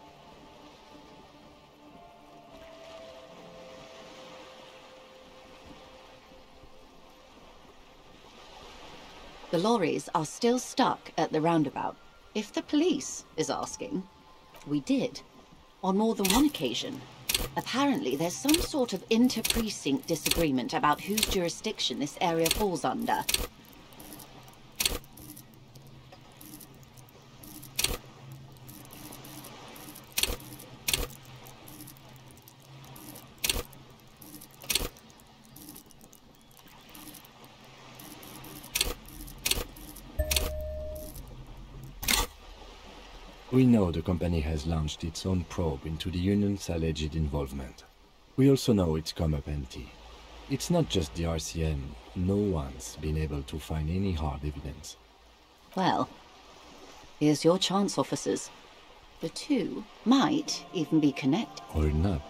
The lorries are still stuck at the roundabout. If the police is asking, we did. On more than one occasion. Apparently, there's some sort of inter-precinct disagreement about whose jurisdiction this area falls under. We know the company has launched its own probe into the Union's alleged involvement. We also know it's come up empty. It's not just the RCM. No one's been able to find any hard evidence. Well, here's your chance, officers. The two might even be connected. Or not.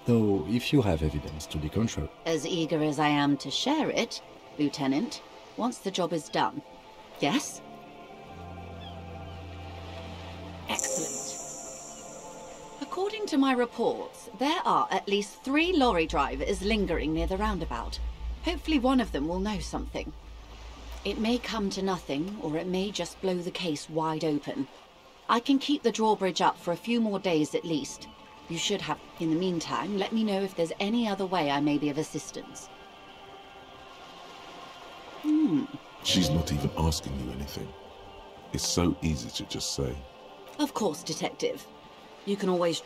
Though, if you have evidence to the contrary... As eager as I am to share it, Lieutenant, once the job is done. Yes? Excellent. According to my reports, there are at least 3 lorry drivers lingering near the roundabout. Hopefully one of them will know something. It may come to nothing, or it may just blow the case wide open. I can keep the drawbridge up for a few more days at least. You should have. In the meantime, let me know if there's any other way I may be of assistance. She's not even asking you anything. It's so easy to just say. Of course, Detective. You can always...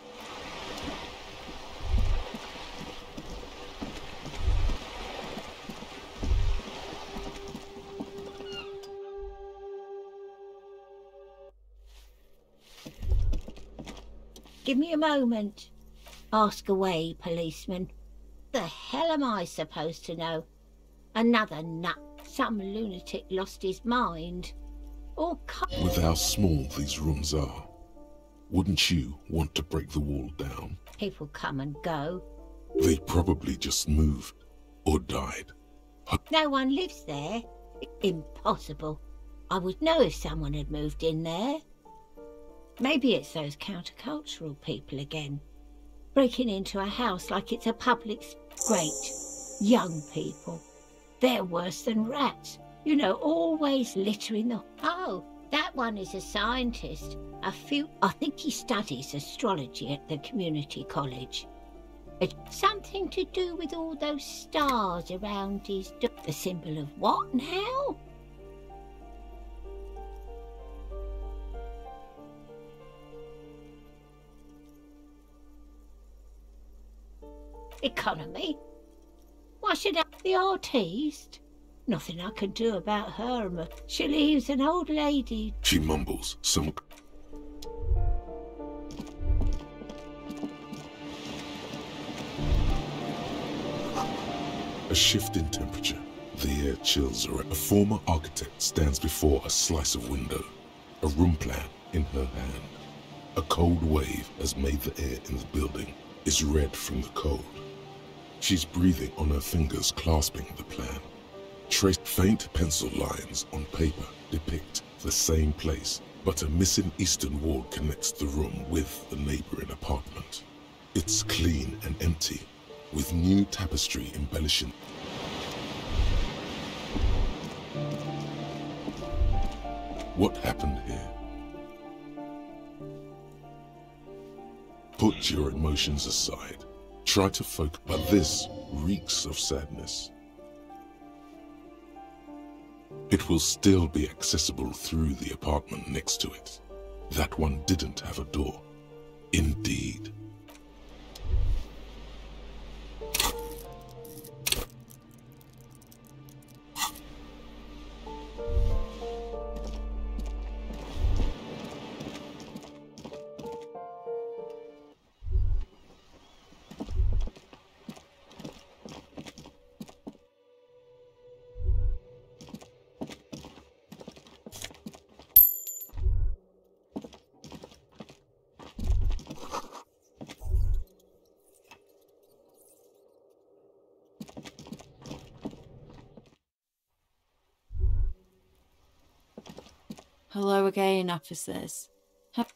Give me a moment. Ask away, policeman. The hell am I supposed to know? Another nut. Some lunatic lost his mind. Or With how small these rooms are, wouldn't you want to break the wall down? people come and go. They probably just moved or died. No one lives there. Impossible. I would know if someone had moved in there. Maybe it's those countercultural people again. Breaking into a house like it's a public... Great. Young people. They're worse than rats. You know, always littering the... Oh, that one is a scientist. I think he studies astrology at the community college. It's something to do with all those stars around his... The symbol of what and how? Economy? Why should I... The artiste? Nothing I can do about her. She leaves an old lady. She mumbles some... A shift in temperature. The air chills around. A former architect stands before a slice of window, a room plan in her hand. A cold wave has made the air in the building is red from the cold. She's breathing on her fingers, clasping the plan. Traced faint pencil lines on paper depict the same place, but a missing eastern wall connects the room with the neighboring apartment. It's clean and empty, with new tapestry embellishing. What happened here? Put your emotions aside. Try to focus, but this reeks of sadness. It will still be accessible through the apartment next to it. That one didn't have a door. Indeed. Hello again, officers.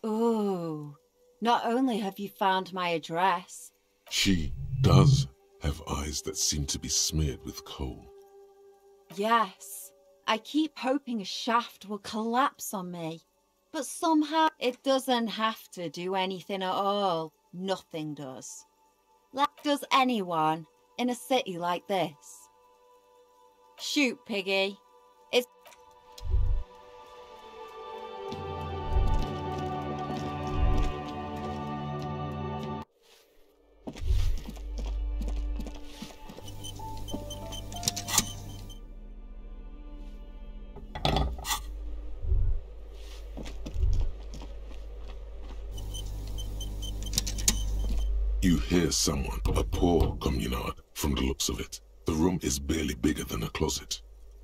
Oh, not only have you found my address... She does have eyes that seem to be smeared with coal. Yes, I keep hoping a shaft will collapse on me. But somehow it doesn't have to do anything at all. Nothing does. Like does anyone in a city like this? Shoot, Piggy. It's... You hear someone, a poor communard, from the looks of it. The room is barely bigger than a closet.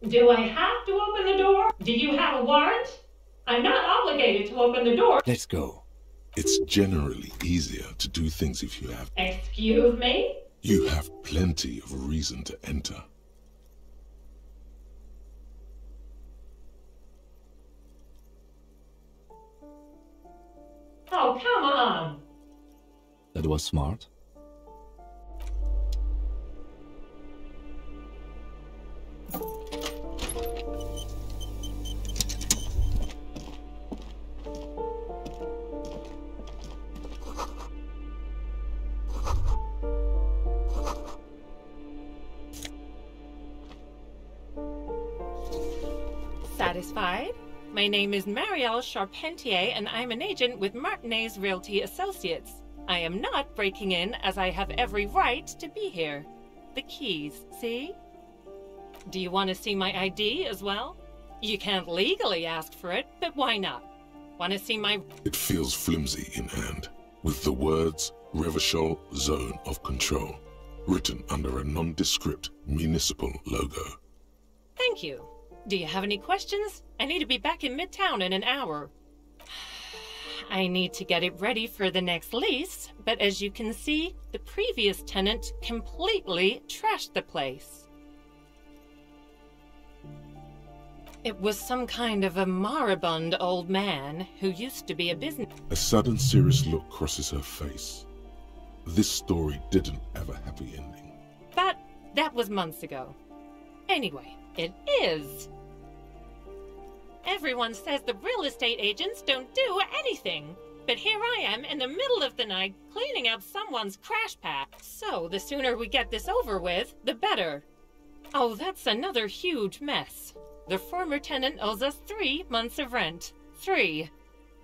Do I have to open the door? Do you have a warrant? I'm not obligated to open the door. Let's go. It's generally easier to do things if you have... Excuse me? You have plenty of reason to enter. Oh, come on. That was smart. Satisfied? My name is Marielle Charpentier, and I'm an agent with Martinez Realty Associates. I am not breaking in, as I have every right to be here. The keys, see? Do you want to see my ID as well? You can't legally ask for it, but why not? Want to see my... It feels flimsy in hand, with the words Revachol Zone of Control written under a nondescript municipal logo. Thank you. Do you have any questions? I need to be back in Midtown in an hour. I need to get it ready for the next lease, but as you can see, the previous tenant completely trashed the place. It was some kind of a moribund old man who used to be a business... A sudden serious look crosses her face. This story didn't have a happy ending. But that was months ago. Anyway, it is. Everyone says the real estate agents don't do anything. But here I am in the middle of the night cleaning out someone's crash pad. So the sooner we get this over with, the better. Oh, that's another huge mess. The former tenant owes us 3 months of rent. 3.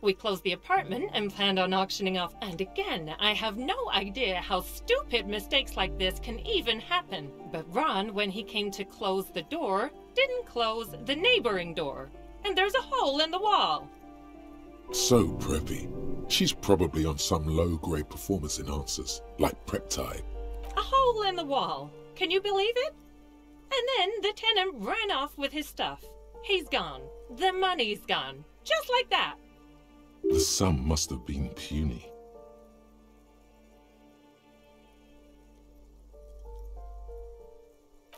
We closed the apartment and planned on auctioning off. And again, I have no idea how stupid mistakes like this can even happen. But Ron, when he came to close the door, didn't close the neighboring door. And there's a hole in the wall. So preppy. She's probably on some low-grade performance enhancers, like Preptide. A hole in the wall. Can you believe it? And then the tenant ran off with his stuff. He's gone. The money's gone. Just like that. The sum must have been puny.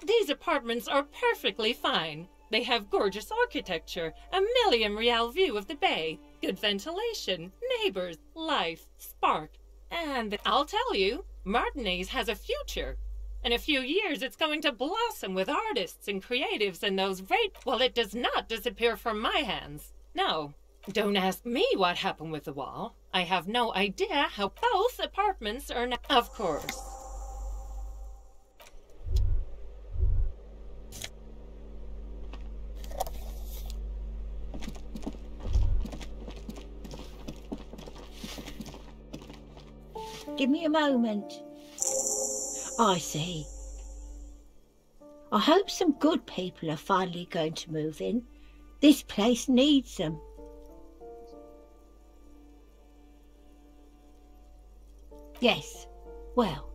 These apartments are perfectly fine. They have gorgeous architecture, a $1 million real view of the bay, good ventilation, neighbors, life, spark. And I'll tell you, Martinez has a future. In a few years, it's going to blossom with artists and creatives and those well, it does not disappear from my hands. No, don't ask me what happened with the wall. I have no idea how both apartments are now. Of course. Give me a moment. I see. I hope some good people are finally going to move in. This place needs them. Yes, well.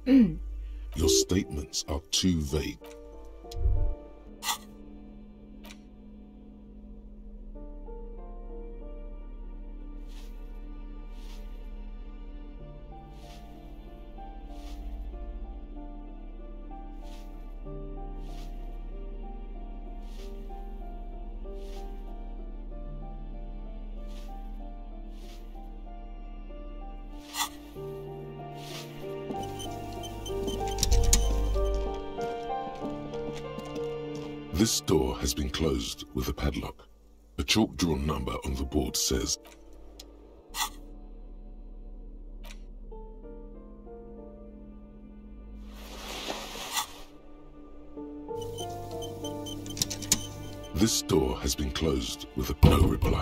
Your statements are too vague. This door has been closed with a padlock. A chalk-drawn number on the board says This door has been closed with no reply.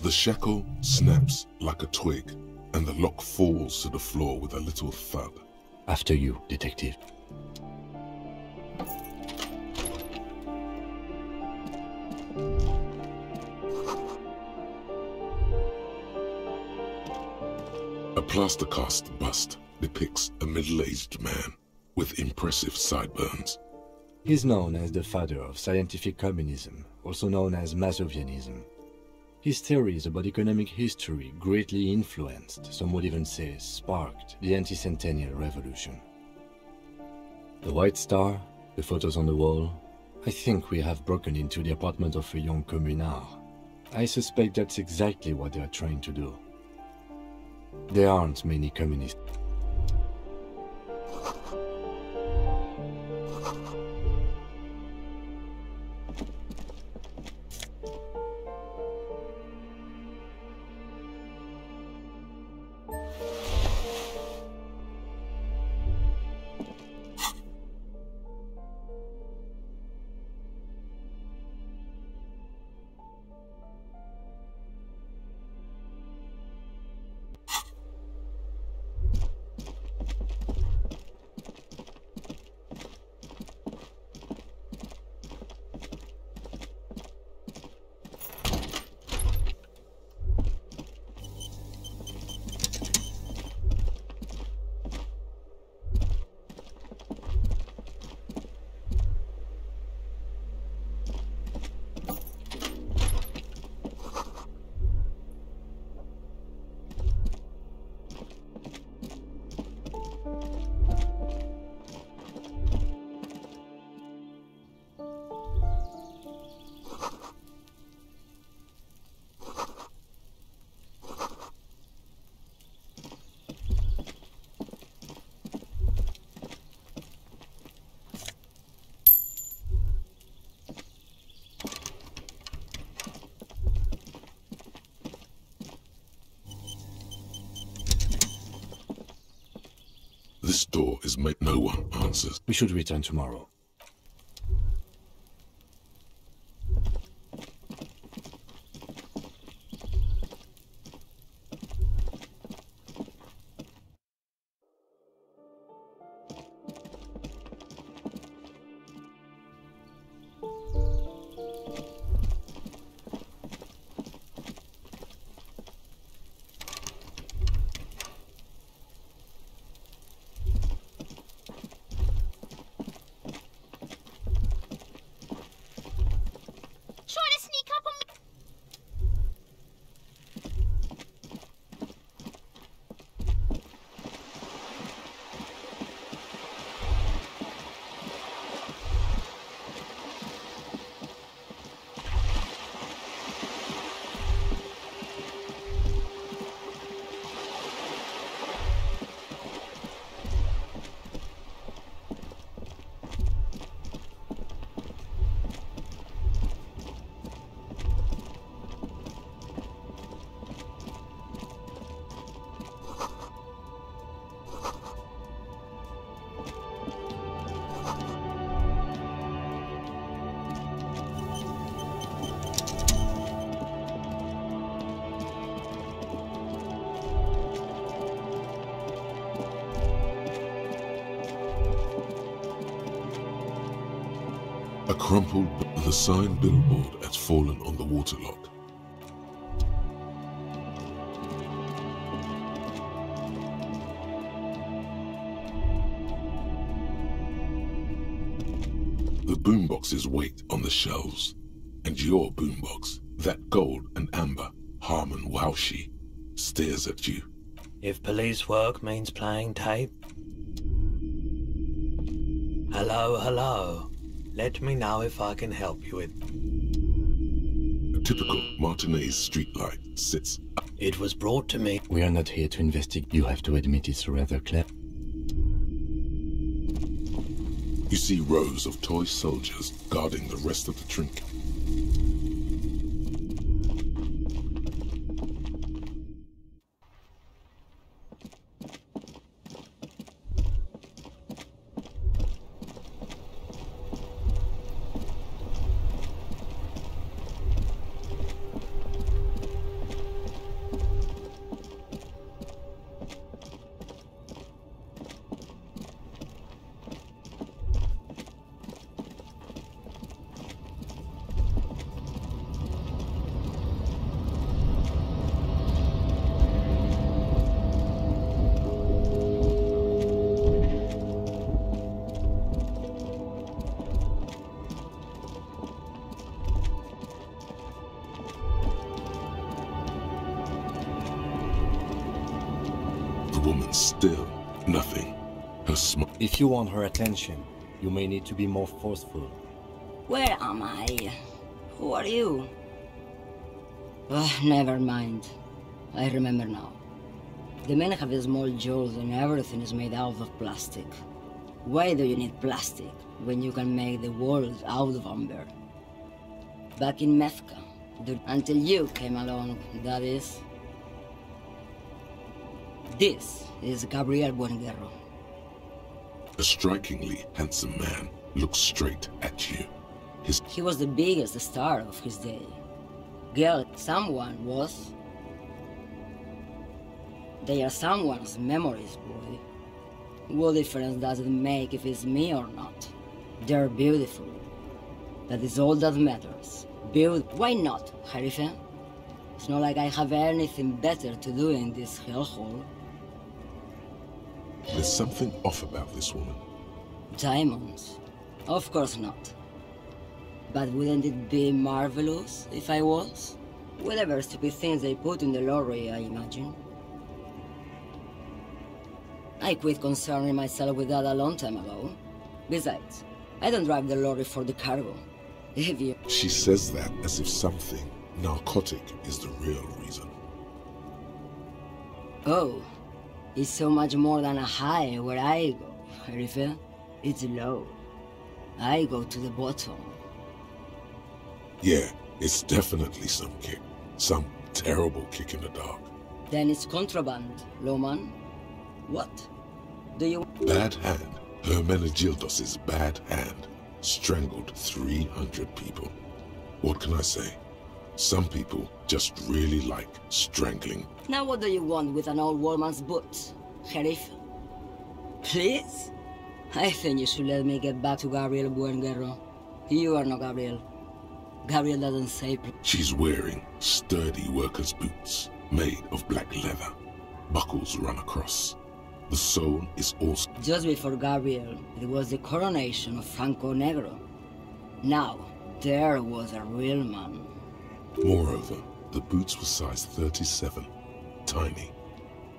The shackle snaps like a twig, and the lock falls to the floor with a little thud. After you, detective. A plaster cast bust depicts a middle-aged man with impressive sideburns. He's known as the father of scientific communism, also known as Masovianism. His theories about economic history greatly influenced, some would even say sparked, the anti-centennial revolution. The White Star, the photos on the wall. I think we have broken into the apartment of a young communard. I suspect that's exactly what they are trying to do. There aren't many communists. This door is made. No one answers. We should return tomorrow. A crumpled, the sign billboard has fallen on the waterlock. The boomboxes wait on the shelves, and your boombox, that gold and amber Harmon Waushi, stares at you. If police work means playing tape. Hello, hello. Let me know if I can help you with... A typical Martinez streetlight sits... It was brought to me... We are not here to investigate. You have to admit it's rather clever. You see rows of toy soldiers guarding the rest of the trinket. woman still nothing. Her smile. If you want her attention, you may need to be more forceful. Where am I? Who are you? Never mind. I remember now. The men have small jaws and everything is made out of plastic. Why do you need plastic when you can make the world out of amber? Back in Mefka, until you came along, that is. This is Gabriel Buenguerro. A strikingly handsome man looks straight at you. He was the biggest star of his day. Girl, someone was. They are someone's memories, boy. What difference does it make if it's me or not? They're beautiful. That is all that matters. Why not, Harife? It's not like I have anything better to do in this hellhole. There's something off about this woman. Diamonds? Of course not. But wouldn't it be marvelous if I was? Whatever stupid things they put in the lorry, I imagine. I quit concerning myself with that a long time ago. Besides, I don't drive the lorry for the cargo. If you... She says that as if something narcotic is the real reason. Oh, it's so much more than a high where I go, Harife. It's low. I go to the bottom. Yeah, it's definitely some kick. Some terrible kick in the dark. Then it's contraband, Loman. What? Do you... Bad hand. Hermenegildos' bad hand strangled 300 people. What can I say? Some people just really like strangling. Now what do you want with an old woman's boots, Sheriff? Please? I think you should let me get back to Gabriel Buenguerro. You are not Gabriel. Gabriel doesn't say... She's wearing sturdy worker's boots made of black leather. Buckles run across. The sole is also... Just before Gabriel, it was the coronation of Franco Negro. Now, there was a real man. Moreover, the boots were size 37. Tiny.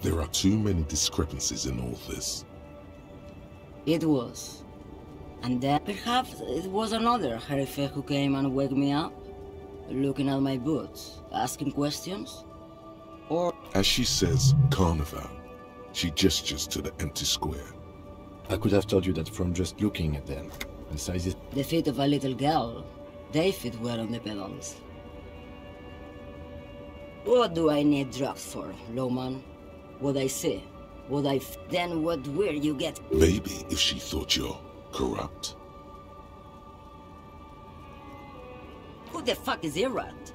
There are too many discrepancies in all this. It was. And then perhaps it was another Harife who came and woke me up, looking at my boots, asking questions. Or... As she says, Carnival, she gestures to the empty square. I could have told you that from just looking at them. The size is... The feet of a little girl. They fit well on the pedals. What do I need drugs for, Lowman? What I say? What I... Then what will you get? Maybe if she thought you're corrupt. Who the fuck is Irad?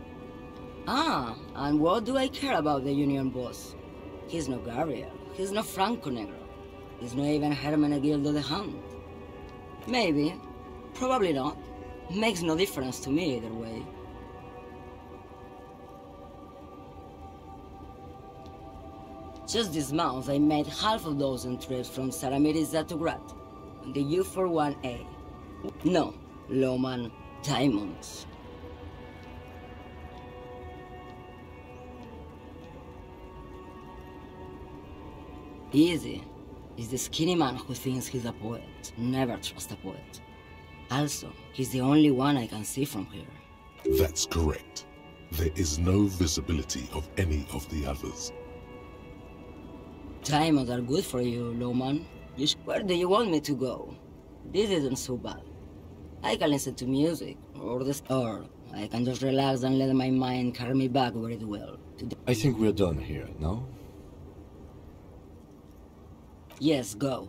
Ah, and what do I care about the Union boss? He's no Gabriel. He's no Franco Negro. He's not even Hermenegildo the Hand. Maybe. Probably not. Makes no difference to me either way. Just this month, I made half a dozen trips from Saramiris to Grad, on the U41A. No, Lowman, diamonds. Easy. He's the skinny man who thinks he's a poet. Never trust a poet. Also, he's the only one I can see from here. That's correct. There is no visibility of any of the others. Diamonds are good for you, Lowman. Where do you want me to go? This isn't so bad. I can listen to music, or I can just relax and let my mind carry me back where it will. I think we're done here, no? Yes, go.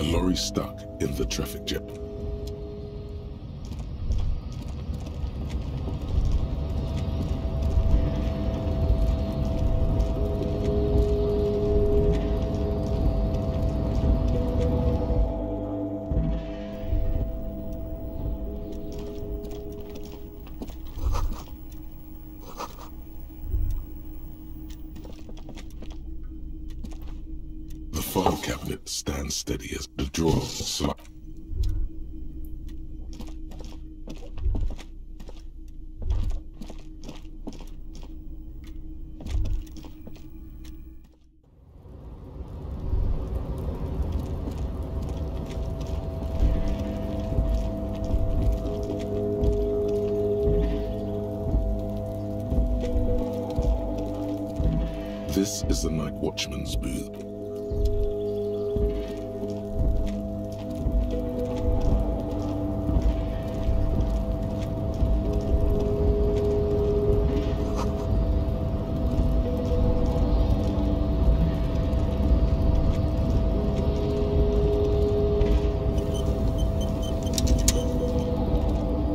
A lorry stuck in the traffic jam. stand steady as the drawer slides. This is the night watchman's booth.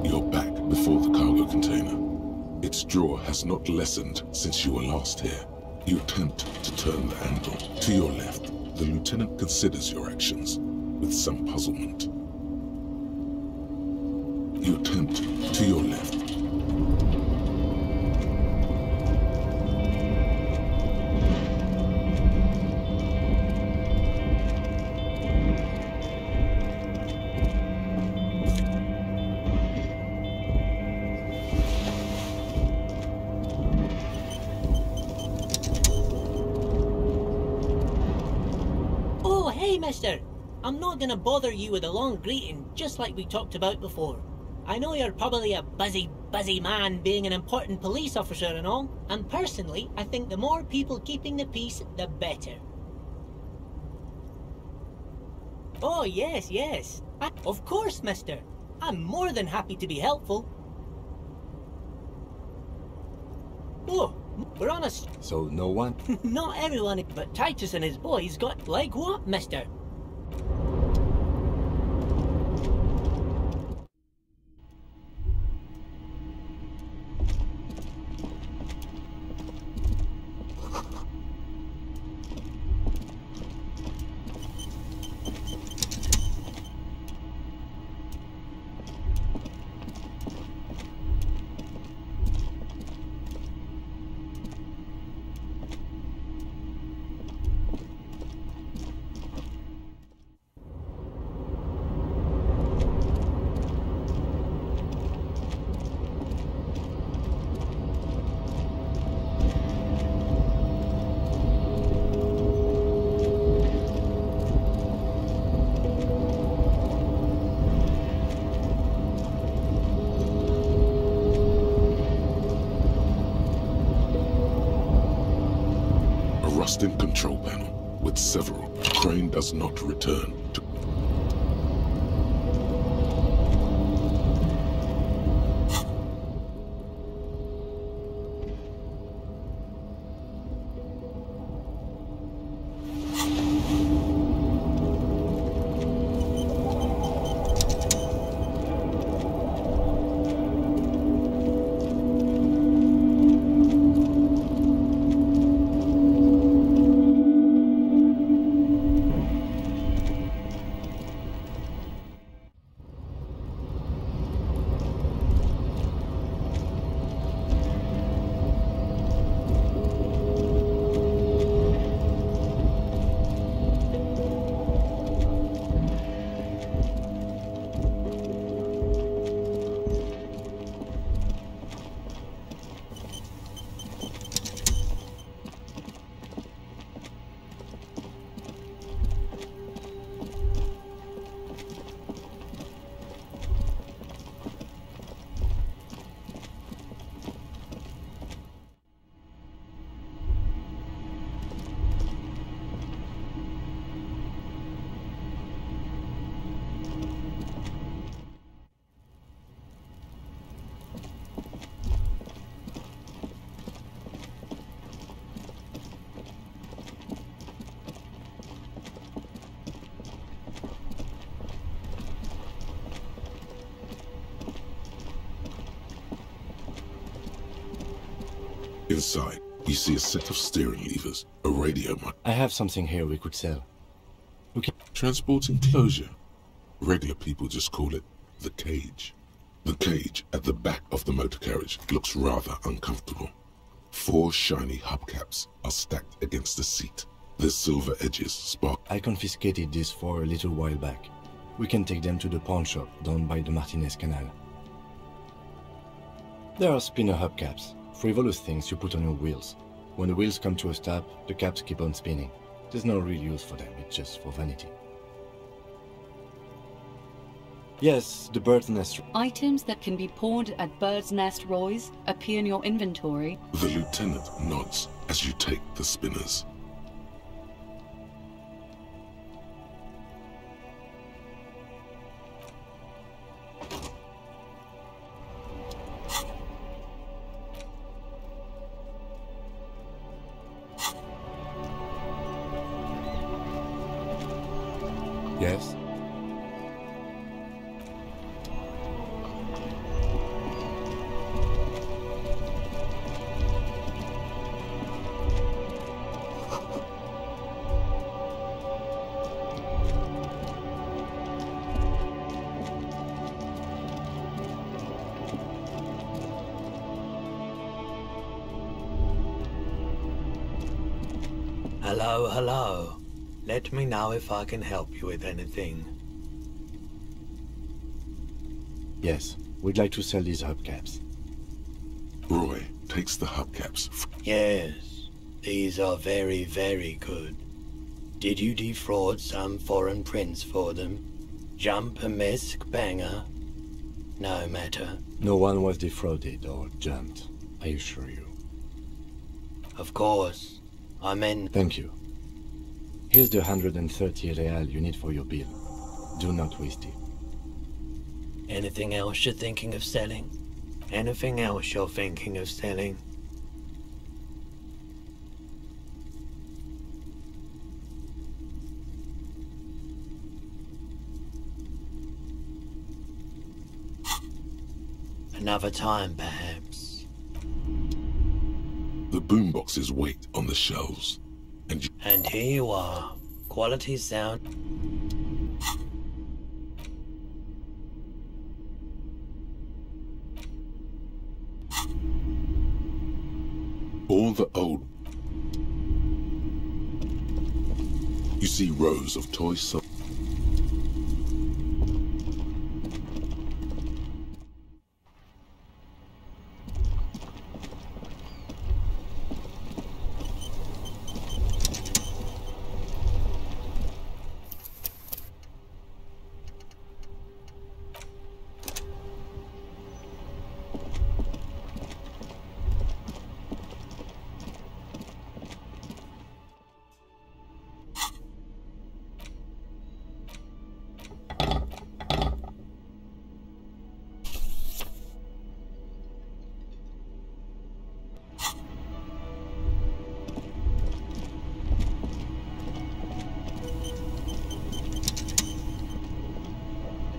You're back before the cargo container. Its drawer has not lessened since you were last here. You attempt to turn the handle. To your left, the lieutenant considers your actions with some puzzlement. You attempt to your left. Hey, mister. I'm not gonna bother you with a long greeting, just like we talked about before. I know you're probably a busy man being an important police officer and all, and personally, I think the more people keeping the peace, the better. Oh, yes. Of course, mister. I'm more than happy to be helpful. Oh, we're on a... So no one? Not everyone, but Titus and his boys got... Like what, mister? Rusting control panel with several. The crane does not return to... Inside, you see a set of steering levers, a radio mic. I have something here we could sell. Okay. Transport enclosure. Regular people just call it the cage. The cage at the back of the motor carriage looks rather uncomfortable. 4 shiny hubcaps are stacked against the seat. The silver edges spark. I confiscated this for a little while back. We can take them to the pawn shop down by the Martinez Canal. There are spinner hubcaps, frivolous things you put on your wheels. When the wheels come to a stop, the caps keep on spinning. There's no real use for them, it's just for vanity. Yes, the bird's nest. Items that can be pawned at Bird's Nest Roy's appear in your inventory. The lieutenant nods as you take the spinners. Yes? Hello, hello. Let me know if I can help you with anything. Yes, we'd like to sell these hubcaps. Roy takes the hubcaps. Yes, these are very, very good. Did you defraud some foreign prince for them? Jump a misc banger? No matter. No one was defrauded or jumped, I assure you. Of course. I meant... Thank you. Here's the 130 real you need for your bill. Do not waste it. Anything else you're thinking of selling? Anything else you're thinking of selling? Another time, perhaps. The boomboxes wait on the shelves, And here you are. Quality sound. all the old. You see rows of toy subs.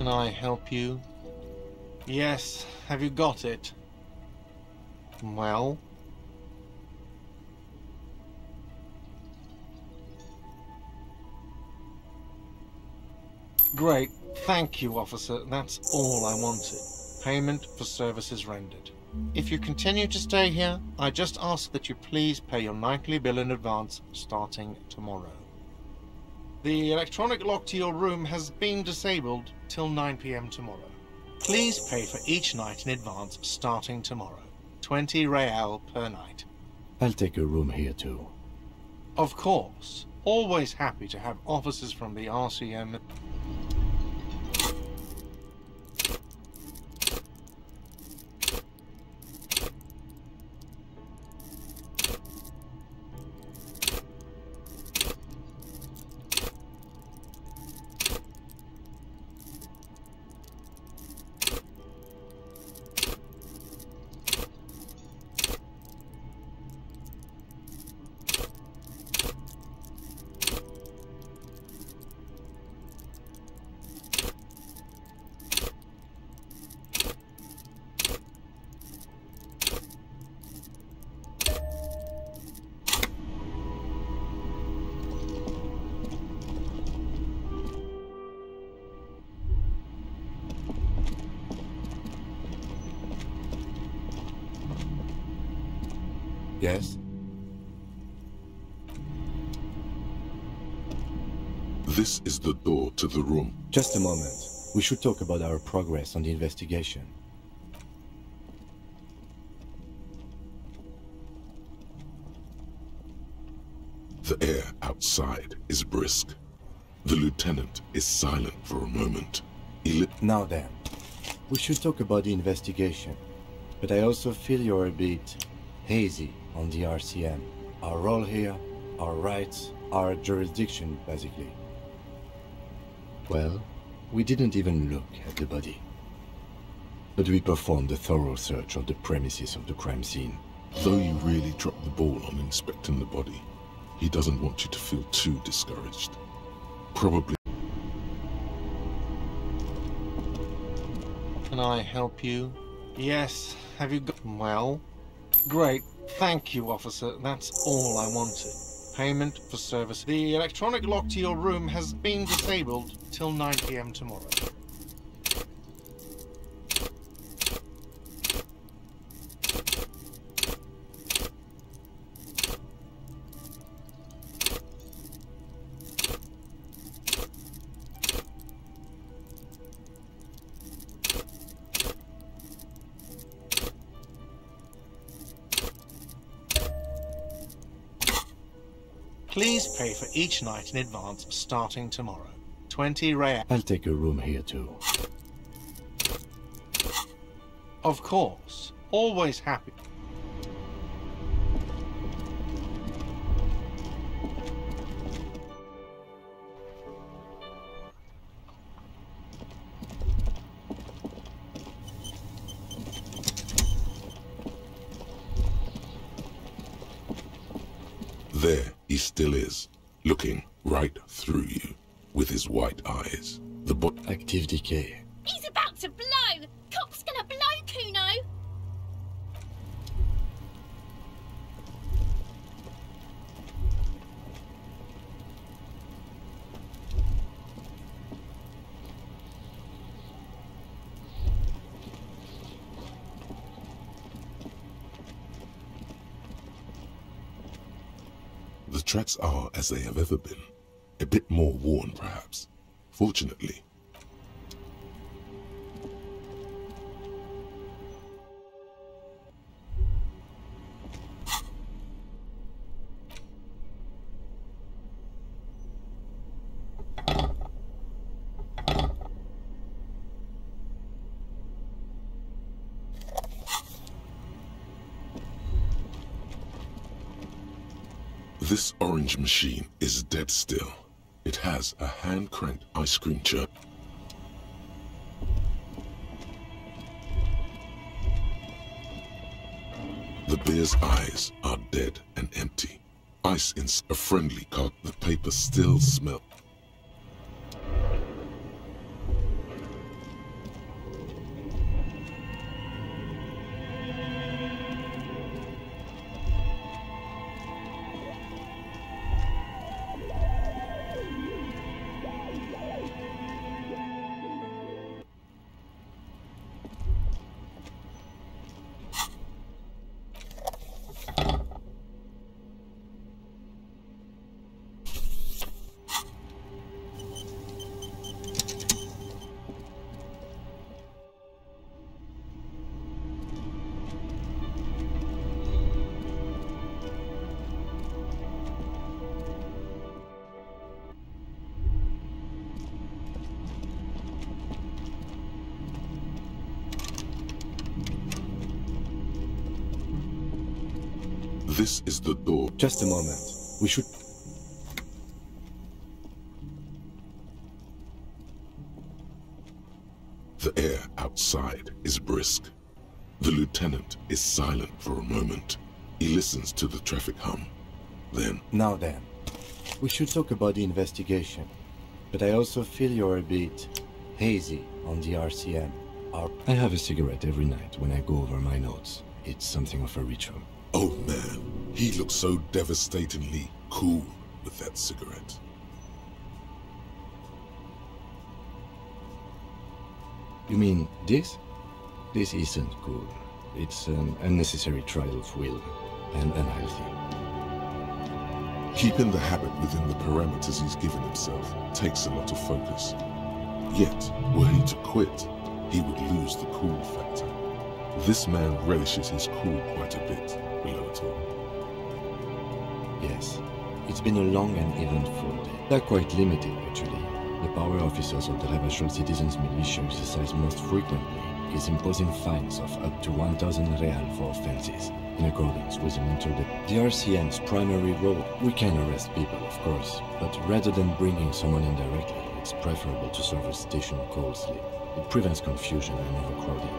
Can I help you? Yes, have you got it? Well? Great, thank you, officer. That's all I wanted. Payment for services rendered. If you continue to stay here, I just ask that you please pay your nightly bill in advance starting tomorrow. The electronic lock to your room has been disabled till 9 PM tomorrow. Please pay for each night in advance starting tomorrow. 20 real per night. I'll take a room here too. Of course. Always happy to have officers from the RCM. Yes? This is the door to the room. Just a moment. We should talk about our progress on the investigation. The air outside is brisk. The lieutenant is silent for a moment. Now then, we should talk about the investigation. But I also feel you're a bit hazy on the RCM. Our role here, our rights, our jurisdiction, basically. Well, we didn't even look at the body. But we performed a thorough search of the premises of the crime scene. Though you really dropped the ball on inspecting the body, he doesn't want you to feel too discouraged. Probably. Can I help you? Yes. Have you got... Well? Great. Thank you, officer. That's all I wanted. Payment for service. The electronic lock to your room has been disabled till 9 PM tomorrow. Please pay for each night in advance starting tomorrow. 20 real. I'll take a room here too. Of course. Always happy. There he still is, looking right through you with his white eyes. The active decay. He's about to blow! Cop's gonna blow, Kuno! The tracks are as they have ever been. A bit more worn, perhaps. Fortunately. This orange machine is dead still. It has a hand-cranked ice cream churn. The beer's eyes are dead and empty. Ice in a friendly cart. The paper still smells. This is the door. Just a moment. We should... The air outside is brisk. The lieutenant is silent for a moment. He listens to the traffic hum. Then... Now then, we should talk about the investigation. But I also feel you're a bit hazy on the RCM. I have a cigarette every night when I go over my notes. It's something of a ritual. Oh man, he looks so devastatingly cool with that cigarette. You mean this? This isn't cool. It's an unnecessary trial of will and unhealthy. Keeping the habit within the parameters he's given himself takes a lot of focus. Yet, were he to quit, he would lose the cool factor. This man relishes his cool quite a bit, below it all. Yes, it's been a long and eventful day. They're quite limited, actually. The power officers of the Ravachol Citizens Militia exercise most frequently is imposing fines of up to 1,000 real for offenses, in accordance with an interdict. The RCM's primary role, we can arrest people, of course, but rather than bringing someone in directly, it's preferable to serve a station cold sleep. It prevents confusion and overcrowding.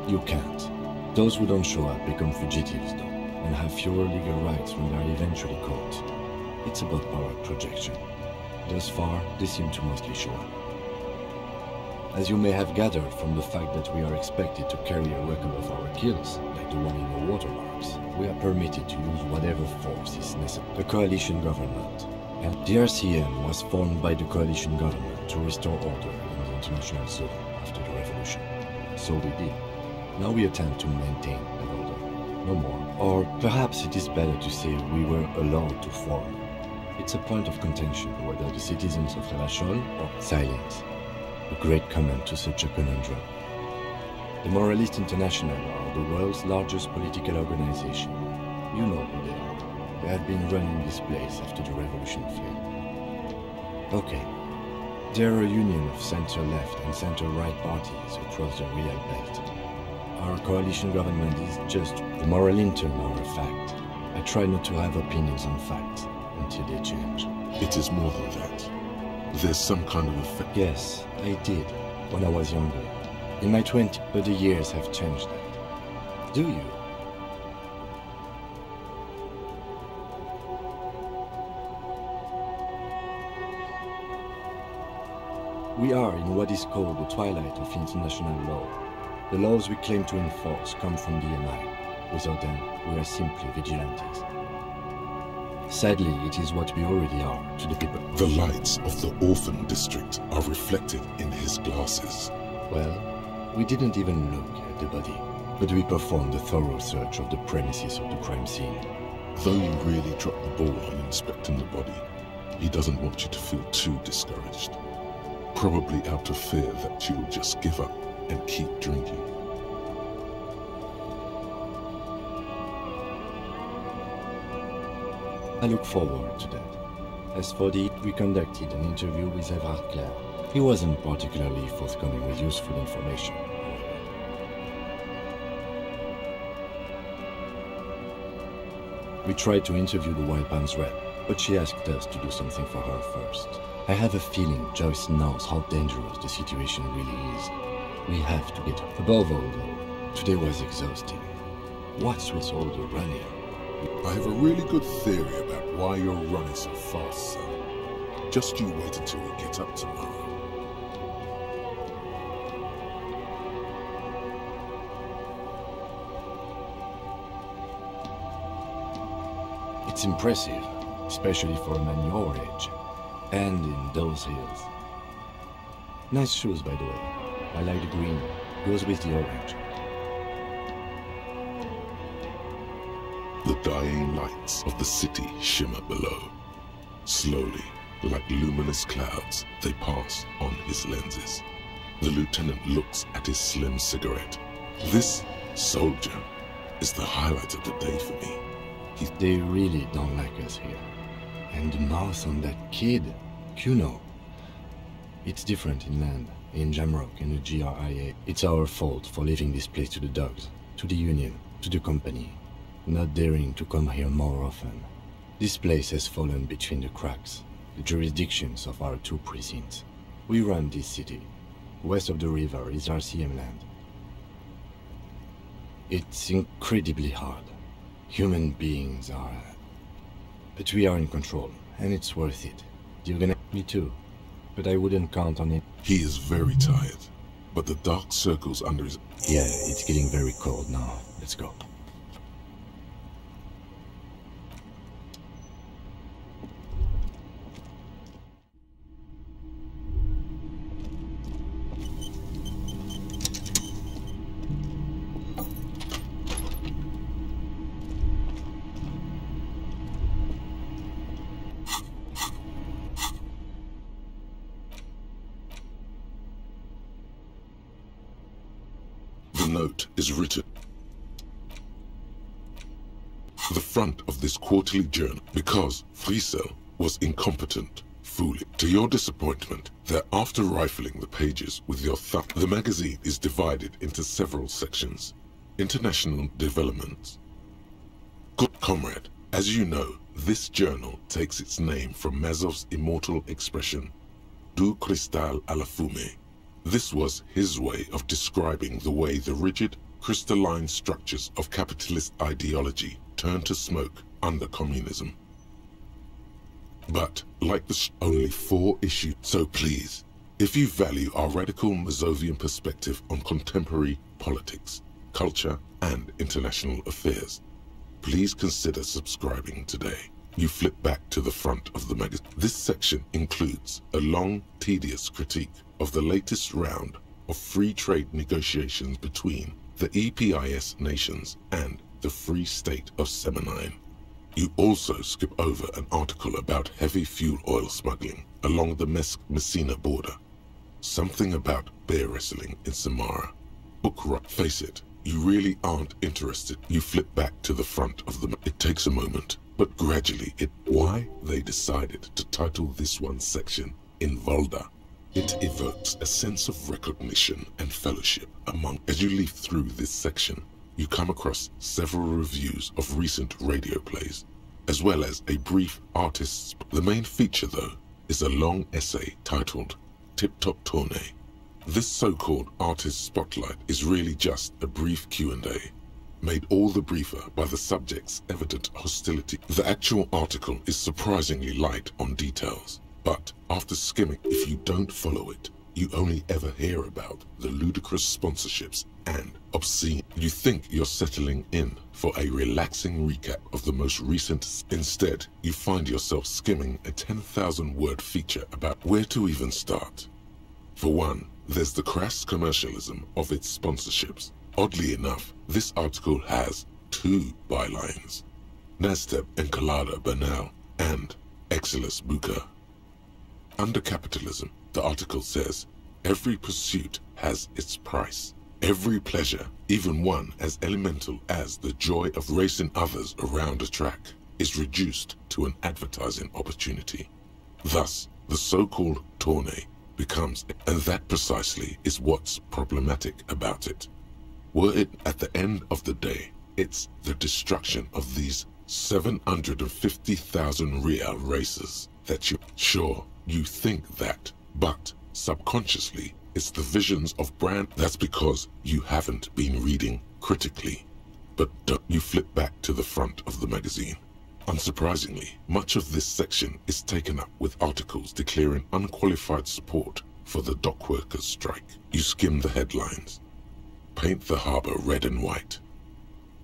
You can't. Those who don't show up become fugitives, though, and have fewer legal rights when they're eventually caught. It's about power projection. Thus far, they seem to mostly show up. As you may have gathered from the fact that we are expected to carry a record of our kills, like the one in the watermarks, we are permitted to use whatever force is necessary. The coalition government. And the RCM was formed by the coalition government to restore order in the international zone after the revolution. So we did. Now we attempt to maintain that order. No more. Or perhaps it is better to say we were allowed to form. It's a point of contention whether the citizens of Ravachol or silence. A great comment to such a conundrum. The Moralist International are the world's largest political organization. You know who they are. They have been running this place after the revolution failed. Okay. They're a union of center-left and center-right parties across the real belt. Our coalition government is just the moral intern or a fact. I try not to have opinions on facts until they change. It is more than that. There's some kind of effect. Yes, I did, when I was younger. In my 20s, but the years have changed that. Do you? We are in what is called the twilight of international law. The laws we claim to enforce come from the MI. Without them, we are simply vigilantes. Sadly, it is what we already are to the people. The lights of the orphan district are reflected in his glasses. Well, we didn't even look at the body, but we performed a thorough search of the premises of the crime scene. Though you really dropped the ball on inspecting the body, he doesn't want you to feel too discouraged. Probably out of fear that you'll just give up and keep drinking. I look forward to that. As for the we conducted an interview with Everard Clare. He wasn't particularly forthcoming with useful information. We tried to interview the White Pants rep, but she asked us to do something for her first. I have a feeling Joyce knows how dangerous the situation really is. We have to get her. Above all, though, today was exhausting. What's with all the running? I have a really good theory about why you're running so fast, son. Just you wait until we get up tomorrow. It's impressive, especially for a man your age. And in those hills. Nice shoes, by the way. I like the green. Goes with the orange. The dying lights of the city shimmer below. Slowly, like luminous clouds, they pass on his lenses. The lieutenant looks at his slim cigarette. This soldier is the highlight of the day for me. They really don't like us here. And the mouth on that kid, Kuno. It's different inland, in Jamrock and the GRIA. It's our fault for leaving this place to the dogs, to the Union, to the company. Not daring to come here more often. This place has fallen between the cracks, the jurisdictions of our two precincts. We run this city. West of the river is RCM land. It's incredibly hard. Human beings are... But we are in control, and it's worth it. You're gonna... Me too. But I wouldn't count on it. He is very tired, but the dark circles under his... Yeah, it's getting very cold now. Let's go. note is written the front of this quarterly journal because Friesel was incompetent, foolish. To your disappointment, that after rifling the pages with your thumb, the magazine is divided into several sections. International developments. Good comrade, as you know, this journal takes its name from Mazov's immortal expression, du cristal à la fumée. This was his way of describing the way the rigid, crystalline structures of capitalist ideology turned to smoke under communism. But, like only 4 issues, so please, if you value our radical Mazovian perspective on contemporary politics, culture, and international affairs, please consider subscribing today. You flip back to the front of the magazine. This section includes a long, tedious critique of the latest round of free trade negotiations between the EPIS nations and the Free State of Semenine. You also skip over an article about heavy fuel oil smuggling along the Messina border. Something about bear wrestling in Samara. Face it, you really aren't interested. You flip back to the front of the... It takes a moment, but gradually why they decided to title this one section in Volda. It evokes a sense of recognition and fellowship among... As you leaf through this section, you come across several reviews of recent radio plays, as well as a brief artist's... The main feature, though, is a long essay titled Tip Top Tournée. This so-called artist spotlight is really just a brief Q&A, made all the briefer by the subject's evident hostility. The actual article is surprisingly light on details, but after skimming, if you don't follow it, you only ever hear about the ludicrous sponsorships and obscene. You think you're settling in for a relaxing recap of the most recent. Instead, you find yourself skimming a 10,000-word feature about where to even start. For one, there's the crass commercialism of its sponsorships. Oddly enough, this article has 2 bylines: Nasteb Encolada Bernal and Exilus Buka. Under capitalism, the article says, every pursuit has its price. Every pleasure, even one as elemental as the joy of racing others around a track, is reduced to an advertising opportunity. Thus, the so-called tournée becomes, and that precisely is what's problematic about it. Were it at the end of the day, it's the destruction of these 750,000 real races that you think that, but subconsciously it's the visions of brand. That's because you haven't been reading critically. But don't you flip back to the front of the magazine. Unsurprisingly, much of this section is taken up with articles declaring unqualified support for the dockworkers' strike. You skim the headlines. Paint the harbor red and white.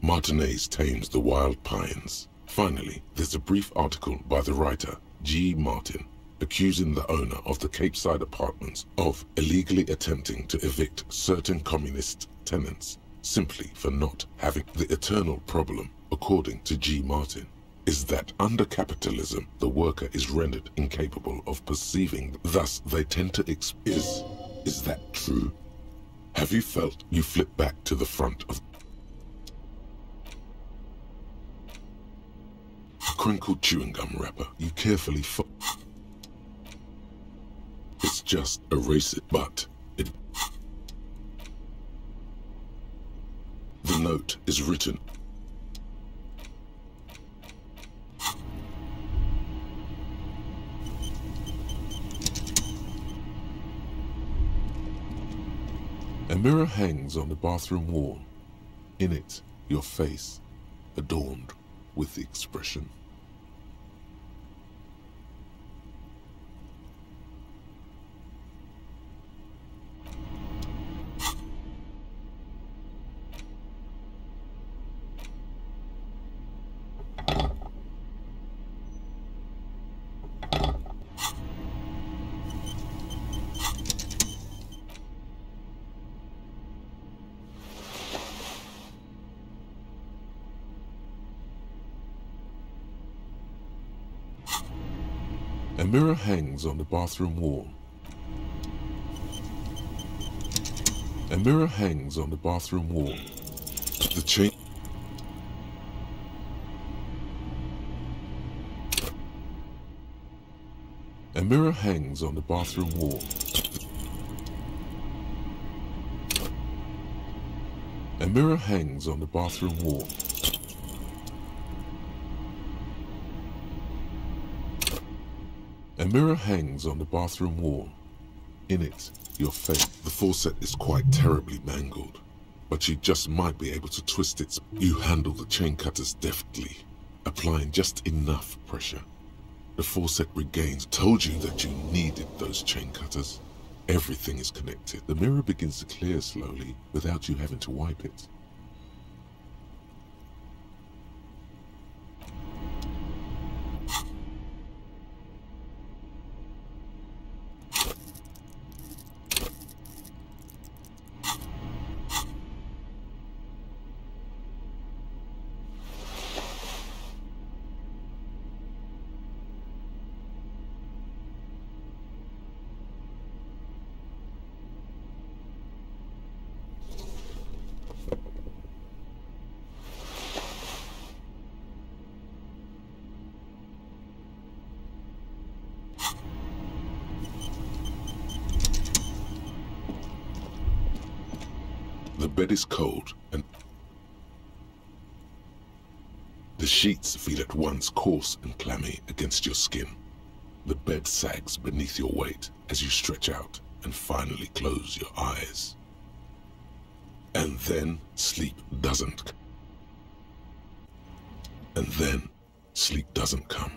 Martinez tames the wild pines. Finally, there's a brief article by the writer G. Martin, accusing the owner of the Capeside Apartments of illegally attempting to evict certain communist tenants simply for not having. The eternal problem, according to G. Martin, is that under capitalism, the worker is rendered incapable of perceiving. Thus, they tend to Is that true? Have you felt? You flip back to the front of a crinkled chewing gum wrapper. You carefully It's just erase it, but it... The note is written. A mirror hangs on the bathroom wall. In it, your face, adorned with the expression. A mirror hangs on the bathroom wall. A mirror hangs on the bathroom wall. The chain... A mirror hangs on the bathroom wall. A mirror hangs on the bathroom wall. A mirror hangs on the bathroom wall. In it, your face. The faucet is quite terribly mangled, but you just might be able to twist it. You handle the chain cutters deftly, applying just enough pressure. The faucet regains. Told you that you needed those chain cutters. Everything is connected. The mirror begins to clear slowly without you having to wipe it. The bed is cold, and the sheets feel at once coarse and clammy against your skin. The bed sags beneath your weight as you stretch out and finally close your eyes. And then sleep doesn't. And then sleep doesn't come.